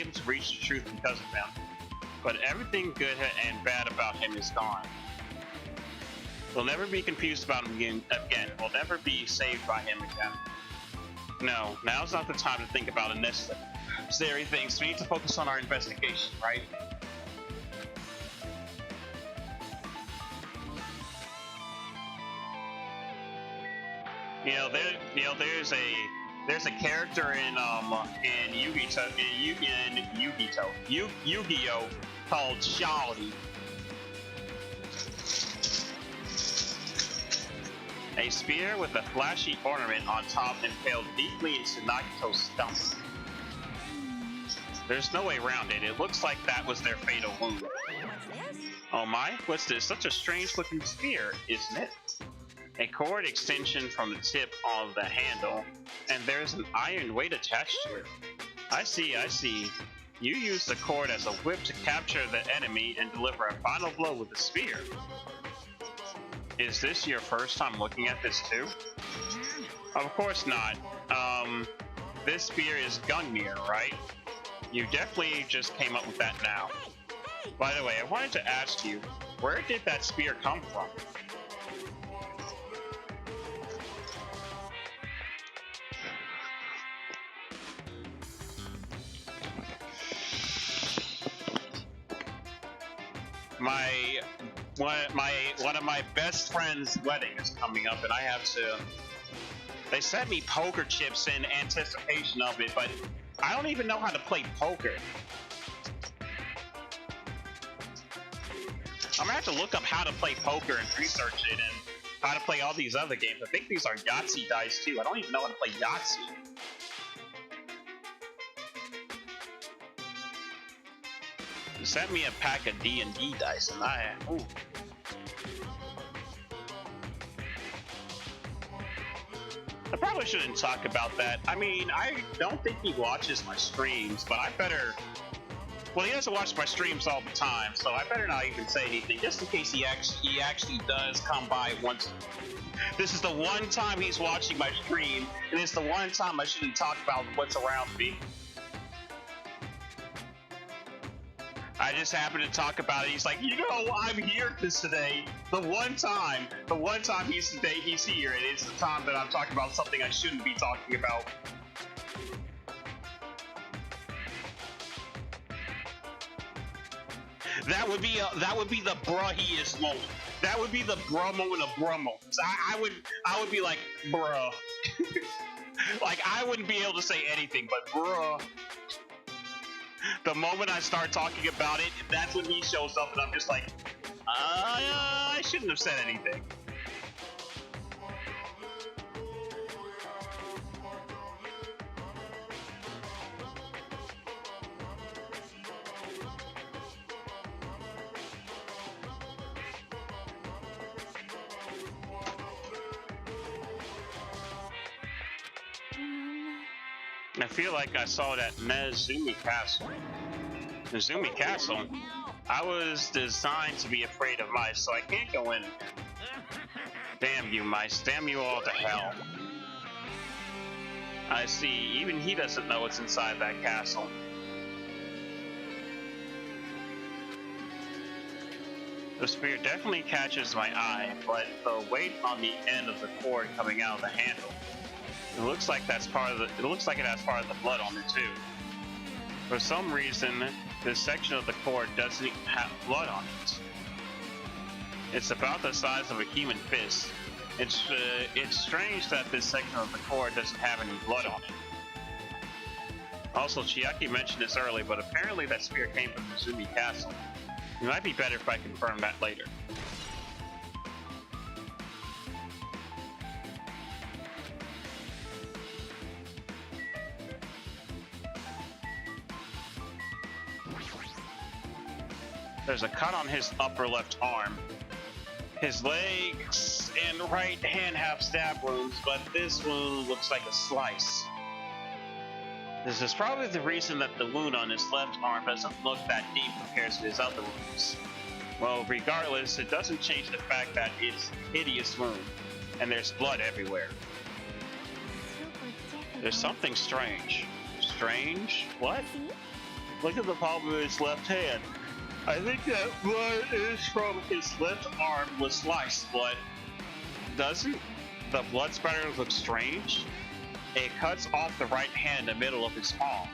A: able to reach the truth because of him. But everything good and bad about him is gone. We'll never be confused about him again. We'll never be saved by him again. No, now's not the time to think about unnecessary things. We need to focus on our investigation, right? There's a character in Yu-Gi-Oh called Shawty. A spear with a flashy ornament on top impaled deeply into Nagito's stomach. There's no way around it. It looks like that was their fatal wound.
F: What's this?
A: Oh my, what's this? Such a strange looking spear, isn't it? A cord extension from the tip of the handle, and there's an iron weight attached to it. I see. You use the cord as a whip to capture the enemy and deliver a final blow with the spear. Is this your first time looking at this too? Of course not. This spear is Gungnir, right? You definitely just came up with that now. By the way, I wanted to ask you, where did that spear come from? One of my best friend's wedding is coming up, and I have to. They sent me poker chips in anticipation of it, but I don't even know how to play poker. I'm gonna have to look up how to play poker and research it, and how to play all these other games. I think these are Yahtzee dice too. I don't even know how to play Yahtzee. They sent me a pack of D&D dice, and ooh. I probably shouldn't talk about that. I mean, I don't think he watches my streams, but I better... Well, he doesn't watch my streams all the time, so I better not even say anything, just in case he actually does come by once. This is the one time he's watching my stream, and it's the one time I shouldn't talk about what's around me. I just happened to talk about it. He's like, you know, I'm here today. The one time he's here, and it's the time that I'm talking about something I shouldn't be talking about. That would be the bruh he is moment. That would be the bruh moment of bruh moments. I would be like, bruh. Like, I wouldn't be able to say anything, but bruh. The moment I start talking about it, that's when he shows up, and I'm just like, I shouldn't have said anything. I feel like I saw that Nezumi Castle. Nezumi Castle? I was designed to be afraid of mice, so I can't go in. Damn you mice, damn you all to hell. I see, even he doesn't know what's inside that castle. The spear definitely catches my eye, but the weight on the end of the cord coming out of the handle. It looks like that's part of the. It looks like it has part of the blood on it too. For some reason, this section of the cord doesn't have blood on it. It's about the size of a human fist. It's strange that this section of the cord doesn't have any blood on it. Also, Chiaki mentioned this earlier, but apparently that spear came from Nezumi Castle. It might be better if I confirm that later. There's a cut on his upper left arm. His legs and right hand have stab wounds, but this wound looks like a slice. This is probably the reason that the wound on his left arm doesn't look that deep compared to his other wounds. Well, regardless, it doesn't change the fact that it's a hideous wound, and there's blood everywhere. There's something strange. Strange? What? Look at the palm of his left hand. I think that blood is from his left arm was sliced, but doesn't the blood spatter look strange? It cuts off the right hand in the middle of his palm.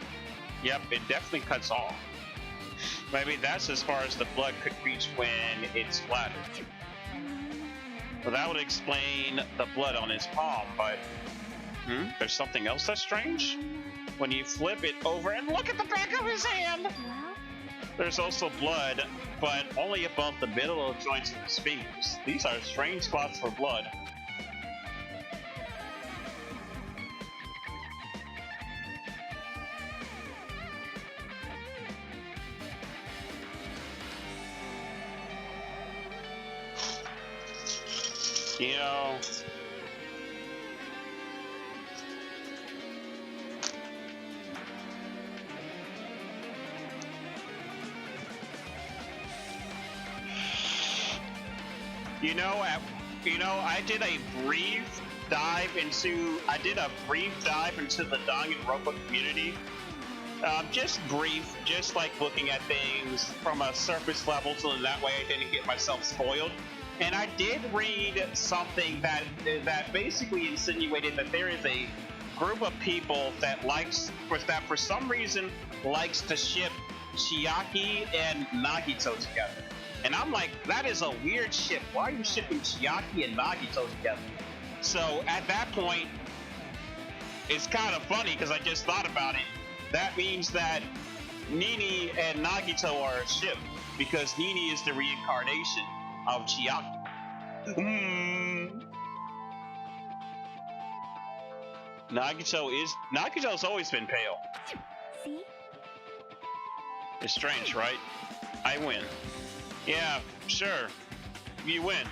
A: Yep, it definitely cuts off. Maybe that's as far as the blood could reach when it's splattered. Well, that would explain the blood on his palm, but there's something else that's strange? When you flip it over and look at the back of his hand! There's also blood, but only above the middle of the joints of his fingers. These are strange spots for blood. You know, I did a brief dive into the Danganronpa community. Just brief, just like looking at things from a surface level, so that way I didn't get myself spoiled. And I did read something that basically insinuated that there is a group of people that for some reason likes to ship Chiaki and Nagito together. And I'm like, that is a weird ship. Why are you shipping Chiaki and Nagito together? So at that point, it's kind of funny because I just thought about it. That means that Nini and Nagito are a ship because Nini is the reincarnation of Chiaki. Nagito's always been pale.
G: See?
A: It's strange, right? I win. Yeah, sure. You win.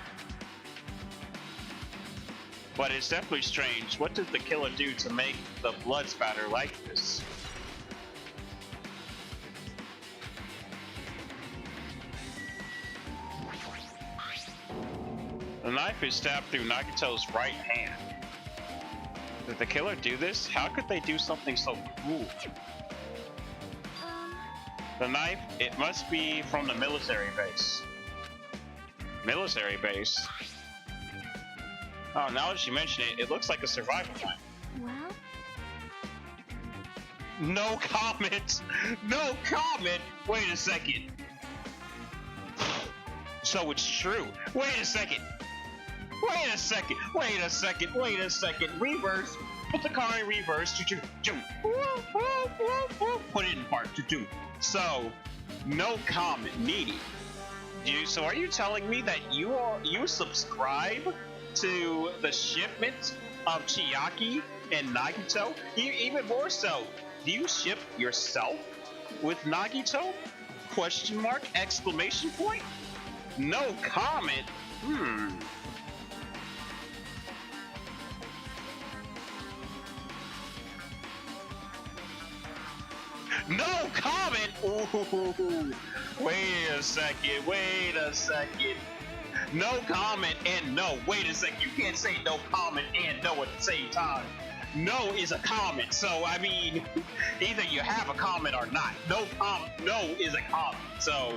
A: But it's definitely strange. What did the killer do to make the blood spatter like this? The knife is stabbed through Nagito's right hand. Did the killer do this? How could they do something so cruel? The knife, it must be from the military base. Military base? Oh, now that you mention it, it looks like a survival knife.
G: Well?
A: No comment! No comment! Wait a second. So it's true. Wait a second. Wait a second. Wait a second. Wait a second. Reverse. Put the car in reverse. Put it in park. So, no comment needed. So are you telling me that you subscribe to the shipment of Chiaki and Nagito? Even more so, do you ship yourself with Nagito? Question mark, exclamation point? No comment? No comment! Ooh, wait a second, wait a second. No comment and no. Wait a second, you can't say no comment and no at the same time. No is a comment, so I mean, either you have a comment or not. No is a comment, so.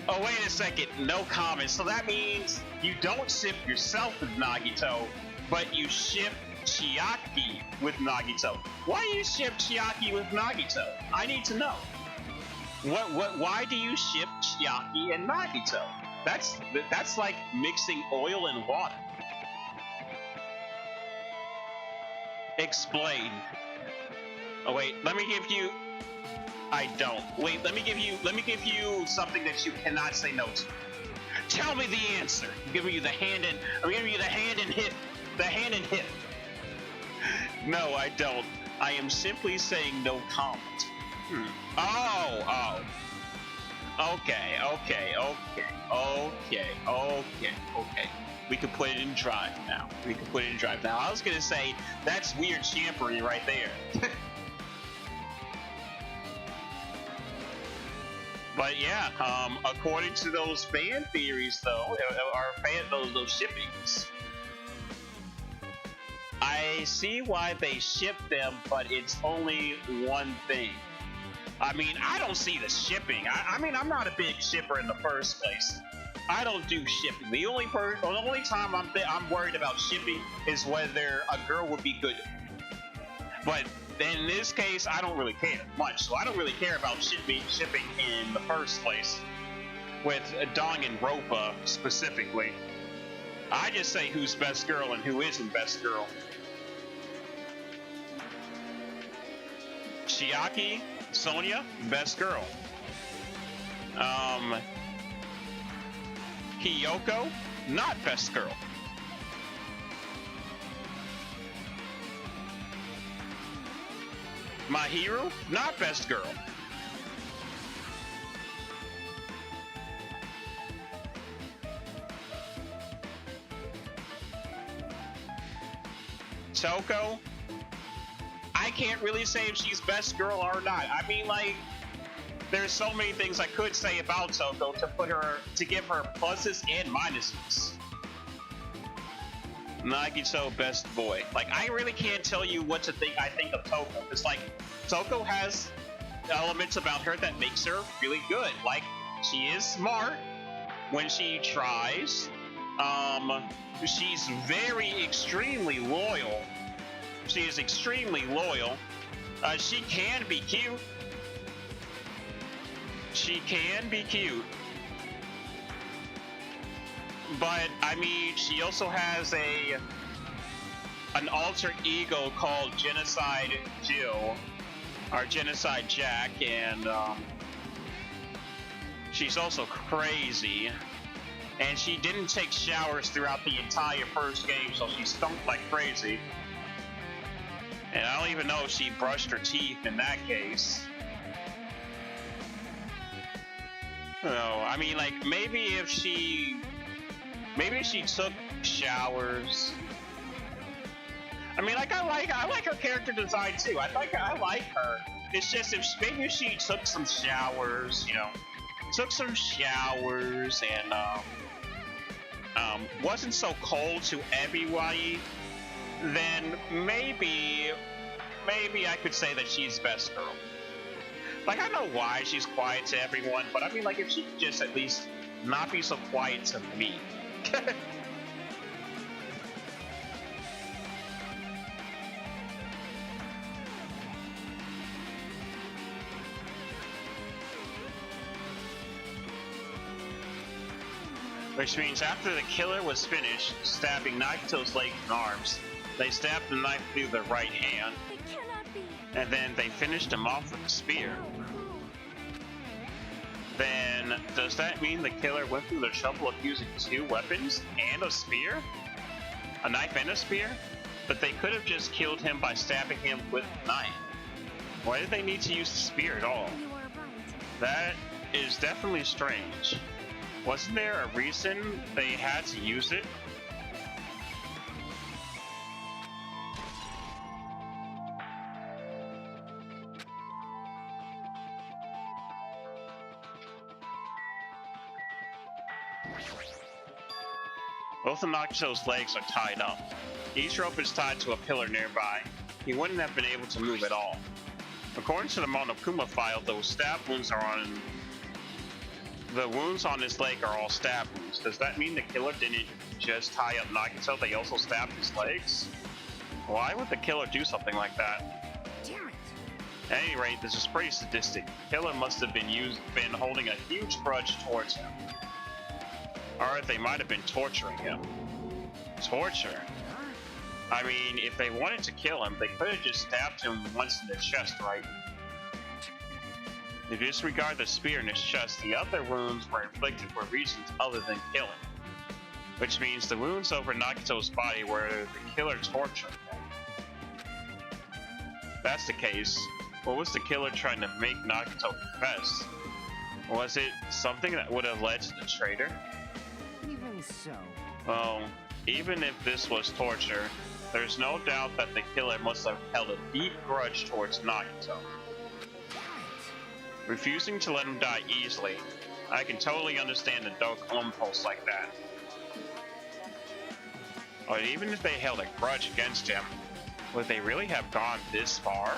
A: Oh, wait a second, no comment. So that means you don't ship yourself with Nagito, but you ship Chiaki with Nagito. Why do you ship Chiaki with Nagito? I need to know. Why do you ship Chiaki and Nagito? That's like mixing oil and water. Explain. Oh wait, let me give you. I don't. Wait, let me give you something that you cannot say no to. Tell me the answer. I'm giving you the hand and hip. The hand and hip. No, I don't. I am simply saying no comment. Oh. Okay. We can put it in drive now. I was gonna say, that's weird champery right there. But yeah, according to those fan theories though, those shippings, I see why they ship them, but it's only one thing. I mean, I don't see the shipping. I mean, I'm not a big shipper in the first place. I don't do shipping. The only time I'm worried about shipping is whether a girl would be good. But in this case, I don't really care much. So I don't really care about shipping in the first place. With Danganronpa specifically, I just say who's best girl and who isn't best girl. Chiaki, Sonia, best girl. Hiyoko, not best girl. Mahiru, not best girl. Toko, I can't really say if she's best girl or not. I mean, like, there's so many things I could say about Toko to give her pluses and minuses. Nagito, best boy. Like, I really can't tell you what to think. I think of Toko. It's like, Toko has elements about her that makes her really good. Like, she is smart when she tries. She's extremely loyal. She is extremely loyal. She can be cute. But I mean, she also has an alter ego called Genocide Jill, or Genocide Jack, and she's also crazy. And she didn't take showers throughout the entire first game, so she stunk like crazy. And I don't even know if she brushed her teeth in that case. No, I mean, like, maybe if she took showers. I mean, like, I like her character design too. I like her. It's just maybe if she took some showers, you know, and wasn't so cold to everybody, then maybe I could say that she's best girl. Like, I know why she's quiet to everyone, but I mean, like, if she could just at least not be so quiet to me. Which means after the killer was finished stabbing Nagito's legs and arms, they stabbed the knife through the right hand, and then they finished him off with a spear. Then, does that mean the killer went through the trouble of using two weapons and a spear? A knife and a spear? But they could have just killed him by stabbing him with a knife. Why did they need to use the spear at all? That is definitely strange. Wasn't there a reason they had to use it? Both of Nagito's legs are tied up. Each rope is tied to a pillar nearby. He wouldn't have been able to move at all. According to the Monokuma file, those stab wounds are on... The wounds on his leg are all stab wounds. Does that mean the killer didn't just tie up Nagito, they also stabbed his legs? Why would the killer do something like that?
E: Damn it!
A: At any rate, this is pretty sadistic. The killer must have been holding a huge grudge towards him. Or they might have been torturing him. Torture? I mean, if they wanted to kill him, they could have just stabbed him once in the chest, right? If you disregard the spear in his chest, the other wounds were inflicted for reasons other than killing. Which means the wounds over Nagito's body were the killer torturing him. If that's the case, what was the killer trying to make Nagito confess? Was it something that would have led to the traitor?
E: Even so.
A: Well, even if this was torture, there's no doubt that the killer must have held a deep grudge towards Nagito. Refusing to let him die easily, I can totally understand a dark impulse like that. But even if they held a grudge against him, would they really have gone this far?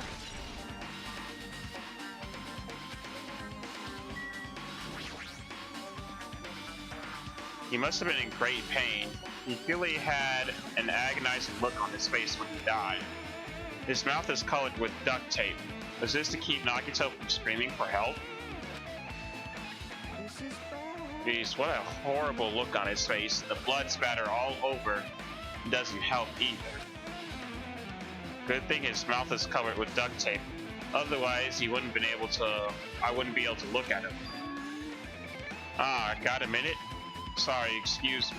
A: He must have been in great pain. He clearly had an agonizing look on his face when he died. His mouth is colored with duct tape. Was this to keep Nagito from screaming for help?
E: This is bad.
A: Jeez, what a horrible look on his face. The blood spatter all over doesn't help either. Good thing his mouth is covered with duct tape. Otherwise, I wouldn't be able to look at him. Ah, got a minute? Sorry, excuse me.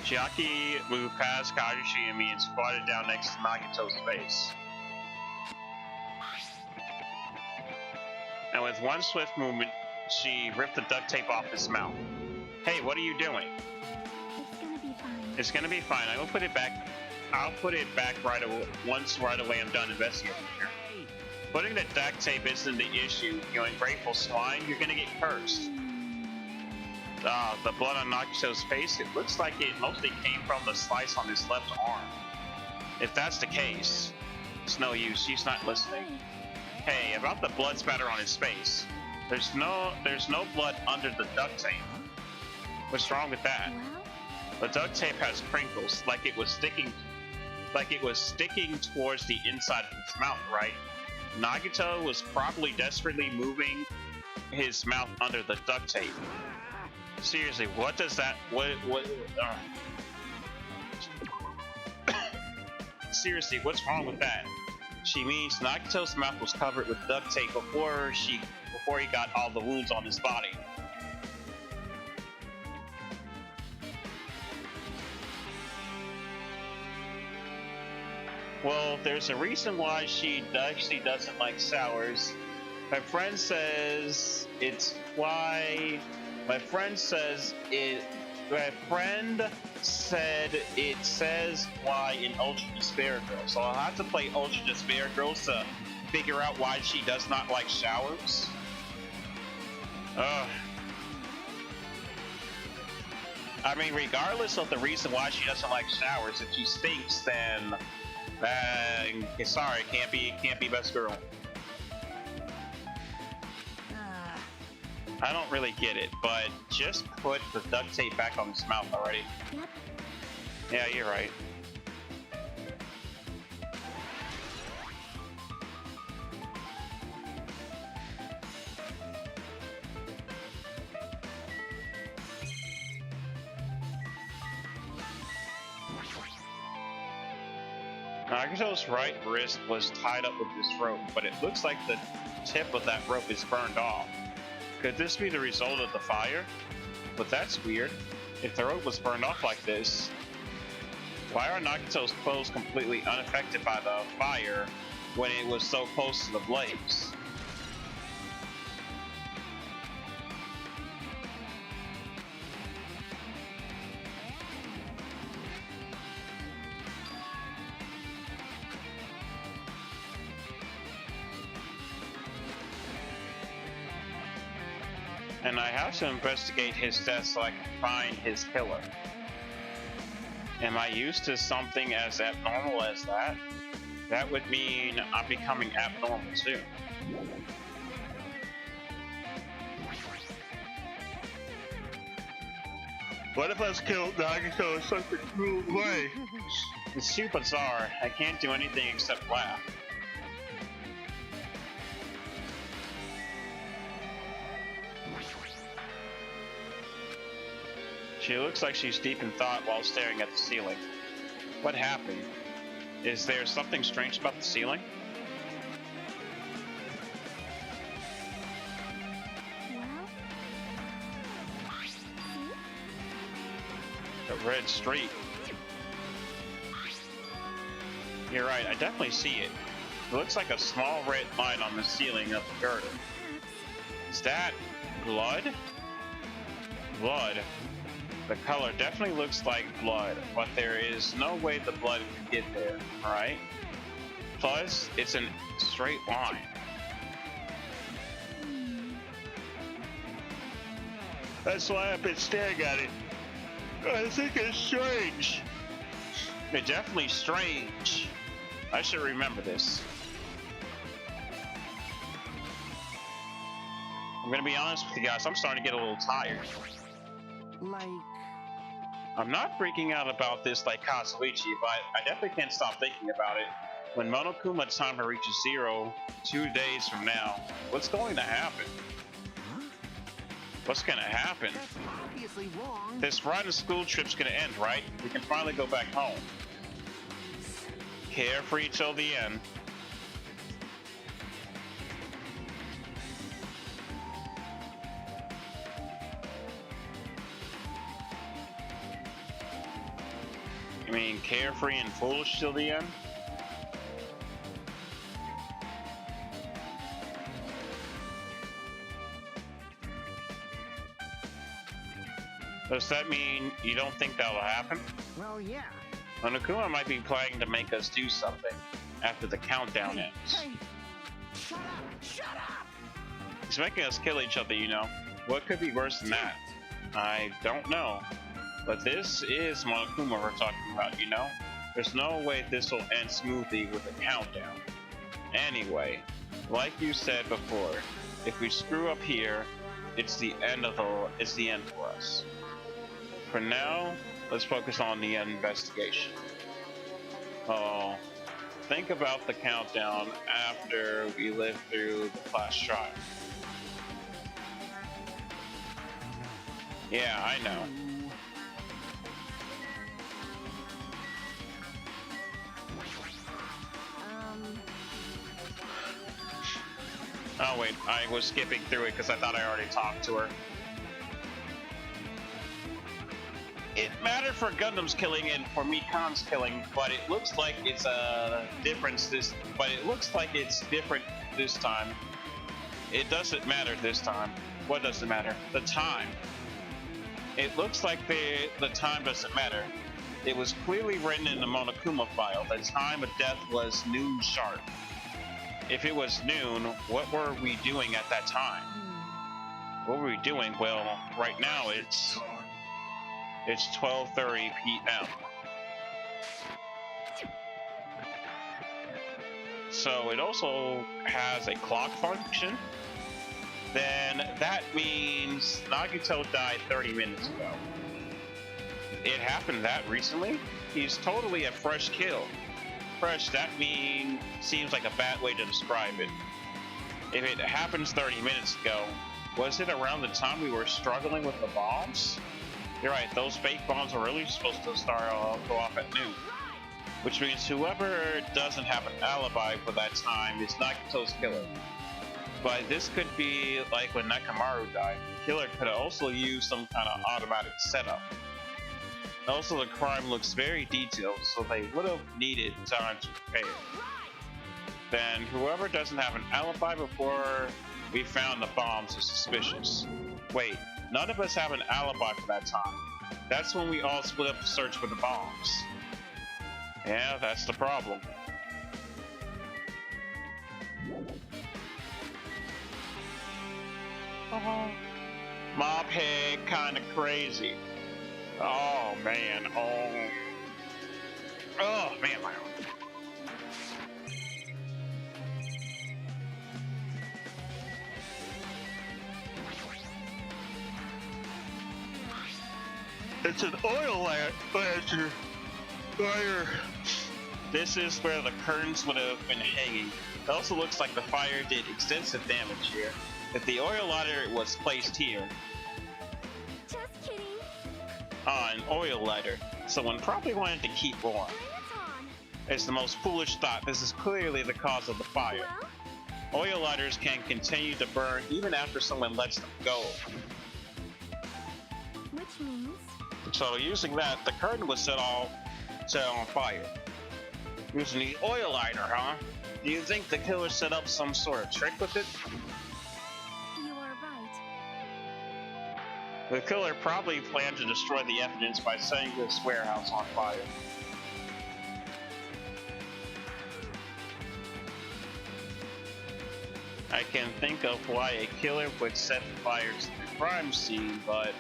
A: Chiaki moved past Kajushi and me and squatted down next to Nagito's face. And with one swift movement, she ripped the duct tape off his mouth. Hey, what are you doing?
G: It's gonna be fine.
A: It's gonna be fine. I will put it back. I'll put it back right away I'm done investigating here. Putting the duct tape isn't the issue. You ungrateful swine. You're gonna get cursed. The blood on Nagito's face, it looks like it mostly came from the slice on his left arm. If that's the case, it's no use. She's not listening. Hey, about the blood spatter on his face. There's no blood under the duct tape. What's wrong with that?
G: Well,
A: The duct tape has crinkles, like it was sticking towards the inside of his mouth, right? Nagito was probably desperately moving his mouth under the duct tape. Seriously, what does that? Seriously, what's wrong with that? She means Nagito's mouth was covered with duct tape before he got all the wounds on his body. Well, there's a reason why she actually doesn't like sours. My friend says it's why. My friend said it says why in Ultra Despair Girl. So I'll have to play Ultra Despair Girls to figure out why she does not like showers. I mean, regardless of the reason why she doesn't like showers, if she stinks, then sorry, can't be best girl. I don't really get it, but just put the duct tape back on his mouth already.
G: yep.
A: Yeah, you're right. Nagito's right wrist was tied up with this rope, but it looks like the tip of that rope is burned off. Could this be the result of the fire? But that's weird. If the rope was burned off like this, why are Nagito's clothes completely unaffected by the fire when it was so close to the blaze? And I have to investigate his death so I can find his killer. Am I used to something as abnormal as that? That would mean I'm becoming abnormal too. What if I was killed Nagito in such a cruel way? It's too bizarre. I can't do anything except laugh. She looks like she's deep in thought while staring at the ceiling. What happened? Is there something strange about the ceiling? The red streak. You're right, I definitely see it. It looks like a small red line on the ceiling of the girder. Is that blood? Blood. The color definitely looks like blood, but there is no way the blood could get there, right? Plus, it's a straight line. That's why I've been staring at it. I think it's strange. It's definitely strange. I should remember this. I'm gonna be honest with you guys, I'm starting to get a little tired.
E: Like...
A: I'm not freaking out about this like Kazuichi, but I definitely can't stop thinking about it. When Monokuma's timer reaches 0, 2 days from now, what's going to happen? What's gonna happen?
E: That's obviously wrong.
A: This ride of school trip's gonna end, right? We can finally go back home. Carefree till the end. You mean carefree and foolish till the end? Does that mean you don't think that'll happen?
E: Well, yeah.
A: Monokuma might be planning to make us do something after the countdown ends.
E: Hey, shut up! Shut up!
A: He's making us kill each other, you know. What could be worse than that? I don't know. But this is Monokuma we're talking about, you know? There's no way this will end smoothly with a countdown. Anyway, like you said before, if we screw up here, it's the end for us. For now, let's focus on the investigation. Oh, think about the countdown after we live through the class trial. Yeah, I know. Oh wait, I was skipping through it because I thought I already talked to her. It mattered for Gundam's killing and for Mikan's killing, but it looks like it's a difference this. But it looks like it's different this time. It doesn't matter this time. What doesn't matter? The time. It looks like the time doesn't matter. It was clearly written in the Monokuma file. The time of death was noon sharp. If it was noon, what were we doing at that time? What were we doing? Well, right now it's 12:30 p.m. So it also has a clock function. Then that means Nagito died 30 minutes ago. It happened that recently? He's totally a fresh kill. Fresh, that seems like a bad way to describe it. If it happens 30 minutes ago, was it around the time we were struggling with the bombs? You're right, those fake bombs are really supposed to go off at noon. Which means whoever doesn't have an alibi for that time is Nagito's killer. But this could be like when Nakamaru died. The killer could also use some kind of automatic setup. Also, the crime looks very detailed, so they would have needed time to prepare. Then, whoever doesn't have an alibi before we found the bombs is suspicious. Wait, none of us have an alibi for that time. That's when we all split up to search for the bombs. Yeah, that's the problem. MOP head kind of crazy. Oh man, oh man, my arm. It's an oil lantern. Fire. This is where the curtains would have been hanging. It also looks like the fire did extensive damage here. If the oil lighter was placed here.
G: Just kidding.
A: An oil lighter. Someone probably wanted to keep warm.
G: Bring it on.
A: It's the most foolish thought. This is clearly the cause of the fire.
G: Well,
A: Oil lighters can continue to burn even after someone lets them go.
G: which means
A: So using that, the curtain was set on fire. Using the oil lighter, huh? Do you think the killer set up some sort of trick with it?
G: you are right.
A: The killer probably planned to destroy the evidence by setting this warehouse on fire. I can think of why a killer would set fire to the crime scene, but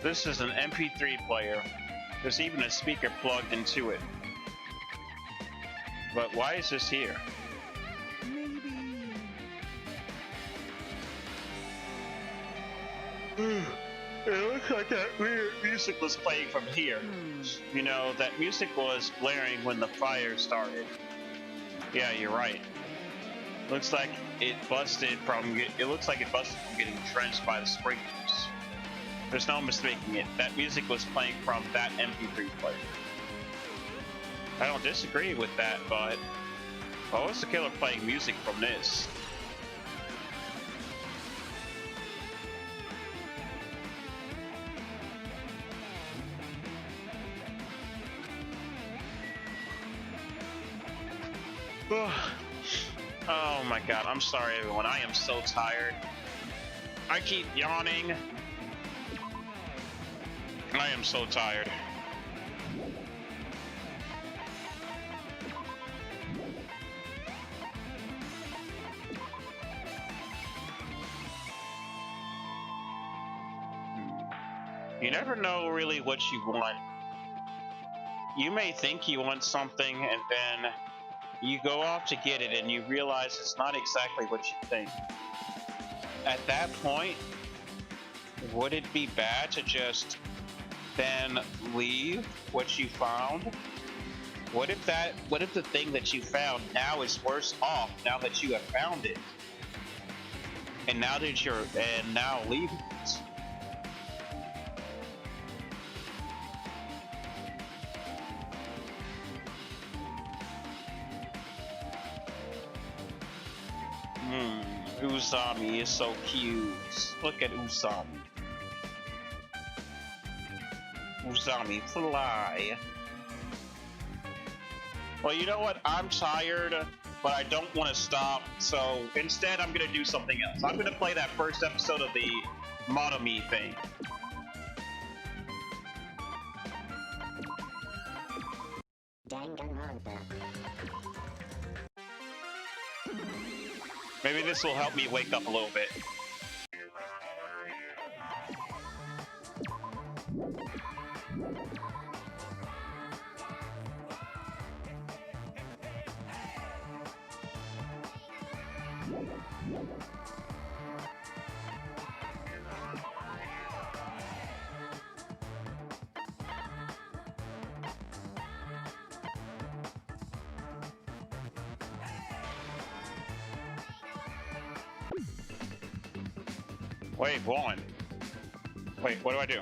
A: this is an MP3 player. There's even a speaker plugged into it. But why is this here? It looks like that weird music was playing from here. You know, that music was blaring when the fire started. Yeah, you're right. Looks like it busted from getting drenched by the sprinklers. There's no mistaking it. That music was playing from that MP3 player. I don't disagree with that, but why was the killer playing music from this? Oh my god, I'm sorry everyone, I am so tired. I keep yawning. I am so tired. You never know really what you want. You may think you want something and then you go off to get it and you realize it's not exactly what you think. At that point, would it be bad to just then leave what you found? What if the thing that you found now is worse off now that you have found it? And now leaving it? Usami is so cute. Look at Usami. Usami, fly. Well, you know what? I'm tired, but I don't want to stop. So instead, I'm gonna do something else. I'm gonna play that first episode of the Motomi thing.
H: Danganronpa.
A: Maybe this will help me wake up a little bit. Wait, one. Wait, what do I do?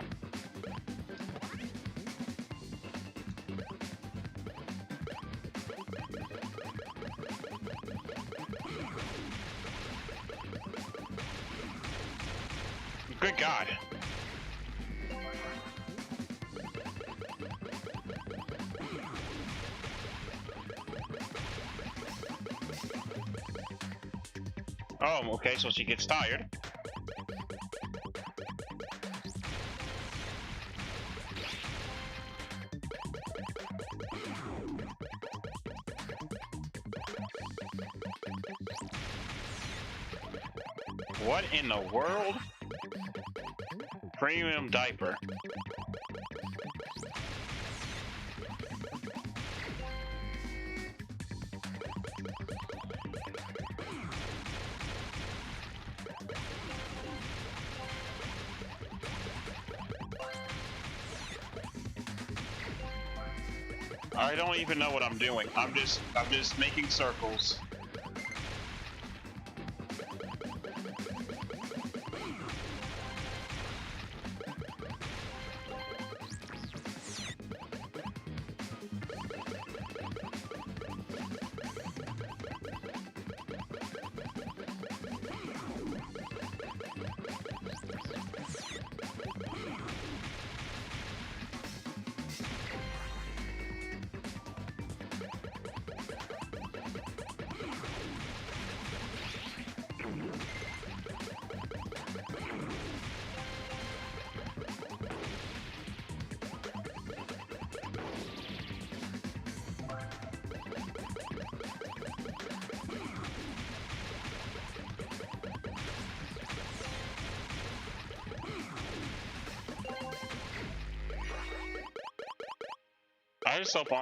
A: Good God. Oh, okay, so she gets tired. What in the world? Premium diaper. I don't even know what I'm doing. I'm just making circles.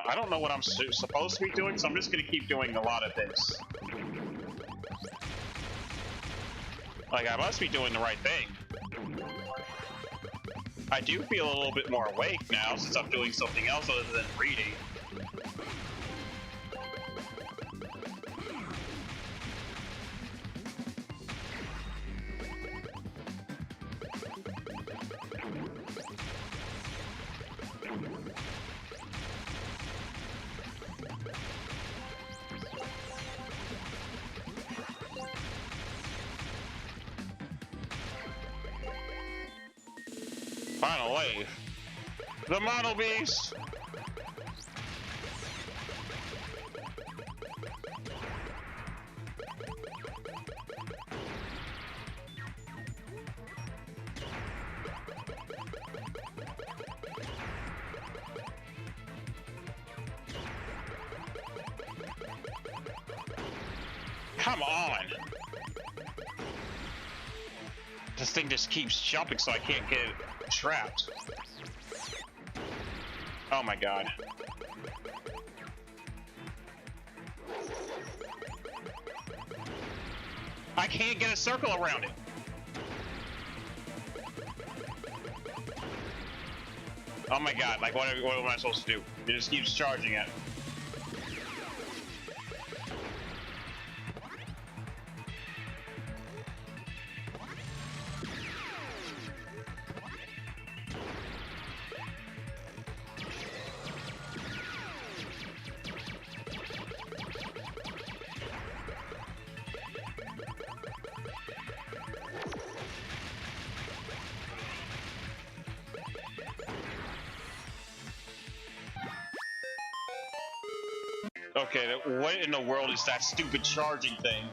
A: I don't know what I'm supposed to be doing, so I'm just gonna keep doing a lot of this. Like, I must be doing the right thing. I do feel a little bit more awake now since I'm doing something else other than reading. Final wave. The Model Beast! Come on! This thing just keeps jumping so I can't get it trapped. Oh my God. I can't get a circle around it. Oh my God, like what am I supposed to do? It just keeps charging it. Okay, what in the world is that stupid charging thing?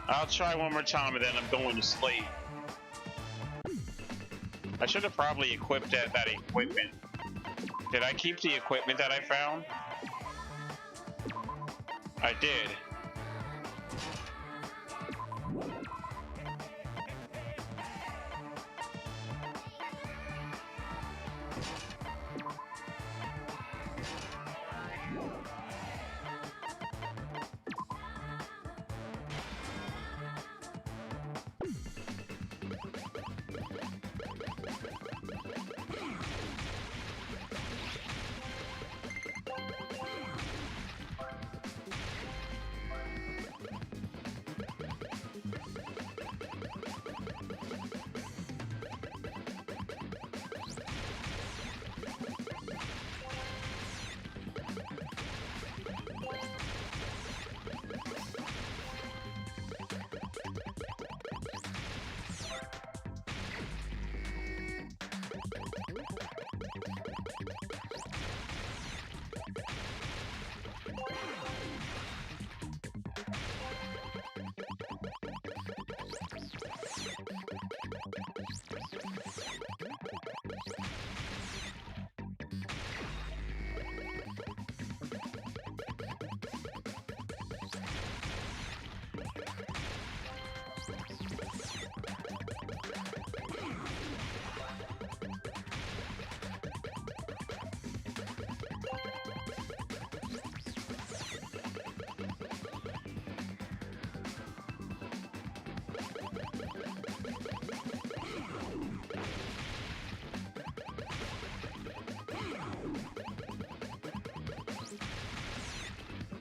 A: I'll try one more time and then I'm going to sleep. I should have probably equipped that equipment. Did I keep the equipment that I found? I did.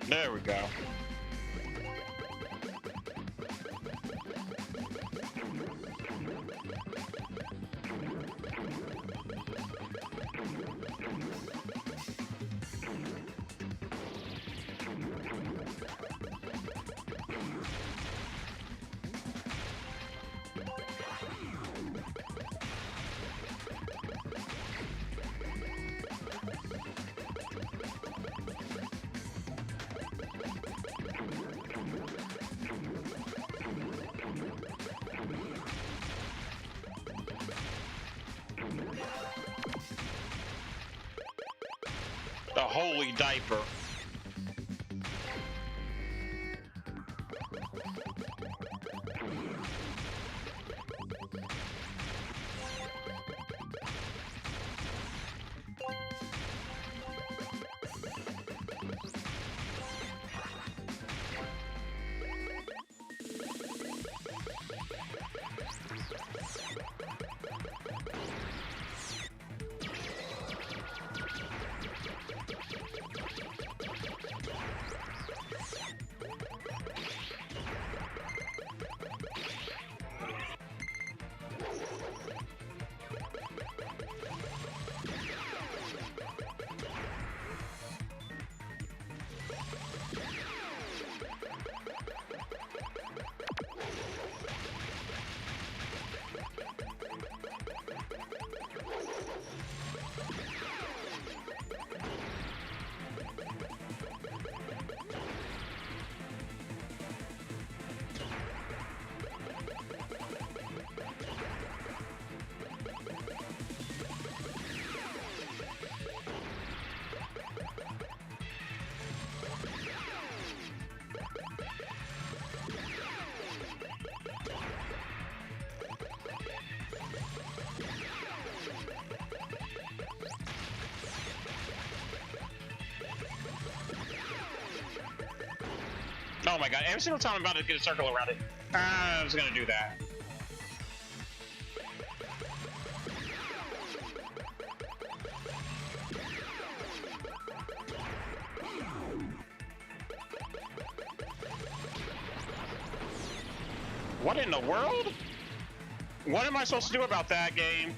A: There we go. The holy diaper. Oh my god, every single time I'm about to get a circle around it, I was gonna do that. What in the world? What am I supposed to do about that game?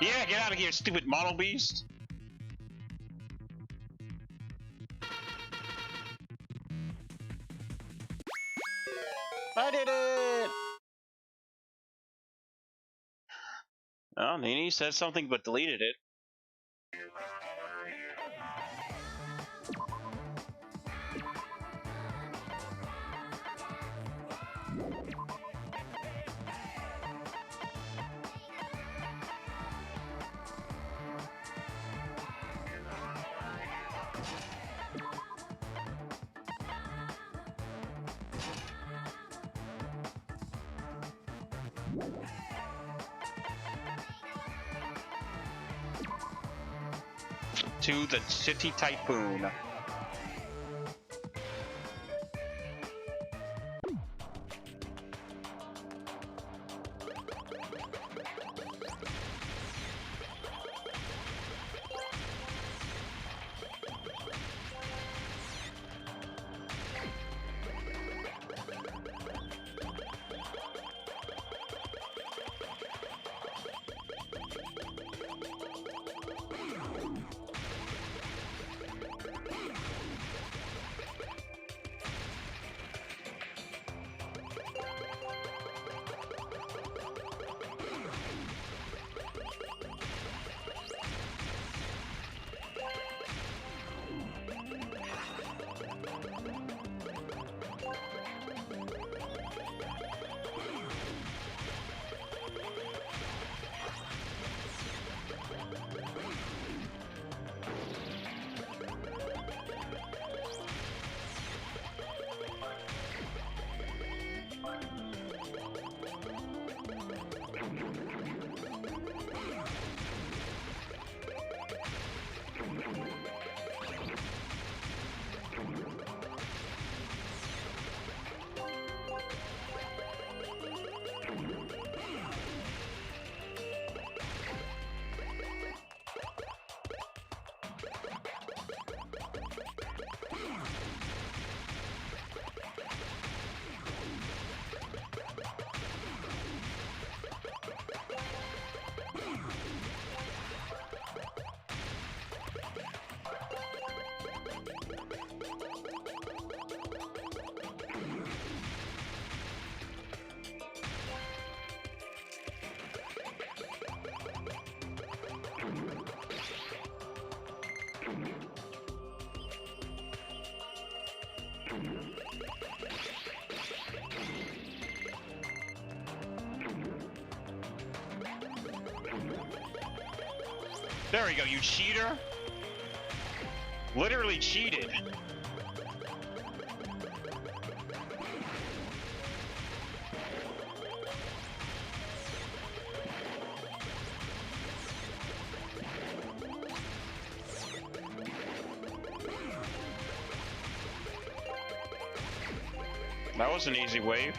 A: Yeah, get out of here, stupid model beast. I did it! Oh, Nini said something but deleted it. To the city typhoon. There we go, you cheater. Literally cheated. That was an easy wave.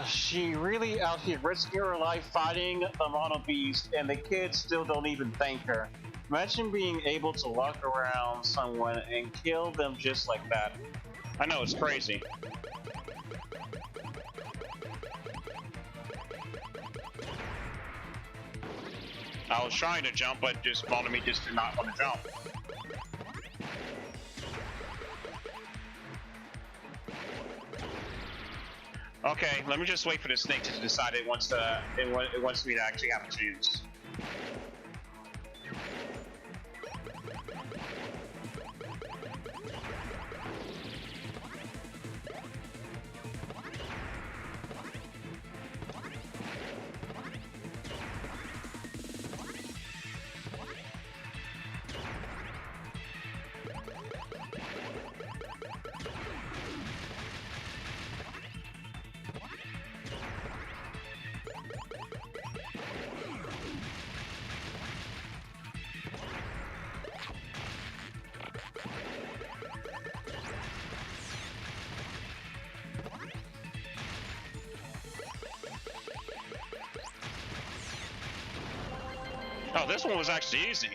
A: She really out here risking her life fighting the mono beast, and the kids still don't even thank her. Imagine being able to walk around someone and kill them just like that. I know, it's crazy. I was trying to jump, but just Monomi just did not want to jump. Okay, let me just wait for the snake to decide it wants me to actually have a chance. Oh, this one was actually easy.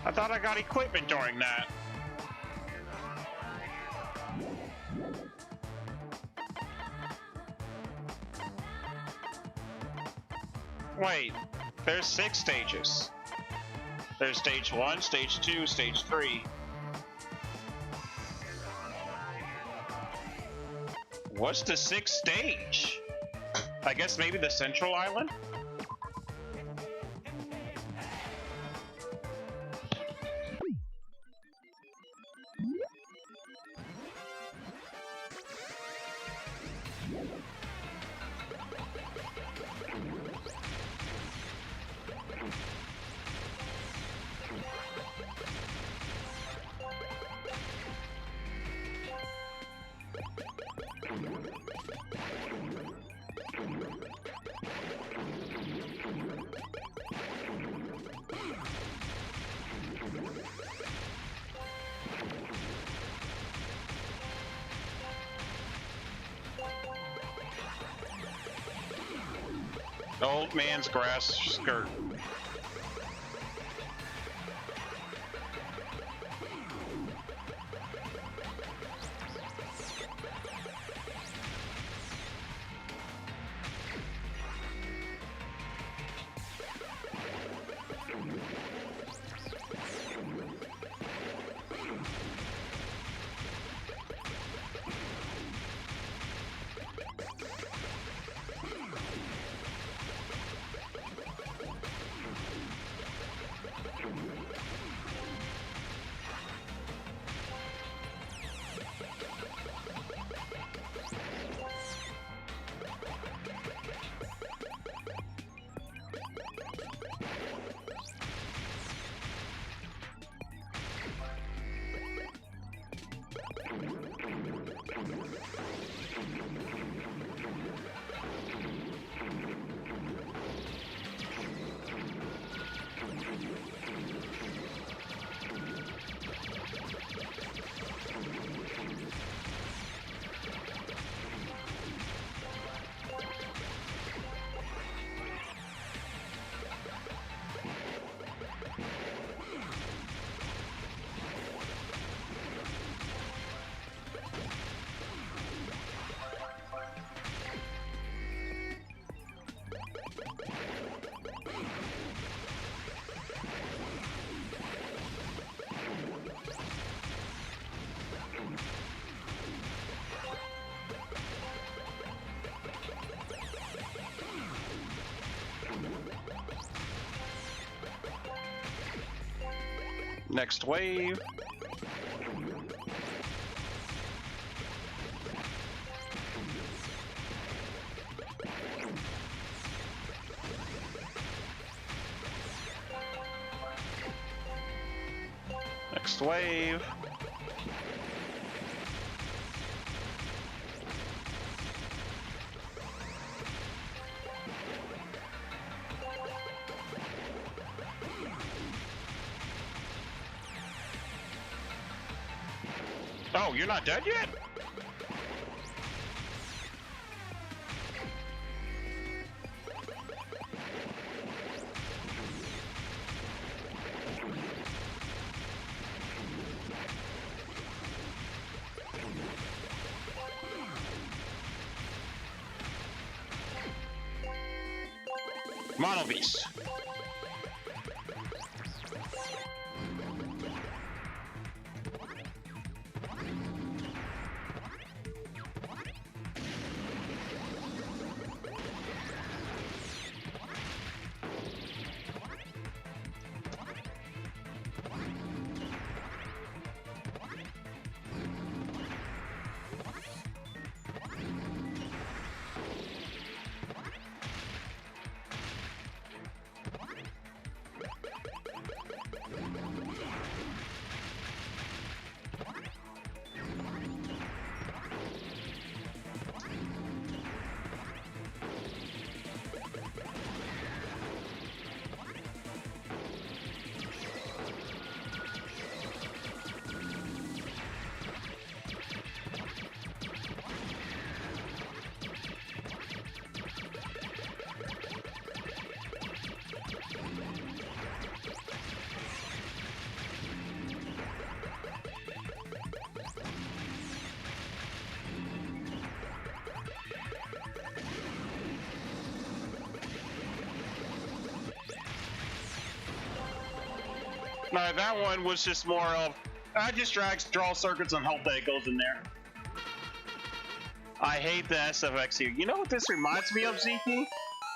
A: I thought I got equipment during that. Wait, there's 6 stages. There's stage 1, stage 2, stage 3. What's the 6th stage? I guess maybe the central island? Old man's grass skirt. Next wave. Next wave. Oh, you're not dead yet? Mono Beast. No, that one was just more of, I just draw circuits and hope that it goes in there. I hate the SFX here. You know what this reminds me of, Zeke?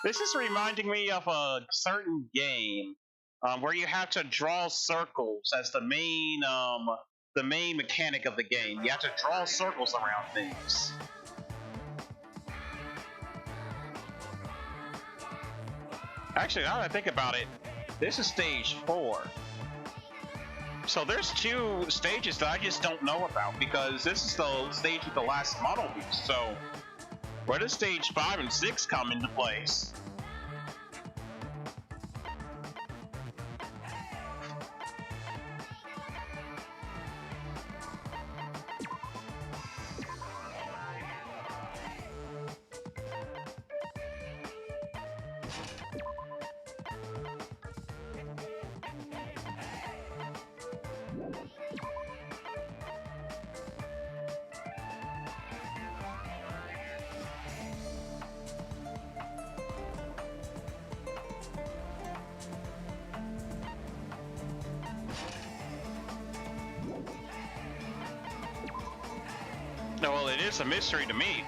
A: This is reminding me of a certain game where you have to draw circles as the main mechanic of the game. You have to draw circles around things. Actually, now that I think about it, this is stage 4. So there's 2 stages that I just don't know about because this is the stage with the last model beast. So where does stage 5 and 6 come into place? No, well, it is a mystery to me.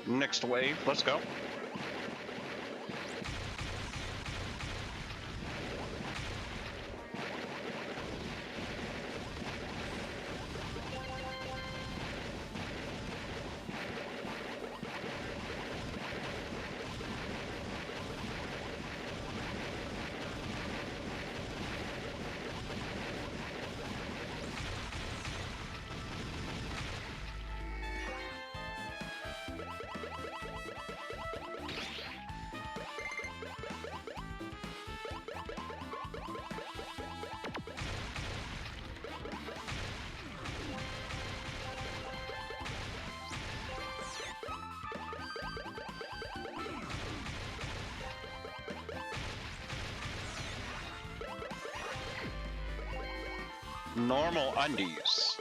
A: Next wave, let's go. Normal undies.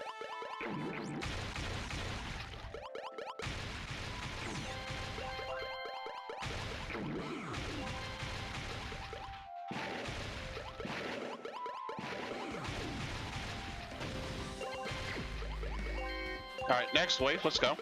A: All right, next wave, let's go.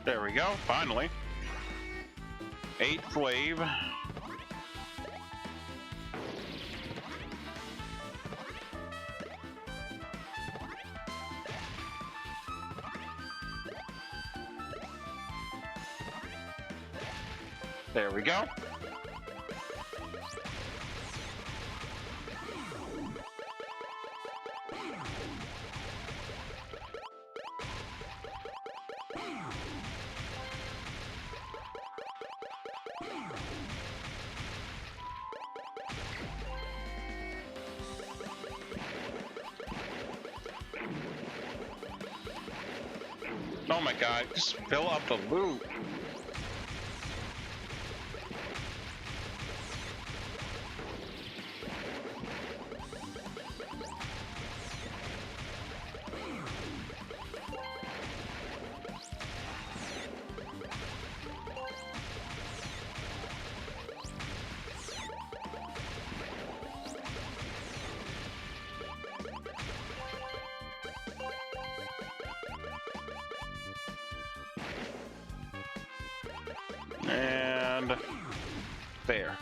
A: There we go, finally. 8th wave. There we go. Oh my god, just fill up the loot. And there.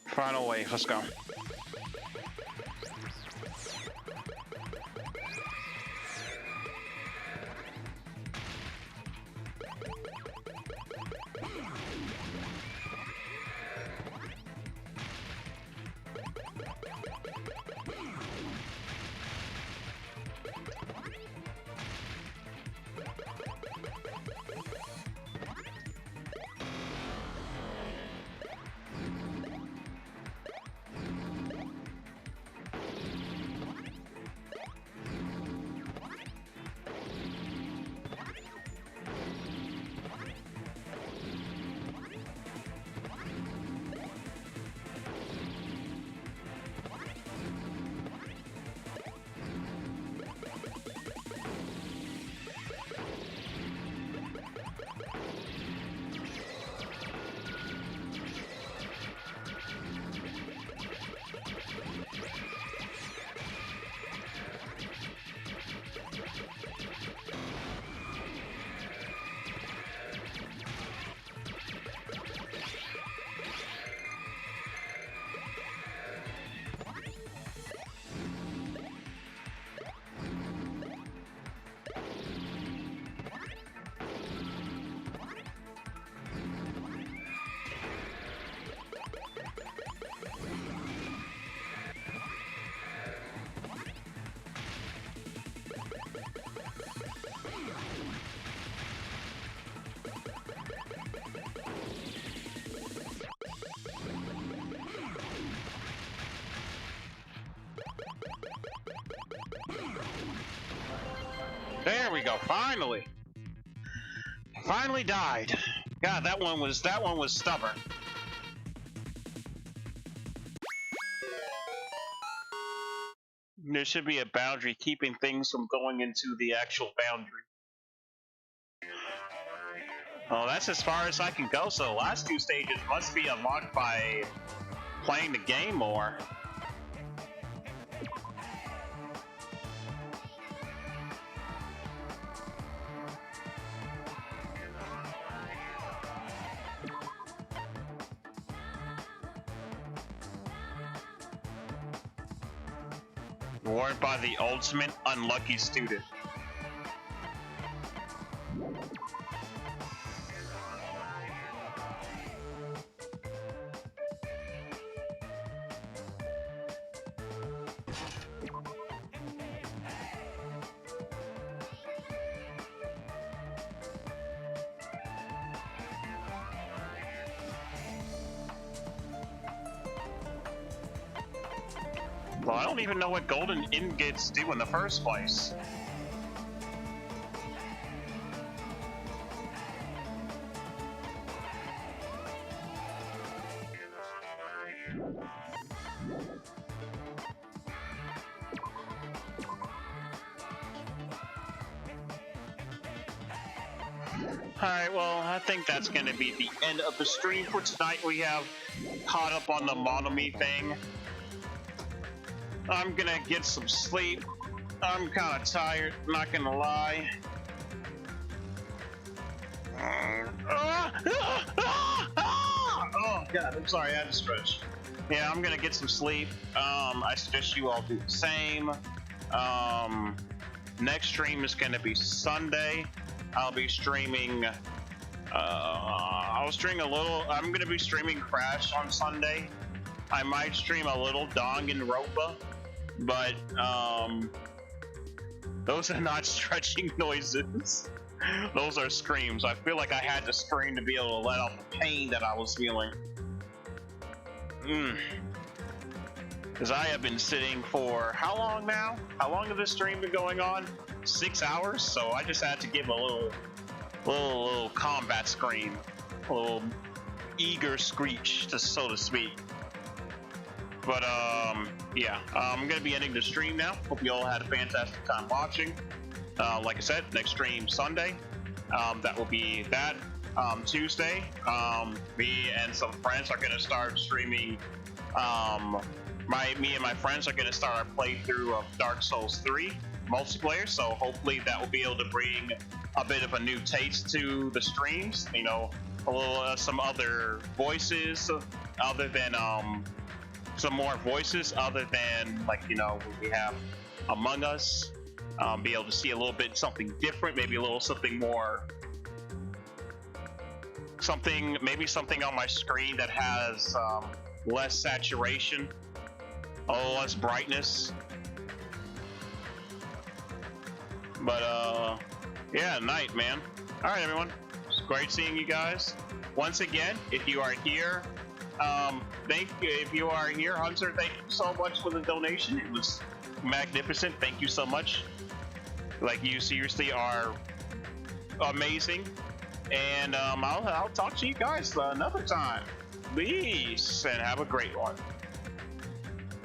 A: Final wave, let's go. There we go, finally. Finally died. God, that one was stubborn. There should be a boundary keeping things from going into the actual boundary. Well, that's as far as I can go, so the last 2 stages must be unlocked by playing the game more. Warned by the ultimate unlucky student. Well, I don't even know what golden ingots do in the first place. Alright, well, I think that's gonna be the end of the stream for tonight. We have caught up on the Monomi thing. I'm gonna get some sleep. I'm kinda tired, not gonna lie. Oh god, I'm sorry, I had to stretch. Yeah, I'm gonna get some sleep. I suggest you all do the same. Next stream is gonna be Sunday. I'll be streaming. I'm gonna be streaming Crash on Sunday. I might stream a little Danganronpa, but those are not stretching noises. Those are screams. I feel like I had to scream to be able to let out the pain that I was feeling. Because I have been sitting for how long now? How long has this stream been going on? 6 hours, so I just had to give a little combat scream, a little eager screech, so to speak. But yeah, I'm gonna be ending the stream now. Hope you all had a fantastic time watching. Like I said, next stream Sunday. That will be that. Tuesday, me and some friends are gonna start streaming. Me and my friends are gonna start our playthrough of Dark Souls 3 multiplayer. So hopefully that will be able to bring a bit of a new taste to the streams. You know, a little some other voices, other than some more voices other than, like, you know, what we have Among Us. Be able to see a little bit something different, maybe a little something more, maybe something on my screen that has less saturation, a little less brightness. But yeah, night, man. All right, everyone. It's great seeing you guys. Once again, if you are here, thank you. If you are here, Hunter, thank you so much for the donation. It was magnificent. Thank you so much. Like, you seriously are amazing. And I'll talk to you guys another time. Peace, and have a great one.